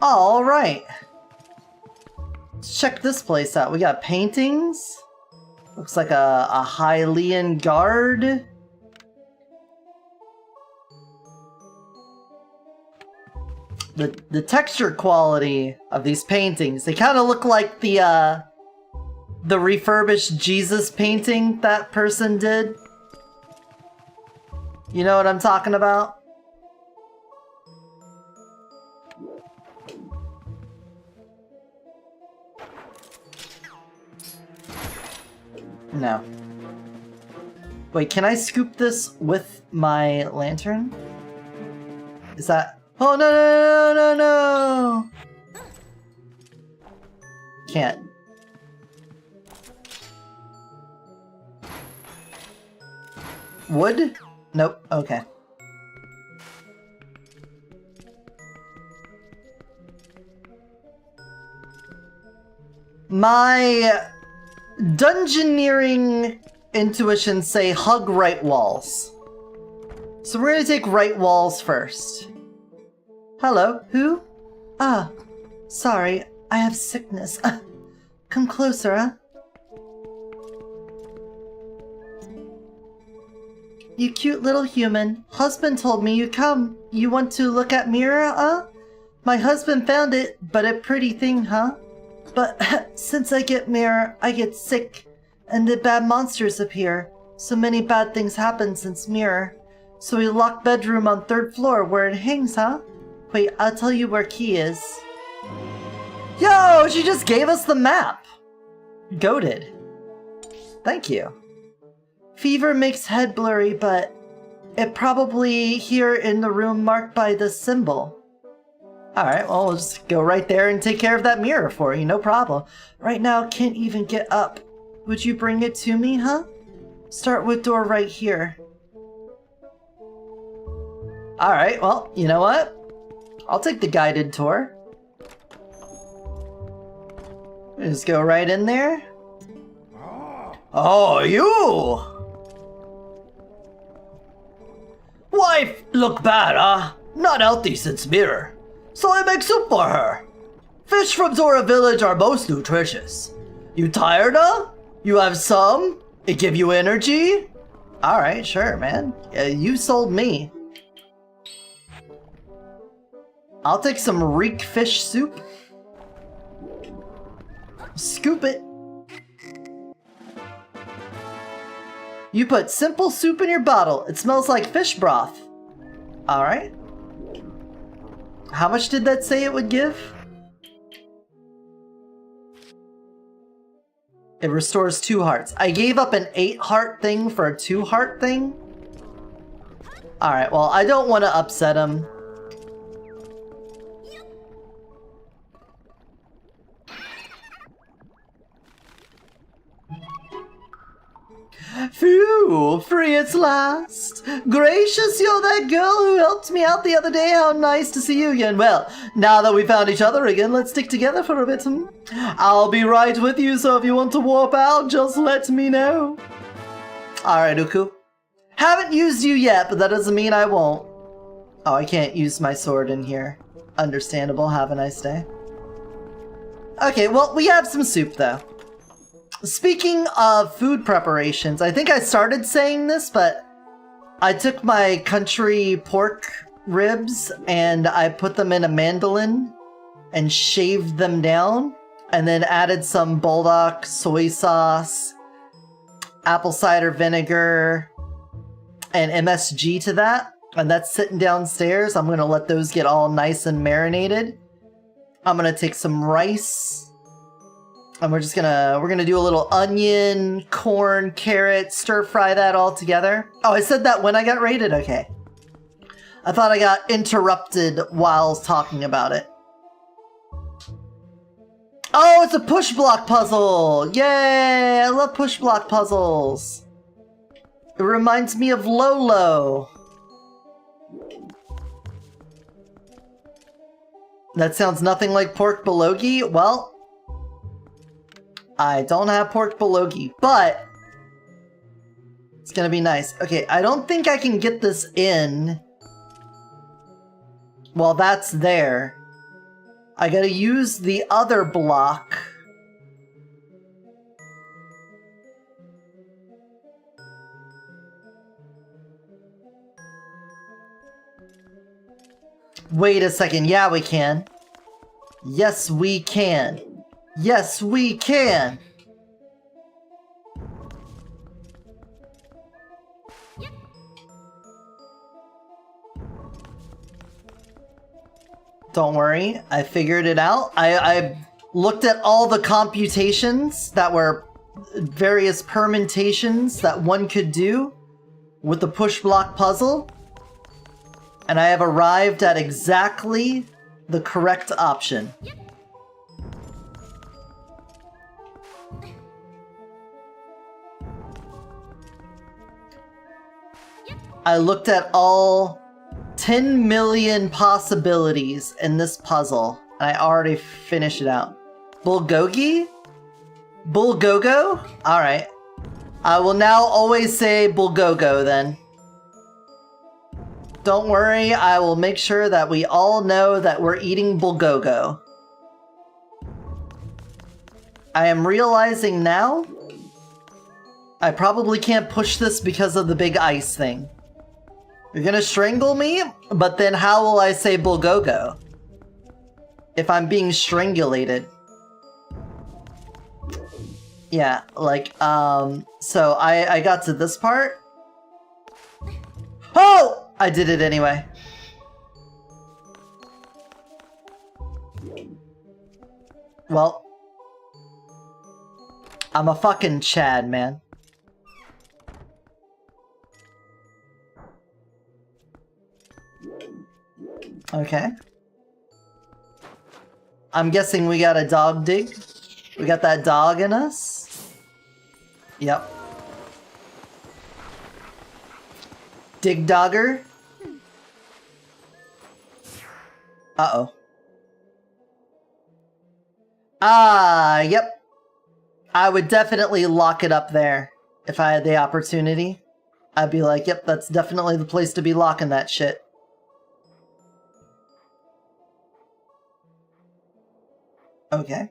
All right. Let's check this place out. We got paintings. Looks like a Hylian guard. The texture quality of these paintings, they kind of look like the refurbished Jesus painting that person did. You know what I'm talking about? No. Wait, can I scoop this with my lantern? Is that... Oh, no, no, no, no, no! Can't. Wood? Nope. Okay. My dungeoneering intuition say hug right walls. So we're gonna take right walls first. Hello, who? Ah, sorry, I have sickness. Come closer, huh? You cute little human. Husband told me you come. You want to look at mirror, huh? My husband found it, but a pretty thing, huh? But since I get mirror, I get sick, and the bad monsters appear. So many bad things happen since mirror. So we locked bedroom on 3rd floor where it hangs, huh? Wait, I'll tell you where key is. Yo, she just gave us the map! Goated. Thank you. Fever makes head blurry, but it probably here in the room marked by this symbol. Alright, well, we'll just go right there and take care of that mirror for you, no problem. Right now, can't even get up. Would you bring it to me, huh? Start with door right here. Alright, well, you know what? I'll take the guided tour. Just go right in there. Oh, you! Wife look bad, huh? Not healthy since mirror. So I make soup for her. Fish from Zora Village are most nutritious. You tired, huh? You have some? It give you energy? Alright, sure, man. You sold me. I'll take some reek fish soup. Scoop it. You put simple soup in your bottle. It smells like fish broth. Alright. How much did that say it would give? It restores 2 hearts. I gave up an 8 heart thing for a 2 heart thing? Alright, well, I don't want to upset him. Phew, free at last. Gracious, you're that girl who helped me out the other day. How nice to see you again. Well, now that we found each other again, let's stick together for a bit. I'll be right with you, so if you want to warp out, just let me know. Alright, Uku. Haven't used you yet, but that doesn't mean I won't. Oh, I can't use my sword in here. Understandable. Have a nice day. Okay, well, we have some soup, though. Speaking of food preparations, I think I started saying this, but I took my country pork ribs and I put them in a mandolin and shaved them down, and then added some bulldog soy sauce, apple cider vinegar, and MSG to that, and that's sitting downstairs. I'm gonna let those get all nice and marinated. I'm gonna take some rice. And we're gonna do a little onion, corn, carrot, stir fry that all together. Oh, I said that when I got raided? Okay. I thought I got interrupted while talking about it. Oh, it's a push block puzzle! Yay! I love push block puzzles. It reminds me of Lolo. That sounds nothing like pork bulgogi. Well, I don't have pork bulgogi, but it's gonna be nice. Okay, I don't think I can get this in while that's there. I gotta use the other block. Wait a second, yeah we can. Yes we can. Yes, we can! Don't worry, I figured it out. I looked at all the computations that were various permutations that one could do with the push block puzzle, and I have arrived at exactly the correct option. I looked at all 10 million possibilities in this puzzle, and I already finished it out. Bulgogi? Bulgogo? Alright. I will now always say Bulgogo then. Don't worry, I will make sure that we all know that we're eating Bulgogo. I am realizing now I probably can't push this because of the big ice thing. You're gonna strangle me? But then how will I say Bulgogo if I'm being strangulated? Yeah, like, so I got to this part. Oh! I did it anyway. Well, I'm a fucking Chad, man. Okay. I'm guessing we got a dog dig. We got that dog in us. Yep. Dig Dogger. Uh-oh. Yep. I would definitely lock it up there if I had the opportunity. I'd be like, yep, that's definitely the place to be locking that shit. Okay.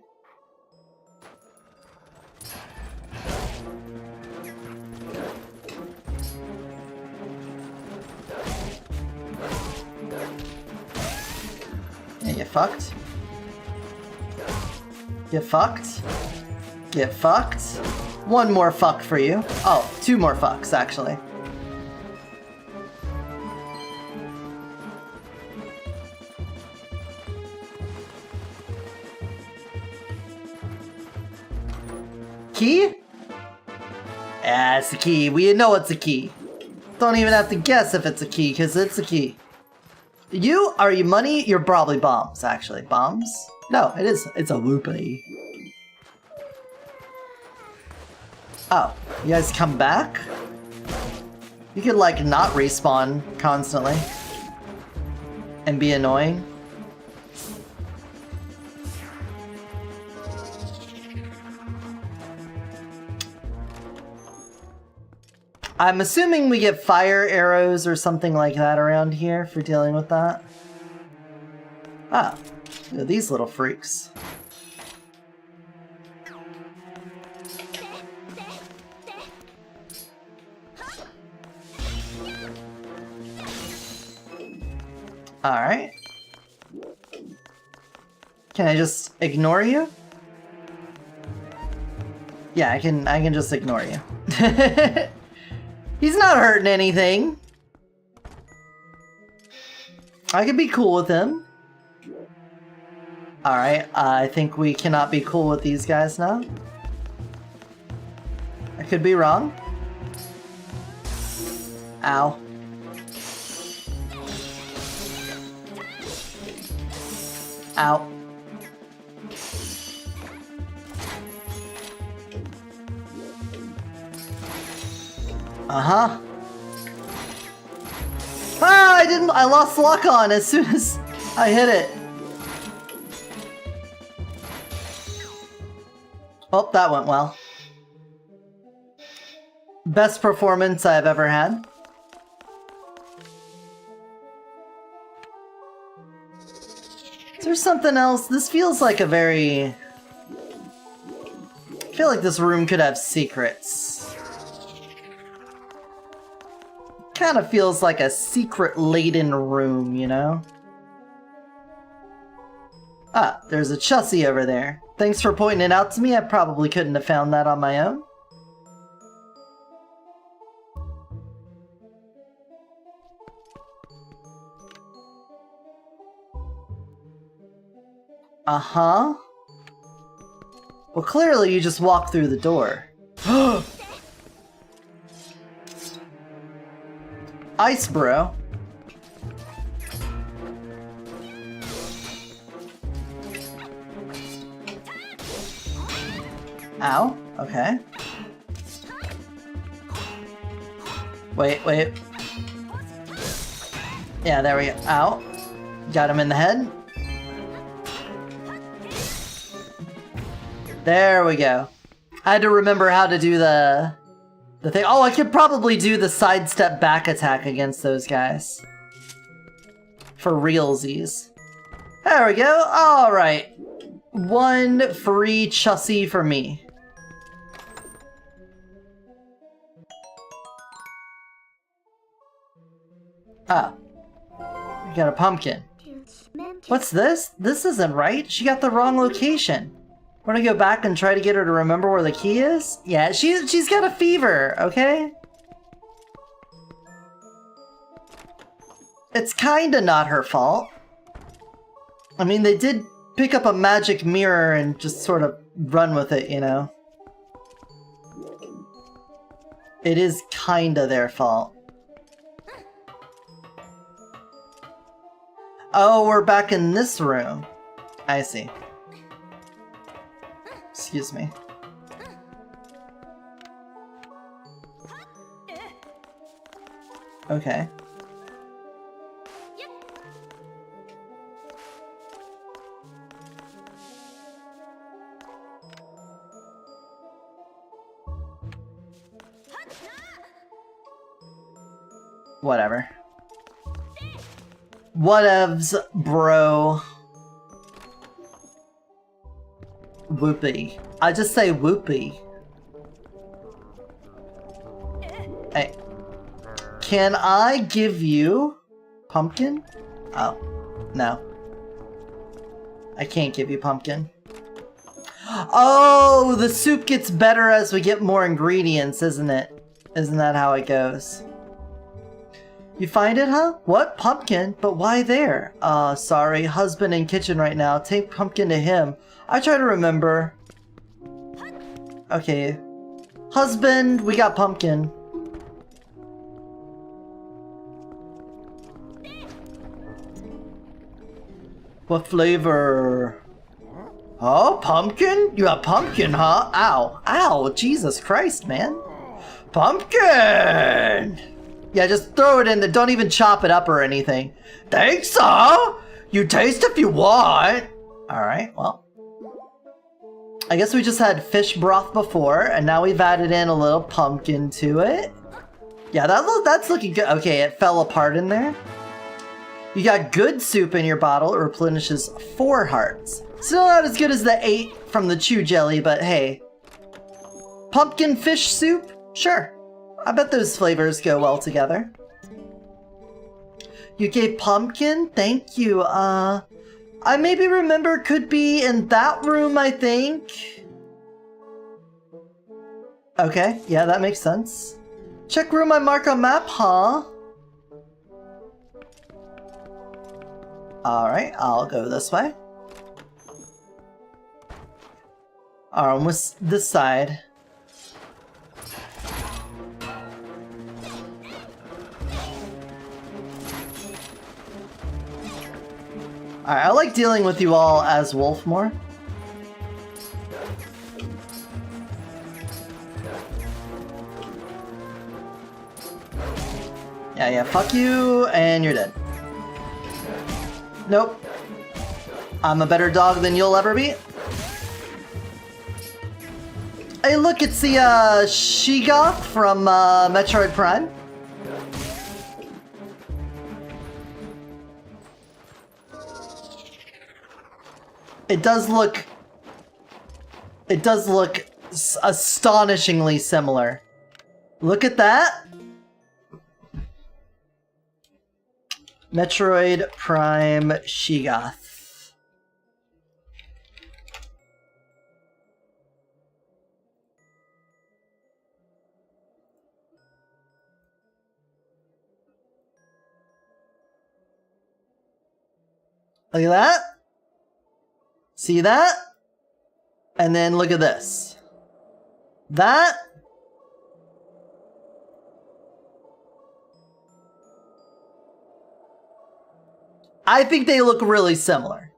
Yeah, get fucked. Get fucked. Get fucked. One more fuck for you. Oh, 2 more fucks, actually. Key? Yeah, it's a key. We know it's a key. Don't even have to guess if it's a key, because it's a key. Are you money? You're probably bombs, actually. Bombs? No, it is. It's a whoopee. Oh, you guys come back? You could, like, not respawn constantly. And be annoying. I'm assuming we get fire arrows or something like that around here for dealing with that. Ah, look at these little freaks. Alright. Can I just ignore you? Yeah, I can just ignore you. He's not hurting anything. I can be cool with him. Alright, I think we cannot be cool with these guys now. I could be wrong. Ow. Ow. Uh-huh. Ah, I lost lock on as soon as I hit it. Oh, that went well. Best performance I've ever had. Is there something else? This feels like a very... I feel like this room could have secrets. Kind of feels like a secret-laden room, you know? Ah, there's a Chussie over there. Thanks for pointing it out to me. I probably couldn't have found that on my own. Uh-huh. Well, clearly you just walked through the door. Ice, bro. Ow. Okay. Wait. Yeah, there we go. Ow. Got him in the head. There we go. I had to remember how to do the thing. Oh, I could probably do the sidestep back attack against those guys. For realsies. There we go. Alright. 1 free Chussie for me. Ah. We got a pumpkin. What's this? This isn't right. She got the wrong location. Want to go back and try to get her to remember where the key is? Yeah, she's got a fever, okay? It's kinda not her fault. I mean, they did pick up a magic mirror and just sort of run with it, you know? It is kinda their fault. Oh, we're back in this room. I see. Excuse me. Okay. Whatever. Whatevs, bro. Whoopee. I just say whoopee. Hey. Can I give you pumpkin? Oh, no. I can't give you pumpkin. Oh, the soup gets better as we get more ingredients, isn't it? Isn't that how it goes? You find it, huh? What? Pumpkin? But why there? Sorry. Husband in kitchen right now. Take pumpkin to him. I try to remember. Okay. Husband, we got pumpkin. What flavor? Oh, pumpkin? You got pumpkin, huh? Ow. Ow. Jesus Christ, man. Pumpkin! Yeah, just throw it in there. Don't even chop it up or anything. Thanks, huh? You taste if you want. Alright, well. I guess we just had fish broth before, and now we've added in a little pumpkin to it. Yeah, that's looking good. Okay, it fell apart in there. You got good soup in your bottle. It replenishes 4 hearts. Still not as good as the 8 from the chew jelly, but hey. Pumpkin fish soup? Sure. I bet those flavors go well together. You gave pumpkin? Thank you. I maybe remember could be in that room, I think. Okay, yeah, that makes sense. Check room I mark on map, huh? Alright, I'll go this way. Alright, what's this side? Alright, I like dealing with you all as Wolf more. Yeah, fuck you, and you're dead. Nope. I'm a better dog than you'll ever be. Hey look, it's the Sheegoth from Metroid Prime. It does look astonishingly similar. Look at that. Metroid Prime Sheegoth. Look at that. See that? And then look at this. That. I think they look really similar.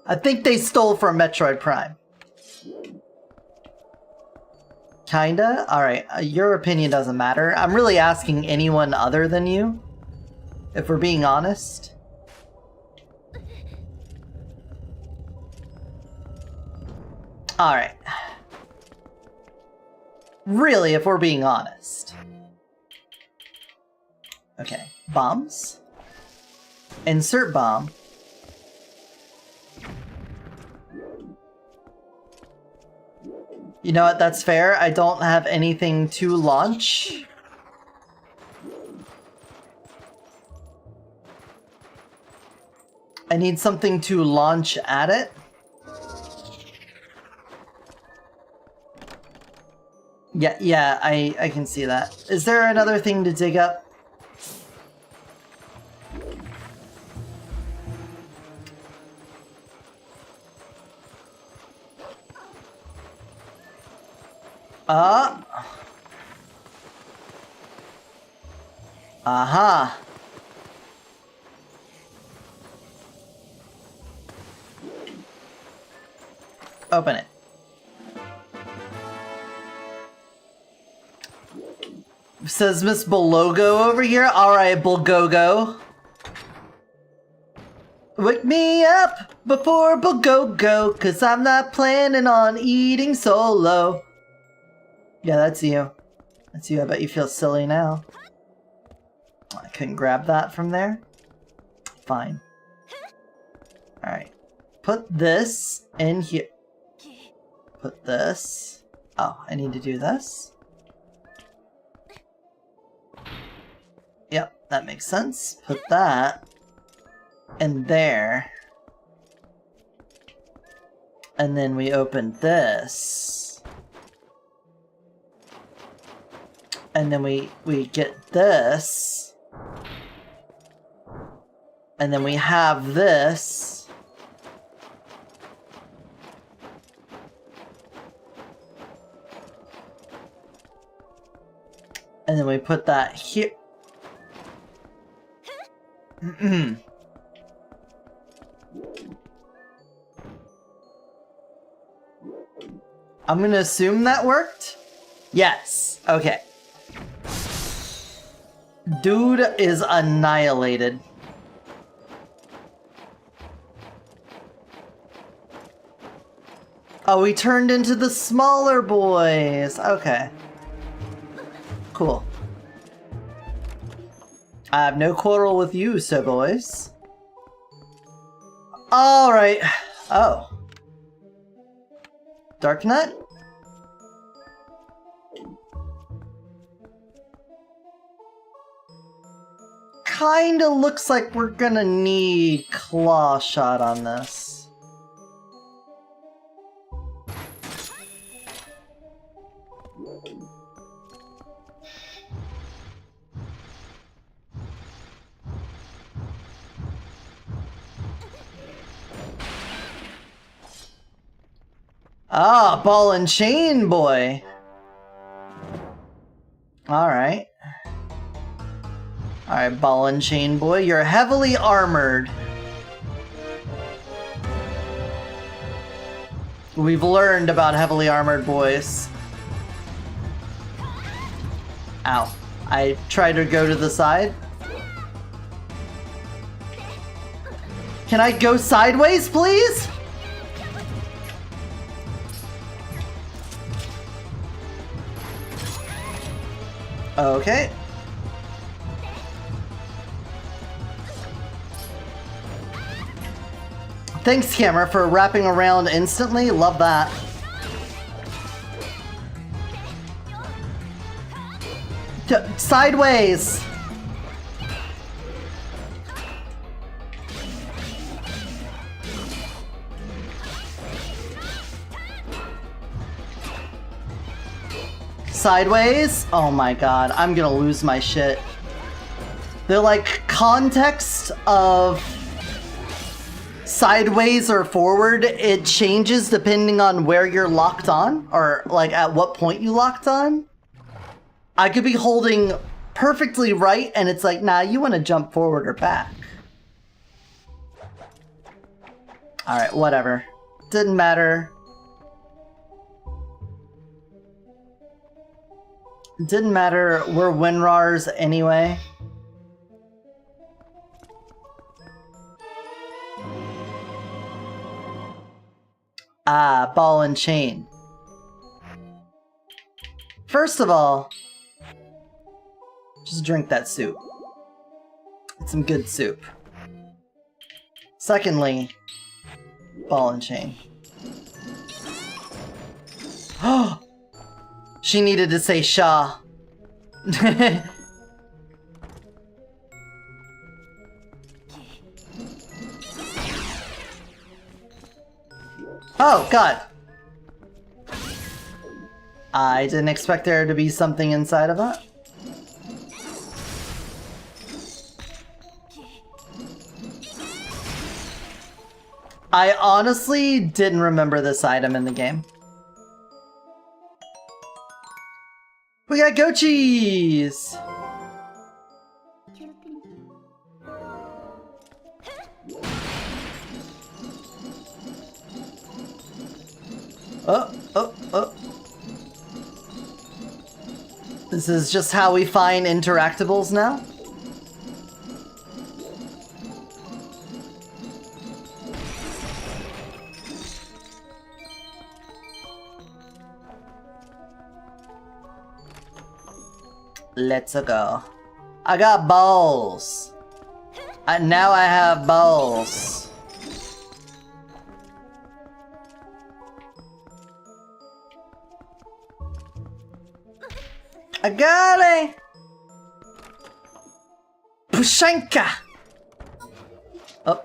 I think they stole from Metroid Prime. Kinda? Alright, your opinion doesn't matter. I'm really asking anyone other than you, if we're being honest. Alright. Really, if we're being honest. Okay, bombs. Insert bomb. You know what, that's fair. I don't have anything to launch. I need something to launch at it. Yeah, I can see that. Is there another thing to dig up? Aha. Open it. Says Miss Belogo over here. Alright, Bulgogo. Wake me up before Bulgogo, cause I'm not planning on eating solo. Yeah, that's you. That's you. I bet you feel silly now. I couldn't grab that from there. Fine. Alright. Put this in here. Put this. Oh, I need to do this. Yep, that makes sense. Put that in there. And then we open this. And then we get this. And then we have this. And then we put that here. I'm gonna assume that worked? Yes. Okay. Dude is annihilated. Oh, we turned into the smaller boys. Okay. Cool. I have no quarrel with you, so boys. Alright. Oh. Dark Nut? Kinda looks like we're gonna need Claw Shot on this. Ah, Ball and Chain boy. Alright. Alright, Ball and Chain boy, you're heavily armored. We've learned about heavily armored boys. Ow. I tried to go to the side. Can I go sideways, please? Okay. Thanks, camera, for wrapping around instantly. Love that. Sideways. Sideways? Oh my god, I'm gonna lose my shit. The like context of sideways or forward, it changes depending on where you're locked on, or like at what point you locked on. I could be holding perfectly right and it's like, nah, you want to jump forward or back. Alright, whatever. Didn't matter. Didn't matter, we're WinRARs anyway. Ah, Ball and Chain. First of all, just drink that soup. It's some good soup. Secondly, Ball and Chain. Oh! She needed to say Shaw. Oh, God. I didn't expect there to be something inside of that. I honestly didn't remember this item in the game. We got goat cheese! Oh. This is just how we find interactables now? Let's go. I got balls. Now I have balls. I got it! Pushenka! Oh,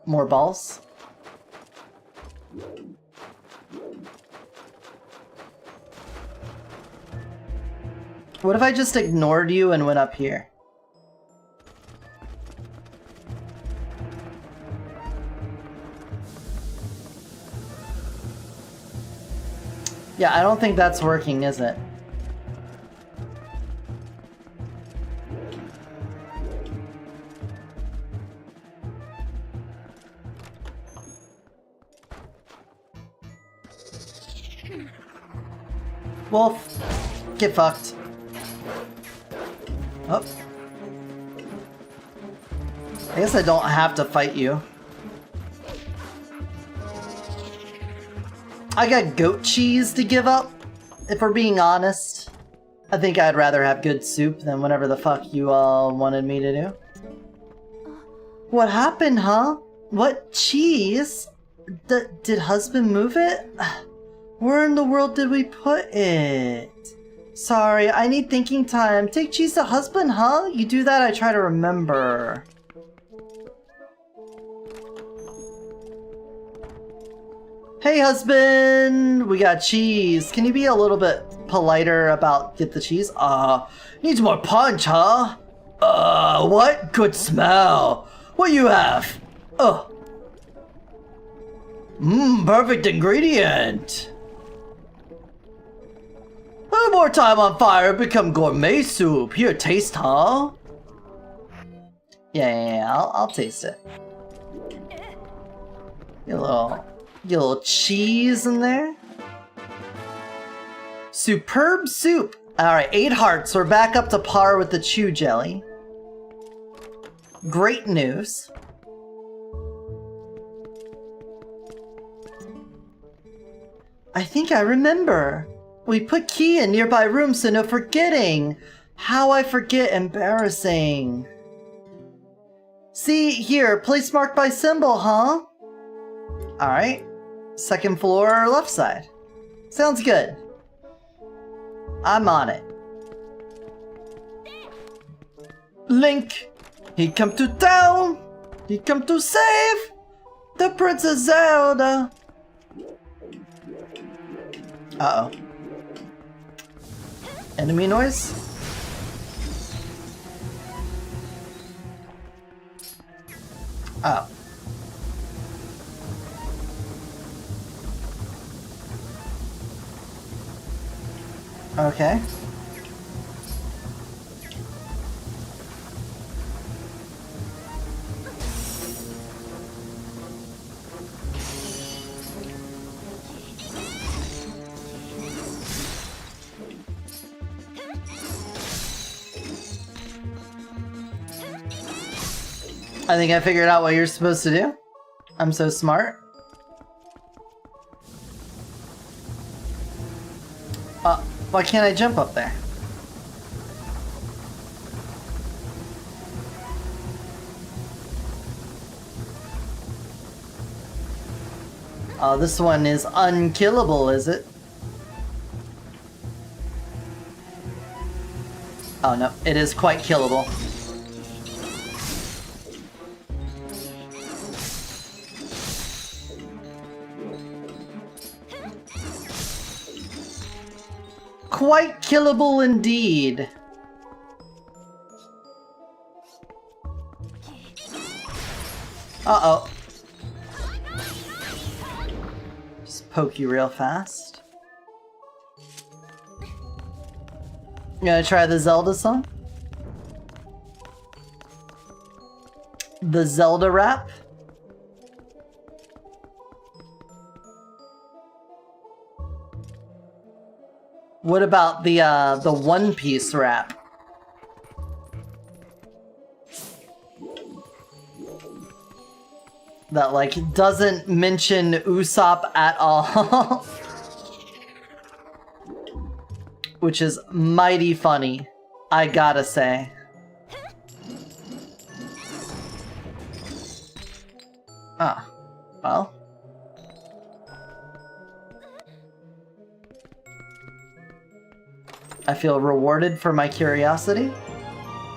more balls. What if I just ignored you and went up here? Yeah, I don't think that's working, is it? Wolf, get fucked. Oh. I guess I don't have to fight you. I got goat cheese to give up, if we're being honest. I think I'd rather have good soup than whatever the fuck you all wanted me to do. What happened, huh? What cheese? Did husband move it? Where in the world did we put it? Sorry, I need thinking time. Take cheese to husband, huh? You do that, I try to remember. Hey husband, we got cheese. Can you be a little bit politer about get the cheese? Needs more punch, huh? What? Good smell. What you have? Perfect ingredient. A little more time on fire, become gourmet soup. Here, taste, huh? Yeah, I'll taste it. Get a little cheese in there. Superb soup. Alright, 8 hearts. We're back up to par with the chew jelly. Great news. I think I remember. We put key in nearby room so no forgetting. How I forget, embarrassing. See, here, place marked by symbol, huh? Alright. 2nd floor, left side. Sounds good. I'm on it. Link, he come to town. He come to save the Princess Zelda. Uh-oh. Enemy noise? Oh. Okay. I think I figured out what you're supposed to do. I'm so smart. Why can't I jump up there? Oh, this one is unkillable, is it? Oh no, it is quite killable. Quite killable indeed. Uh-oh. Just poke you real fast. You gonna try the Zelda song? The Zelda rap? What about the One Piece rap? That like doesn't mention Usopp at all. Which is mighty funny, I gotta say. Ah. Well. I feel rewarded for my curiosity.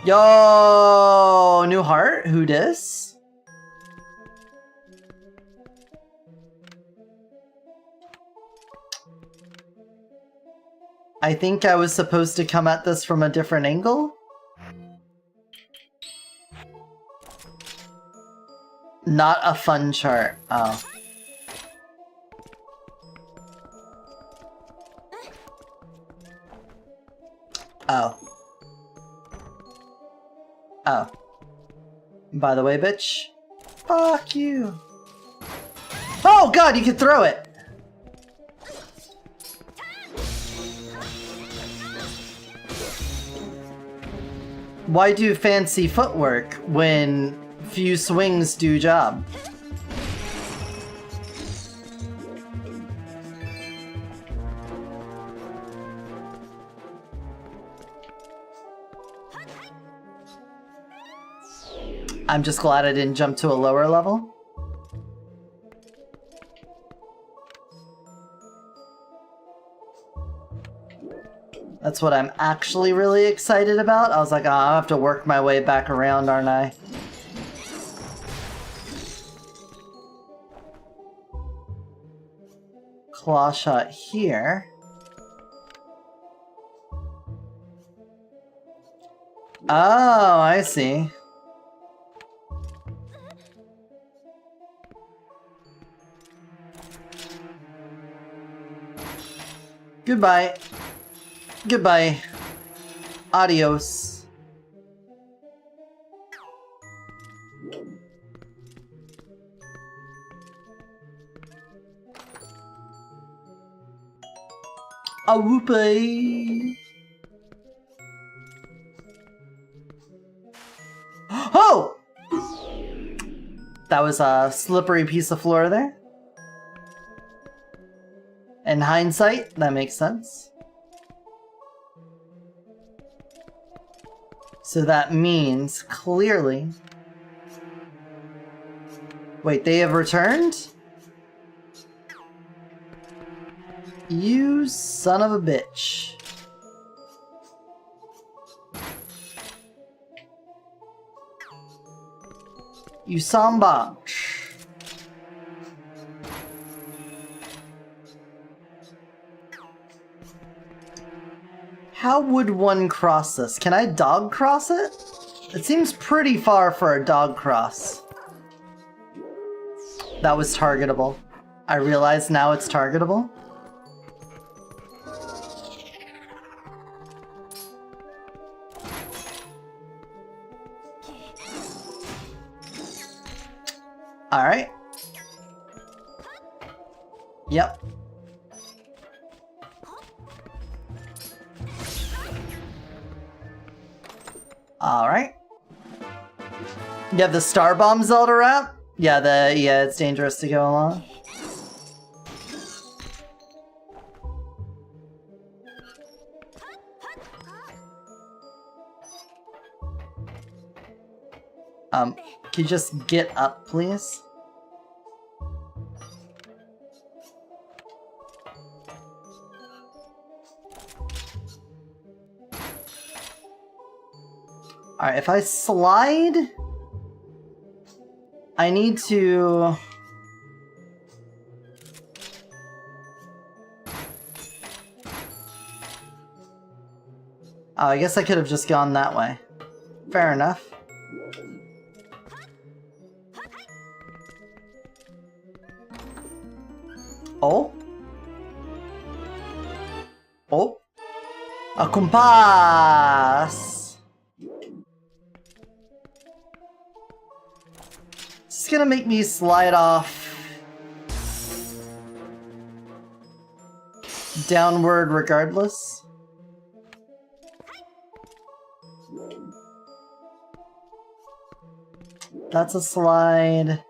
Yo! New heart? Who dis? I think I was supposed to come at this from a different angle? Not a fun chart. Oh. Oh. Oh. By the way, bitch. Fuck you. Oh god, you can throw it! Why do fancy footwork when few swings do job? I'm just glad I didn't jump to a lower level. That's what I'm actually really excited about. I was like, oh, I'll have to work my way back around, aren't I? Claw shot here. Oh, I see. Goodbye. Goodbye. Adios. A whoopee. Oh! That was a slippery piece of floor there. In hindsight, that makes sense. So that means, clearly... Wait, they have returned? You son of a bitch. You samba. How would one cross this? Can I dog cross it? It seems pretty far for a dog cross. That was targetable. I realize now it's targetable. Alright. Yep. Alright. You have the Star Bomb Zelda wrap? Yeah, it's dangerous to go along. Can you just get up, please? Alright, if I slide... I need to... Oh, I guess I could have just gone that way. Fair enough. Oh? Oh? A compass! It's gonna make me slide off downward regardless. That's a slide.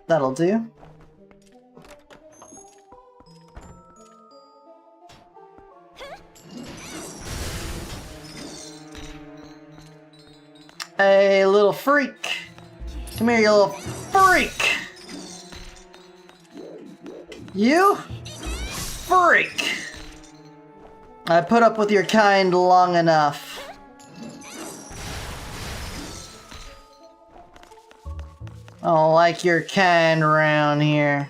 That'll do. Hey, little freak. Come here, you little freak. You? Freak. I put up with your kind long enough. I don't like your kind around here.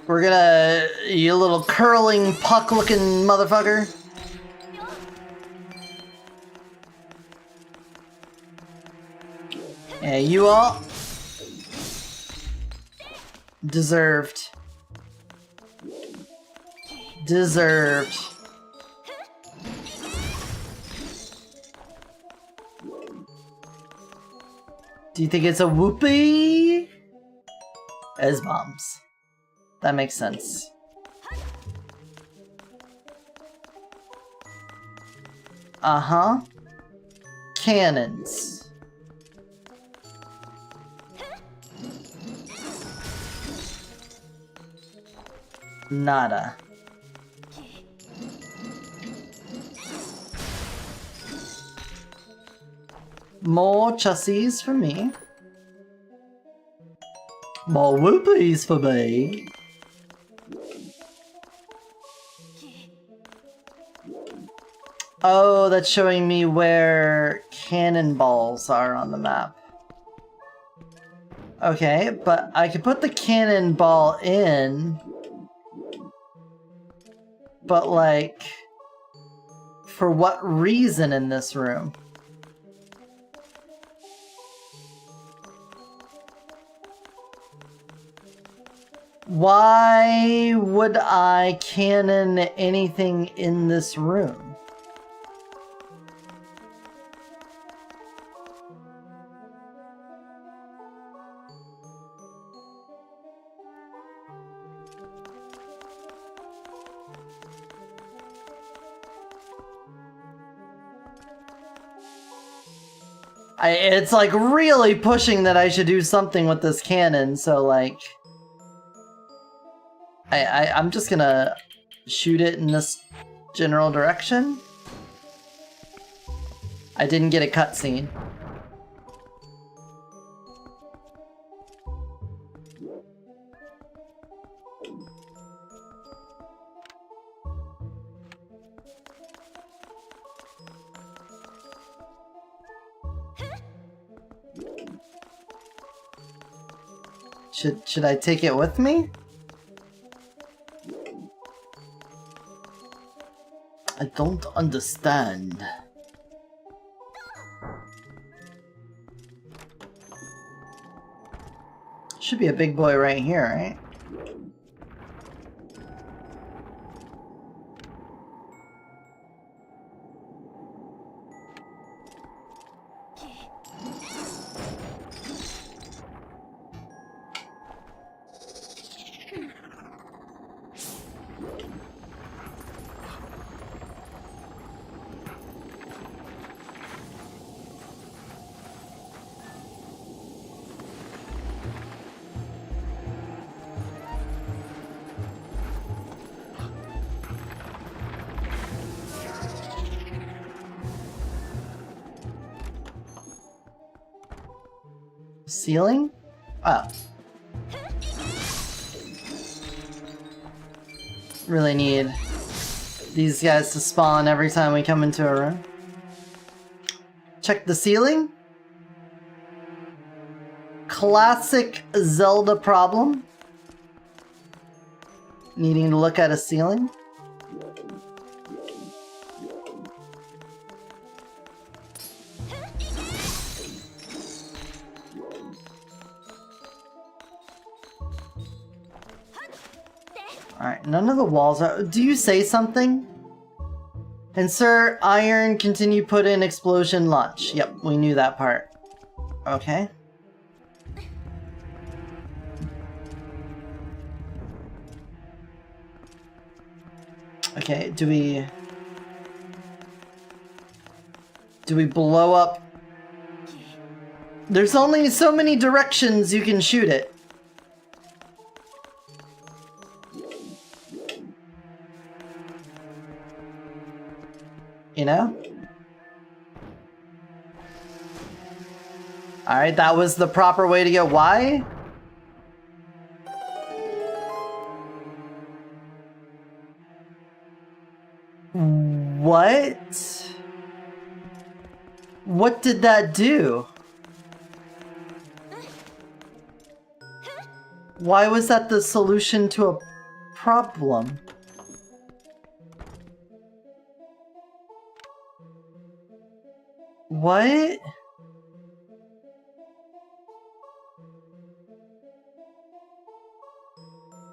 We're gonna... You little curling puck-looking motherfucker. Yeah, you all... Deserved. Deserved. Do you think it's a whoopee? As bombs. That makes sense. Uh-huh. Cannons. Nada. More chussies for me. More whoopies for me. Oh, that's showing me where cannonballs are on the map. Okay, but I could put the cannonball in. But like, for what reason in this room? Why would I cannon anything in this room? It's like really pushing that I should do something with this cannon, so like... I'm just gonna shoot it in this general direction. I didn't get a cutscene. Should I take it with me? I don't understand. Should be a big boy right here, right? Ceiling? Oh. Really need these guys to spawn every time we come into a room. Check the ceiling. Classic Zelda problem. Needing to look at a ceiling. Alright, none of the walls are... Do you say something? Insert iron, continue, put in explosion, launch. Yep, we knew that part. Okay. Okay, do we blow up? There's only so many directions you can shoot it. You know? Alright, that was the proper way to go. Why? What? What did that do? Why was that the solution to a problem? What?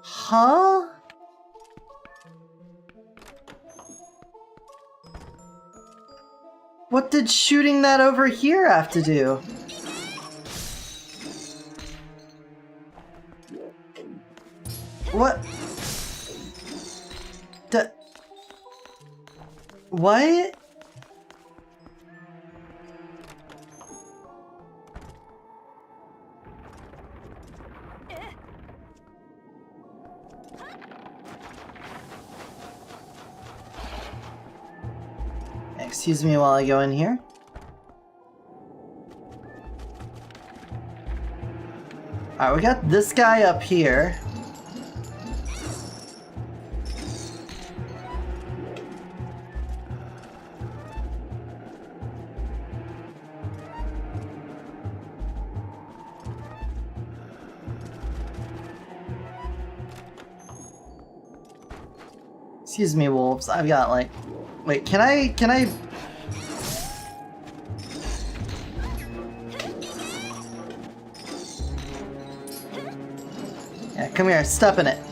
Huh? What did shooting that over here have to do? What? What? Excuse me while I go in here. Alright, we got this guy up here. Excuse me, wolves. I've got like... Wait, can I... Yeah, come here, step in it.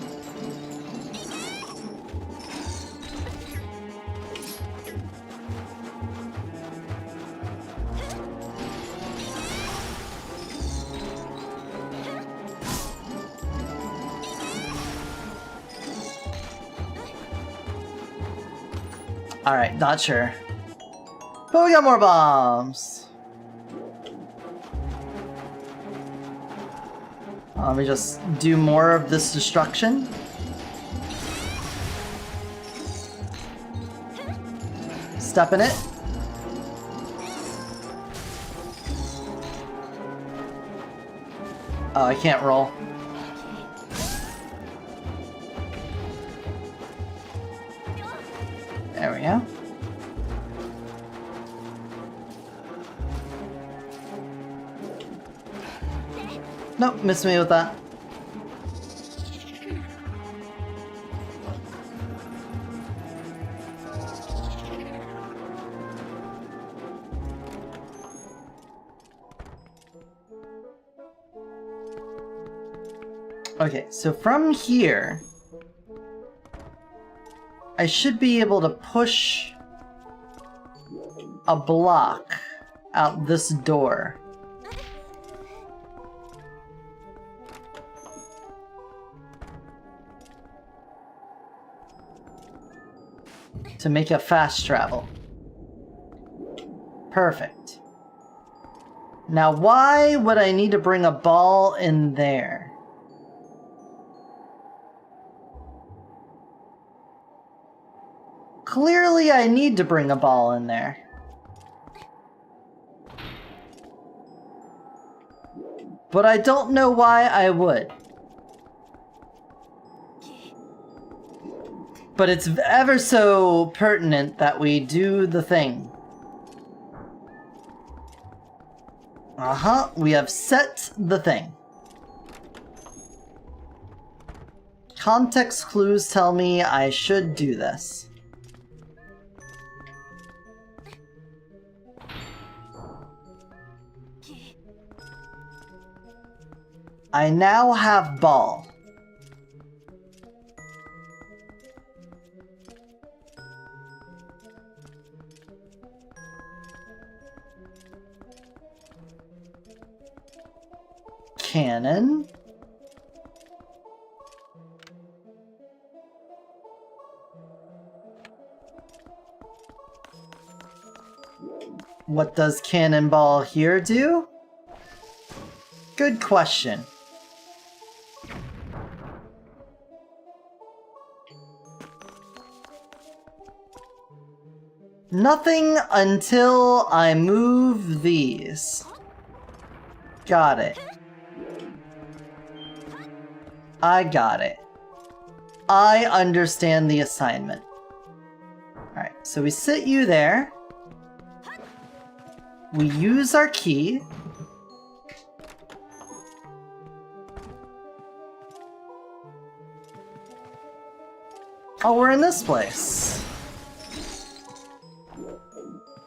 Alright, not sure. But we got more bombs! Let me just do more of this destruction. Step in it. Oh, I can't roll. There we go. Nope, missed me with that. Okay, so from here, I should be able to push a block out this door. To make a fast travel. Perfect. Now why would I need to bring a ball in there? Clearly I need to bring a ball in there. But I don't know why I would. But it's ever so pertinent that we do the thing. Uh-huh, we have set the thing. Context clues tell me I should do this. I now have ball. Cannon. What does cannonball here do? Good question. Nothing until I move these. Got it. I got it. I understand the assignment. Alright, so we sit you there. We use our key. Oh, we're in this place.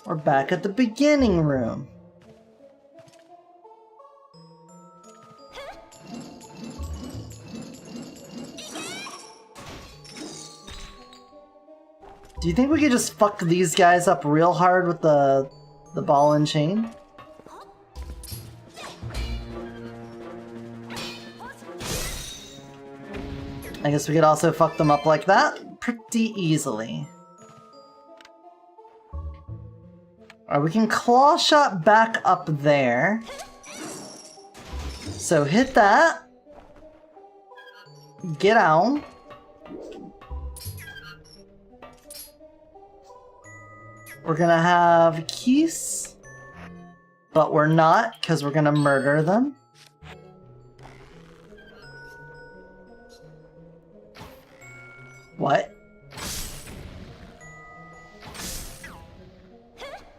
We're back at the beginning room. Do you think we could just fuck these guys up real hard with the ball and chain? I guess we could also fuck them up like that pretty easily. Alright, we can claw shot back up there. So hit that. Get out. We're gonna have keys, but we're not, because we're gonna murder them. What?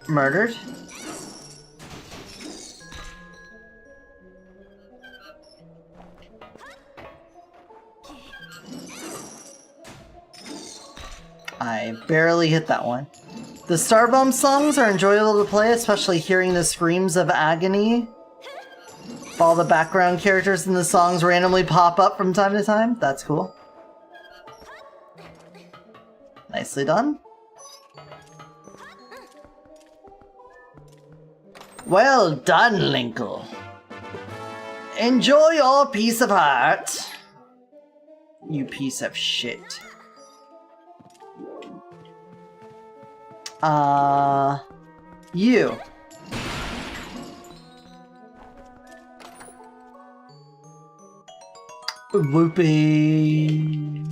Murdered? I barely hit that one. The Starbomb songs are enjoyable to play, especially hearing the screams of agony. All the background characters in the songs randomly pop up from time to time. That's cool. Nicely done. Well done, Linkle. Enjoy your piece of heart. You piece of shit. You. Whoopee.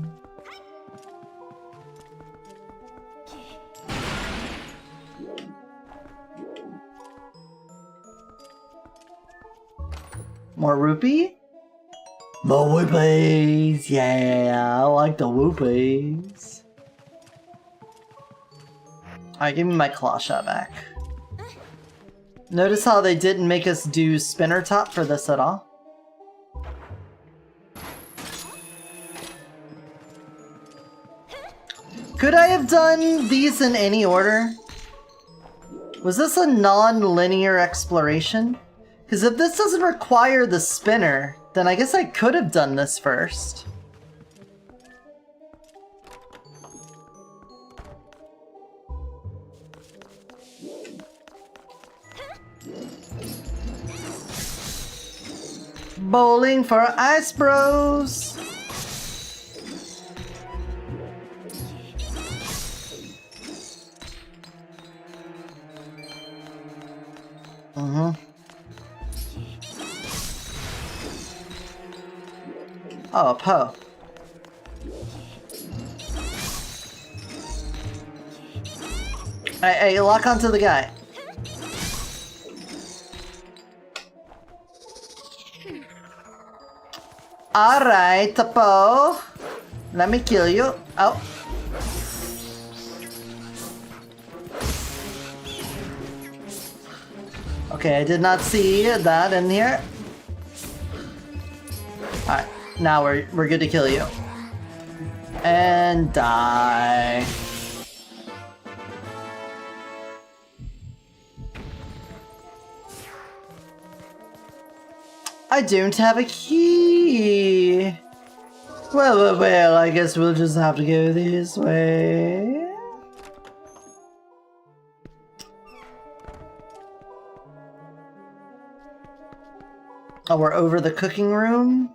More rupee? More whoopies! Yeah, I like the whoopies. Alright, give me my claw shot back. Notice how they didn't make us do spinner top for this at all? Could I have done these in any order? Was this a non-linear exploration? Because if this doesn't require the spinner, then I guess I could have done this first. Bowling for Ice Bros! Oh, a Poe. Hey, lock onto the guy. Alright, Poe. Let me kill you. Oh. Okay, I did not see that in here. Alright, now we're good to kill you. And die. I don't have a key. Well, I guess we'll just have to go this way. Oh, we're over the cooking room?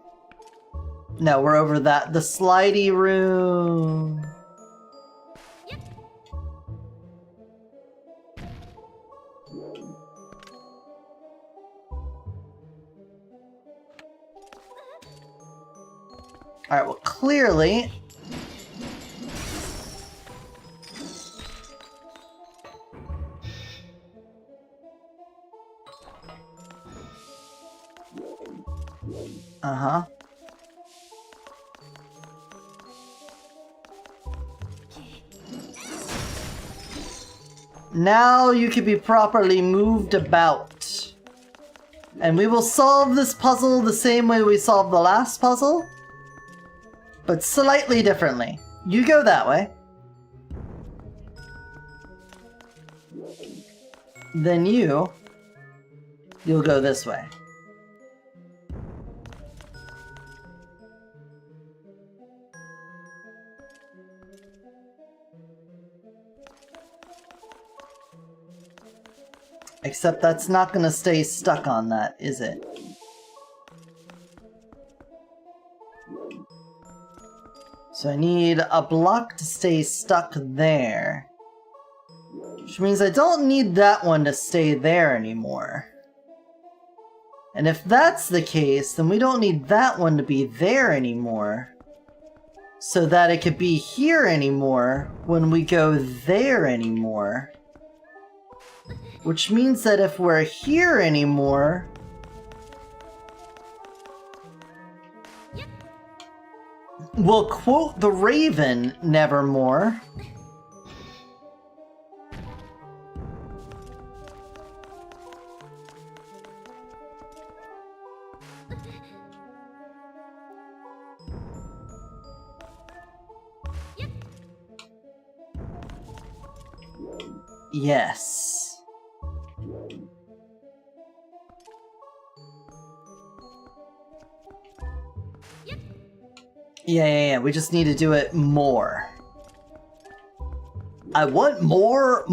No, we're over the slidey room. Alright, well, clearly... Uh-huh. Now you can be properly moved about. And we will solve this puzzle the same way we solved the last puzzle, but slightly differently. You go that way. Then you'll go this way. Except that's not gonna stay stuck on that, is it? So I need a block to stay stuck there. Which means I don't need that one to stay there anymore. And if that's the case, then we don't need that one to be there anymore. So that it could be here anymore when we go there anymore. Which means that if we're here anymore, we'll quote the Raven nevermore. Yes. Yeah, we just need to do it more. I want more.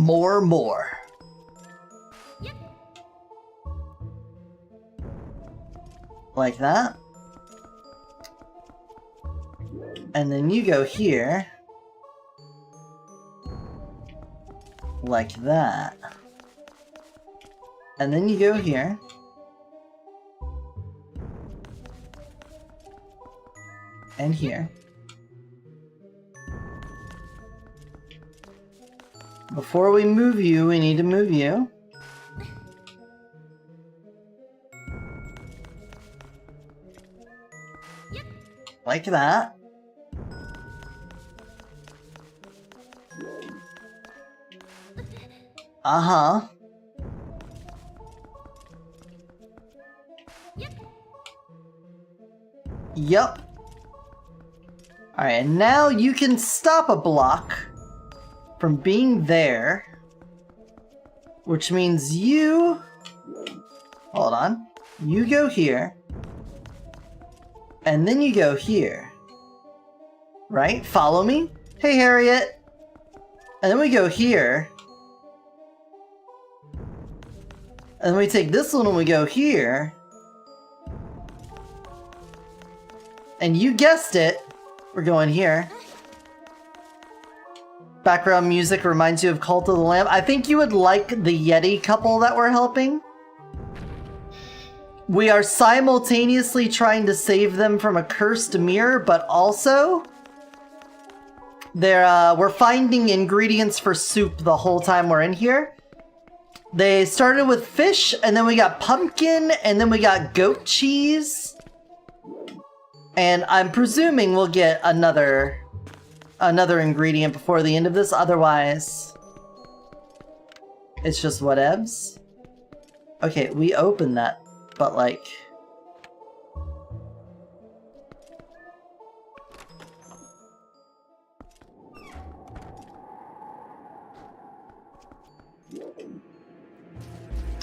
Like that. And then you go here. Like that. And then you go here. And here. Before we move you, we need to move you. Like that. Uh-huh. Yup. Alright, and now you can stop a block from being there. Which means you... Hold on. You go here. And then you go here. Right? Follow me? Hey, Harriet! And then we go here. And then we take this one and we go here. And you guessed it, we're going here. Background music reminds you of Cult of the Lamb. I think you would like the Yeti couple that we're helping. We are simultaneously trying to save them from a cursed mirror, but also we're finding ingredients for soup the whole time we're in here. They started with fish, and then we got pumpkin, and then we got goat cheese. And I'm presuming we'll get another ingredient before the end of this, otherwise it's just whatevs. Okay, we opened that, but like...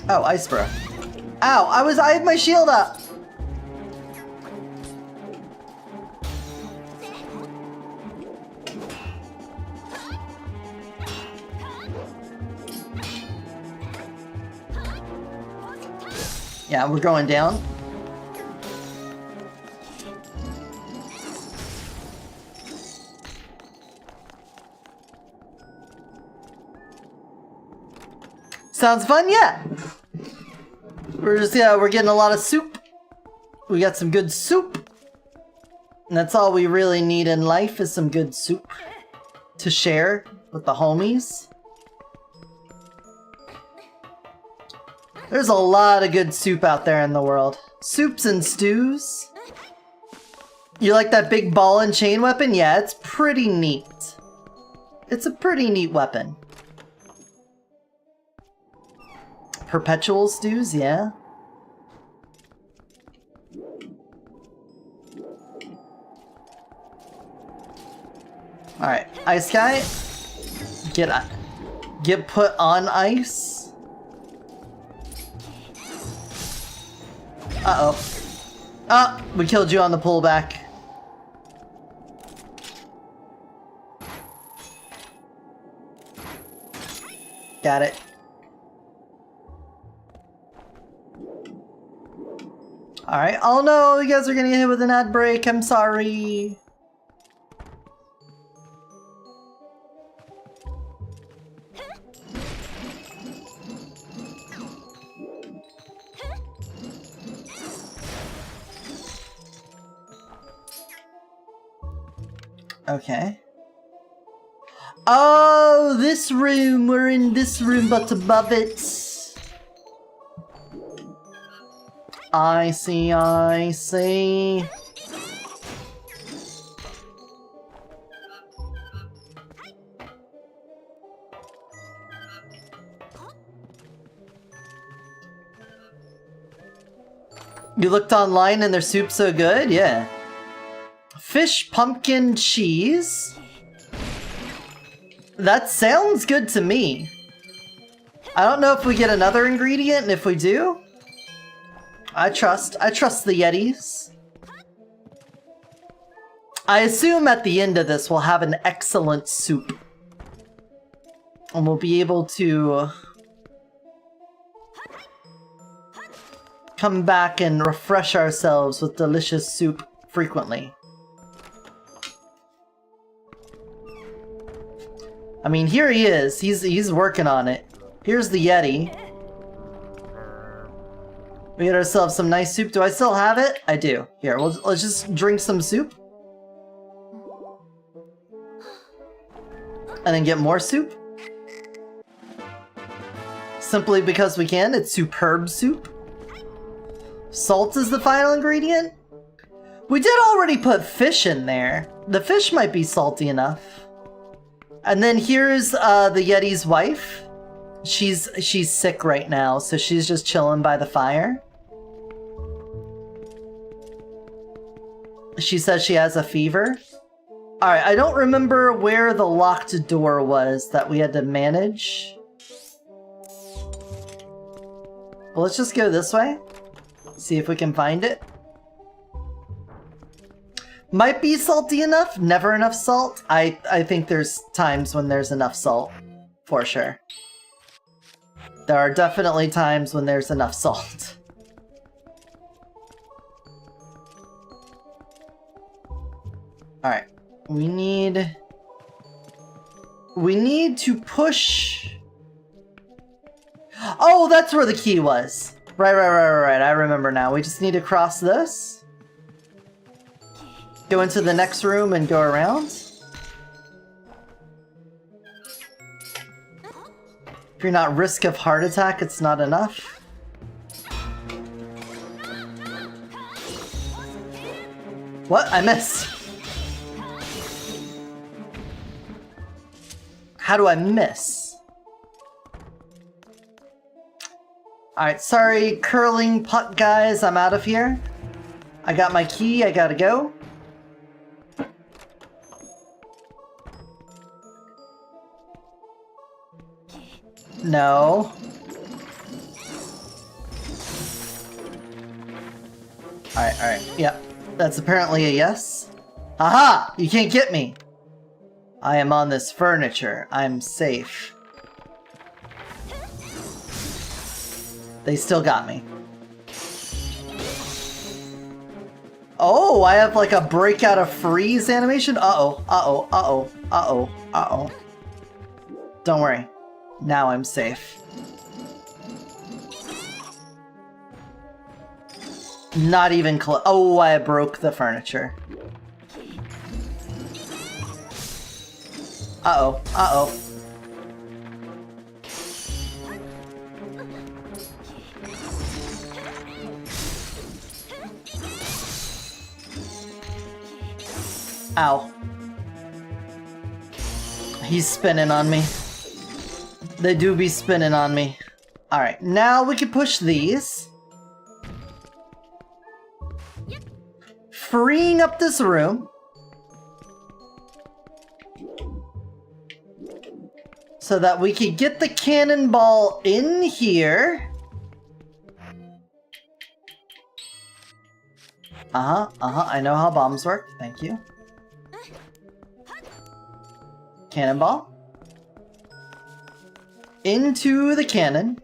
Oh, ice bro. Ow, I had my shield up! Yeah, we're going down. Sounds fun, yeah. We're getting a lot of soup. We got some good soup. And that's all we really need in life is some good soup to share with the homies. There's a lot of good soup out there in the world. Soups and stews. You like that big ball and chain weapon? Yeah, it's pretty neat. It's a pretty neat weapon. Perpetual stews, yeah. Alright, Ice Guy. Get put on ice. Uh-oh. Ah, we killed you on the pullback. Got it. Alright. Oh no, you guys are gonna get hit with an ad break. I'm sorry. Okay. Oh, this room. We're in this room, but above it. I see, I see. You looked online and their soup's so good? Yeah. Fish, pumpkin, cheese. That sounds good to me. I don't know if we get another ingredient, and if we do, I trust the Yetis. I assume at the end of this we'll have an excellent soup. And we'll be able to come back and refresh ourselves with delicious soup frequently. I mean, here he is. He's working on it. Here's the Yeti. We get ourselves some nice soup. Do I still have it? I do. Here, let's just drink some soup. And then get more soup. Simply because we can. It's superb soup. Salt is the final ingredient. We did already put fish in there. The fish might be salty enough. And then here's the Yeti's wife. She's sick right now, so she's just chilling by the fire. She says she has a fever. Alright, I don't remember where the locked door was that we had to manage. Well, let's just go this way. See if we can find it. Might be salty enough, never enough salt. I think there's times when there's enough salt, for sure. There are definitely times when there's enough salt. Alright, we need to push... Oh, that's where the key was. Right, I remember now. We just need to cross this. Go into the next room and go around. If you're not risk of heart attack, it's not enough. What? I missed. How do I miss? Alright, sorry, curling puck guys, I'm out of here. I got my key, I gotta go. No. Alright, yep. That's apparently a yes. Aha! You can't get me! I am on this furniture. I'm safe. They still got me. Oh, I have like a break out of freeze animation? Uh-oh. Don't worry. Now I'm safe. Not even close. Oh, I broke the furniture. Uh-oh. Ow. He's spinning on me. They do be spinning on me. Alright, now we can push these. Freeing up this room. So that we could get the cannonball in here. I know how bombs work. Thank you. Cannonball. Into the cannon.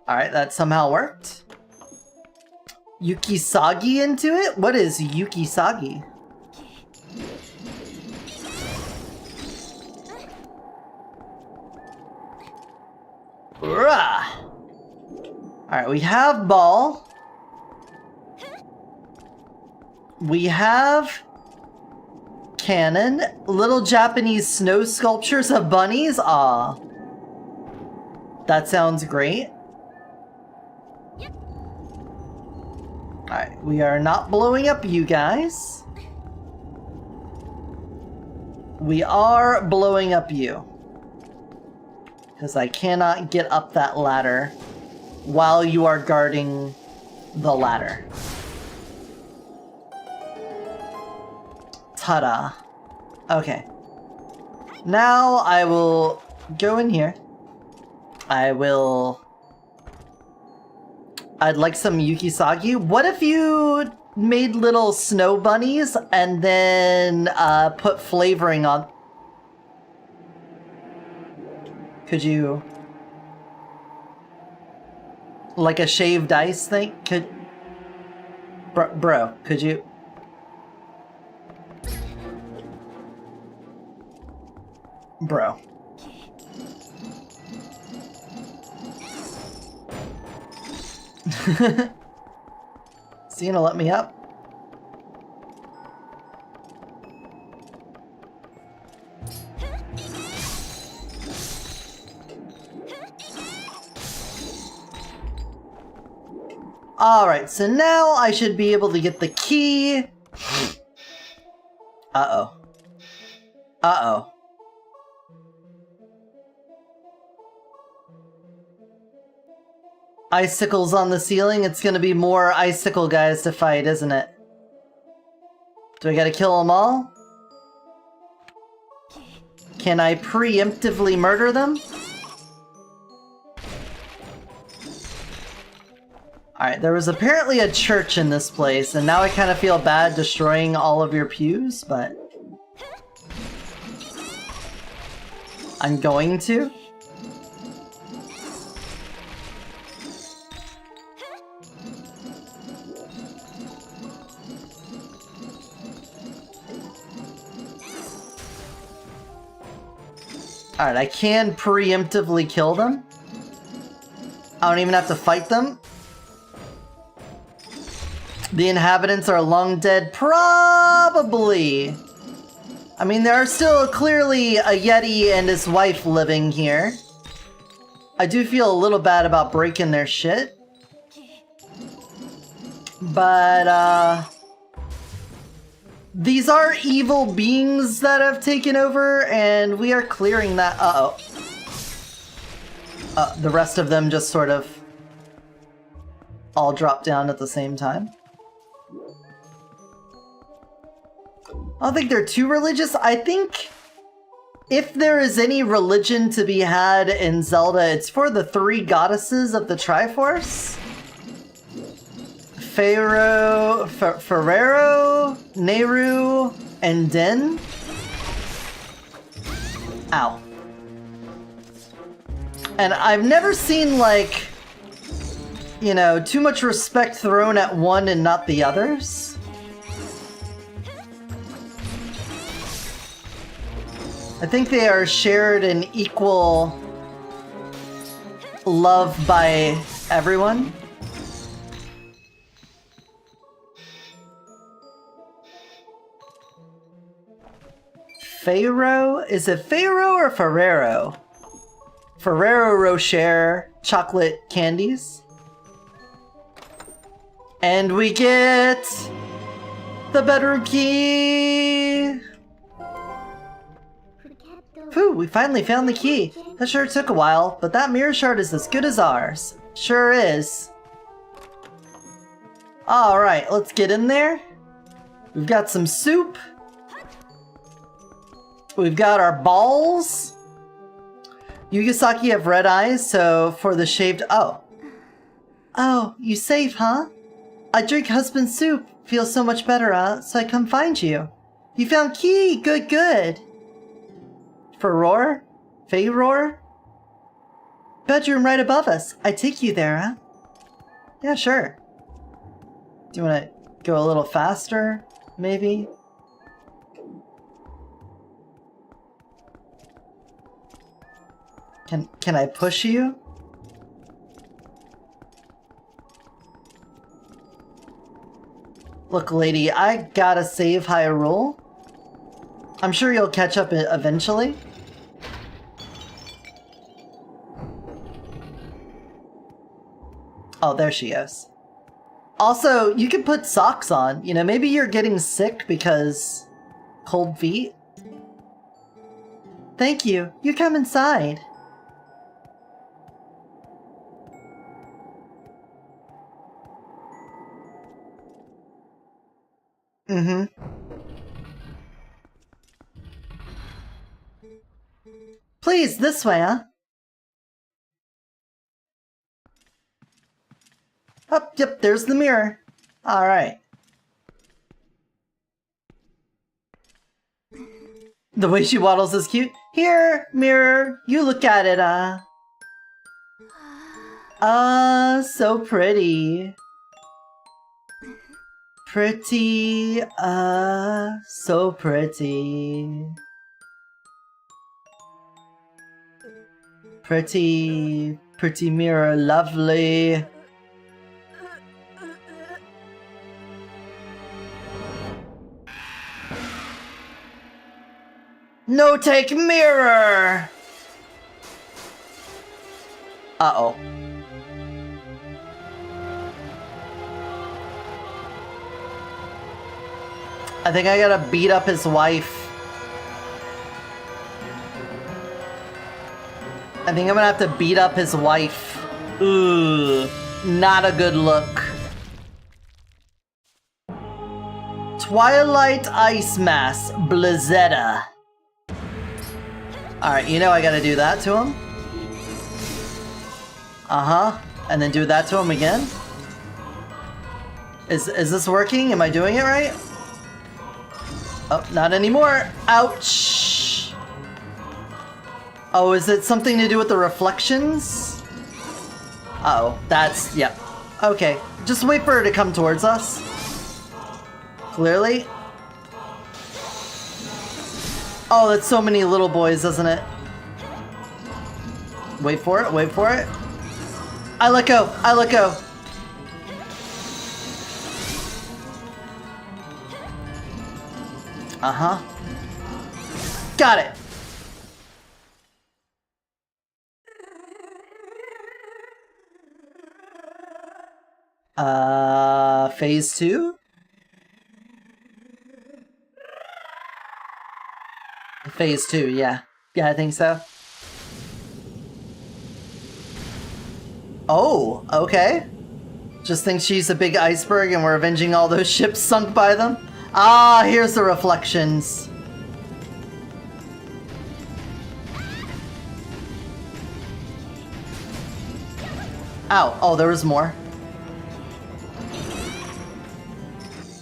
Alright, that somehow worked. Yukisagi into it? What is Yukisagi? Alright, we have ball. We have cannon. Little Japanese snow sculptures of bunnies. Aw. That sounds great. Alright, we are not blowing up you guys. We are blowing up you. Because I cannot get up that ladder while you are guarding the ladder. Ta-da. Okay. Now I will go in here. I'd like some Yukisagi. What if you made little snow bunnies and then put flavoring on? Could you... like a shaved ice thing? Could... Bro, could you... Bro. Is he gonna let me up? Alright, so now I should be able to get the key. Uh-oh. Uh-oh. Icicles on the ceiling? It's gonna be more icicle guys to fight, isn't it? Do I gotta kill them all? Can I preemptively murder them? Alright, there was apparently a church in this place, and now I kind of feel bad destroying all of your pews, but... I'm going to. Alright, I can preemptively kill them. I don't even have to fight them. The inhabitants are long dead? Probably. I mean, there are still clearly a Yeti and his wife living here. I do feel a little bad about breaking their shit. But, these are evil beings that have taken over, and we are clearing that. Uh-oh. The rest of them just sort of all drop down at the same time. I don't think they're too religious. I think if there is any religion to be had in Zelda, it's for the three goddesses of the Triforce. Ferrero, Nehru, and Din. Ow. And I've never seen, like, you know, too much respect thrown at one and not the others. I think they are shared in equal loved by everyone. Ferrero? Is it Ferrero or Ferrero? Ferrero Rocher chocolate candies. And we get the bedroom key. Phew, we finally found the key. That sure took a while, but that mirror shard is as good as ours. Sure is. Alright, let's get in there. We've got some soup. We've got our balls. Yugasaki have red eyes, so for the shaved... Oh. Oh, you safe, huh? I drink husband's soup. Feels so much better, so I come find you. You found key! Good, good. Ferror? Ferror? Bedroom right above us. I take you there, huh? Yeah, sure. Do you want to go a little faster, maybe? Can I push you? Look, lady, I gotta save Hyrule. I'm sure you'll catch up eventually. Oh, there she goes. Also, you can put socks on. You know, maybe you're getting sick because cold feet. Thank you. You come inside. Mm-hmm. Please, this way, huh? Oh, yep, there's the mirror. Alright. The way she waddles is cute. Here, mirror, you look at it, so pretty. Pretty, so pretty. Pretty, pretty mirror, lovely. No take mirror! Uh-oh. I think I gotta beat up his wife. I think I'm gonna have to beat up his wife. Ooh, not a good look. Twilight Ice Mass, Blizzetta. Alright, you know I gotta do that to him. Uh-huh. And then do that to him again. Is this working? Am I doing it right? Oh, not anymore. Ouch. Oh, is it something to do with the reflections? Uh-oh, that's... yep. Okay, just wait for her to come towards us. Clearly. Oh, that's so many little boys, isn't it? Wait for it, wait for it. I let go, I let go. Uh-huh. Got it. Phase 2? Phase 2, yeah. Yeah, I think so. Oh, okay. Just think she's a big iceberg and we're avenging all those ships sunk by them? Ah, here's the reflections. Ow. Oh, there was more.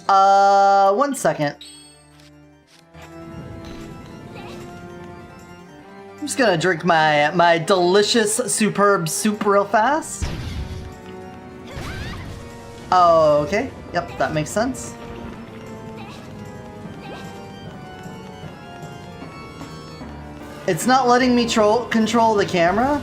1 second. I'm just gonna drink my delicious, superb soup real fast. Oh, okay. Yep, that makes sense. It's not letting me control the camera.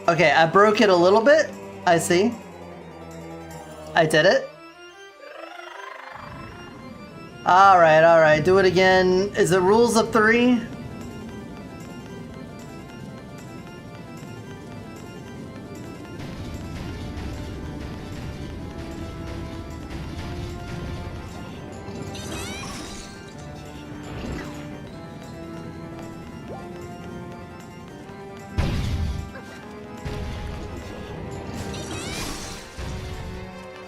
Okay, I broke it a little bit. I see. I did it. Alright, alright. Do it again. Is it rules of 3?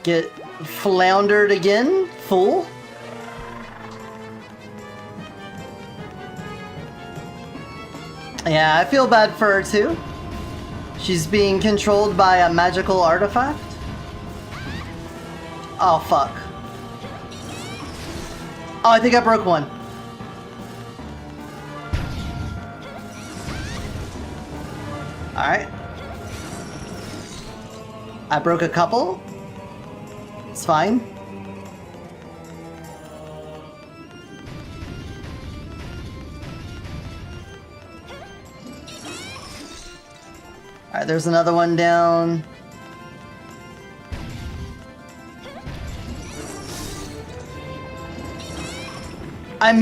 Get floundered again? Fool? Yeah, I feel bad for her too. She's being controlled by a magical artifact. Oh, fuck. Oh, I think I broke one. Alright. I broke a couple. It's fine. Alright, there's another one down. I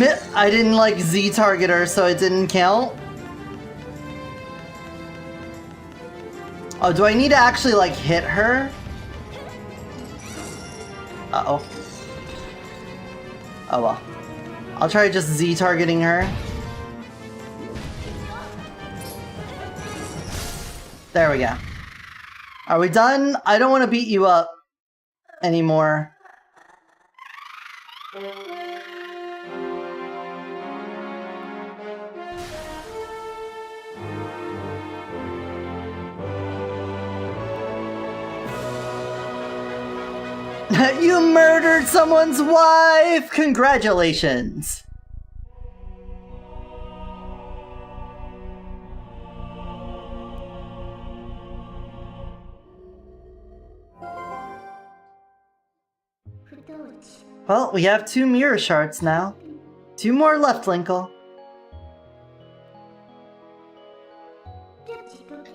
didn't like Z-target her, so it didn't count. Oh, do I need to actually like hit her? Uh-oh. Oh well. I'll try just Z-targeting her. There we go. Are we done? I don't want to beat you up anymore. You murdered someone's wife! Congratulations! Well, we have 2 mirror shards now. 2 more left, Linkle.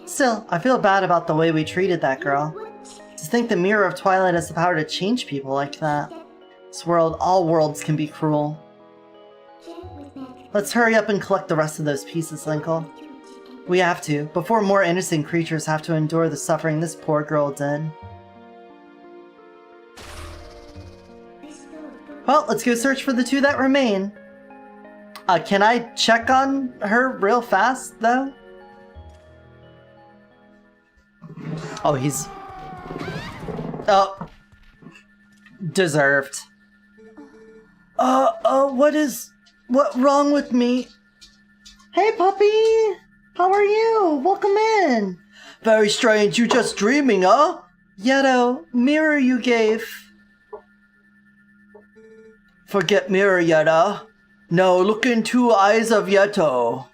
Still, I feel bad about the way we treated that girl. To think the Mirror of Twilight has the power to change people like that. This world, all worlds can be cruel. Let's hurry up and collect the rest of those pieces, Linkle. We have to, before more innocent creatures have to endure the suffering this poor girl did. Well, let's go search for the 2 that remain. Can I check on her real fast, though? Oh, he's... Oh. Deserved. What wrong with me? Hey, puppy! How are you? Welcome in! Very strange, you just dreaming, huh? Yeto, mirror you gave. Forget mirror, Yetta. No, look into eyes of Yeto.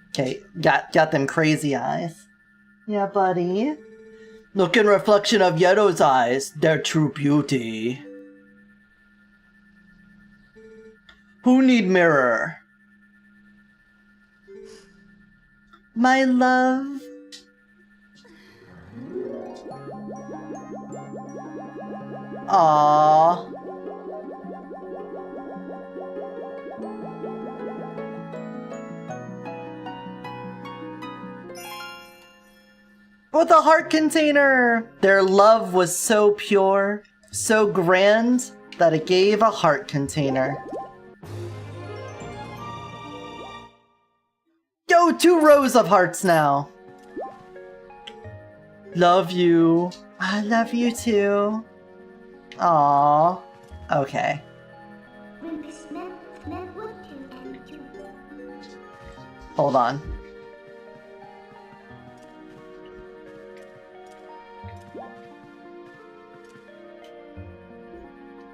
Okay, got them crazy eyes. Yeah, buddy. Look in reflection of Yeto's eyes, their true beauty. Who need mirror? My love. Aww. With a heart container! Their love was so pure, so grand, that it gave a heart container. Yo, 2 rows of hearts now! Love you. I love you too. Aww. Okay. Hold on.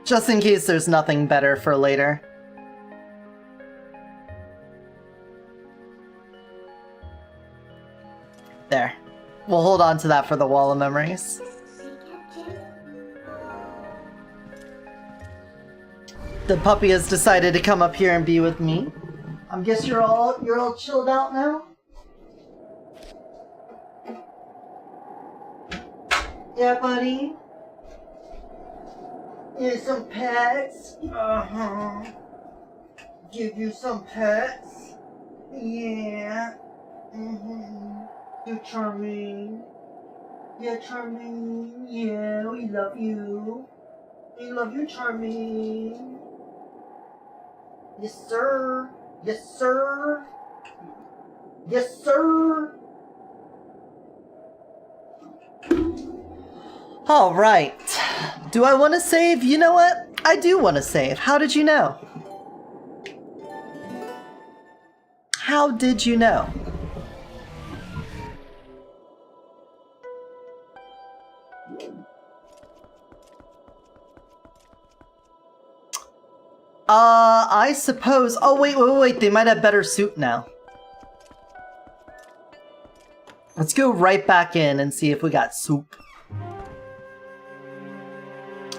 Just in case there's nothing better for later. There. We'll hold on to that for the Wall of Memories. The puppy has decided to come up here and be with me. I guess you're all chilled out now? Yeah, buddy? Here's some pets. Give you some pets. Yeah. You're charming. Yeah, charming. Yeah, we love you. We love you, charming. Yes, sir. Yes, sir. Yes, sir. All right. Do I want to save? You know what? I do want to save. How did you know? How did you know? I suppose. Oh, wait. They might have better soup now. Let's go right back in and see if we got soup.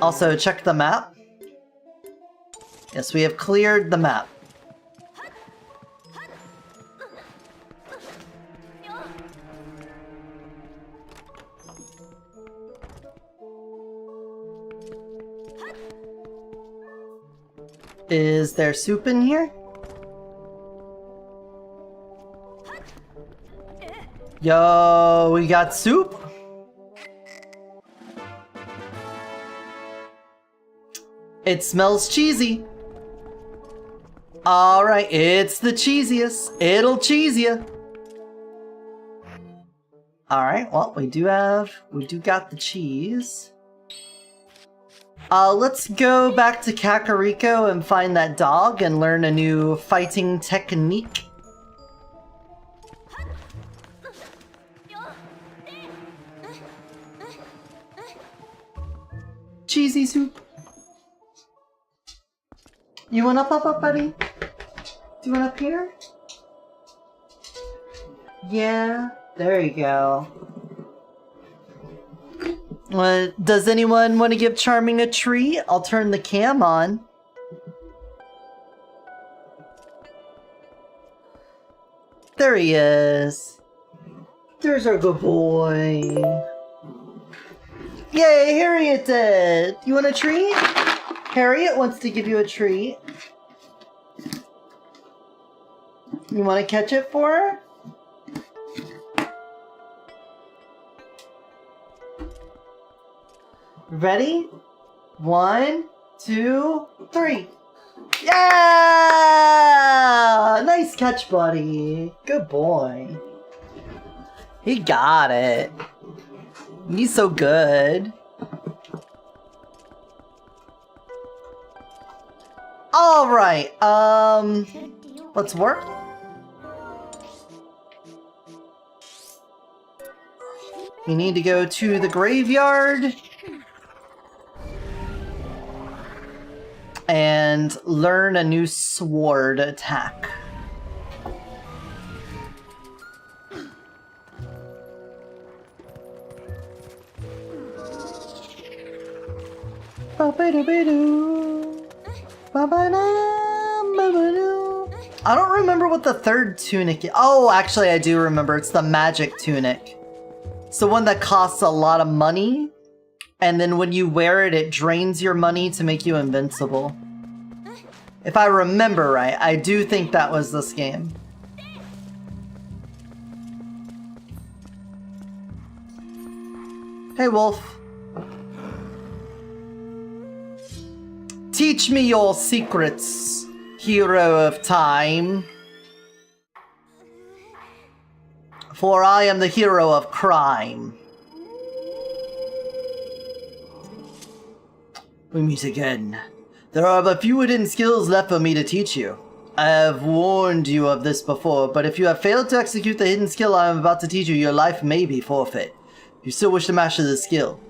Also, check the map. Yes, we have cleared the map. Is there soup in here? Yo, we got soup? It smells cheesy. Alright, it's the cheesiest. It'll cheese ya. Alright, well, we do got the cheese. Let's go back to Kakariko and find that dog and learn a new fighting technique. Cheesy soup. You want up, buddy? Do you want up here? Yeah, there you go. Does anyone want to give Charming a treat? I'll turn the cam on. There he is. There's our good boy. Yay, Harriet did! You want a treat? Harriet wants to give you a treat. You want to catch it for her? Ready? 1, 2, 3. Yeah! Nice catch, buddy. Good boy. He got it. He's so good. All right. Let's work. You need to go to the graveyard and learn a new sword attack. I don't remember what the third tunic is. Oh, actually I do remember. It's the magic tunic. It's the one that costs a lot of money, and then when you wear it, it drains your money to make you invincible. If I remember right, I do think that was this game. Hey, Wolf. Teach me your secrets, hero of time. For I am the hero of crime. We meet again. There are but few hidden skills left for me to teach you. I have warned you of this before, but if you have failed to execute the hidden skill I am about to teach you, your life may be forfeit. You still wish to master the skill.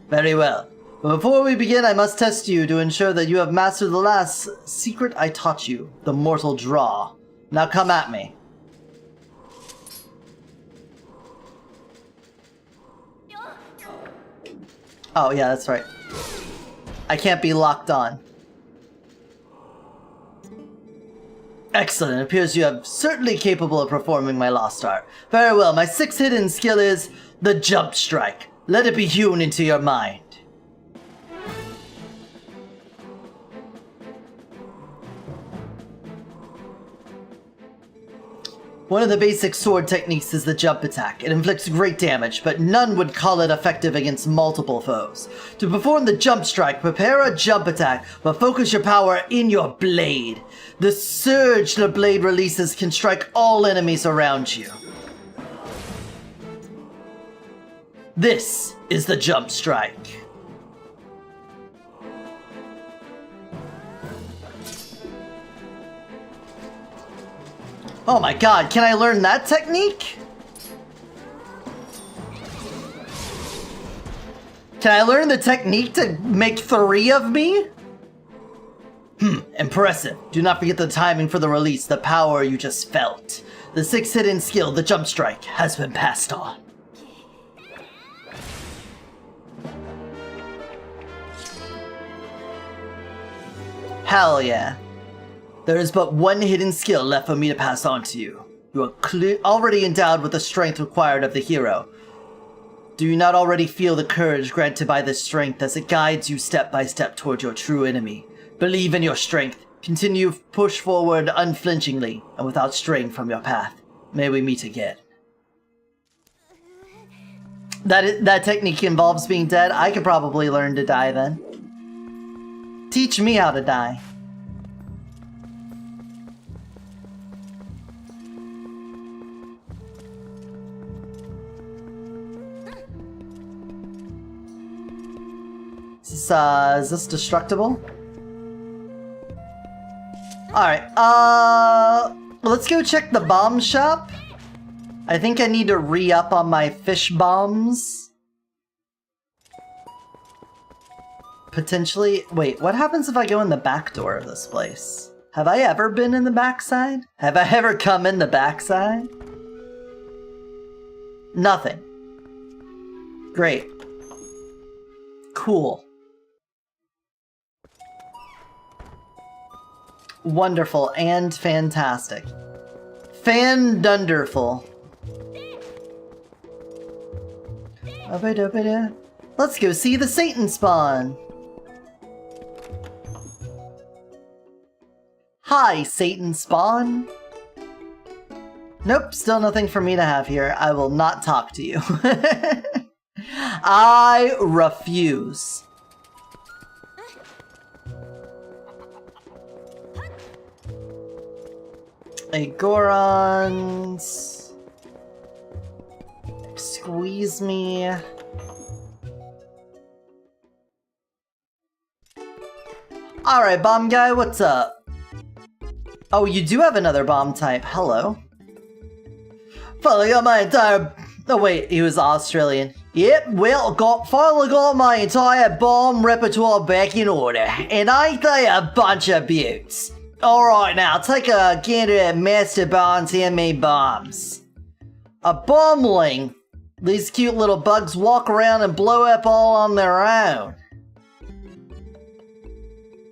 Very well. But before we begin, I must test you to ensure that you have mastered the last secret I taught you, the mortal draw. Now come at me. Oh yeah, that's right. I can't be locked on. Excellent, it appears you are certainly capable of performing my lost art. Very well, my sixth hidden skill is the jump strike. Let it be hewn into your mind. One of the basic sword techniques is the jump attack. It inflicts great damage, but none would call it effective against multiple foes. To perform the jump strike, prepare a jump attack, but focus your power in your blade. The surge the blade releases can strike all enemies around you. This is the jump strike. Oh my god, can I learn that technique? Can I learn the technique to make 3 of me? Impressive. Do not forget the timing for the release, the power you just felt. The 6th hidden skill, the jump strike, has been passed on. Hell yeah. There is but one hidden skill left for me to pass on to you. You are already endowed with the strength required of the hero. Do you not already feel the courage granted by this strength as it guides you step by step toward your true enemy? Believe in your strength. Continue push forward unflinchingly and without straying from your path. May we meet again. That technique involves being dead. I could probably learn to die then. Teach me how to die. Is this destructible? Alright, let's go check the bomb shop. I think I need to re-up on my fish bombs. Potentially. Wait, what happens if I go in the back door of this place? Have I ever been in the backside? Have I ever come in the backside? Nothing. Great. Cool. Wonderful and fantastic. Fan-dunderful. Let's go see the Satan spawn. Hi, Satan spawn. Nope, still nothing for me to have here. I will not talk to you. I refuse. Gorons. Squeeze me. Alright, bomb guy, what's up? Oh, you do have another bomb type. Hello. Finally got my entire... Oh wait, he was Australian. Yep, well, finally got my entire bomb repertoire back in order. And ain't they a bunch of beauts? Alright now, take a gander at Master Bond's handmade bombs. A bombling. These cute little bugs walk around and blow up all on their own.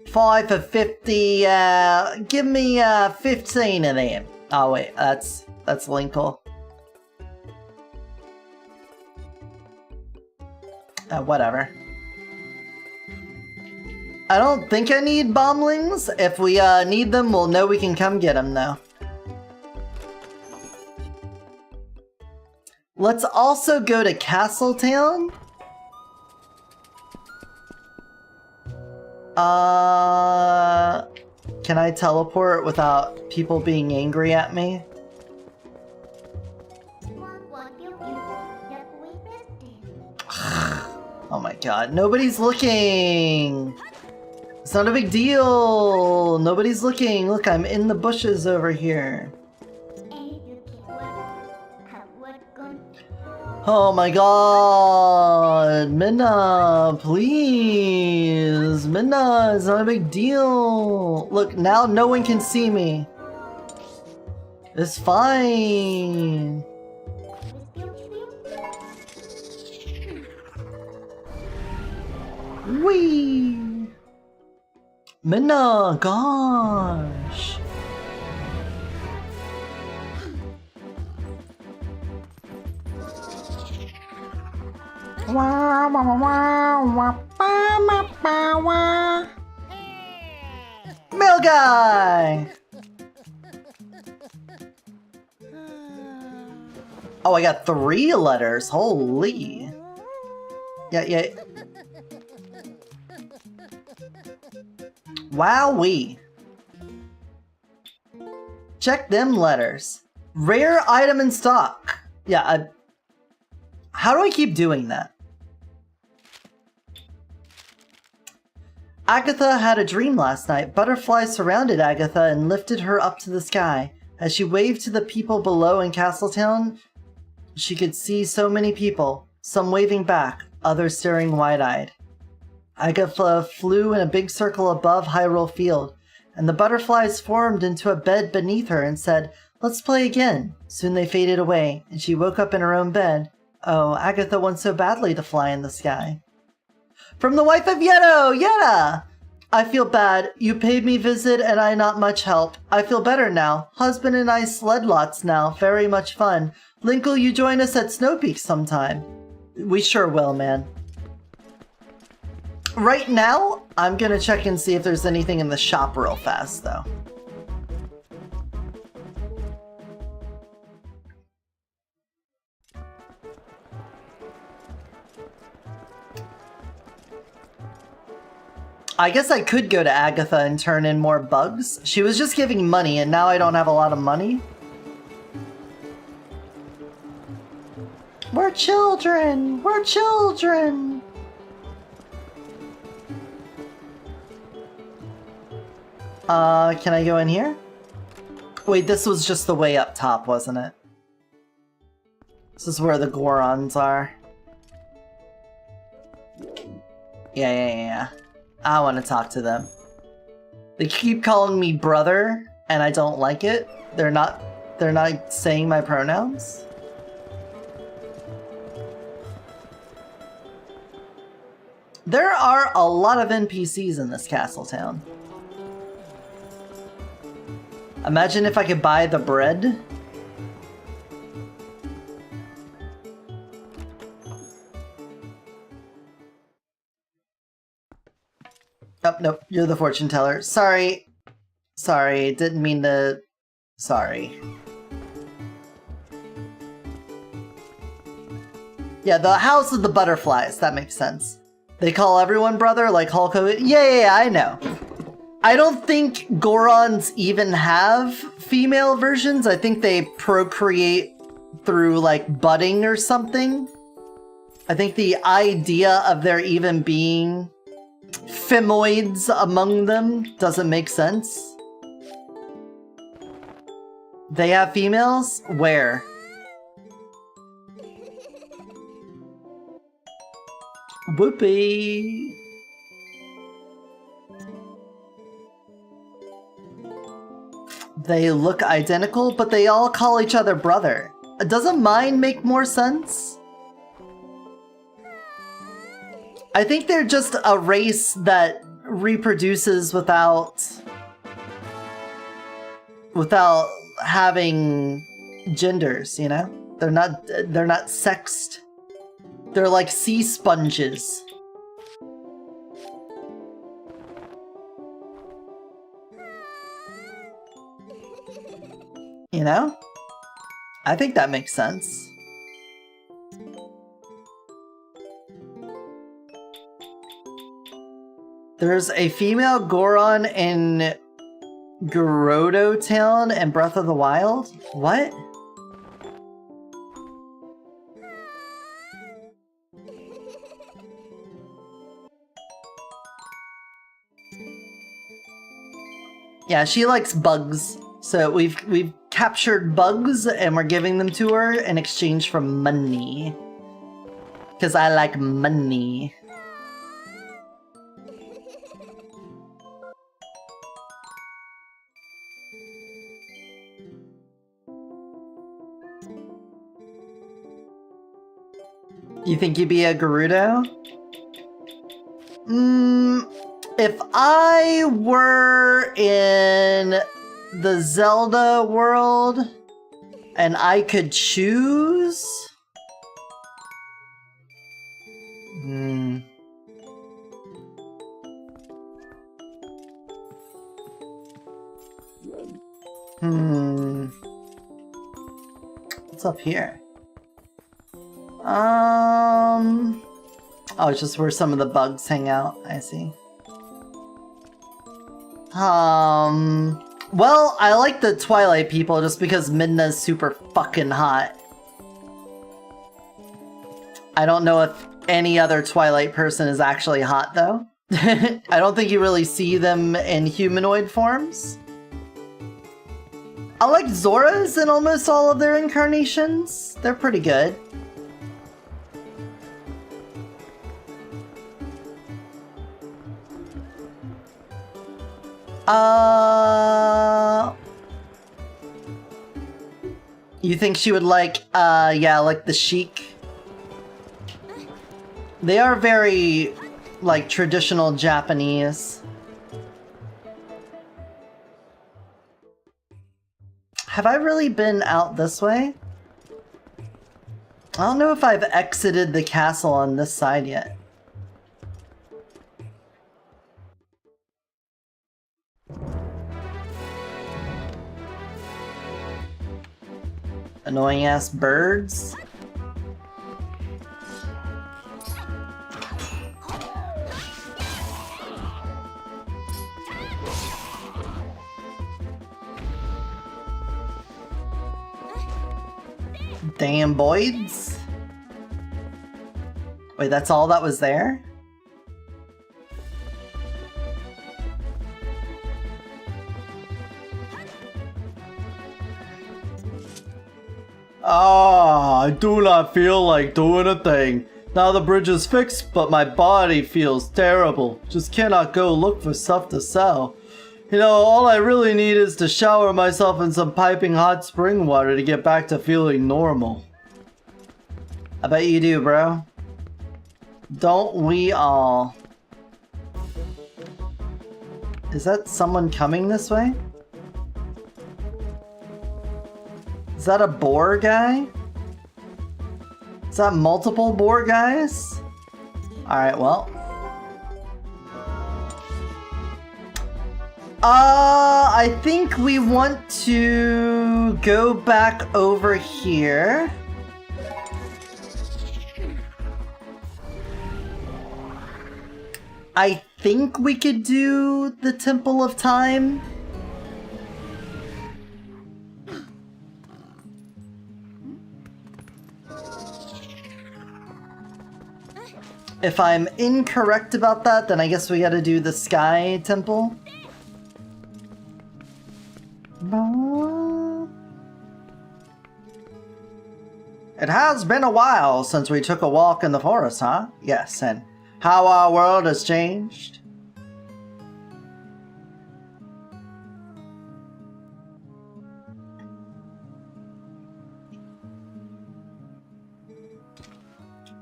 5 for 50, give me 15 of them. Oh wait, that's Linkle. Whatever. I don't think I need bomblings. If we need them, we'll know we can come get them though. Let's also go to Castletown. Can I teleport without people being angry at me? Oh my god, nobody's looking! It's not a big deal! Nobody's looking! Look, I'm in the bushes over here. Oh my god! Minna, please! Minna, it's not a big deal! Look, now no one can see me. It's fine. Whee! Minna, gosh! Mail guy! Oh, I got 3 letters. Holy. Yeah. Wowee. Check them letters. Rare item in stock. Yeah, how do I keep doing that? Agatha had a dream last night. Butterflies surrounded Agatha and lifted her up to the sky. As she waved to the people below in Castletown, she could see so many people, some waving back, others staring wide-eyed. Agatha flew in a big circle above Hyrule Field, and the butterflies formed into a bed beneath her and said, "Let's play again." Soon they faded away, and she woke up in her own bed. Oh, Agatha wants so badly to fly in the sky. From the wife of Yeto! Yetta! I feel bad. You paid me visit and I not much help. I feel better now. Husband and I sled lots now. Very much fun. Linkle, you join us at Snow Peak sometime. We sure will, man. Right now, I'm gonna check and see if there's anything in the shop real fast, though. I guess I could go to Agatha and turn in more bugs. She was just giving money, and now I don't have a lot of money. We're children! We're children! Can I go in here? Wait, this was just the way up top, wasn't it? This is where the Gorons are. Yeah. I want to talk to them. They keep calling me brother, and I don't like it. They're not saying my pronouns. There are a lot of NPCs in this castle town. Imagine if I could buy the bread. Oh, nope, you're the fortune teller. Sorry, didn't mean to... Sorry. Yeah, the House of the Butterflies, that makes sense. They call everyone brother, like Hulk Hogan. Yeah, I know. I don't think Gorons even have female versions. I think they procreate through, like, budding or something. I think the idea of there even being femoids among them doesn't make sense. They have females? Where? Whoopee! They look identical, but they all call each other brother. Doesn't mine make more sense? I think they're just a race that reproduces without having genders, you know? They're not sexed. They're like sea sponges. You know? I think that makes sense. There's a female Goron in Gerudo Town and Breath of the Wild? What? Yeah, she likes bugs. So we've captured bugs and we're giving them to her in exchange for money. 'Cause I like money. You think you'd be a Gerudo? If I were in the Zelda world and I could choose, What's up here? Oh, it's just where some of the bugs hang out. I see. Well, I like the Twilight people just because Midna's super fucking hot. I don't know if any other Twilight person is actually hot, though. I don't think you really see them in humanoid forms. I like Zora's in almost all of their incarnations. They're pretty good. You think she would like, yeah, like the Sheik? They are very, like, traditional Japanese. Have I really been out this way? I don't know if I've exited the castle on this side yet. Annoying ass birds. Damn boys. Wait, that's all that was there? Ah, I do not feel like doing a thing. Now the bridge is fixed, but my body feels terrible. Just cannot go look for stuff to sell. You know, all I really need is to shower myself in some piping hot spring water to get back to feeling normal. I bet you do, bro. Don't we all? Is that someone coming this way? Is that a boar guy? Is that multiple boar guys? Alright, well. I think we want to go back over here. I think we could do the Temple of Time. If I'm incorrect about that, then I guess we gotta do the Sky Temple. It has been a while since we took a walk in the forest, huh? Yes, and how our world has changed.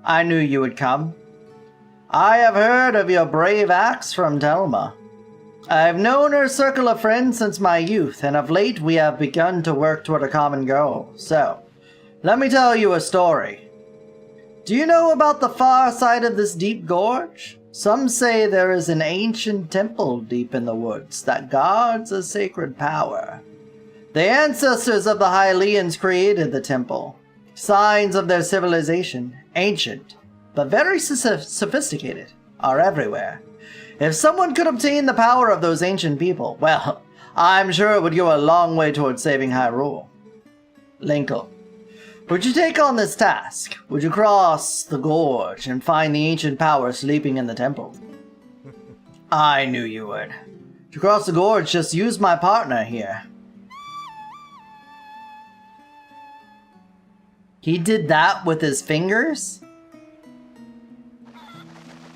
I knew you would come. I have heard of your brave acts from Telma. I've known her circle of friends since my youth, and of late we have begun to work toward a common goal. So, let me tell you a story. Do you know about the far side of this deep gorge? Some say there is an ancient temple deep in the woods that guards a sacred power. The ancestors of the Hylians created the temple. Signs of their civilization, ancient, but very sophisticated, are everywhere. If someone could obtain the power of those ancient people, well, I'm sure it would go a long way towards saving Hyrule. Linkle, would you take on this task? Would you cross the gorge and find the ancient power sleeping in the temple? I knew you would. To cross the gorge, just use my partner here. He did that with his fingers?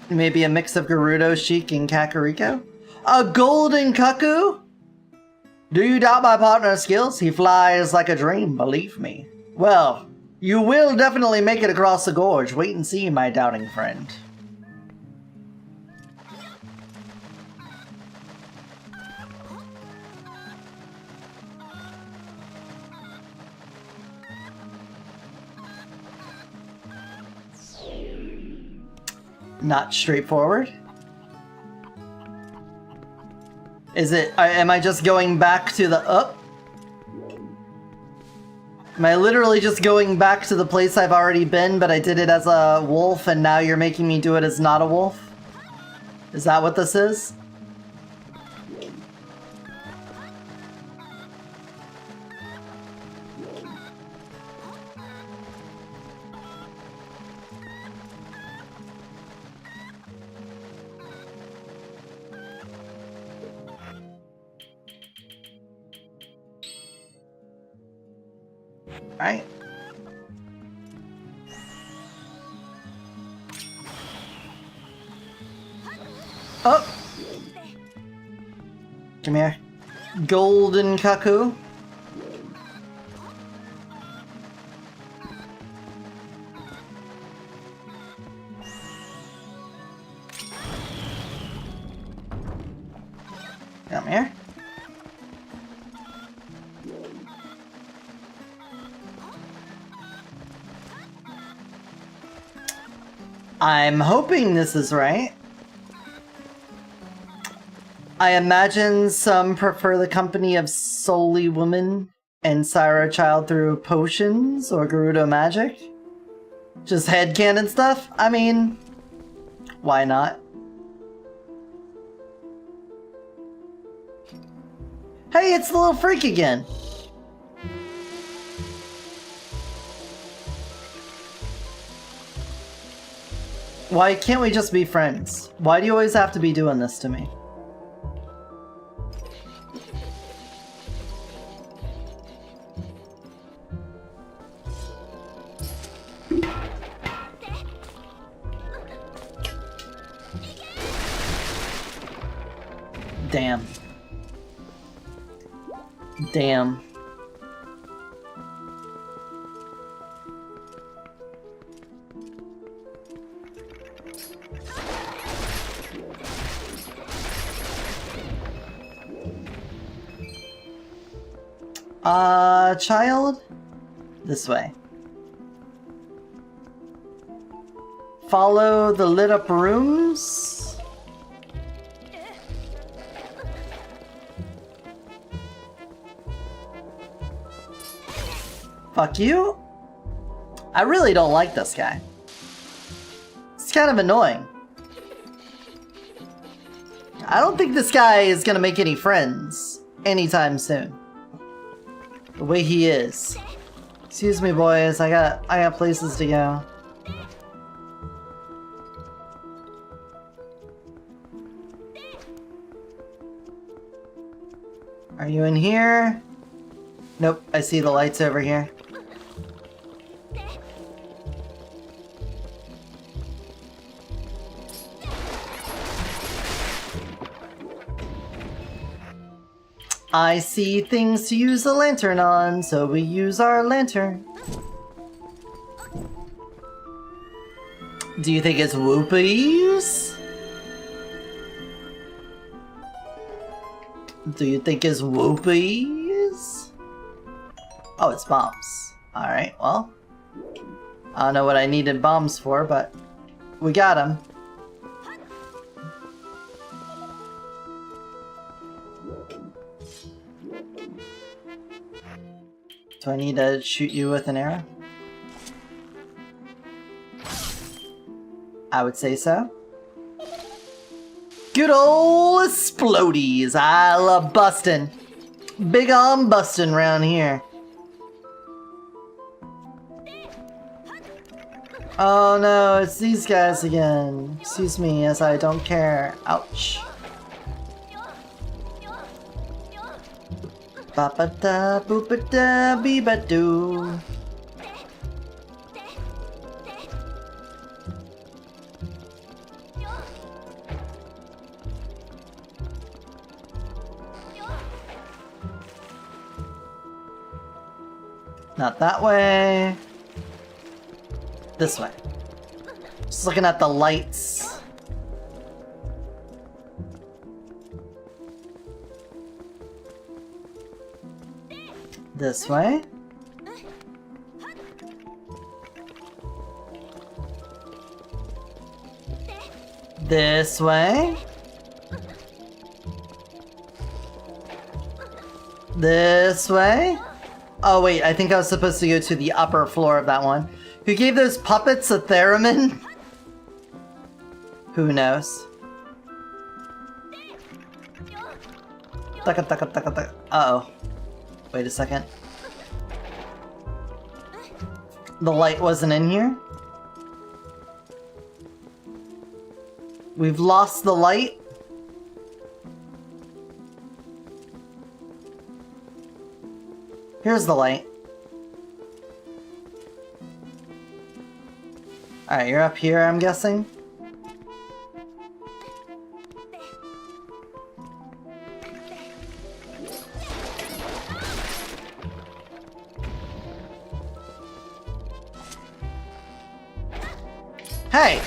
Maybe a mix of Gerudo, Sheik, and Kakariko? A golden cuckoo? Do you doubt my partner's skills? He flies like a dream, believe me. Well, you will definitely make it across the gorge. Wait and see, my doubting friend. Not straightforward. Is it... am I just going back to the... Am I literally just going back to the place I've already been, but I did it as a wolf, and now you're making me do it as not a wolf? Is that what this is? Alright. Oh! Come here. Golden cuckoo. Come here. I'm hoping this is right. I imagine some prefer the company of solely women and sire a child through potions or Gerudo magic. Just headcanon stuff? I mean, why not? Hey, it's the little freak again! Why can't we just be friends? Why do you always have to be doing this to me? Damn. Damn. Child? This way. Follow the lit up rooms? Fuck you? I really don't like this guy. It's kind of annoying. I don't think this guy is gonna make any friends anytime soon. The way he is. Excuse me, boys. I got places to go. Are you in here? Nope, I see the lights over here. I see things to use a lantern on, so we use our lantern. Do you think it's whoopies? Do you think it's whoopies? Oh, it's bombs. Alright, well. I don't know what I needed bombs for, but we got them. Do I need to shoot you with an arrow? I would say so. Good ol' explodies. I love bustin'. Big on bustin' round here. Oh no, it's these guys again. Excuse me, as I don't care. Ouch. Ba-ba-da, boo-ba-da, bee-ba-doo. Not that way. This way. Just looking at the lights. This way. This way. This way? Oh wait, I think I was supposed to go to the upper floor of that one. Who gave those puppets a theremin? Who knows? Uh-oh. Wait a second. The light wasn't in here? We've lost the light? Here's the light. Alright, you're up here, I'm guessing? Hey!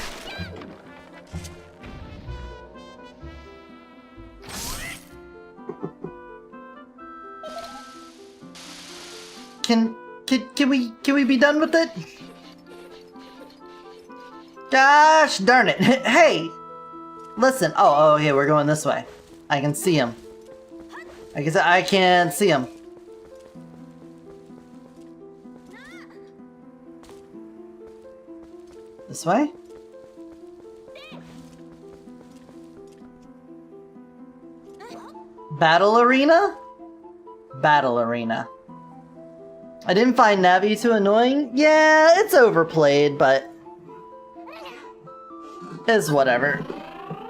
Can we be done with it? Gosh darn it. Hey! Listen. Oh, yeah, we're going this way. I can see him. I guess I can't see him. This way? Battle Arena? Battle Arena. I didn't find Navi too annoying. Yeah, it's overplayed, but it's whatever.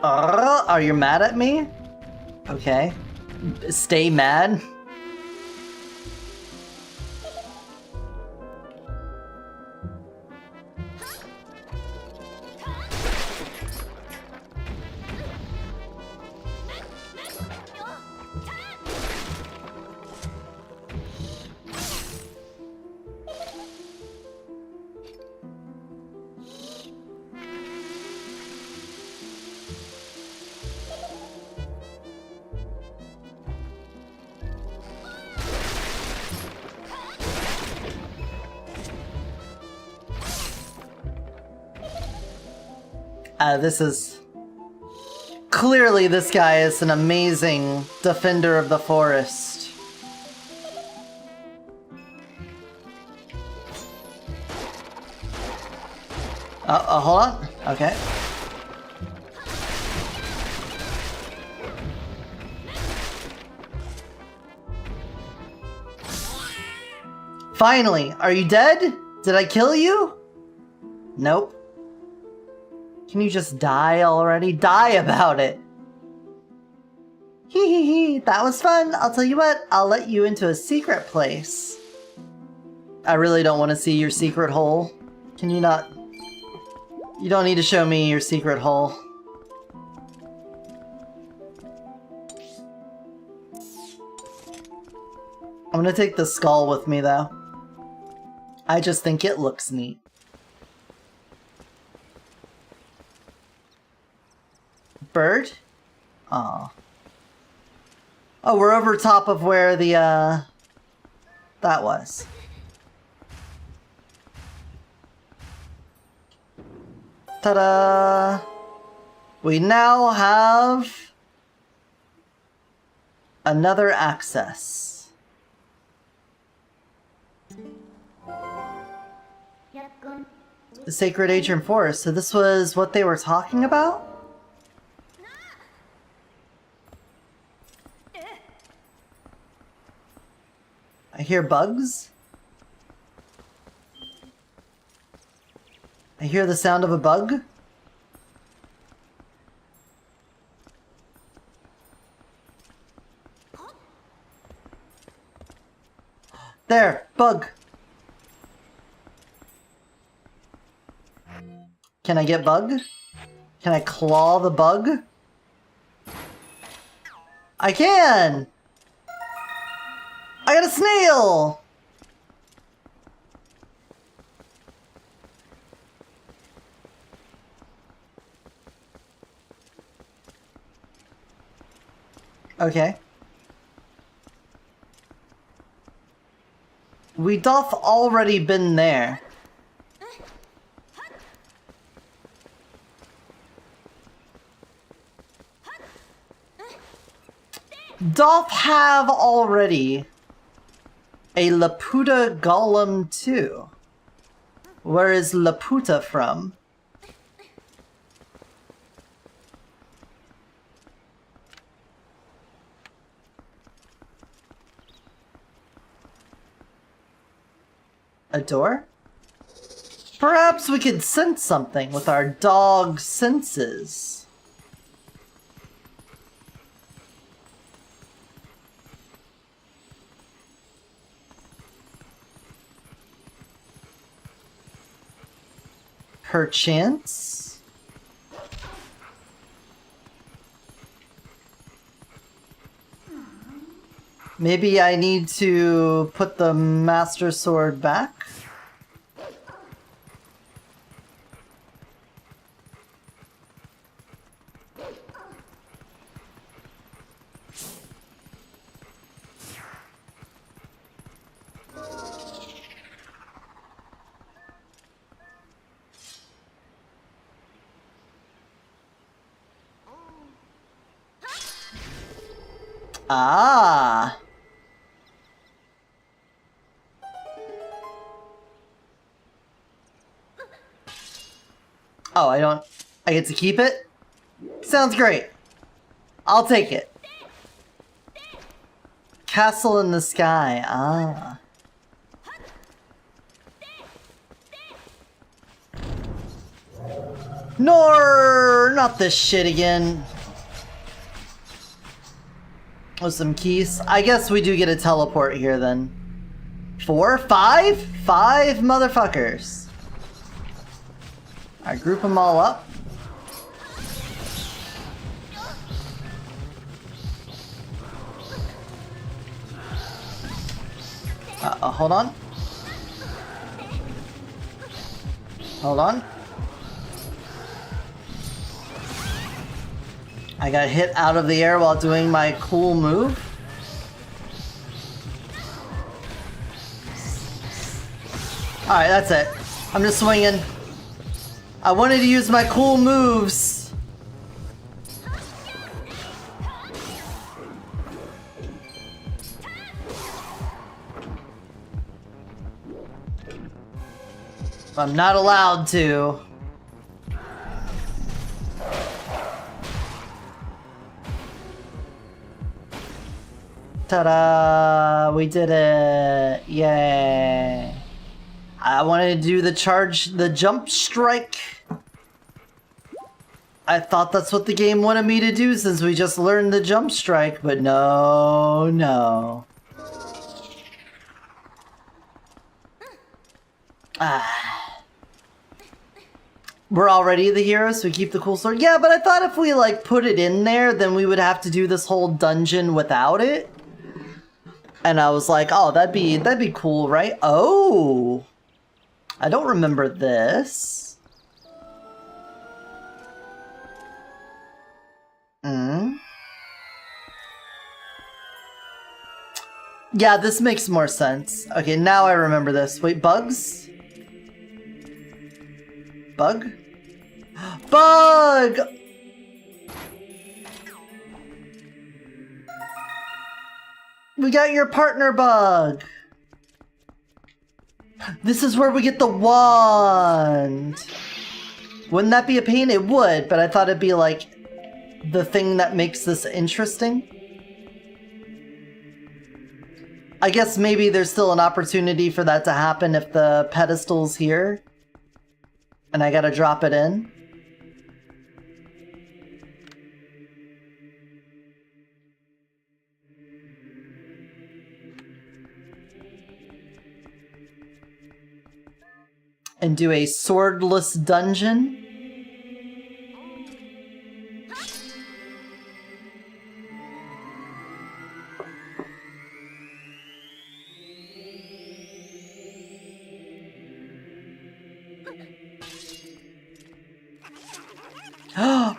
Are you mad at me? Okay. Stay mad. This is... Clearly this guy is an amazing defender of the forest. Hold on. Okay. Finally! Are you dead? Did I kill you? Nope. Can you just die already? Die about it! Hee hee hee, that was fun! I'll tell you what, I'll let you into a secret place. I really don't want to see your secret hole. Can you not? You don't need to show me your secret hole. I'm gonna take the skull with me though. I just think it looks neat. Bird? Aw. Oh, we're over top of where the, that was. Ta-da! We now have another access. The Sacred Ancient Forest. So this was what they were talking about? I hear bugs. I hear the sound of a bug. There, bug. Can I get bug? Can I claw the bug? I can! I got a snail! Okay. We doth already been there. doth have already a Laputa Golem too. Where is Laputa from? A door? Perhaps we could sense something with our dog senses. Perchance? Maybe I need to put the Master Sword back? Ah. Oh, I get to keep it? Sounds great. I'll take it. Castle in the sky, ah. Nor, not this shit again. With some keys. I guess we do get a teleport here then. 4? 5? 5 motherfuckers. I group them all up. Hold on. Hold on. I got hit out of the air while doing my cool move. Alright, that's it. I'm just swinging. I wanted to use my cool moves. I'm not allowed to. Ta-da! We did it! Yay! I wanted to do the jump strike. I thought that's what the game wanted me to do since we just learned the jump strike, but no, no. We're already the heroes, so we keep the cool sword. Yeah, but I thought if we like put it in there, then we would have to do this whole dungeon without it. And I was like, oh, that'd be cool, right? Oh, I don't remember this. Yeah, this makes more sense. Okay, now I remember this. Wait, bugs? Bug? Bug! We got your partner bug! This is where we get the wand! Wouldn't that be a pain? It would, but I thought it'd be like the thing that makes this interesting. I guess maybe there's still an opportunity for that to happen if the pedestal's here. And I gotta drop it in. And do a swordless dungeon.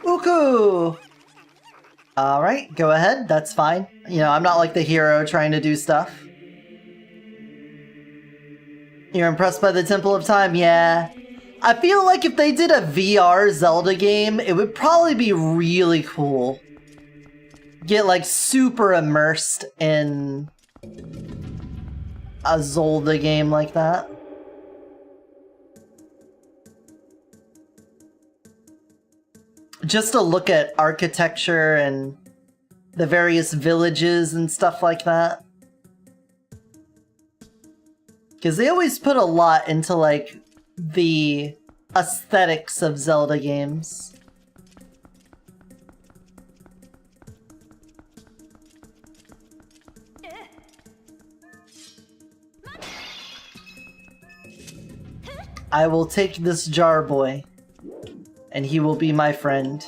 Uku! Alright, go ahead, that's fine. You know, I'm not like the hero trying to do stuff. You're impressed by the Temple of Time? Yeah. I feel like if they did a VR Zelda game, it would probably be really cool. get like super immersed in a Zelda game like that. Just to look at architecture and the various villages and stuff like that. Because they always put a lot into like the aesthetics of Zelda games. I will take this jar boy, and he will be my friend.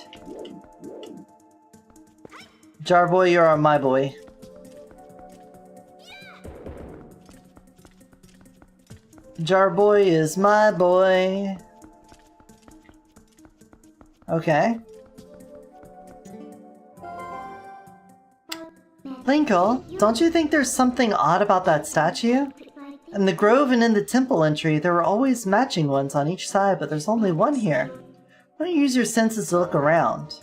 Jar boy, you are my boy. Jar boy is my boy. Okay. Linkle, don't you think there's something odd about that statue? In the grove and in the temple entry, there were always matching ones on each side, but there's only one here. Why don't you use your senses to look around?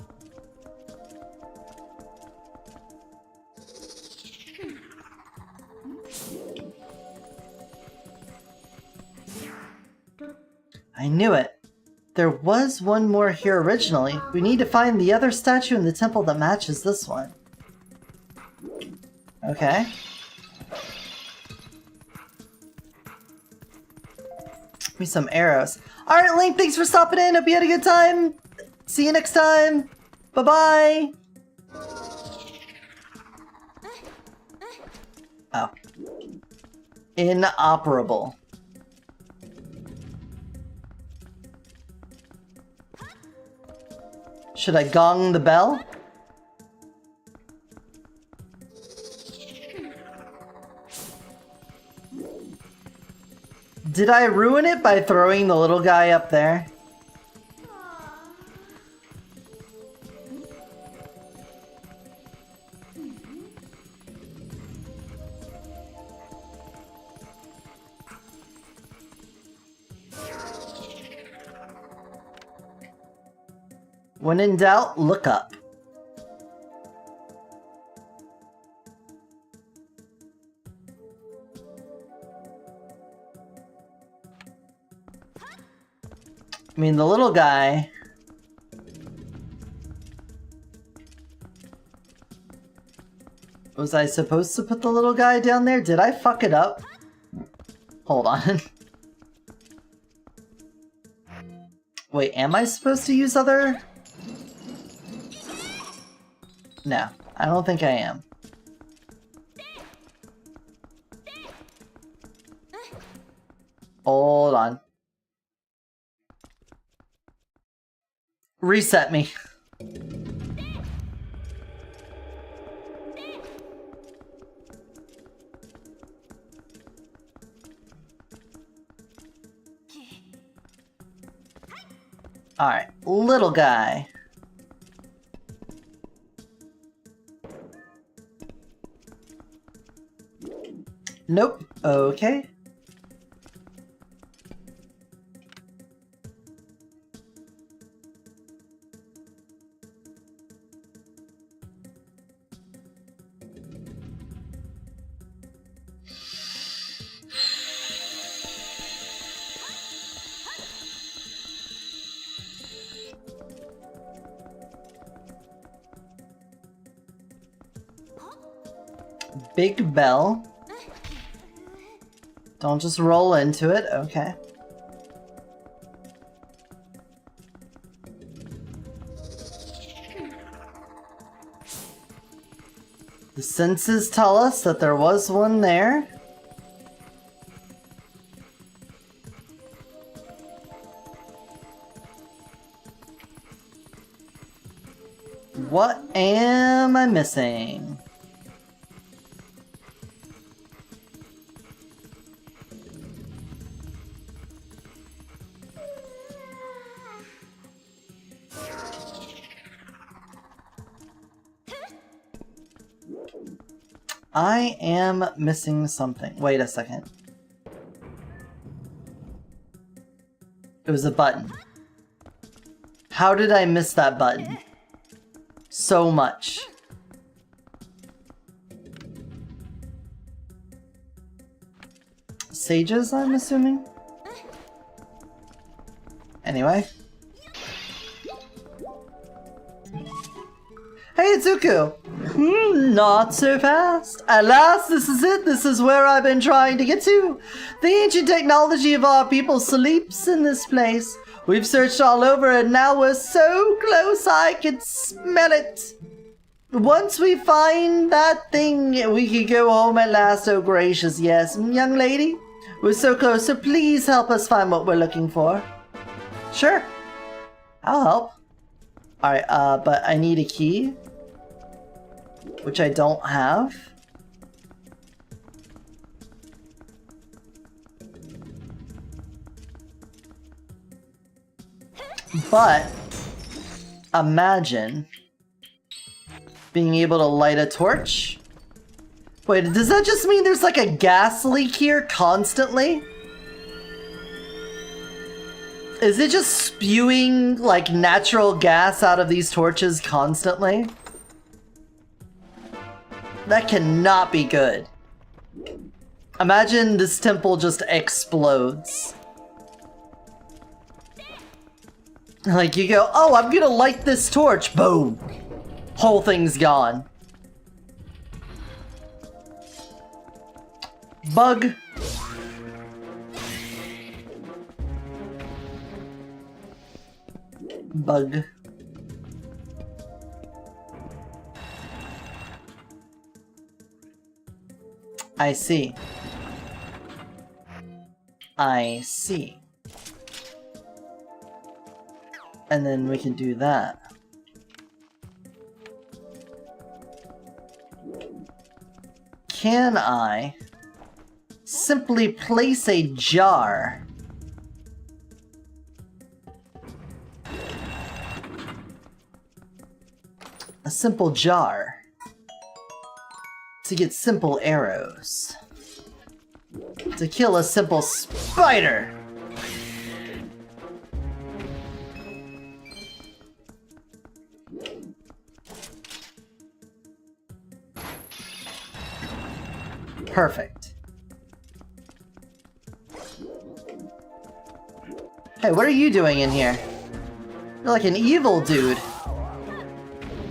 I knew it. There was one more here originally. We need to find the other statue in the temple that matches this one. Okay. Give me some arrows. Alright, Link, thanks for stopping in. Hope you had a good time. See you next time. Bye-bye. Oh. Inoperable. Should I gong the bell? Did I ruin it by throwing the little guy up there? When in doubt, look up. I mean, the little guy... Was I supposed to put the little guy down there? Did I fuck it up? Hold on. Wait, am I supposed to use other... No, I don't think I am. Hold on. Reset me. Alright, little guy. Nope. Okay. Big bell. Don't just roll into it, okay. The senses tell us that there was one there. What am I missing? I am missing something. Wait a second. It was a button. How did I miss that button? So much. sages, I'm assuming? Anyway. Hey, Zuku! Not so fast. At last, this is it. This is where I've been trying to get to. The ancient technology of our people sleeps in this place. We've searched all over and now we're so close I can smell it. Once we find that thing, we can go home at last. Oh gracious, yes. Young lady, we're so close, so please help us find what we're looking for. Sure. I'll help. Alright, but I need a key. Which I don't have. But imagine being able to light a torch. Wait, does that just mean there's like a gas leak here constantly? Is it just spewing like natural gas out of these torches constantly? That cannot be good. Imagine this temple just explodes. Like you go, oh, I'm gonna light this torch, boom. Whole thing's gone. Bug. Bug. I see. I see. And then we can do that. Can I simply place a jar? A simple jar. To get simple arrows. To kill a simple spider! Perfect. Hey, what are you doing in here? You're like an evil dude.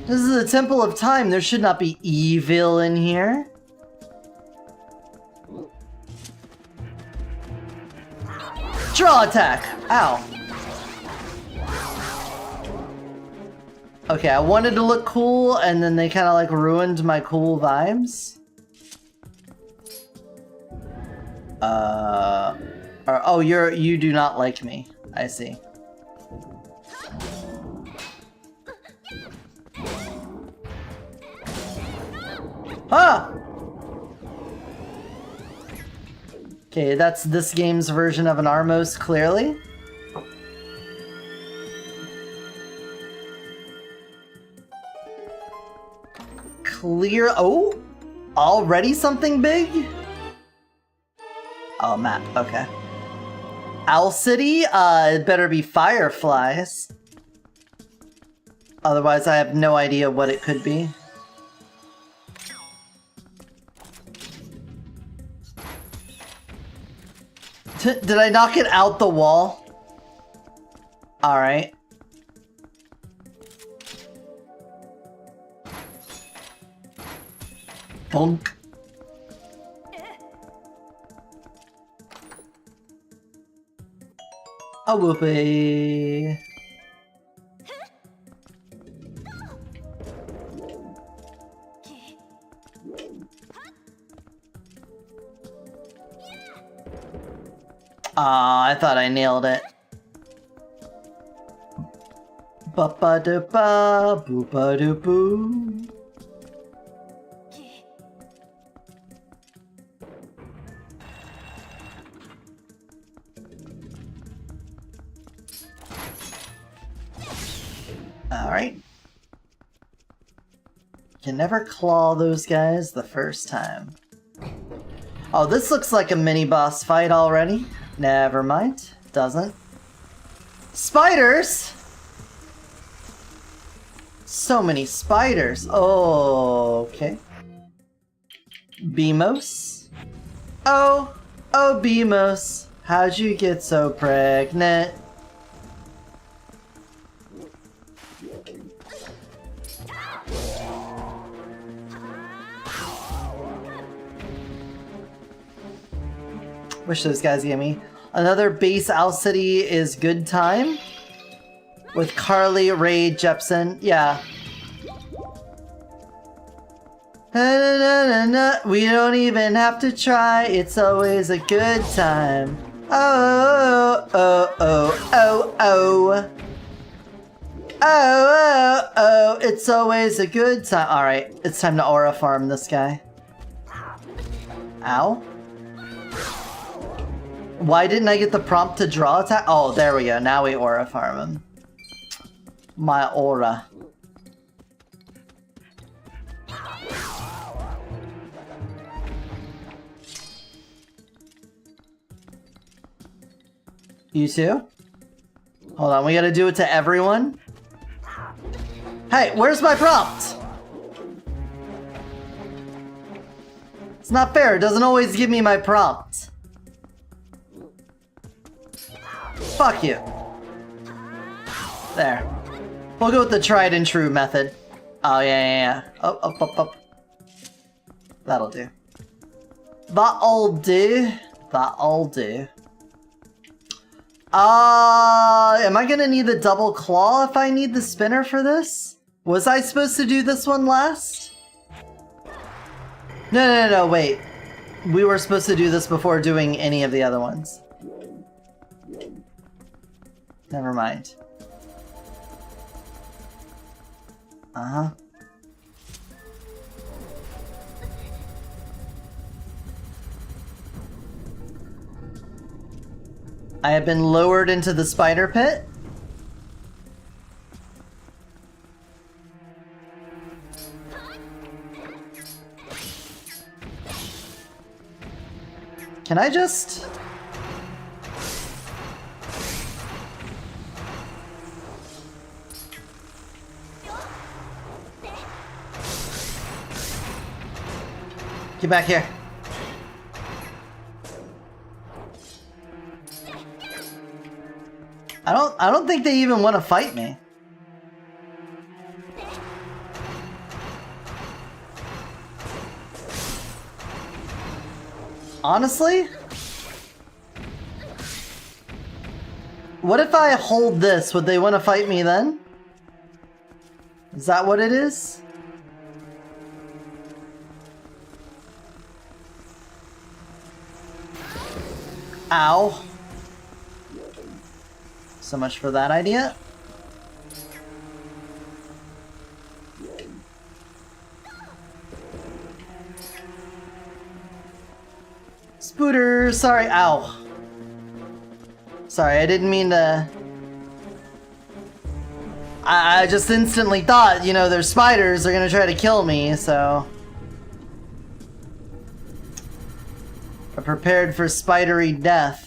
This is the Temple of Time. There should not be evil in here. Draw attack! Ow. Okay, I wanted to look cool, and then they kind of like ruined my cool vibes. Oh, you do not like me. I see. Ah! Okay, that's this game's version of an Armos, clearly. Clear. Oh! Already something big? Oh, map. Okay. Owl City? It better be fireflies. Otherwise, I have no idea what it could be. Did I knock it out the wall? Alright. Bonk. A whoopee. Aw, I thought I nailed it. Ba-ba-da-ba, boo-ba-da-boo. Alright. Can never claw those guys the first time. Oh, this looks like a mini-boss fight already. Never mind. Doesn't. Spiders! So many spiders. Oh, okay. Beamos. Oh, Oh, Beamos, how'd you get so pregnant? Wish those guys gave me. Another base Owl City is Good Time. With Carly, Ray, Jepsen. Yeah. We don't even have to try. It's always a good time. Oh, oh, oh, oh, oh. Oh, oh, oh. It's always a good time. Alright, it's time to aura farm this guy. Ow. Why didn't I get the prompt to draw attack? Oh, there we go. Now we aura farm him. My aura. You too? Hold on, we gotta do it to everyone? Hey, where's my prompt? It's not fair, it doesn't always give me my prompt. Fuck you. There. We'll go with the tried and true method. Oh, yeah. Oh, up, up, up. That'll do. That'll do. That'll do. Am I gonna need the double claw if I need the spinner for this? Was I supposed to do this one last? No, wait. We were supposed to do this before doing any of the other ones. Never mind. Uh-huh. I have been lowered into the spider pit. Can I just... Get back here. I don't think they even want to fight me. Honestly? What if I hold this? Would they want to fight me then? Is that what it is? Ow. So much for that idea. Spooter, sorry, ow. Sorry, I didn't mean to... I just instantly thought, you know, there's spiders, they're gonna try to kill me, so... I'm prepared for spidery death.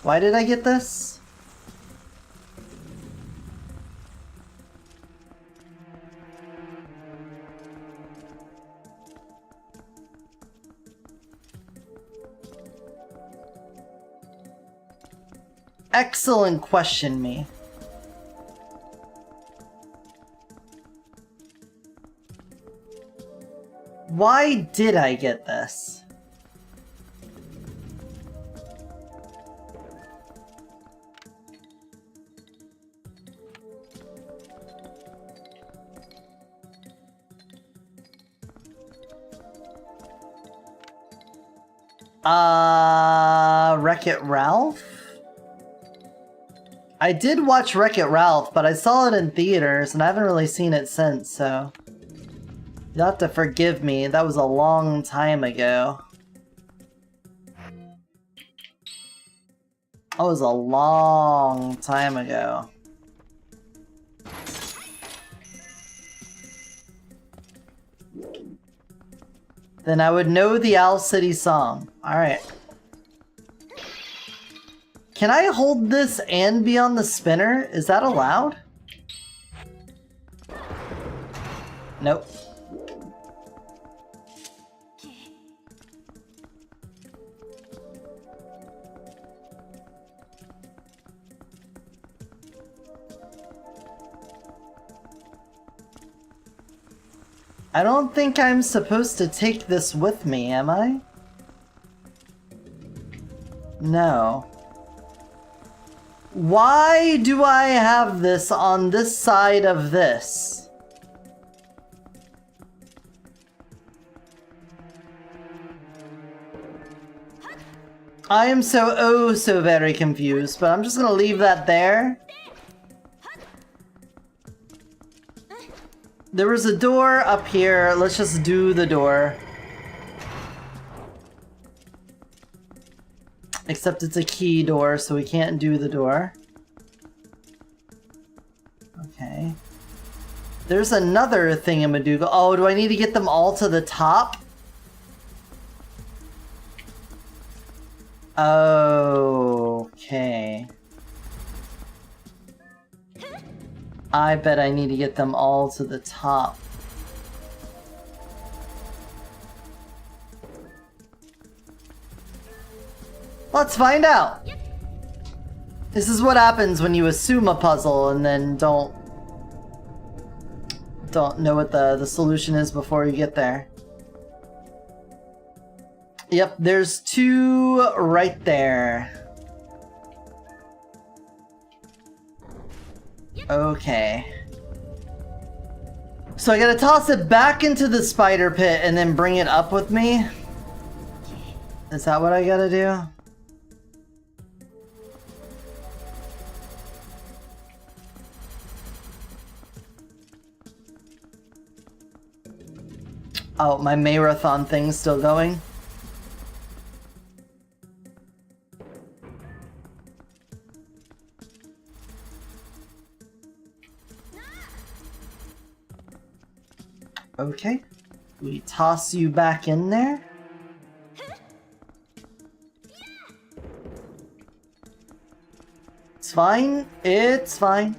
Why did I get this? Excellent question, me. Why did I get this? Wreck-It Ralph? I did watch Wreck-It Ralph, but I saw it in theaters and I haven't really seen it since, so... You'll have to forgive me, that was a long time ago. That was a long time ago. Then I would know the Owl City song. Alright. Can I hold this and be on the spinner? Is that allowed? Nope. I don't think I'm supposed to take this with me, am I? No. Why do I have this on this side of this? I am so very confused, but I'm just gonna leave that there. There was a door up here. Let's just do the door. Except it's a key door, so we can't do the door. Okay. There's another thingamadoogle. Oh, do I need to get them all to the top? Okay. I bet I need to get them all to the top. Let's find out! This is what happens when you assume a puzzle and then don't know what the solution is before you get there. Yep, there's 2 right there. Okay. So I gotta toss it back into the spider pit and then bring it up with me? Is that what I gotta do? Oh, my marathon thing's still going? Okay. We toss you back in there. It's fine. It's fine.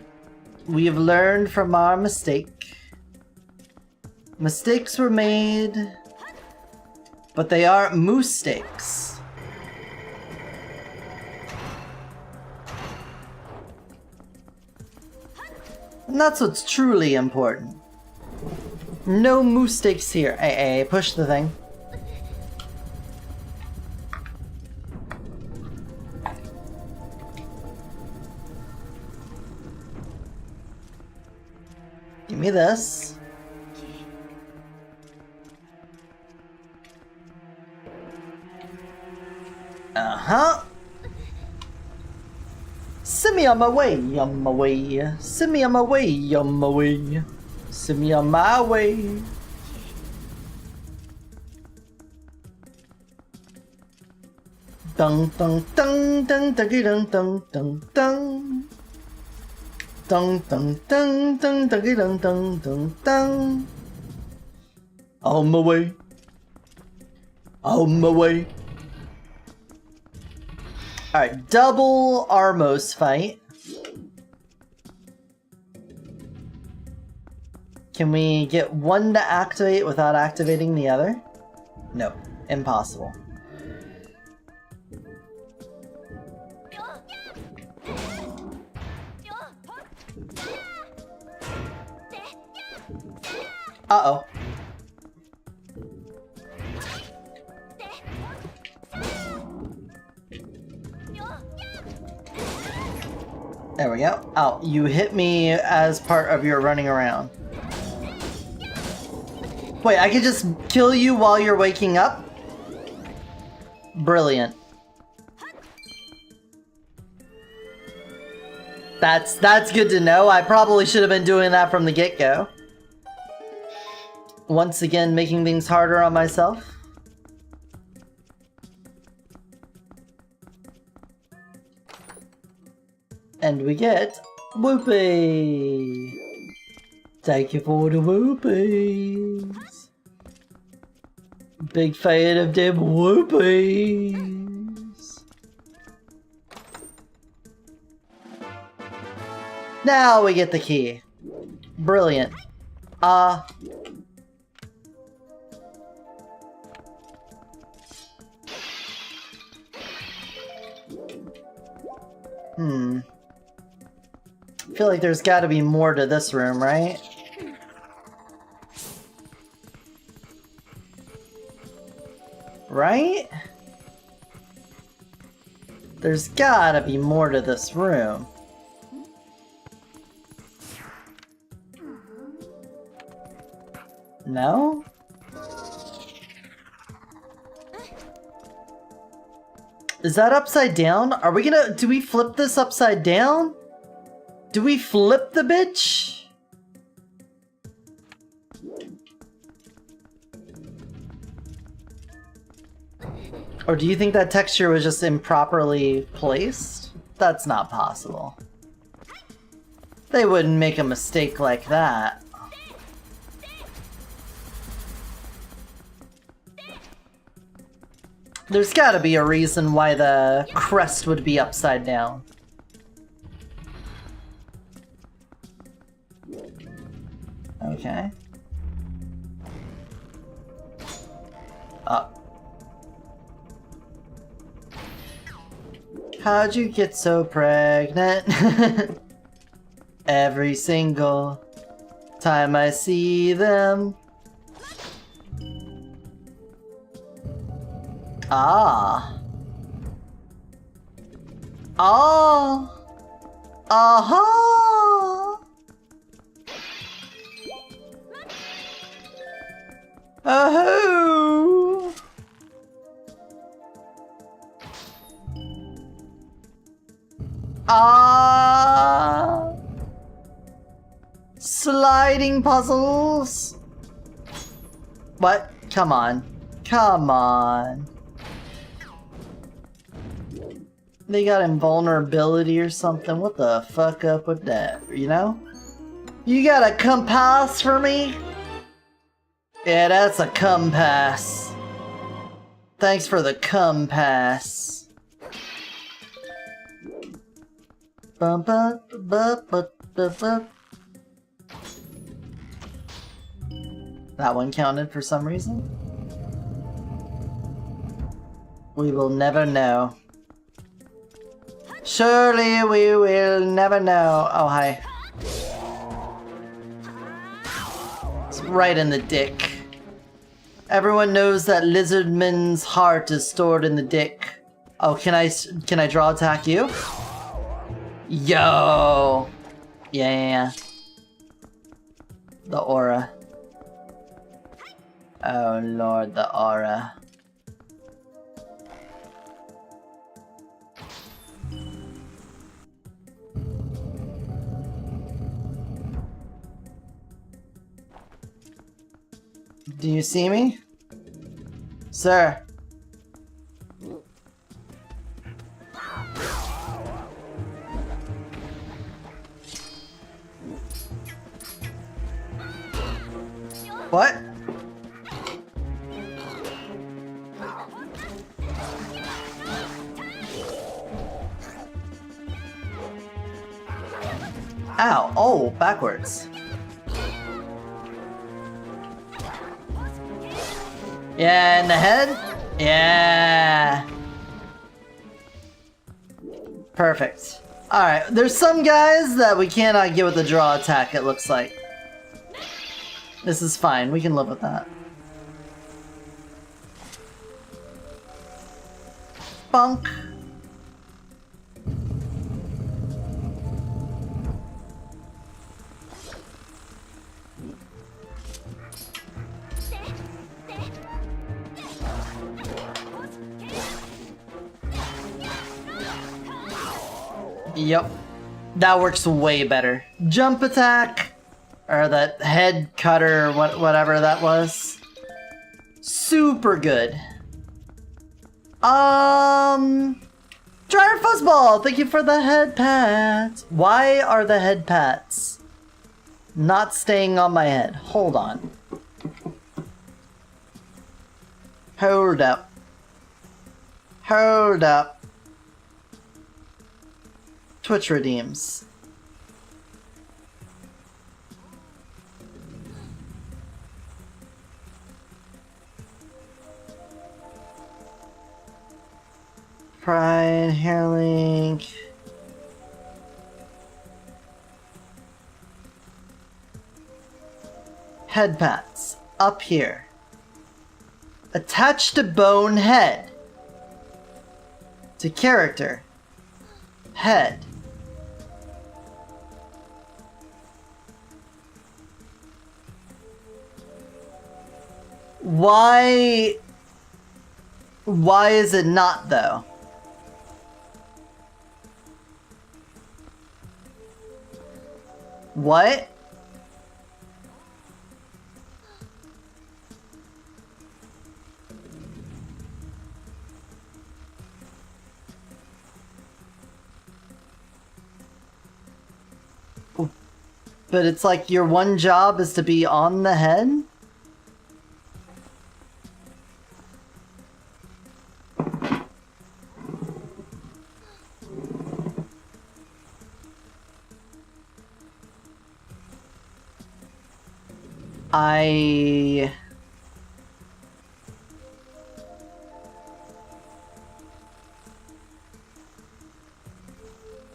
We have learned from our mistake. Mistakes were made, but they aren't moose-steaks. And that's what's truly important. No moose steaks here. Hey, push the thing. Give me this. Uh-huh. Send me on my way, on my way. Send me on my way, on my way. Send me on my way. Dun dun dun dun dun dun dun dun dun. Dun dun dun dun dun dun dun dun dun. On my way. On my way. Alright, double Armos fight. Can we get one to activate without activating the other? No, impossible. Uh-oh. There we go. Oh, you hit me as part of your running around. Wait, I could just kill you while you're waking up? Brilliant. That's good to know. I probably should have been doing that from the get-go. Once again, making things harder on myself. And we get Whoopee! Thank you for the Whoopies! Big fan of them Whoopies! Now we get the key. Brilliant. I feel like there's gotta be more to this room, right? Right? There's gotta be more to this room. No? Is that upside down? Are we gonna... do we flip this upside down? Do we flip the bitch? Or do you think that texture was just improperly placed? That's not possible. They wouldn't make a mistake like that. There's gotta be a reason why the crest would be upside down. Okay. Up. How'd you get so pregnant? Every single time I see them. Ah. Oh. Aha. Oh. Ah. Sliding puzzles. What? Come on. Come on. They got invulnerability or something. What the fuck up with that, you know? You got a compass for me? Yeah, that's a compass. Thanks for the compass. Bum, ba, ba, ba, ba, ba. That one counted for some reason? We will never know. Surely we will never know. Oh, hi. It's right in the dick. Everyone knows that Lizardman's heart is stored in the dick. Oh, can I draw attack you? Yo! Yeah. The aura. Oh lord, the aura. Do you see me? Sir. What? Ow. Oh, backwards. Yeah, in the head? Yeah. Perfect. Alright, there's some guys that we cannot get with the draw attack, it looks like. This is fine, we can live with that. Bonk. Yep. That works way better. Jump attack! Or that head cutter, whatever that was. Super good. Dryer Fuzzball, thank you for the head pats. Why are the head pats not staying on my head? Hold on. Hold up. Hold up. Twitch redeems. Pride, hair link. Head pats. Up here. Attach to bone head. To character. Head. Why is it not though? What? But it's like your one job is to be on the head?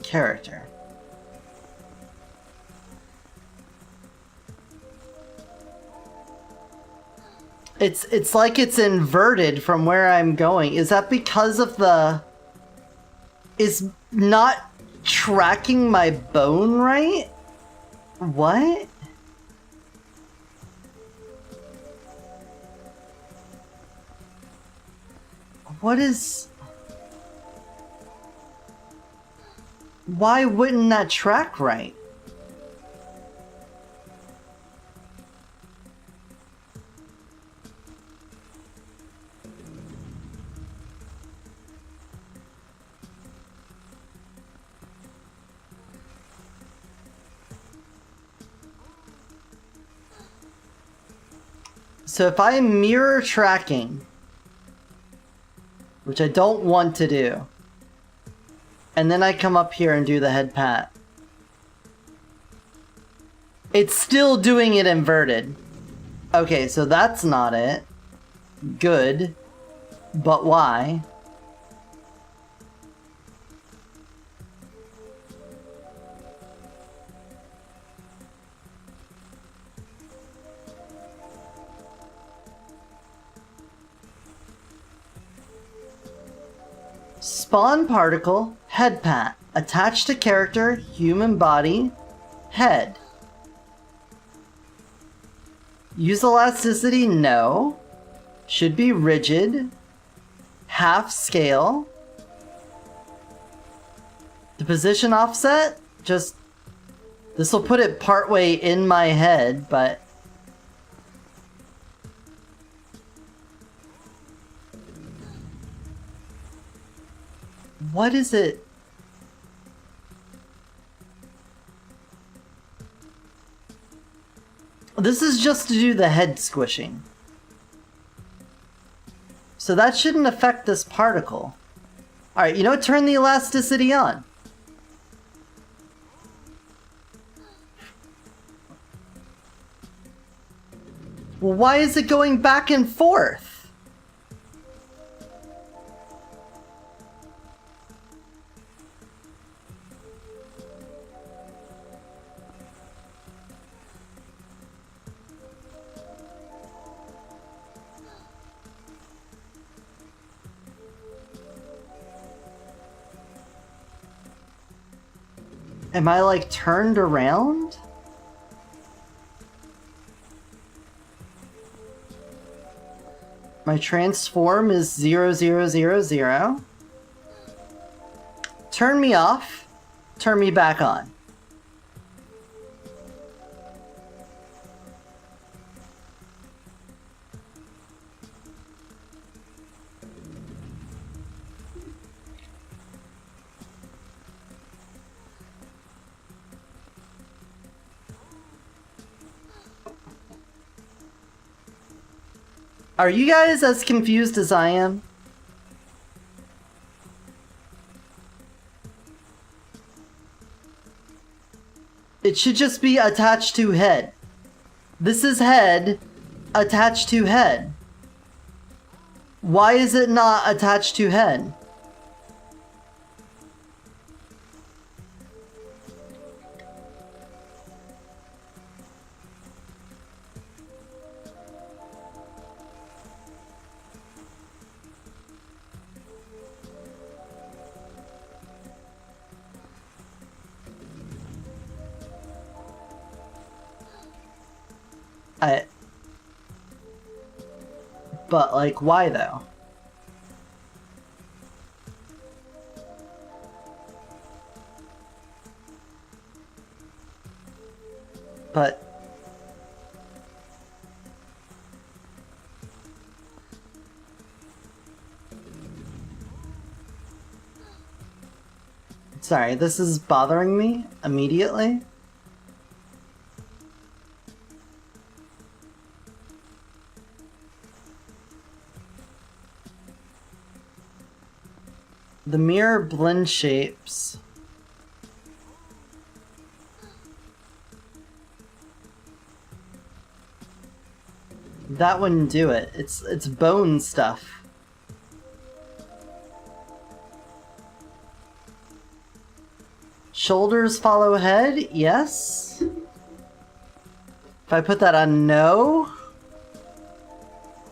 Character. It's like it's inverted from where I'm going. Is that because of the... Is not tracking my bone right? What? What is... Why wouldn't that track right? So if I'm mirror tracking, which I don't want to do, and then I come up here and do the head pat, it's still doing it inverted. Okay, so that's not it. Good. But why? Spawn particle, head pat. Attached to character, human body, head. Use elasticity? No. Should be rigid. Half scale. The position offset? Just... This will put it partway in my head, but... What is it? This is just to do the head squishing. So that shouldn't affect this particle. Alright, you know what? Turn the elasticity on. Well, why is it going back and forth? Am I like turned around? My transform is 0, 0, 0, 0. Turn me off. Turn me back on. Are you guys as confused as I am? It should just be attached to head. This is head attached to head. Why is it not attached to head? But, like, why though? But... Sorry, this is bothering me immediately. The mirror blend shapes. That wouldn't do it. It's bone stuff. Shoulders follow head, yes. If I put that on no,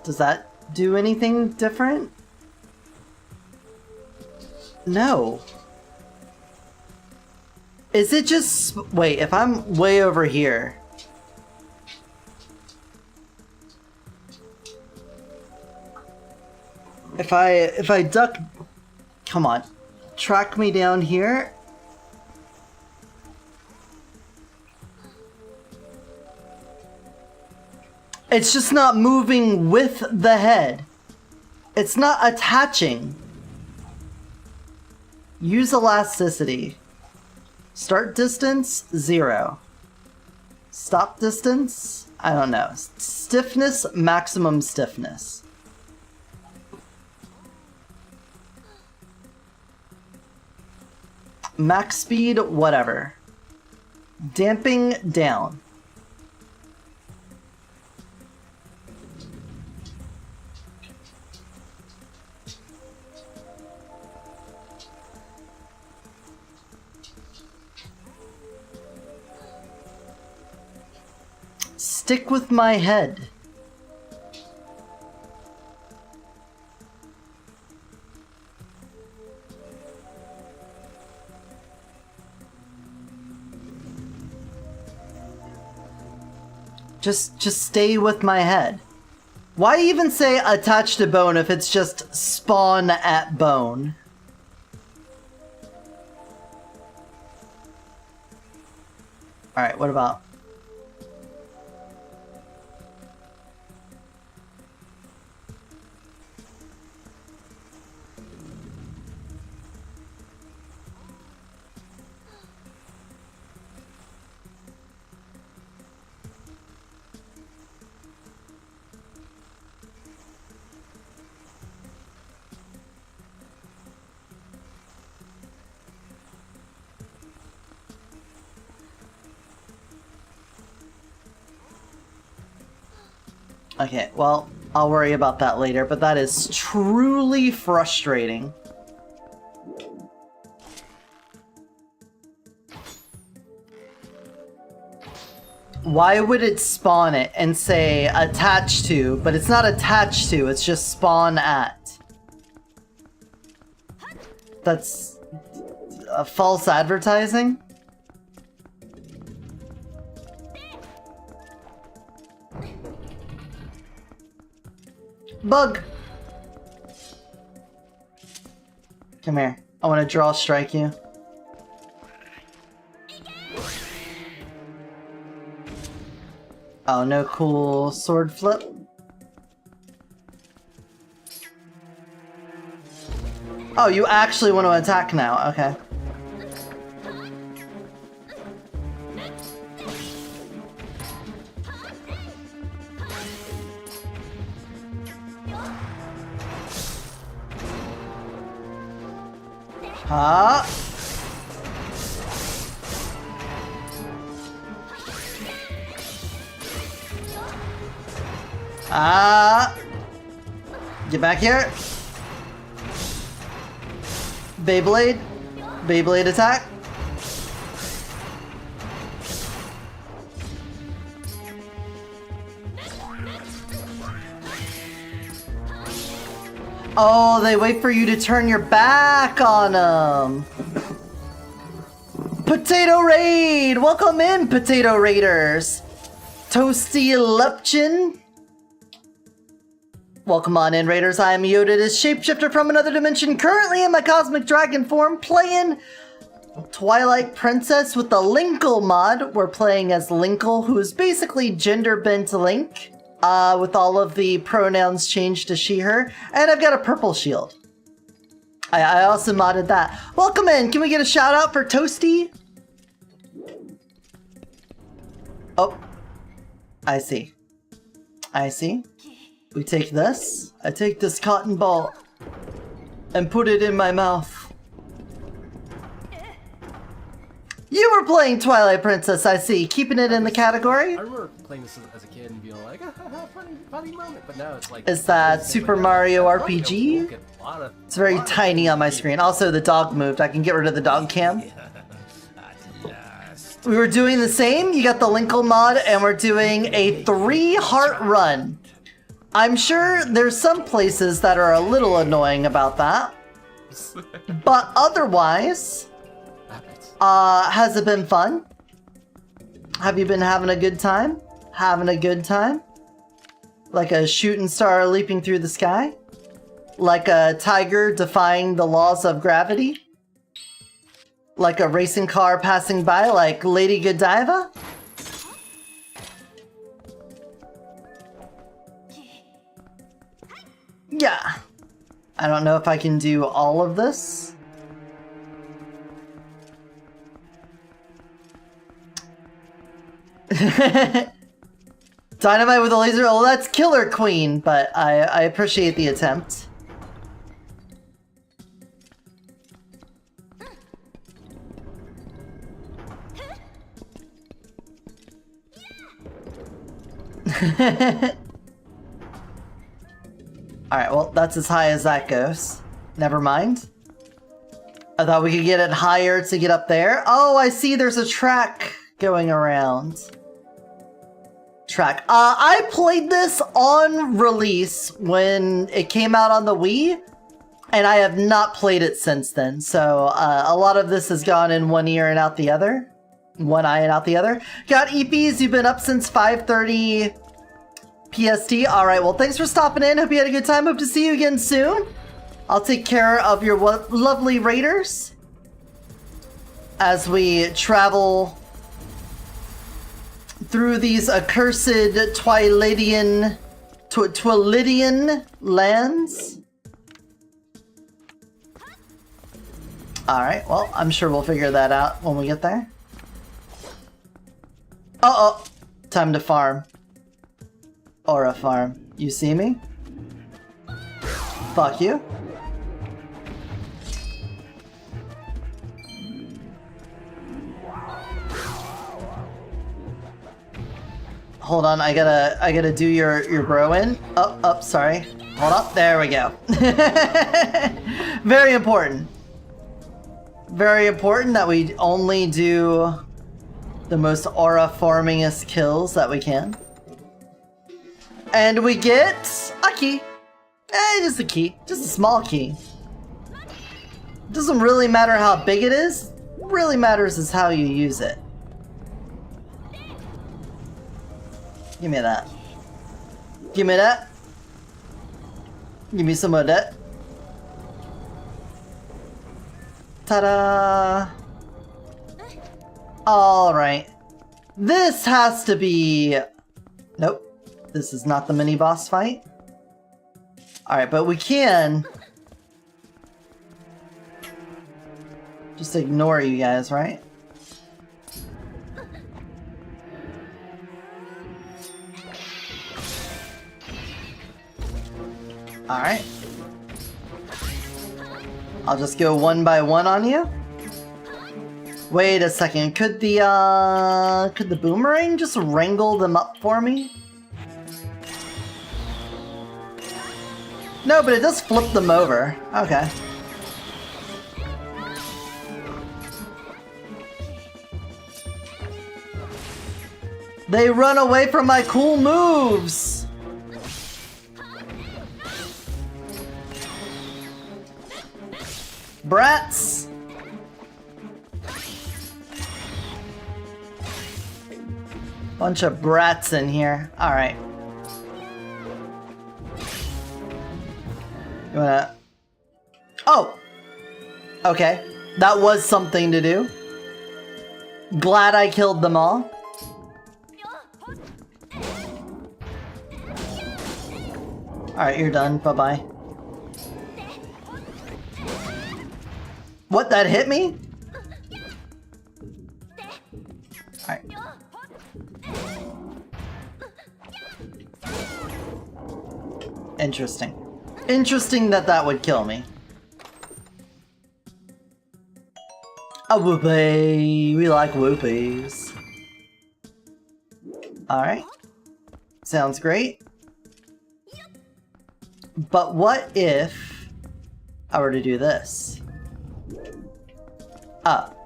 does that do anything different? No. Is it just... Wait, if I'm way over here... If I duck... Come on. Track me down here. It's just not moving with the head. It's not attaching. Use elasticity. Start distance, 0. Stop distance, I don't know. Stiffness, maximum stiffness. Max speed, whatever. Damping down. Stick with my head. Just stay with my head. Why even say attach to bone if it's just spawn at bone? Alright, what about... Okay, well, I'll worry about that later, but that is truly frustrating. Why would it spawn it and say attach to, but it's not attached to, it's just spawn at? That's a false advertising? Bug! Come here. I want to draw strike you. Oh, no cool sword flip? Oh, you actually want to attack now. Okay. Ah. Ah. Get back here. Beyblade. Beyblade attack. Oh, they wait for you to turn your back on them. Potato Raid! Welcome in, Potato Raiders! Toasty Lepchin. Welcome on in, Raiders. I am Eotidiss, Shapeshifter from another dimension, currently in my Cosmic Dragon form, playing Twilight Princess with the Linkle mod. We're playing as Linkle, who is basically gender-bent Link, with all of the pronouns changed to she, her, and I've got a purple shield. I also modded that. Welcome in. Can we get a shout out for Toasty? Oh, I see. I see. We take this. I take this cotton ball and put it in my mouth. You were playing Twilight Princess, I see. Keeping it in the category? I remember playing this as a kid and being like, funny moment, but now it's like... Is that Super Mario RPG? It's very tiny on my screen. Also, the dog moved. I can get rid of the dog cam. We were doing the same. You got the Linkle mod, and we're doing a 3-heart run. I'm sure there's some places that are a little annoying about that. But otherwise, has it been fun? Have you been having a good time? Having a good time? Like a shooting star leaping through the sky? Like a tiger defying the laws of gravity? Like a racing car passing by like Lady Godiva? Yeah. I don't know if I can do all of this. Dynamite with a laser. Oh, that's Killer Queen, but I appreciate the attempt. Alright, well, that's as high as that goes. Never mind. I thought we could get it higher to get up there. Oh, I see there's a track going around. Track. I played this on release when it came out on the Wii, and I have not played it since then. So, a lot of this has gone in one ear and out the other. One eye and out the other. Got EPs, you've been up since 5:30 PST. Alright, well, thanks for stopping in. Hope you had a good time. Hope to see you again soon. I'll take care of your lovely raiders as we travel through these accursed Twilightian lands. Alright, well, I'm sure we'll figure that out when we get there. Uh-oh. Time to farm. Aura farm. You see me? Fuck you. Hold on, I gotta do your bro in. Oh, sorry. Hold up, there we go. Very important. Very important that we only do the most aura farmingest kills that we can. And we get a key. Just a key. Just a small key. Doesn't really matter how big it is. What really matters is how you use it. Give me that. Give me that. Give me some of that. Ta-da! Alright. This has to be... Nope. This is not the mini-boss fight. Alright, but we can... just ignore you guys, right? Alright. I'll just go one by one on you. Wait a second, could the boomerang just wrangle them up for me? No, but it does flip them over. Okay. They run away from my cool moves! Brats! Bunch of brats in here. Alright. You wanna... Oh! Okay. That was something to do. Glad I killed them all. Alright, you're done. Bye-bye. What, that hit me? Alright. Interesting. Interesting that that would kill me. A whoopee. We like whoopies. Alright. Sounds great. But what if I were to do this? Up.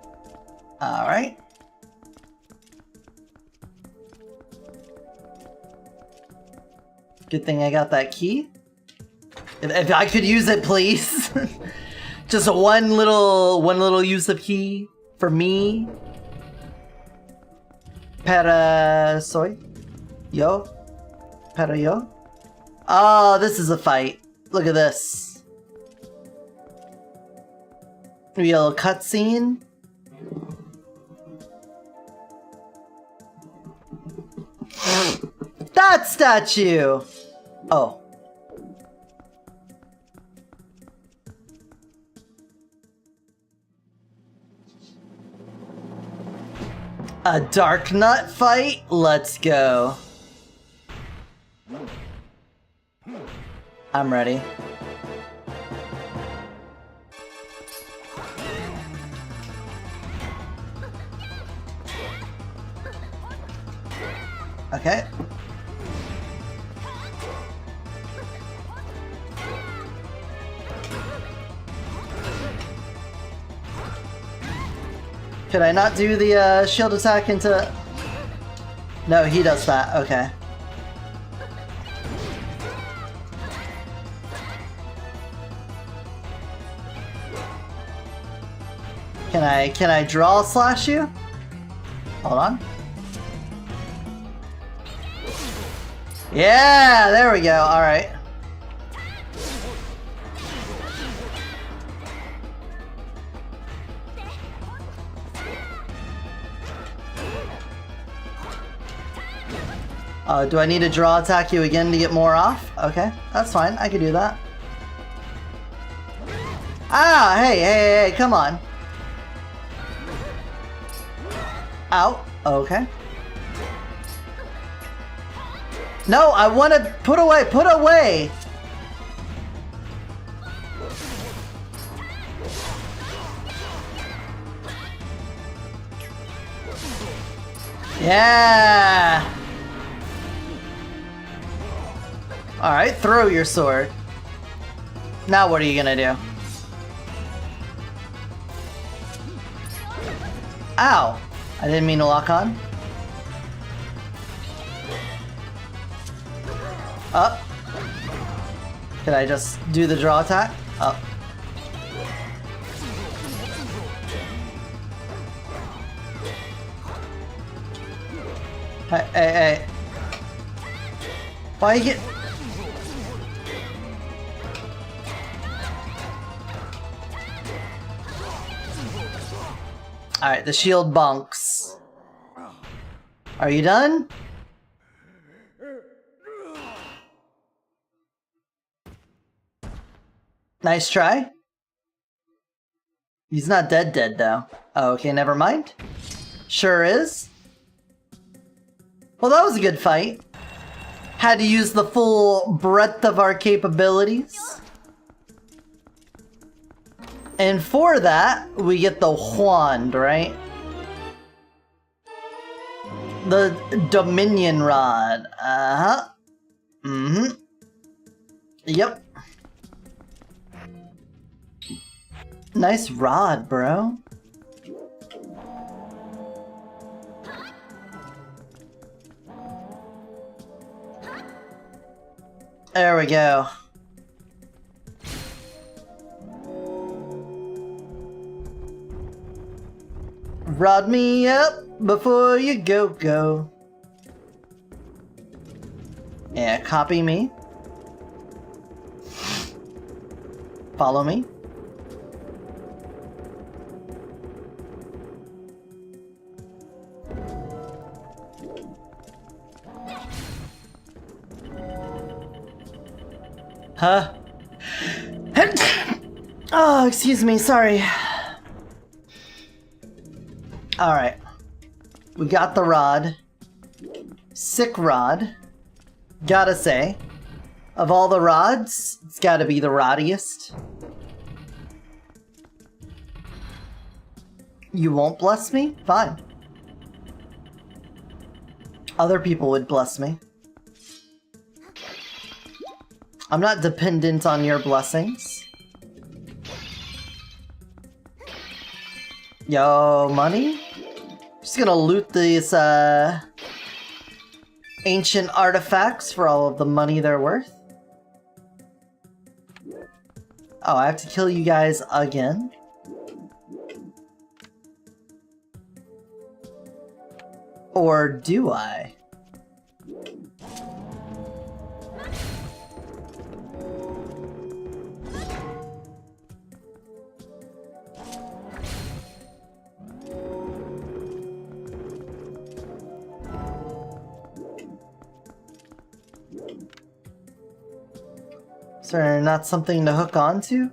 Alright. Good thing I got that key. If I could use it, please. Just one little use of key for me. Para soy. Yo. Para yo. Oh, this is a fight. Look at this. Maybe a little cutscene. That statue! Oh. A dark nut fight? Let's go. I'm ready. Okay. Could I not do the shield attack into... No, he does that. Okay. Can I draw slash you? Hold on. Yeah, there we go. All right. Do I need to draw attack you again to get more off? Okay, that's fine. I can do that. Ah, hey, come on. Ow. Okay. No, I want to put away. Yeah. All right, throw your sword. Now what are you gonna do? Ow. I didn't mean to lock on. Up. Could I just do the draw attack? Up. Hey. Why you get... Alright, the shield bunks. Are you done? Nice try. He's not dead though. Oh, okay, never mind. Sure is. Well, that was a good fight. Had to use the full breadth of our capabilities. And for that, we get the wand, right? The Dominion Rod. Uh-huh. Mm-hmm. Yep. Nice rod, bro. There we go. Rod me up before you go. Yeah, copy me. Follow me. Huh? Oh, excuse me, sorry. Alright. We got the rod. Sick rod. Gotta say, of all the rods, it's gotta be the roddiest. You won't bless me? Fine. Other people would bless me. I'm not dependent on your blessings. Yo, money? Just gonna loot these, ancient artifacts for all of the money they're worth. Oh, I have to kill you guys again? Or do I? Is there not something to hook onto?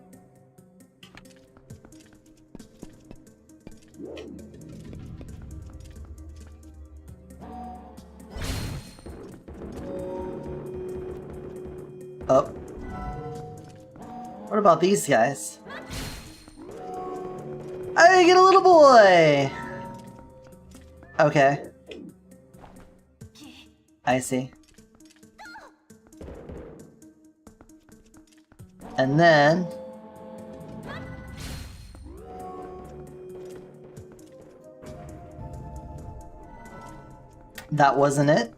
Oh. What about these guys? I get a little boy! Okay. I see. And then... that wasn't it?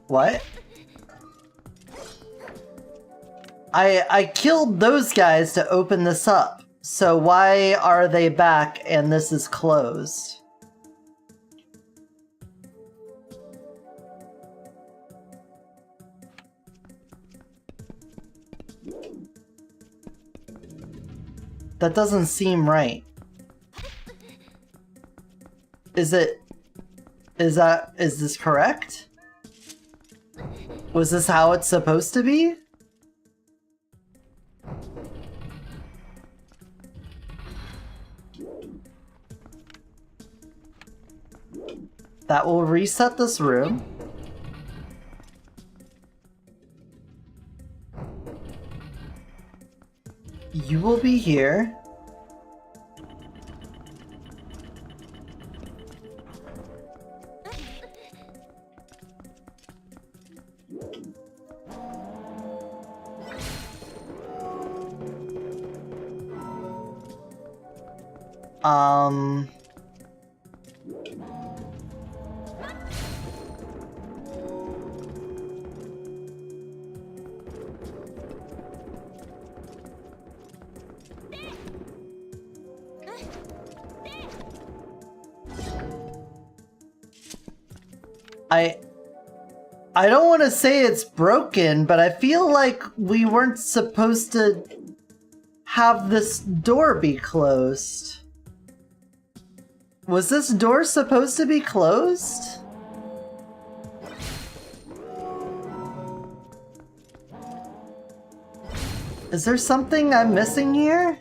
What? I killed those guys to open this up, so why are they back and this is closed? That doesn't seem right. Is this correct? Was this how it's supposed to be? That will reset this room. You will be here. I don't want to say it's broken, but I feel like we weren't supposed to have this door be closed. Was this door supposed to be closed? Is there something I'm missing here?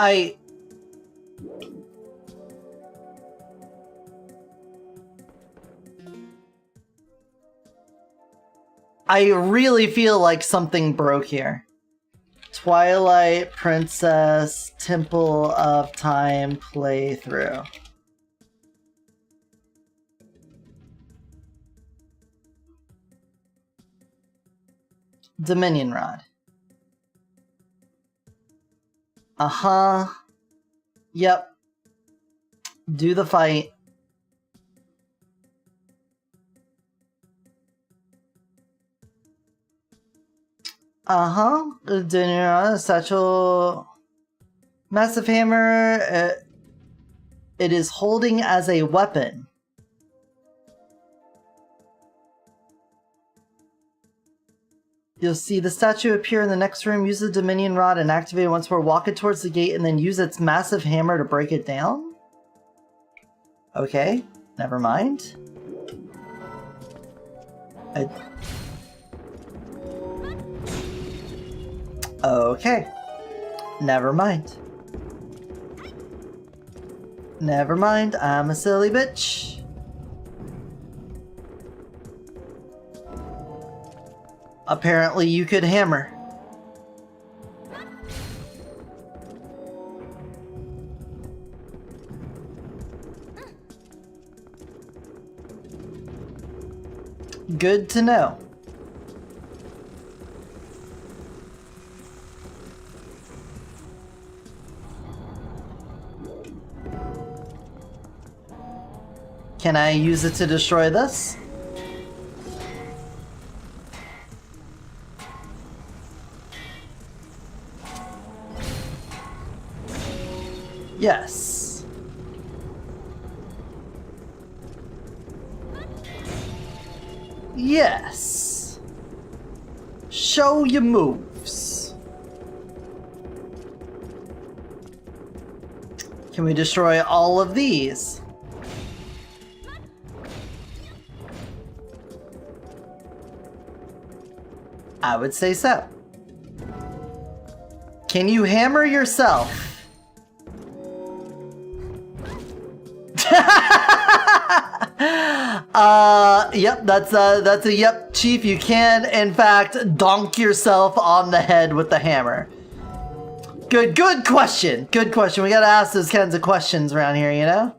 I really feel like something broke here. Twilight Princess Temple of Time playthrough. Dominion Rod. Uh-huh. Yep. Do the fight. Uh-huh. Dominion Rod, satchel. Massive hammer. It is holding as a weapon. You'll see the statue appear in the next room. Use the Dominion Rod and activate it once more. Walk it towards the gate and then use its massive hammer to break it down? Okay, never mind. Okay, never mind. Never mind, I'm a silly bitch. Apparently you could hammer. Good to know. Can I use it to destroy this? Yes. Yes. Show your moves. Can we destroy all of these? I would say so. Can you hammer yourself? Yep, that's a yep, Chief. You can, in fact, donk yourself on the head with the hammer. Good question. Good question. We gotta ask those kinds of questions around here, you know?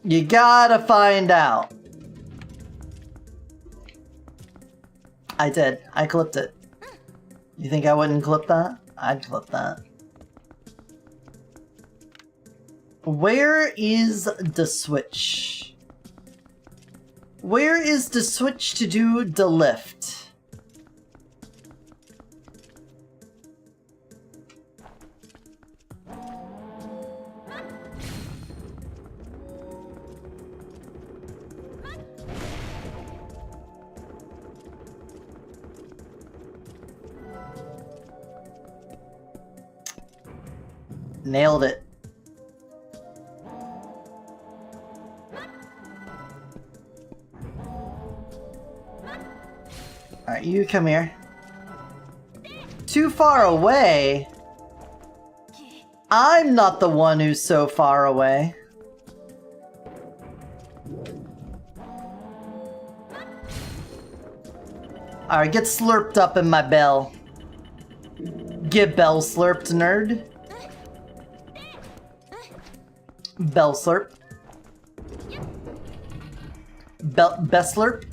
You gotta find out. I did. I clipped it. You think I wouldn't clip that? I'd clip that. Where is the switch? Where is the switch to do the lift? Nailed it. Alright, you come here. Too far away? I'm not the one who's so far away. Alright, get slurped up in my bell. Get bell slurped, nerd. Bell slurp. Best slurp.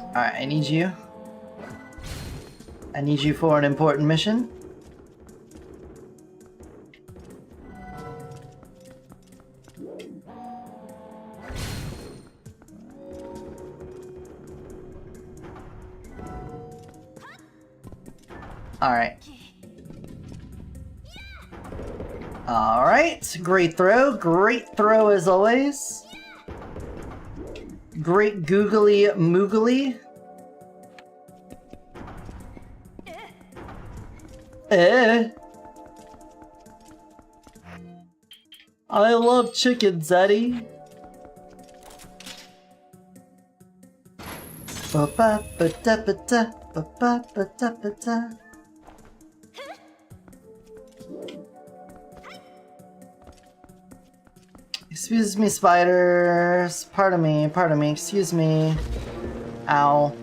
Alright, I need you. I need you for an important mission. Alright. Alright, great throw as always. Great googly moogly. I love chickens, Eddie. Ba-ba-ba-da-ba-da, ba-ba-ba-da-ba-da. Excuse me, spiders. Pardon me, excuse me. Ow.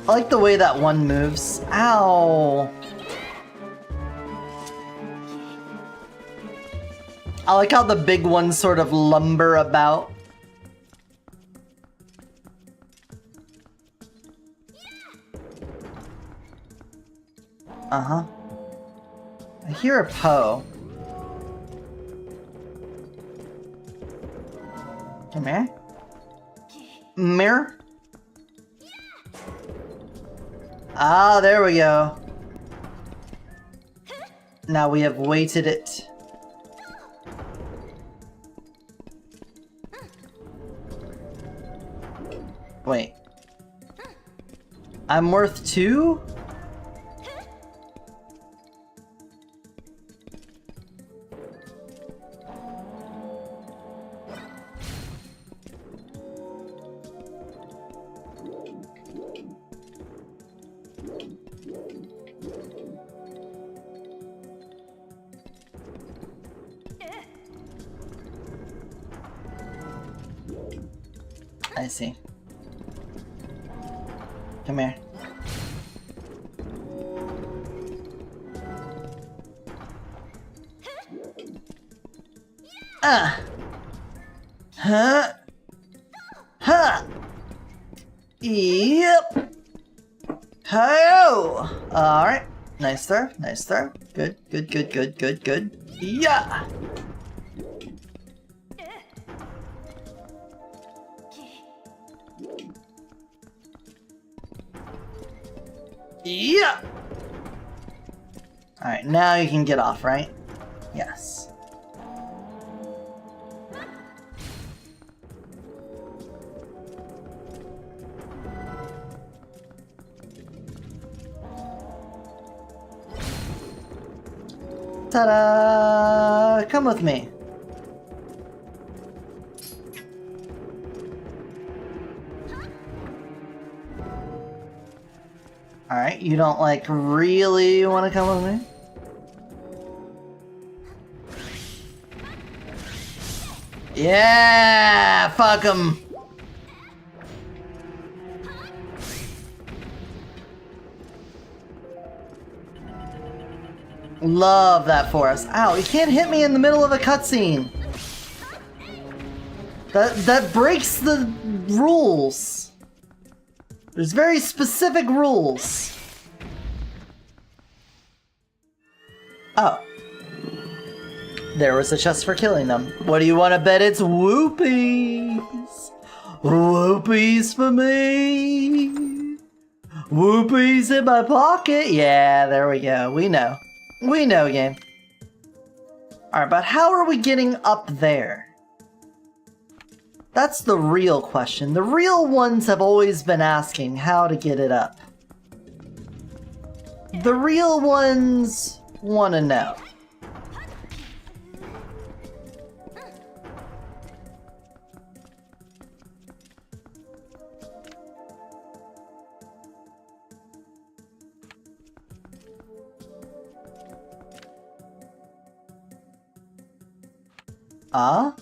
I like the way that one moves. Ow! I like how the big ones sort of lumber about. Uh-huh. I hear a Poe. Come here. Mirror? Ah, there we go. Now we have weighted it. Wait. I'm worth 2? I see. Come here. Huh? Huh! Yep! Ho! Alright. Nice throw, nice throw. Good, good, good, good, good, good. Yeah! Yeah! Alright, now you can get off, right? Yes. Ta-da! Come with me. Alright, you don't like really want to come with me? Yeah! Fuck 'em! Love that for us. Ow, you can't hit me in the middle of a cutscene! That breaks the rules! There's very specific rules. Oh. There was a chest for killing them. What do you want to bet it's whoopies? Whoopies for me. Whoopies in my pocket. Yeah, there we go. We know. We know, game. Alright, but how are we getting up there? That's the real question. The real ones have always been asking how to get it up. The real ones want to know. Ah?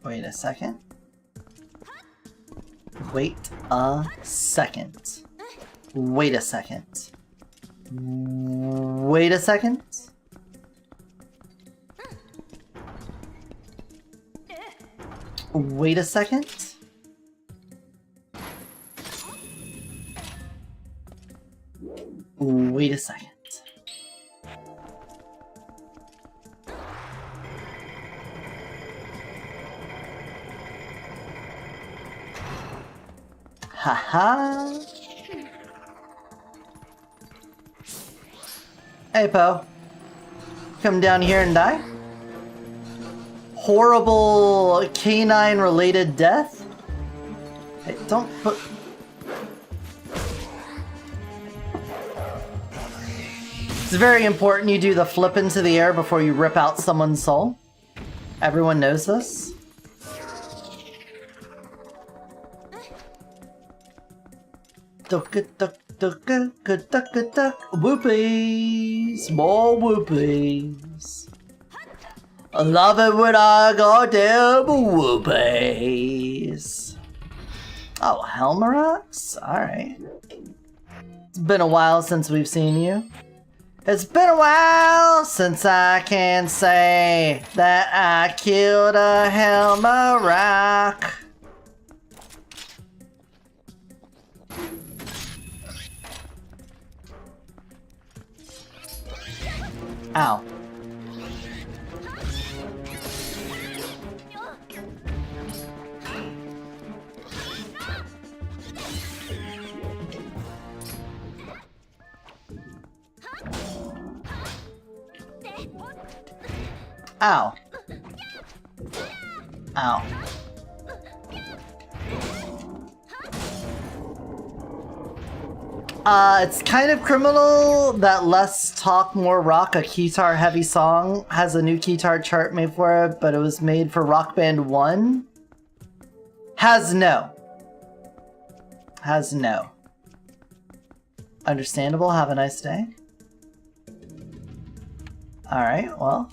Wait a second. Wait a second. Wait a second. Wait a second. Wait a second. Wait a second. Haha. Hey, Poe. Come down here and die? horrible canine-related death? Hey, don't put... It's very important you do the flip into the air before you rip out someone's soul. Everyone knows this. Whoopies! More whoopies! I love it when I got them whoopies! Oh, Helmerax? Alright. It's been a while since we've seen you. It's been a while since I can say that I killed a Helmerax. Ow. Ow. Ow. It's kind of criminal that Less Talk More Rock, a Keytar heavy song, has a new Keytar chart made for it, but it was made for Rock Band 1. Has no. Understandable, have a nice day. Alright, well.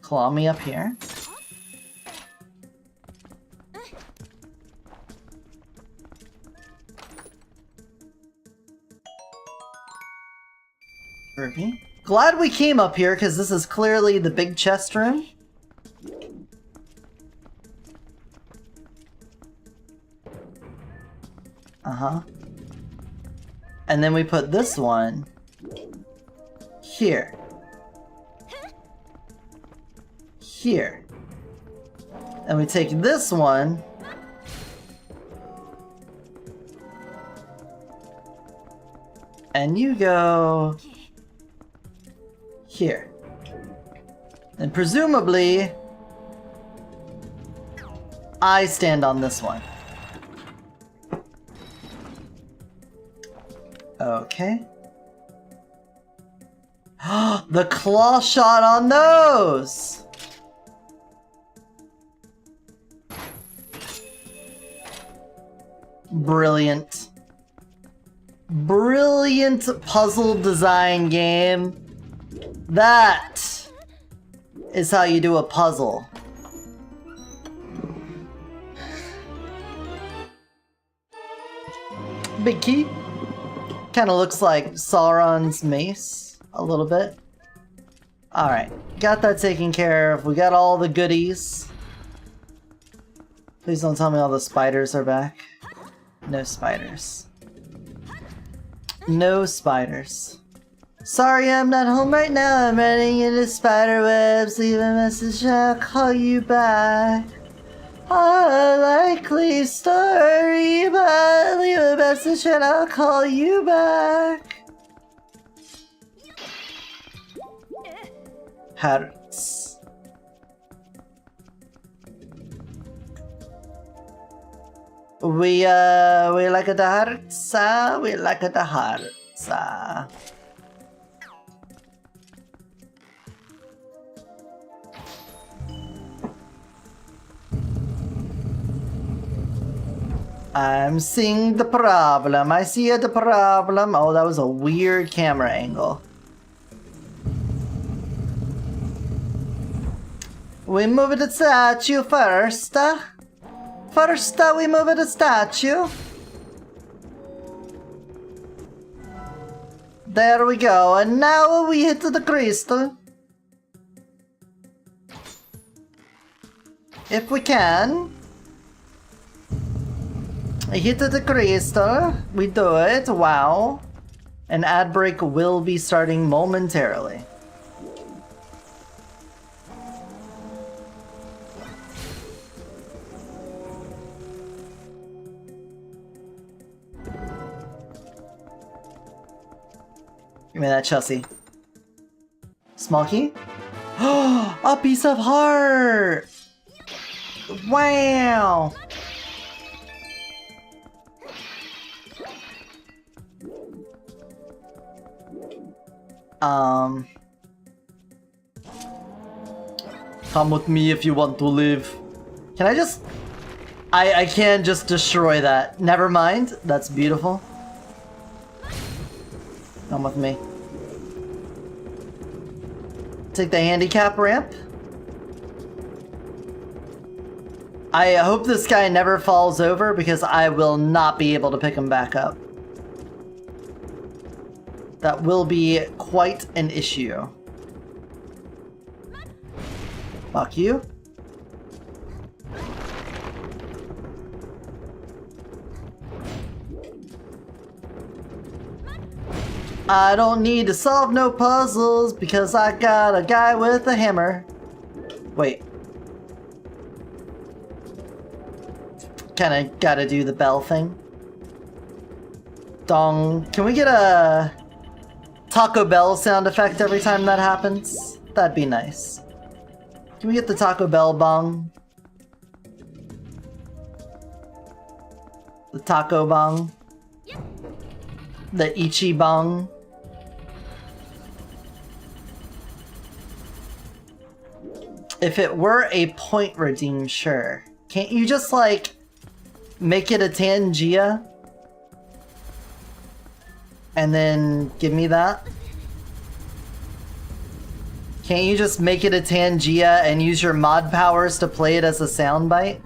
Claw me up here. Ruby. Glad we came up here, because this is clearly the big chest room. Uh-huh. And then we put this one here. Here. And we take this one and you go here. And presumably I stand on this one. Okay. The claw shot on those! Brilliant. Brilliant puzzle design game. That is how you do a puzzle. Big key. Kind of looks like Sauron's mace a little bit. Alright, got that taken care of. We got all the goodies. Please don't tell me all the spiders are back. No spiders. No spiders. Sorry, I'm not home right now. I'm running into spider webs. Leave a message and I'll call you back. A likely story, but leave a message and I'll call you back. Hearts. We like the hearts, we like the hearts, I'm seeing the problem. I see the problem. Oh, that was a weird camera angle. We move the statue first. First, we move the statue. There we go. And now we hit the crystal. If we can. Hit the crystal. We do it. Wow. An ad break will be starting momentarily. Give me that, Chelsea. Small key? A piece of heart! Wow! Come with me if you want to live. Can I just... I can't just destroy that. Never mind. That's beautiful. Come with me. Take the handicap ramp. I hope this guy never falls over because I will not be able to pick him back up. That will be quite an issue. Fuck you. I don't need to solve no puzzles because I got a guy with a hammer. Wait. Kinda gotta do the bell thing. Dong. Can we get a Taco Bell sound effect every time that happens? That'd be nice. Can we get the Taco Bell bong? The taco bong? The Ichi bong? If it were a point redeem, sure. Can't you just, like, make it a Tangia? And then give me that? Can't you just make it a Tangia and use your mod powers to play it as a soundbite?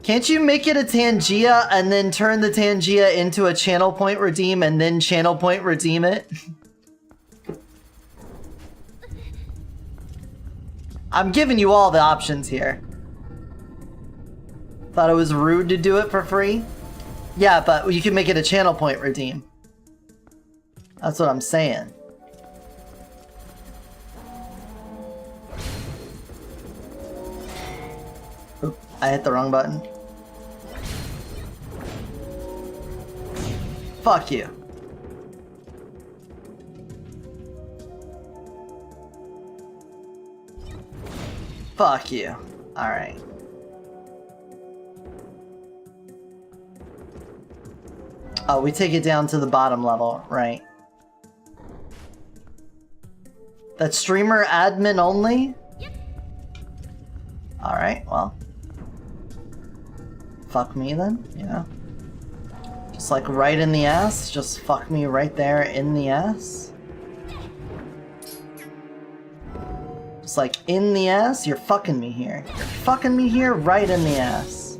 Can't you make it a Tangia and then turn the Tangia into a channel point redeem and then channel point redeem it? I'm giving you all the options here. Thought it was rude to do it for free? Yeah, but you can make it a channel point redeem. That's what I'm saying. Oop, I hit the wrong button. Fuck you. Fuck you. Alright. Oh, we take it down to the bottom level, right? That's streamer admin only? Alright, well. Fuck me then, you know? Just like right in the ass, just fuck me right there in the ass. Just like in the ass, you're fucking me here. You're fucking me here right in the ass.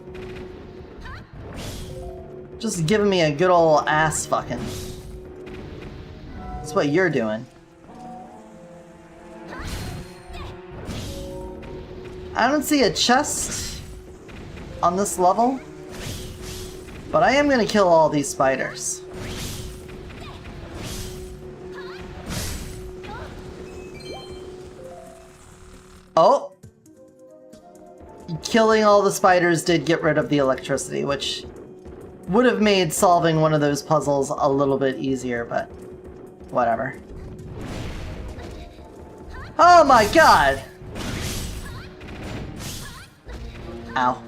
Just giving me a good old ass fucking. That's what you're doing. I don't see a chest on this level, but I am gonna kill all these spiders. Oh! Killing all the spiders did get rid of the electricity, which would have made solving one of those puzzles a little bit easier, but whatever. Oh my god! Ow.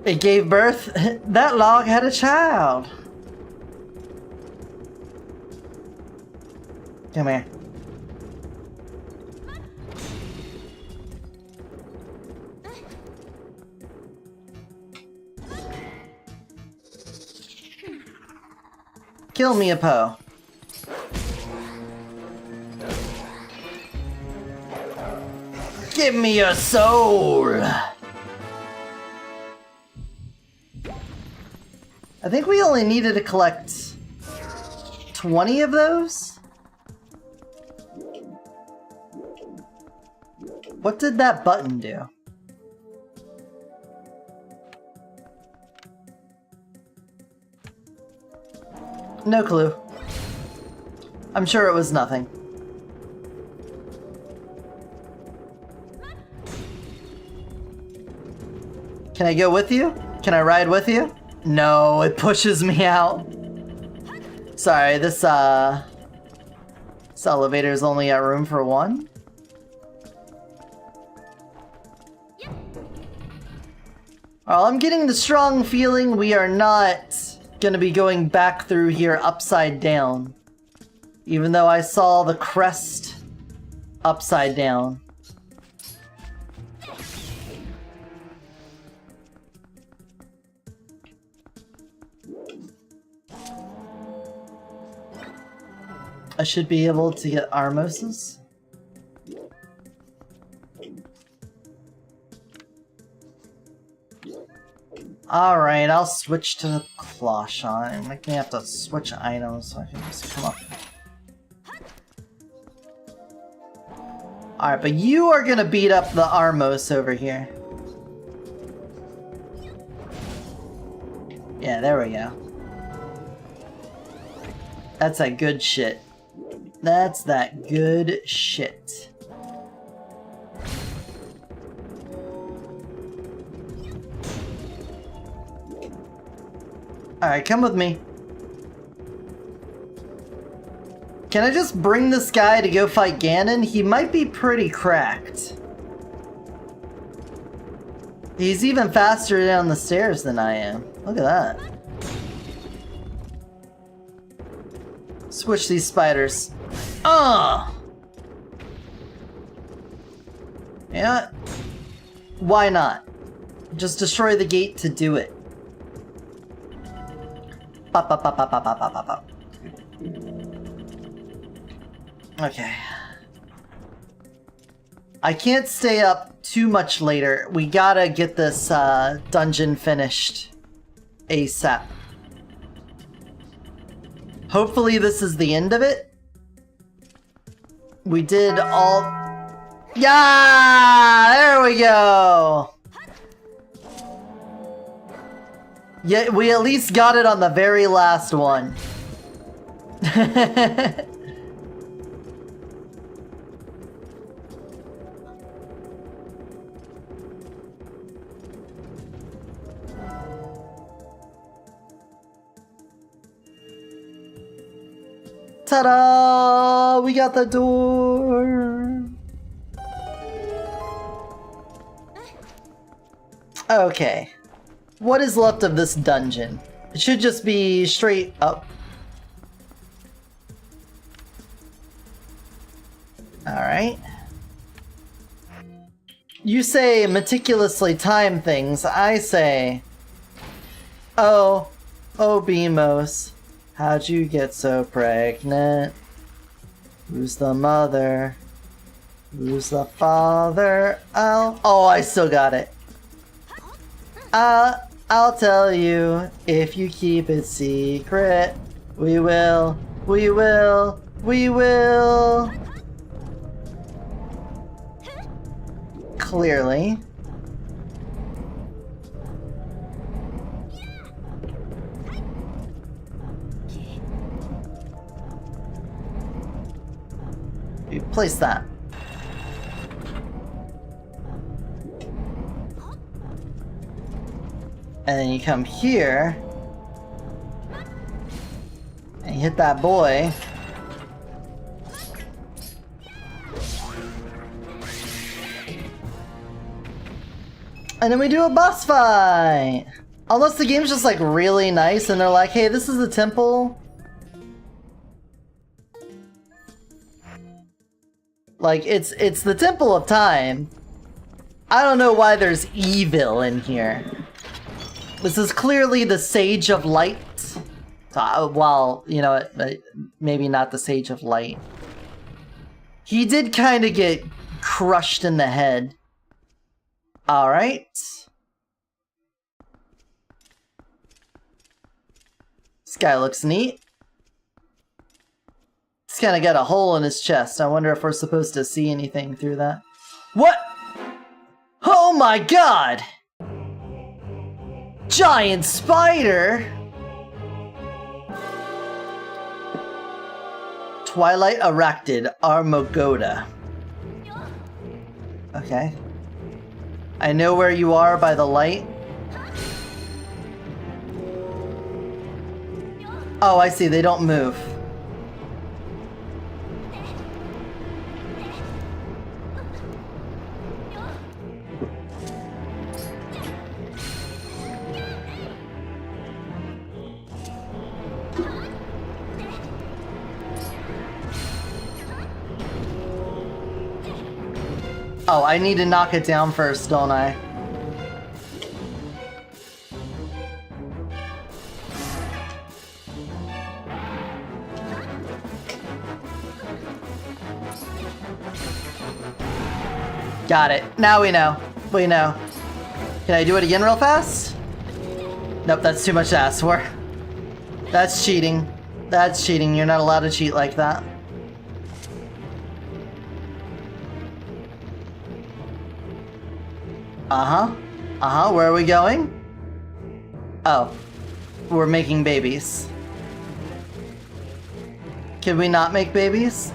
It gave birth. That log had a child. Come here. Kill me a Poe. Give me your soul. I think we only needed to collect 20 of those? What did that button do? No clue. I'm sure it was nothing. Can I go with you? Can I ride with you? No, it pushes me out. Sorry, this elevator's only got room for one. Well, I'm getting the strong feeling we are not gonna be going back through here upside down. Even though I saw the crest upside down. I should be able to get Armoses. Alright, I'll switch to Clawshot. Make me have to switch items so I can just come up. Alright, but you are gonna beat up the Armos over here. Yeah, there we go. That's that good shit. That's that good shit. Alright, come with me. Can I just bring this guy to go fight Ganon? He might be pretty cracked. He's even faster down the stairs than I am. Look at that. Switch these spiders. Yeah. Why not? Just destroy the gate to do it. Pop, pop, pop, pop, pop, pop, pop, pop. Okay. I can't stay up too much later. We gotta get this dungeon finished ASAP. Hopefully this is the end of it. We did all... Yeah! There we go! Yeah, we at least got it on the very last one. Ta-da! We got the door! Okay. What is left of this dungeon? It should just be straight up. Alright. You say meticulously time things. I say... Oh Beamos. How'd you get so pregnant? Who's the mother? Who's the father? Oh, I still got it. I'll tell you if you keep it secret. We will. Clearly. You place that. And then you come here. And you hit that boy. And then we do a boss fight! Unless the game's just like really nice and they're like, hey, this is a temple. Like, it's the Temple of Time. I don't know why there's evil in here. This is clearly the Sage of Light. Well, you know, maybe not the Sage of Light. He did kind of get crushed in the head. Alright. This guy looks neat. He's kind of got a hole in his chest. I wonder if we're supposed to see anything through that. What? Oh my god! Giant spider! Twilight Arachnid Armogoda. Okay. I know where you are by the light. Oh, I see. They don't move. Oh, I need to knock it down first, don't I? Got it. Now we know. We know. Can I do it again real fast? Nope, that's too much to ask for. That's cheating. That's cheating. You're not allowed to cheat like that. Uh-huh. Uh-huh. Where are we going? Oh. We're making babies. Can we not make babies?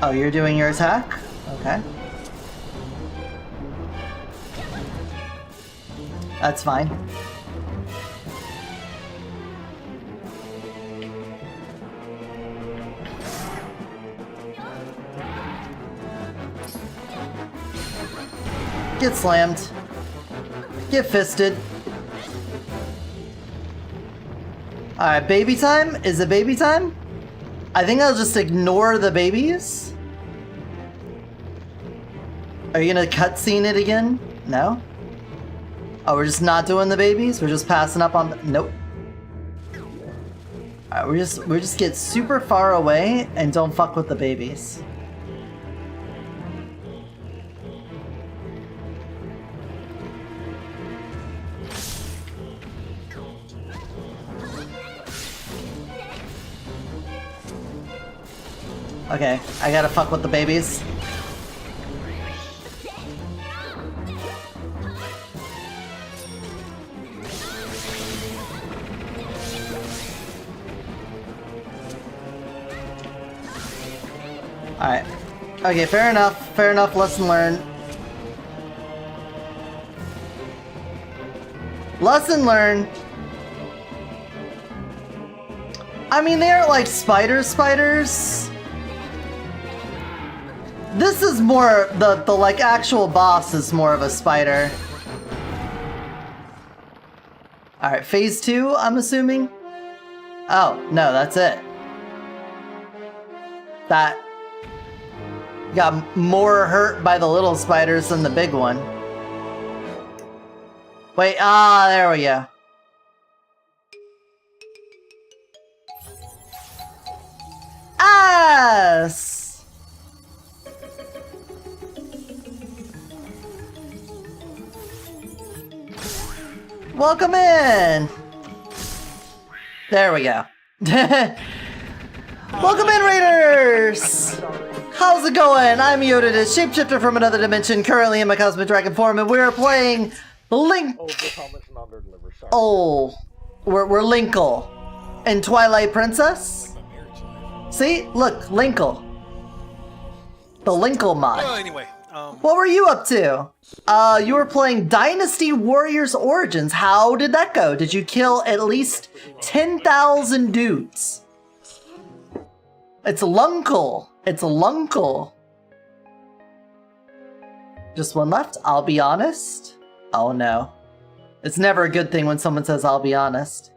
Oh, you're doing your attack? Okay. That's fine. Get slammed. Get fisted. Alright, baby time? Is it baby time? I think I'll just ignore the babies. Are you gonna cutscene it again? No? Oh, we're just not doing the babies? We're just passing up on the... Nope. Alright, we just get super far away and don't fuck with the babies. Okay, I gotta fuck with the babies. Alright. Okay, fair enough. Fair enough, lesson learned. Lesson learned. I mean, they aren't like spiders. This is more, the like actual boss is more of a spider. Alright, phase 2, I'm assuming? Oh, no, that's it. That got more hurt by the little spiders than the big one. Wait, there we go. Ass! Welcome in! There we go. Welcome in, Raiders! How's it going? I'm Eotidiss, Shapeshifter from another dimension, currently in my Cosmic Dragon form, and we're playing Link... Oh, we're Linkle. And Twilight Princess? See? Look, Linkle. The Linkle mod. Well, anyway, what were you up to? You were playing Dynasty Warriors Origins. How did that go? Did you kill at least 10,000 dudes? It's Lunkle. It's Lunkle. Just one left? I'll be honest? Oh no. It's never a good thing when someone says, I'll be honest.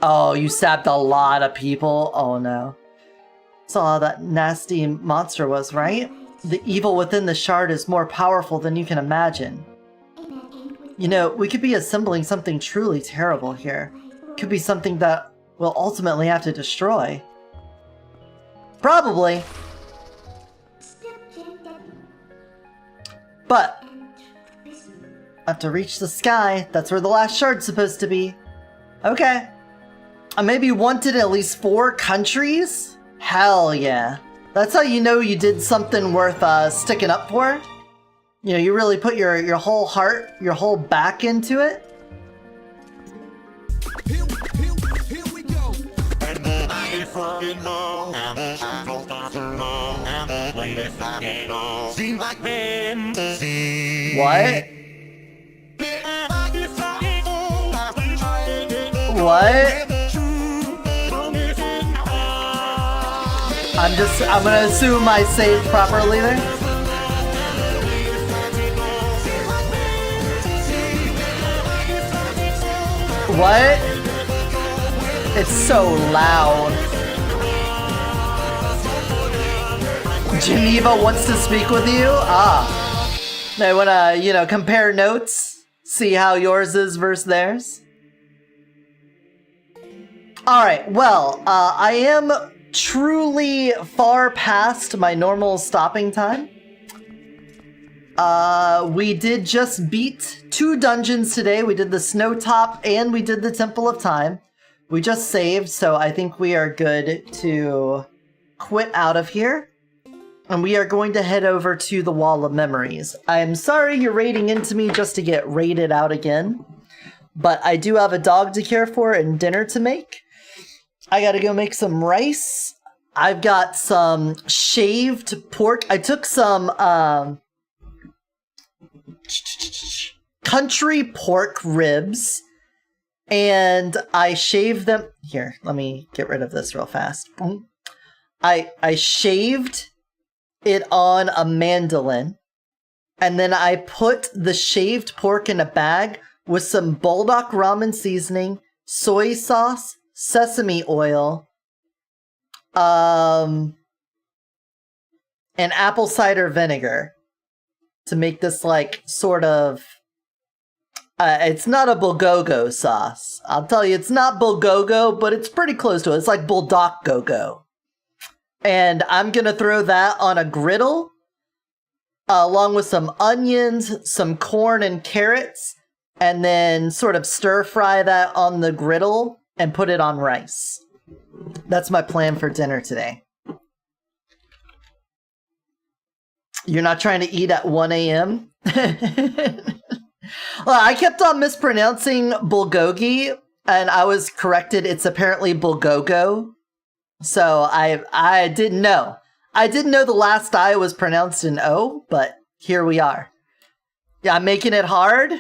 Oh, you sapped a lot of people? Oh no. Saw how that nasty monster was, right? The evil within the shard is more powerful than you can imagine. You know, we could be assembling something truly terrible here. Could be something that we'll ultimately have to destroy. Probably. But I have to reach the sky. That's where the last shard's supposed to be. Okay. I maybe wanted at least 4 countries? Hell yeah. That's how you know you did something worth sticking up for. You know, you really put your whole heart, your whole back into it. What? What? I'm gonna assume I saved properly there. What? It's so loud. Geneva wants to speak with you? Ah. They wanna, you know, compare notes? See how yours is versus theirs? Alright, well, I am truly far past my normal stopping time. We did just beat 2 dungeons today. We did the Snow Top and we did the Temple of Time. We just saved, so I think we are good to quit out of here. And we are going to head over to the Wall of Memories. I'm sorry you're raiding into me just to get raided out again. But I do have a dog to care for and dinner to make. I gotta go make some rice. I've got some shaved pork. I took some country pork ribs and I shaved them. Here, let me get rid of this real fast. I shaved it on a mandolin and then I put the shaved pork in a bag with some bulldog ramen seasoning, soy sauce, sesame oil, and apple cider vinegar to make this like sort of it's not a bulgogo sauce. I'll tell you, it's not bulgogo, but it's pretty close to it. It's like bulldog go-go. And I'm gonna throw that on a griddle along with some onions, some corn and carrots, and then sort of stir fry that on the griddle and put it on rice. That's my plan for dinner today. You're not trying to eat at 1 a.m.? Well, I kept on mispronouncing bulgogi, and I was corrected. It's apparently bulgogo. So I didn't know. I didn't know the last I was pronounced an O, but here we are. Yeah, I'm making it hard.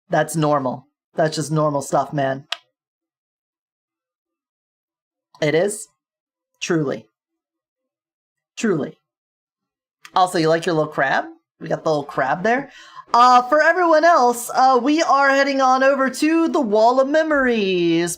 That's normal. That's just normal stuff, man. It is? Truly. Truly. Also, you like your little crab? We got the little crab there. For everyone else, we are heading on over to the Wall of Memories.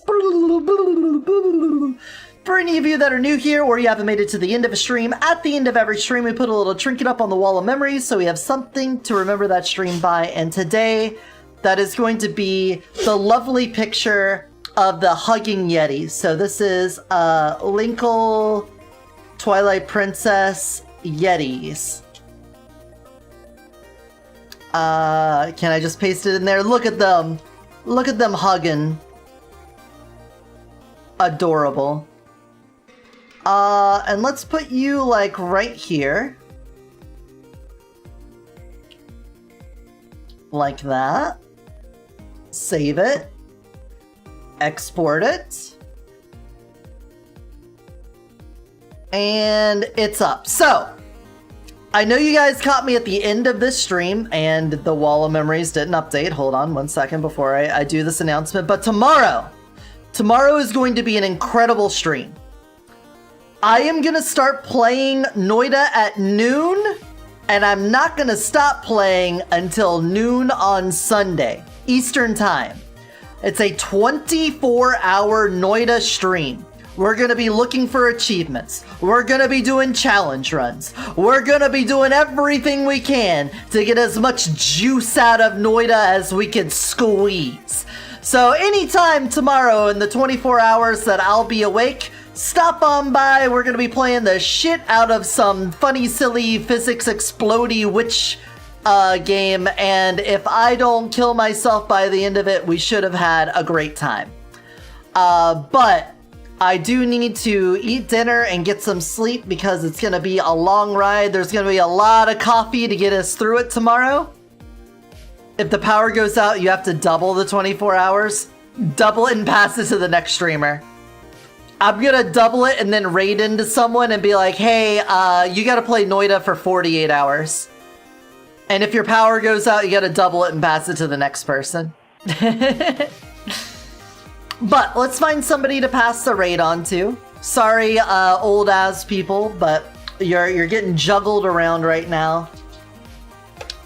For any of you that are new here or you haven't made it to the end of a stream, at the end of every stream we put a little trinket up on the Wall of Memories so we have something to remember that stream by. And today, that is going to be the lovely picture of the hugging Yeti. So this is Linkle Twilight Princess Yetis. Can I just paste it in there? Look at them. Look at them hugging. Adorable. And let's put you like right here. Like that. Save it. Export it. And it's up. So, I know you guys caught me at the end of this stream and the Wall of Memories didn't update. Hold on 1 second before I do this announcement. But tomorrow is going to be an incredible stream. I am going to start playing Noida at noon, and I'm not going to stop playing until noon on Sunday, Eastern Time. It's a 24-hour Noida stream. We're going to be looking for achievements. We're going to be doing challenge runs. We're going to be doing everything we can to get as much juice out of Noida as we can squeeze. So anytime tomorrow in the 24 hours that I'll be awake, stop on by. We're going to be playing the shit out of some funny, silly, physics explodey witch game. And if I don't kill myself by the end of it, we should have had a great time. But I do need to eat dinner and get some sleep because it's going to be a long ride. There's going to be a lot of coffee to get us through it tomorrow. If the power goes out, you have to double the 24 hours. Double it and pass it to the next streamer. I'm gonna double it and then raid into someone and be like, hey, you gotta play Noida for 48 hours. And if your power goes out, you gotta double it and pass it to the next person. But let's find somebody to pass the raid on to. Sorry, old ass people, but you're getting juggled around right now.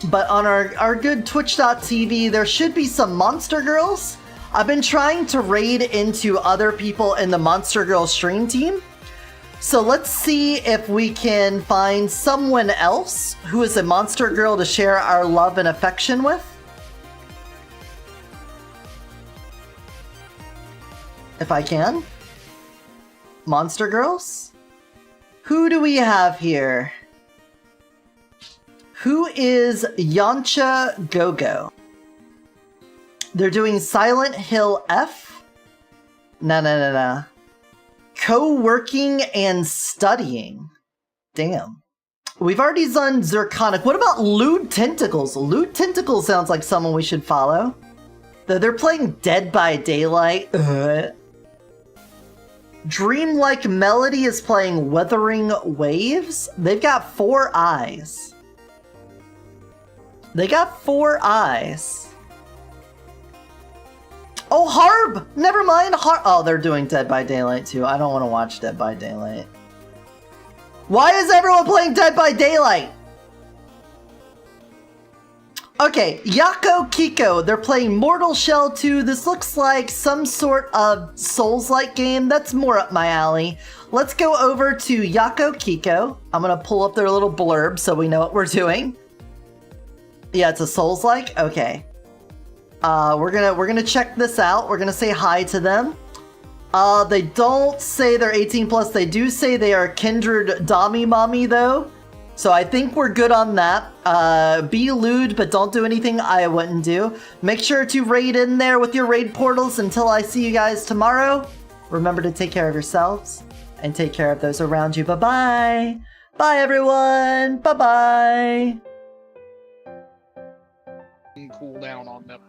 But on our good Twitch.tv, there should be some Monster Girls. I've been trying to raid into other people in the Monster Girl stream team. So let's see if we can find someone else who is a Monster Girl to share our love and affection with. If I can. Monster Girls? Who do we have here? Who is Yancha Gogo? They're doing Silent Hill F? No. Co-working and studying. Damn. We've already done Zirconic. What about Lewd Tentacles? Lewd Tentacles sounds like someone we should follow. Though they're playing Dead by Daylight. Dreamlike Melody is playing Wuthering Waves. They've got 4 eyes. They got 4 eyes. Oh, Harb! Never mind, Harb. Oh, they're doing Dead by Daylight too. I don't want to watch Dead by Daylight. Why is everyone playing Dead by Daylight? Okay, Yako Kiko, they're playing Mortal Shell 2. This looks like some sort of Souls-like game. That's more up my alley. Let's go over to Yako Kiko. I'm gonna pull up their little blurb so we know what we're doing. Yeah, it's a Souls-like? Okay. We're gonna check this out. We're gonna say hi to them. They don't say they're 18 plus. They do say they are kindred Dami Mommy though. So I think we're good on that. Be lewd, but don't do anything I wouldn't do. Make sure to raid in there with your raid portals until I see you guys tomorrow. Remember to take care of yourselves and take care of those around you. Bye-bye. Bye, everyone. Bye-bye. Cool down on them.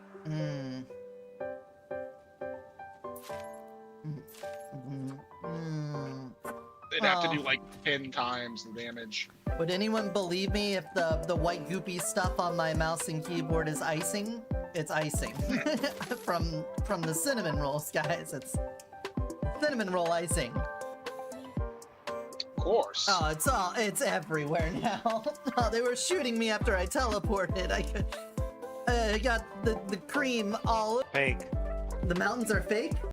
They'd have to do like 10 times the damage. Would anyone believe me if the white goopy stuff on my mouse and keyboard is icing? It's icing. from the cinnamon rolls, guys. It's cinnamon roll icing. Of course. Oh, it's everywhere now. Oh, they were shooting me after I teleported. I got the cream all. Fake. The mountains are fake?